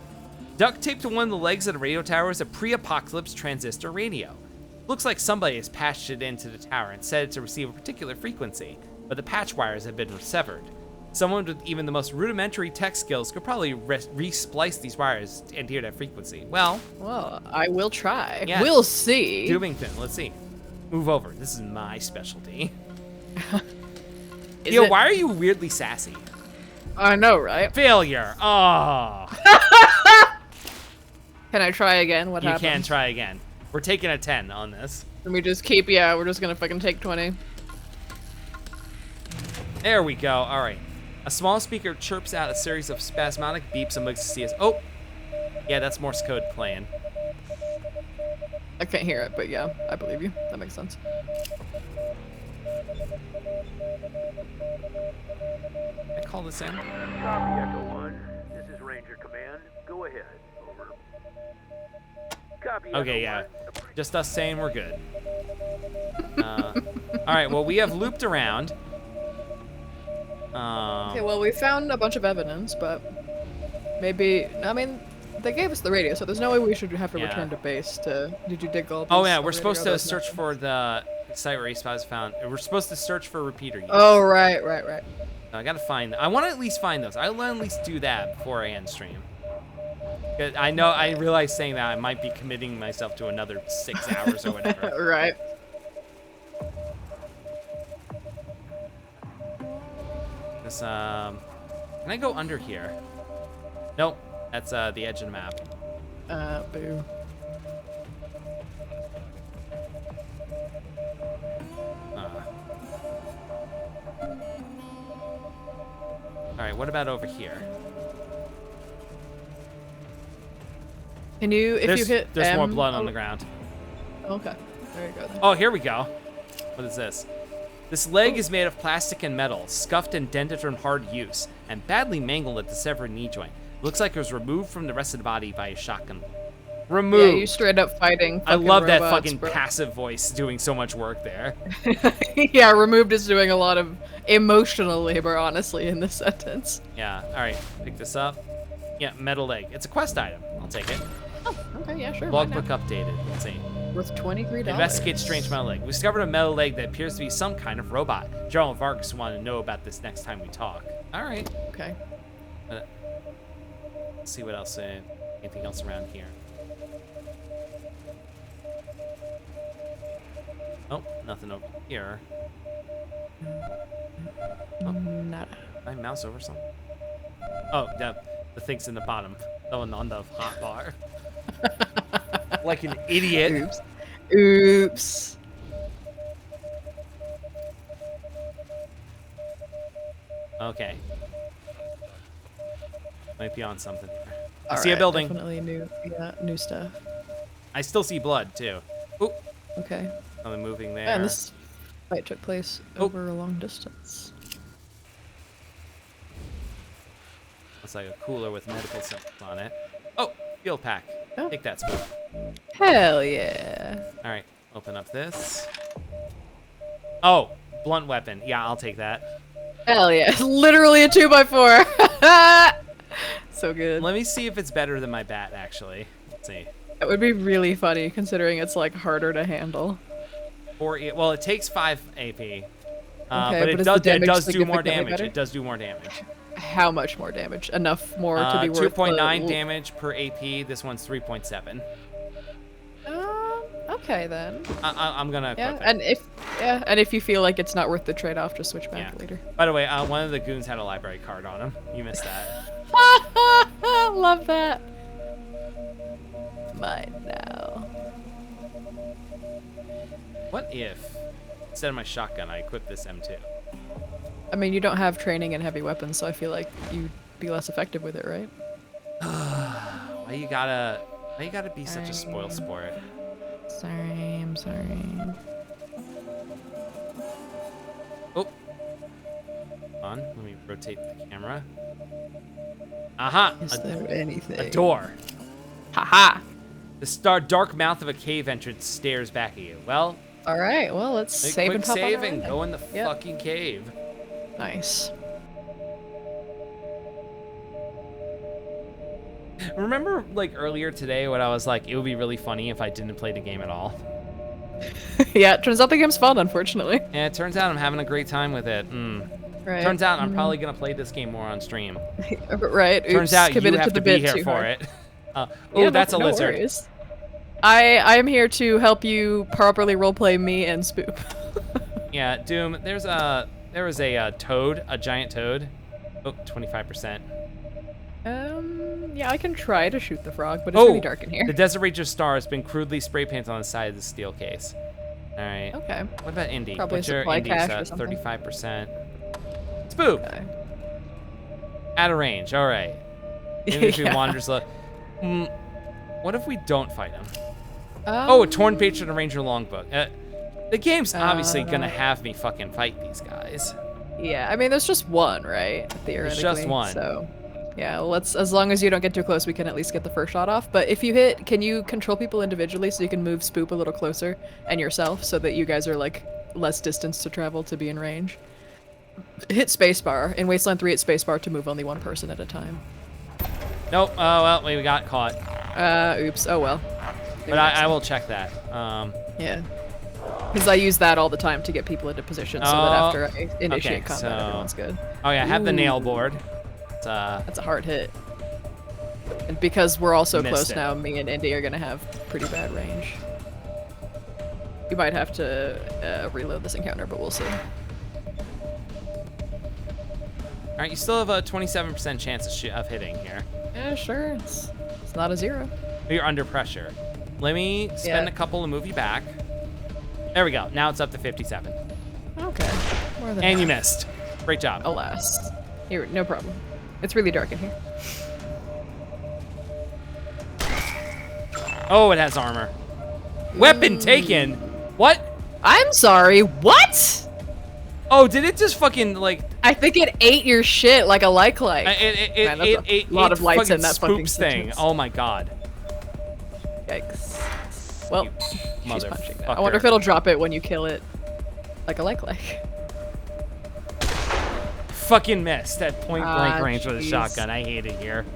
Duct taped to one of the legs of the radio tower is a pre-apocalypse transistor radio. Looks like somebody has patched it into the tower and set it to receive a particular frequency, but the patch wires have been severed. Someone with even the most rudimentary tech skills could probably re-splice these wires and hear that frequency. Well, I will try. Yeah. We'll see. Dubington, let's see. Move over. This is my specialty. Is Yo, it- why are you weirdly sassy? I know, right? Failure. Oh. Can I try again? What You happened? can try again. We're taking a 10 on this. Let me just keep, yeah, we're just gonna fucking take 20. There we go. All right. A small speaker chirps out a series of spasmodic beeps amongst the CS. Oh, yeah, that's Morse code playing. I can't hear it, but yeah, I believe you. That makes sense. I call this in. Copy, Echo 1. This is Ranger Command. Go ahead. Over. Copy, Echo Okay, yeah. 1. Just us saying we're good. All right. Well, we have looped around. Okay, well, we found a bunch of evidence, but maybe, I mean, they gave us the radio, so there's no way we should have to Yeah. return to base to, did you dig all Oh these yeah, on we're the supposed radio? to That's search not- for the site where Ace was found. We're supposed to search for repeater use. Oh, right. I gotta find. I want to at least find those. I want to at least do that before I end stream. 'Cause I know. I realize saying that I might be committing myself to another 6 hours or whatever. Right. This, can I go under here? Nope. That's the edge of the map. Boo. All right. What about over here? Can you, if you hit There's more M blood on the ground. Okay, there you go then. Oh, here we go. What is this? This leg is made of plastic and metal, scuffed and dented from hard use, and badly mangled at the severed knee joint. Looks like it was removed from the rest of the body by a shotgun. Removed. Yeah, you straight up fighting I fucking love that robots, fucking bro. passive voice doing so much work there. Yeah, removed is doing a lot of emotional labor, honestly, in this sentence. Yeah. All right. Pick this up. Yeah, metal leg. It's a quest item. I'll take it. Oh, okay, yeah, sure. why Logbook not? updated. Let's see. Worth $23. Investigate strange metal leg. We discovered a metal leg that appears to be some kind of robot. General Vargas wanted to know about this next time we talk. All right. Okay. Let's see what else. Anything else around here? Oh, nothing over here. Nada. My mouse over something. Oh, the thing's in the bottom. The one on the hot bar. Like an idiot. Oops. Oops. Okay. Might be on something. I All see a right, building. Definitely new stuff. I still see blood too. Oh, Okay. I'm moving there. And this fight took place Oh. over a long distance. Looks like a cooler with medical symbols on it. Oh, field pack. Oh. Take that, Spook. Hell yeah. All right, open up this. Oh, blunt weapon. Yeah, I'll take that. Hell yeah. It's literally a 2x4. So good. Let me see if it's better than my bat, actually. Let's see. That would be really funny considering it's like harder to handle. Well, it takes 5 AP. Okay, but but is the it damage does do more significantly damage. better? It does do more damage. How much more damage? Enough more to be worth 2.9 the... damage per AP. This one's 3.7. Okay then. I'm gonna Yeah, equip it. and if you feel like it's not worth the trade-off, just switch back Yeah. later. By the way, one of the goons had a library card on him. You missed that. Love that. Mine now. What if, instead of my shotgun, I equip this M2? I mean, you don't have training in heavy weapons, so I feel like you'd be less effective with it, right? Why you gotta be such a spoil sport? Sorry, I'm sorry. Oh. Hold on, let me rotate the camera. Aha! Is there anything? A door. Haha! The dark mouth of a cave entrance stares back at you. Well, All right, well, let's make save quick and pop save on our and way. go in the Yep. fucking cave. Nice. Remember, like, earlier today when I was like, it would be really funny if I didn't play the game at all? Yeah, it turns out the game's fun, unfortunately. Yeah, it turns out I'm having a great time with it. Right. Turns out I'm probably gonna play this game more on stream. Right. Turns Oops, out you committed have to the to be bit here too for hard. it. Yeah, Oh, that's a no lizard. worries. I am here to help you properly roleplay me and Spoop. Yeah, Doom. There was a toad, a giant toad. Oh, 25%. Yeah, I can try to shoot the frog, but it's really dark in here. The Desert Ranger star has been crudely spray painted on the side of the steel case. All right. Okay. What about Indy? Probably a What's your supply Indy cache or set? something. 35%. Spook. Okay. Out of range. All right. Maybe if he Yeah. wanders low. What if we don't fight him? Oh, a torn page from the Ranger longbook. The game's obviously gonna have me fucking fight these guys. Yeah, I mean, there's just one, right? Theoretically. just one. So, yeah, let's. As long as you don't get too close, we can at least get the first shot off. But if you hit, can you control people individually so you can move Spoop a little closer and yourself so that you guys are like less distance to travel to be in range? Hit spacebar in Wasteland 3. Hit spacebar to move only one person at a time. Nope. Oh well, we got caught. Oops. Oh well. But I will check that. Yeah. Because I use that all the time to get people into position so that after I initiate combat, everyone's good. Oh yeah, have the nail board. It's, That's a hard hit. And because we're all so Missed close it. now, me and Indy are gonna have pretty bad range. You might have to reload this encounter, but we'll see. All right, you still have a 27% chance of hitting here. Yeah, sure. It's not a 0. You're under pressure. Let me spend a couple and move you back. There we go. Now it's up to 57. Okay. More than And you half. missed. Great job. Alas. Here, no problem. It's really dark in here. Oh, it has armor. Weapon taken. What? I'm sorry. What? Oh, did it just fucking like? I think it ate your shit like a like. Man, that's It a lot of lights in that fucking Spoop's thing. sentence. Oh my god. Yikes. Well, she's punching now. I wonder if motherfucker. it'll drop it when you kill it like a like. Fucking missed at point blank Ah, range with a jeez. shotgun. I hate it here.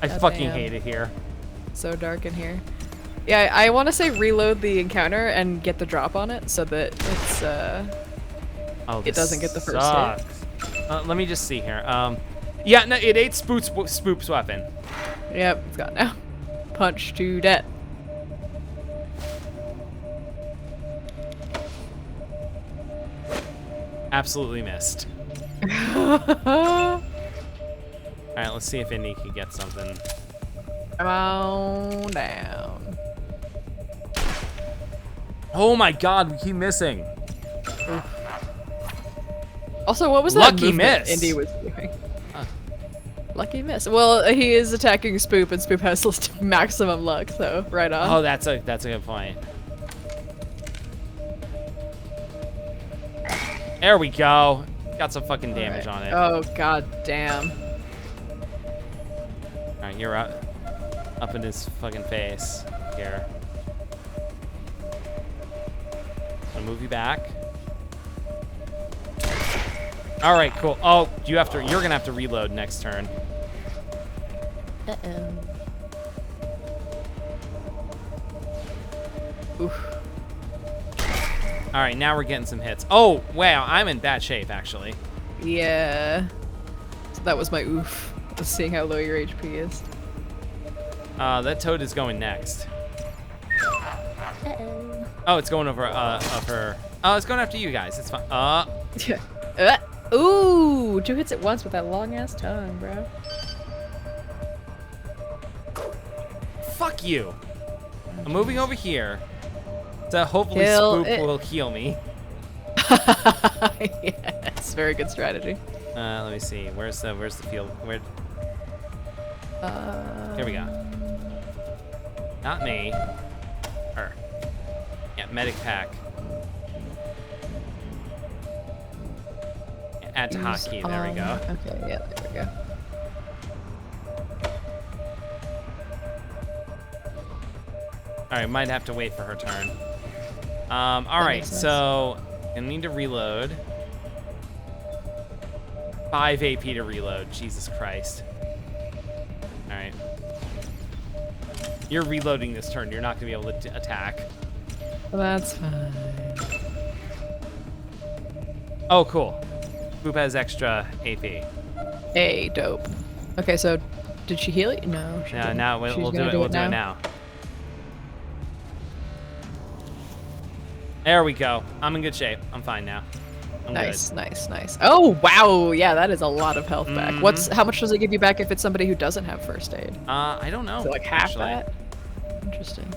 I God fucking damn. hate it here. So dark in here. Yeah, I want to say reload the encounter and get the drop on it so that it's Oh, it doesn't get the first hit. Let me just see here. Yeah, no, it ate Spoop's weapon. Yep, it's gone now. Punch to death. Absolutely missed. All right, let's see if Indy can get something. Come on down. Oh my god, we keep missing. Also, what was that Lucky movement miss. Indy was doing? Lucky miss. Well, he is attacking Spoop, and Spoop has maximum luck, so right on. Oh, that's a good point. There we go. Got some fucking damage on it. Oh, god damn. All right, you're up in his fucking face here. I'll move you back. All right, cool. Oh, you're gonna have to reload next turn. Uh-oh. Oof. All right, now we're getting some hits. Oh, wow, I'm in bad shape, actually. Yeah. So that was my oof. Just seeing how low your HP is. That toad is going next. Oh, it's going over her. Oh, it's going after you guys. It's fine. Yeah. Ooh, 2 hits at once with that long ass tongue, bro. Fuck you. I'm moving over here. but hopefully Kill Spoop it. will heal me. Yes, very good strategy. Let me see. Where's the field? Where? Here we go. Not me. Her. Yeah, medic pack. Yeah, add to hotkey. There we go. Okay, yeah, there we go. All right, might have to wait for her turn. All right, makes sense. so I need to reload. 5 AP to reload. Jesus Christ. All right. You're reloading this turn. You're not gonna be able to attack. That's fine. Oh, cool. Boop has extra AP. Hey, dope. Okay, so did she heal it? No. She Yeah, didn't. now we'll She's do gonna it. We'll do it now. There we go. I'm in good shape. I'm fine now. I'm Nice, good. nice, nice. Oh wow, yeah, that is a lot of health back. Mhm. How much does it give you back if it's somebody who doesn't have first aid? I don't know. So like half actually. that? Interesting.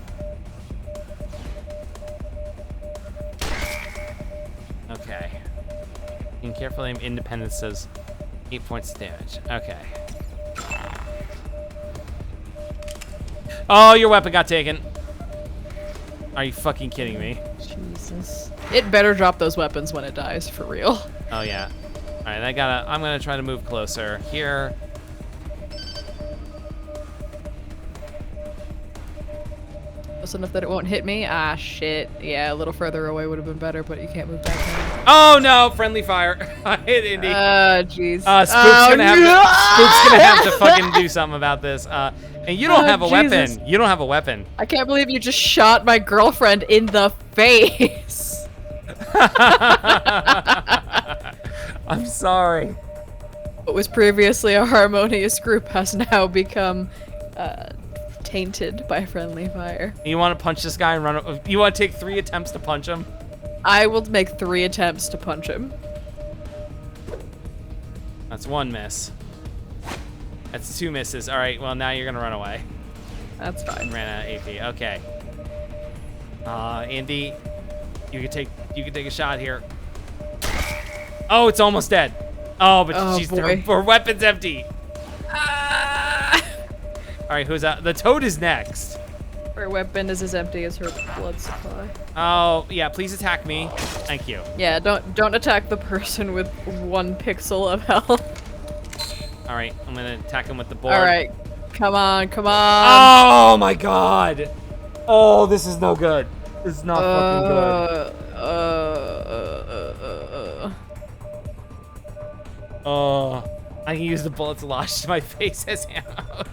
Okay. Being careful aim independence does 8 points of damage. Okay. Oh, your weapon got taken. Are you fucking kidding me? Jesus. It better drop those weapons when it dies, for real. Oh yeah. All right, I'm gonna try to move closer here. Close enough that it won't hit me? Ah, shit. Yeah, a little further away would have been better, but you can't move back now. Oh no, friendly fire. I hit Indy. Jeez. Spook's gonna have to fucking do something about this. And you don't have a Jesus. weapon. You don't have a weapon. I can't believe you just shot my girlfriend in the face. I'm sorry. What was previously a harmonious group has now become tainted by friendly fire. You want to punch this guy and run? You want to take 3 attempts to punch him? I will make 3 attempts to punch him. That's 1 miss. That's 2 misses. All right. Well, now you're gonna run away. That's fine. Ran out of AP. Okay. Andy, you could take a shot here. Oh, it's almost dead. Oh, but Oh, her weapon's empty. All right, who's out? The Toad is next. Her weapon is as empty as her blood supply. Oh, yeah, please attack me. Thank you. Yeah, don't attack the person with 1 pixel of health. All right, I'm gonna attack him with the board. All right, come on, come on. Oh my god. Oh, this is no good. This is not fucking good. Oh, I can use the bullets lodged to my face as ammo.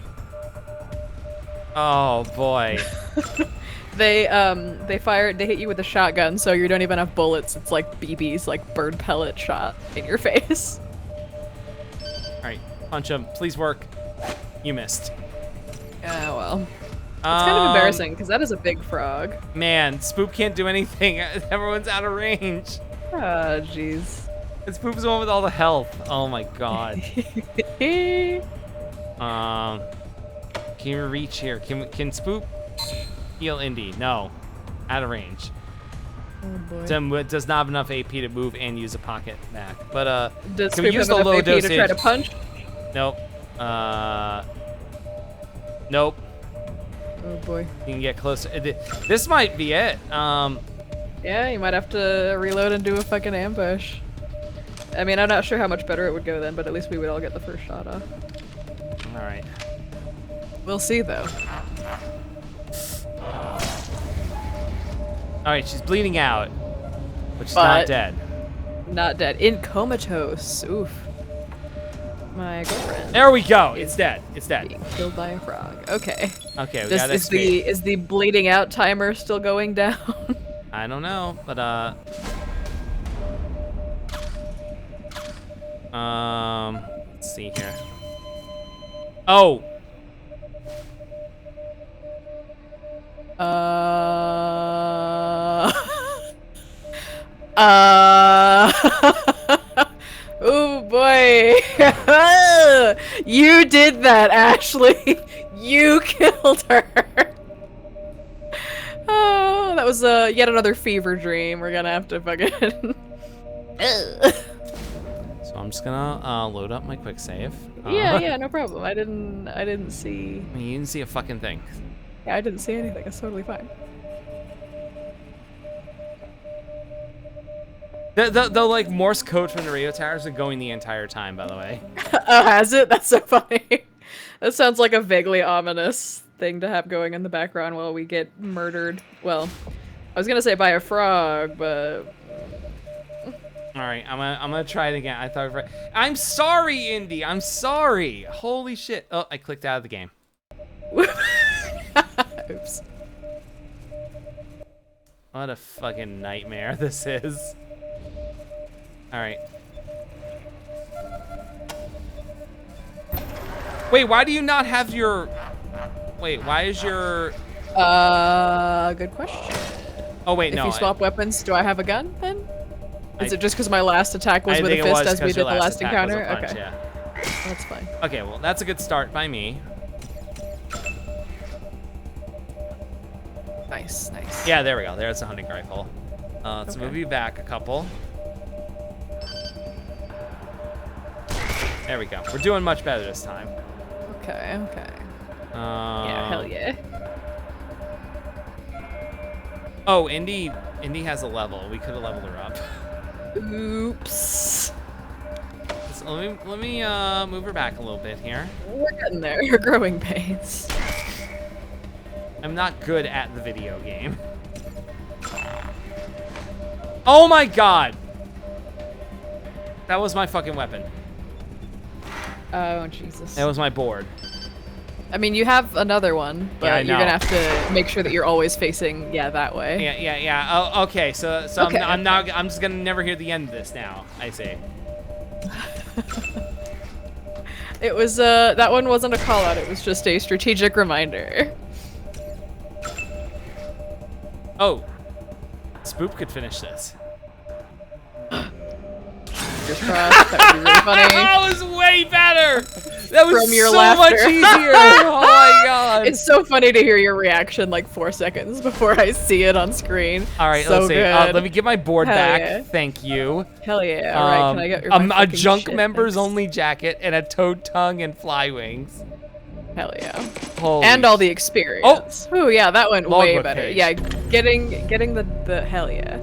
Oh boy. They hit you with a shotgun, so you don't even have bullets. It's like BBs, like bird pellet shot in your face. All right, punch him. Please work. You missed. Yeah, well. It's kind of embarrassing, because that is a big frog. Man, Spoop can't do anything. Everyone's out of range. Ah, jeez. And Spoop's the one with all the health. Oh my god. Can you reach here? Can Spoop heal Indy? No. Out of range. Oh boy. Does not have enough AP to move and use a pocket back. But Does can we Spoop use have the enough low AP dosage? to try to punch? Nope. Nope. Oh boy. You can get closer. This might be it. Yeah, you might have to reload and do a fucking ambush. I mean, I'm not sure how much better it would go then, but at least we would all get the first shot off. All right. We'll see, though. All right, she's bleeding out, but she's But- not dead. Not dead. In comatose. Oof. My girlfriend. There we go. It's dead. It's dead. Being killed by a frog. Okay. Okay, we got Is XP. is the bleeding out timer still going down? I don't know, but let's see here. Oh. Oh boy. You did that, Ashley. You killed her. Oh, that that was yet another fever dream. We're gonna have to fucking. So I'm just gonna load up my quick save. Yeah, no problem. I didn't see. I mean, you didn't see a fucking thing. Yeah, I didn't see anything. It's totally fine. The like Morse code from the radio towers are going the entire time, by the way. Oh, has it? That's so funny. That sounds like a vaguely ominous thing to have going in the background while we get murdered. Well, I was gonna say by a frog, but All right, I'm gonna try it again. I thought I'm sorry, Indy. I'm sorry. Holy shit. Oh, I clicked out of the game. oops. What a fucking nightmare this is. All right. Wait, why do you not have your... Wait, why is your... Good question. Oh, wait, If no. you swap weapons, do I have a gun then? Is I- it just because my last attack was I with a think it fist was as we 'cause did your the last attack was a encounter? punch, Okay. Yeah. That's fine. Okay, well, that's a good start by me. Nice, nice. Yeah, there we go. There's a hunting rifle. Let's Okay. move you back a couple. There we go. We're doing much better this time. Okay, okay. Yeah, hell yeah. Oh, Indy has a level. We could have leveled her up. Oops. So let me move her back a little bit here. We're getting there. We're growing pains. I'm not good at the video game. Oh my god! That was my fucking weapon. Oh, Jesus. That was my board. I mean, you have another one, but Yeah, I you're gonna know. have to make sure that you're always facing, that way. Yeah. Oh, okay. So Okay, I'm just gonna never hear the end of this now. I see. It was, that one wasn't a call out, it was just a strategic reminder. Oh, Spoop could finish this. Fingers crossed, that would be really funny. That was way better. That was From your so laughter. much easier. Oh my god. It's so funny to hear your reaction like 4 seconds before I see it on screen. All right, so let's see. Good. Let me get my board Hell back. yeah. Thank you. Hell yeah. All right, can I get your my a fucking junk shit? members Thanks. only jacket and a toad tongue and fly wings. Hell yeah. Holy And all the experience. Oh, yeah, that went way Logbook better. page. Yeah, getting the hell yeah.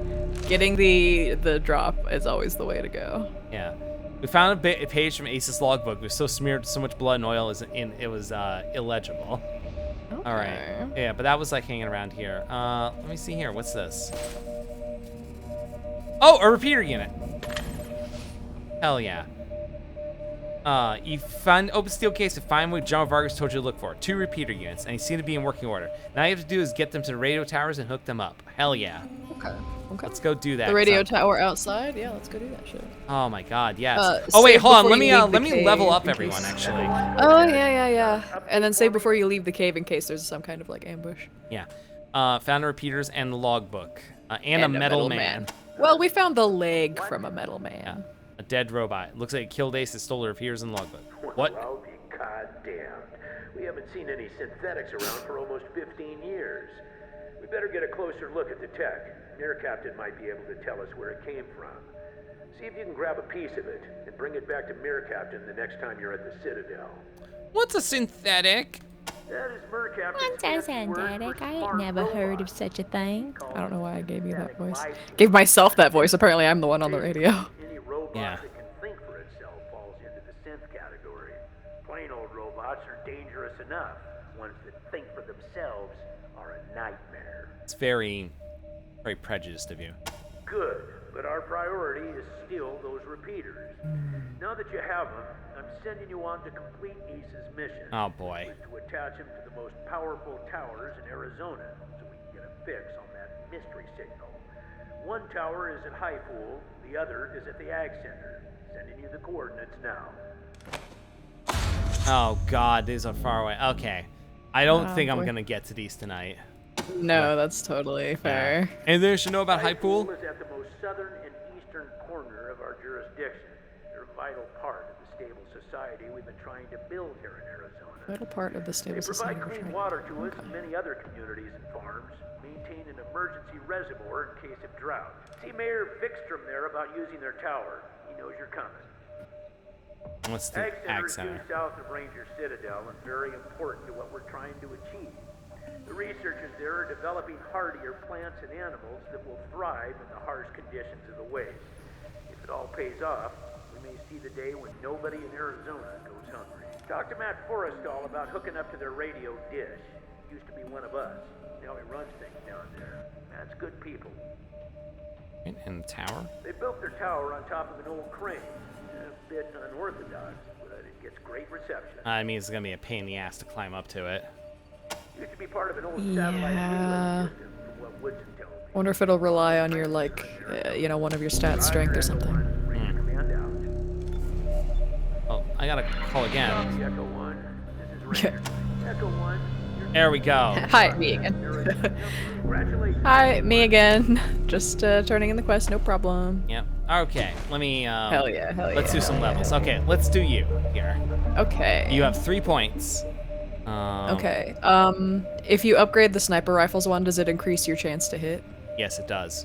Getting the drop is always the way to go. Yeah. We found a page from Ace's logbook. It was so smeared with so much blood and oil it was illegible. Okay. All right. Yeah, but that was like hanging around here. Let me see here. What's this? Oh, a repeater unit. Hell yeah. You find open steel case to find what John Vargas told you to look for. 2 repeater units, and they seem to be in working order. Now all you have to do is get them to the radio towers and hook them up. Hell yeah. Okay. Let's go do that. The 'cause radio tower outside? Yeah, let's go do that shit. Oh my god, yes. Oh, wait, save hold on. before Let you me leave the level cave up in everyone case- actually. Oh, yeah. And then say before you leave the cave in case there's some kind of like ambush. Yeah. Found the repeaters and the logbook. And a metal man. Well, we found the leg from a metal man. A dead robot. Looks like it killed Ace that stole the repeaters and the logbook. What? Well, I'll be goddamned. We haven't seen any synthetics around for almost 15 years. We better get a closer look at the tech. Air Captain might be able to tell us where it came from. See if you can grab a piece of it and bring it back to Mir Captain the next time you're at the Citadel. What's a synthetic? That is Mir Captain's What's a fancy word synthetic? for I ain't smart never heard robot. of such a thing. I don't know why I gave you that voice. Synthetic Gave myself that voice. Apparently I'm the one on the radio. Any robot Yeah. that can think for itself falls into the synth category. Plain old robots are dangerous enough. Ones that think for themselves are a nightmare. It's very prejudiced of you. Good, but our priority is still those repeaters. Now that you have them, I'm sending you on to complete Ace's mission. Oh boy. Which is to attach him to the most powerful towers in Arizona, so we can get a fix on that mystery signal. One tower is at High Pool, the other is at the Ag Center. Sending you the coordinates now. Oh god, these are far away. Okay. I don't Oh, think I'm boy. gonna get to these tonight. No, that's totally fair. Anything I should know about High Pool? is at the most southern and eastern corner of our jurisdiction. They're a vital part of the stable society we've been trying to build here in Arizona. Vital part of the They stable society. provide we're clean trying- water to us and many other communities and farms, maintain an emergency reservoir in case of drought. See Mayor Vikstrom there about using their tower. He knows you're coming. What's the Ag Ag Center is Center? due south of Ranger Citadel and very important to what we're trying to achieve. The researchers there are developing hardier plants and animals that will thrive in the harsh conditions of the waste. If it all pays off, we may see the day when nobody in Arizona goes hungry. Talk to Matt Forrestal about hooking up to their radio dish. Used to be one of us. Now he runs things down there. Matt's good people. In the tower? They built their tower on top of an old crane. A bit unorthodox, but it gets great reception. I mean, it's gonna be a pain in the ass to climb up to it. Used to be part of an old satellite relay system, from what Woodson told me. Wonder if it'll rely on your, like, one of your stats, strength or something. Ranger Command out. Oh, I gotta call again. Copy, Echo 1. This is Ranger. Echo 1. There we go. Hi, me again. Congratulations. Hi, me again. Just turning in the quest, no problem. Yep. Okay, let me, Hell yeah, hell yeah. let's do some levels. Okay, let's do you here. Okay. You have 3 points. Okay. If you upgrade the sniper rifles one, does it increase your chance to hit? Yes, it does.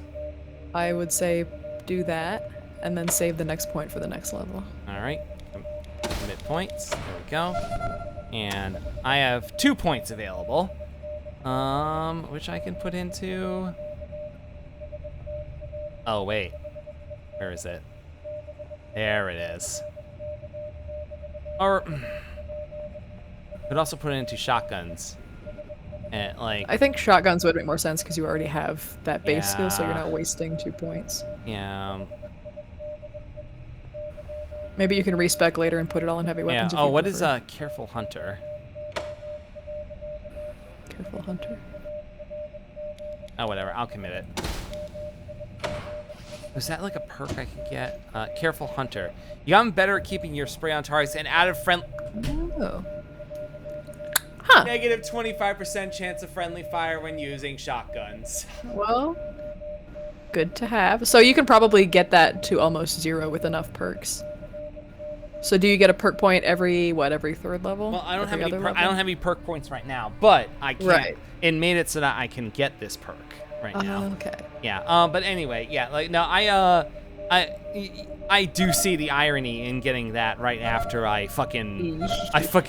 I would say do that, and then save the next point for the next level. All right. Commit points. There we go. And I have 2 points available, which I can put into. Oh wait, where is it? There it is. Or could also put it into shotguns. And like. I think shotguns would make more sense because you already have that base skill, so you're Yeah. not wasting 2 points. Yeah. Maybe you can respec later and put it all in heavy Yeah. weapons. if Oh, you what is prefer. Careful Hunter? Careful hunter. Oh, whatever. I'll commit it. Was that like a perk I could get? Careful Hunter. You gotten better at keeping your spray on targets and out of friend. Oh. Huh. Negative 25% chance of friendly fire when using shotguns. Well, good to have. So you can probably get that to almost 0 with enough perks. So do you get a perk point every third level? Well, I don't have Every any. other I don't have any perk points right now, but I can. Right. It made it so that I can get this perk right now. Okay. Yeah. But anyway, yeah. Like no, I do see the irony in getting that right after I fucking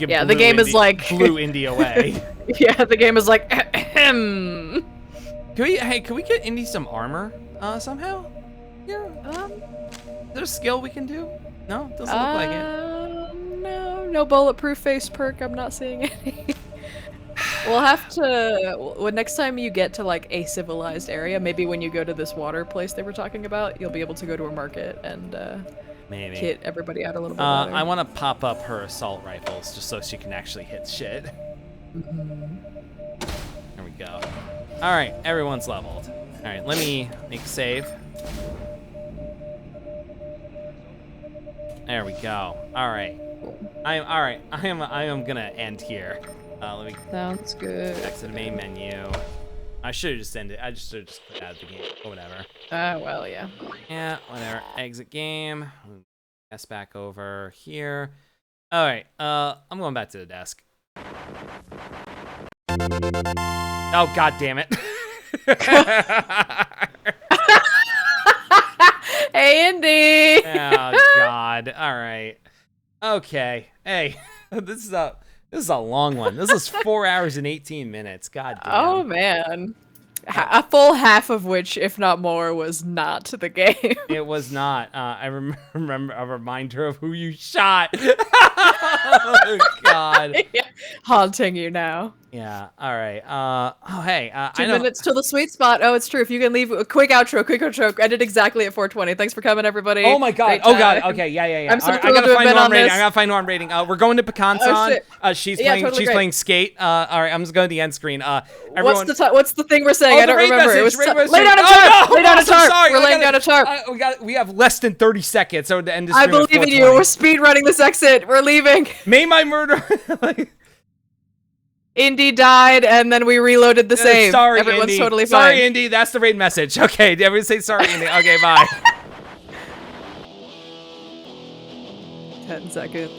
Yeah, the game is like blew Indy away. Yeah, the game is like ahem. Can we get Indy some armor somehow? Yeah. Is there a skill we can do? No, doesn't look like it. No bulletproof face perk. I'm not seeing any. We'll have to. Well, next time you get to like a civilized area, maybe when you go to this water place they were talking about, you'll be able to go to a market and Maybe. hit everybody out a little bit better. I want to pop up her assault rifles just so she can actually hit shit. There we go. All right, everyone's leveled. All right, let me make a save. There we go. All right. I am gonna end here. Let me Sounds good. exit the main menu. I should have just ended. I just should have just put out of the game or whatever. Well, yeah. Yeah, whatever. Exit game. S back over here. All right. I'm going back to the desk. Oh, god damn it. Hey, Indy. Oh god. All right. Okay. Hey, this is a long one. This is 4 hours and 18 minutes. God damn. Oh man. A full half of which, if not more, was not the game. It was not. I remember a reminder of who you shot. Oh god. Yeah. Haunting you now. Yeah. All right. Oh hey. 2 I know. minutes till the sweet spot. Oh, it's true. If you can leave a quick outro. I did exactly at 4:20. Thanks for coming, everybody. Oh my god. Great Oh god. time. Okay. Yeah. I'm so All right, I thrilled gotta to have find been who I'm on rating. this. I gotta find who I'm rating. We're going to Pecan Oh, San. shit. She's Yeah, playing. totally She's great. playing Skate. All right. I'm just going to the end screen. Everyone. What's the thing we're saying? Oh, I don't the raid remember. message, It was raid message. lay down a Oh, tarp. no, Lay down I'm a so tarp. sorry. We're laying down a tarp. We have less than 30 seconds. So to end this I stream at believe in you. 4:20. We're speed running this exit. We're leaving. May my murder. Indy died, and then we reloaded the save. Sorry, Everyone's Indy. totally fine. Sorry, Indy. That's the raid message. Okay, everyone say sorry, Indy. Okay, bye. 10 seconds.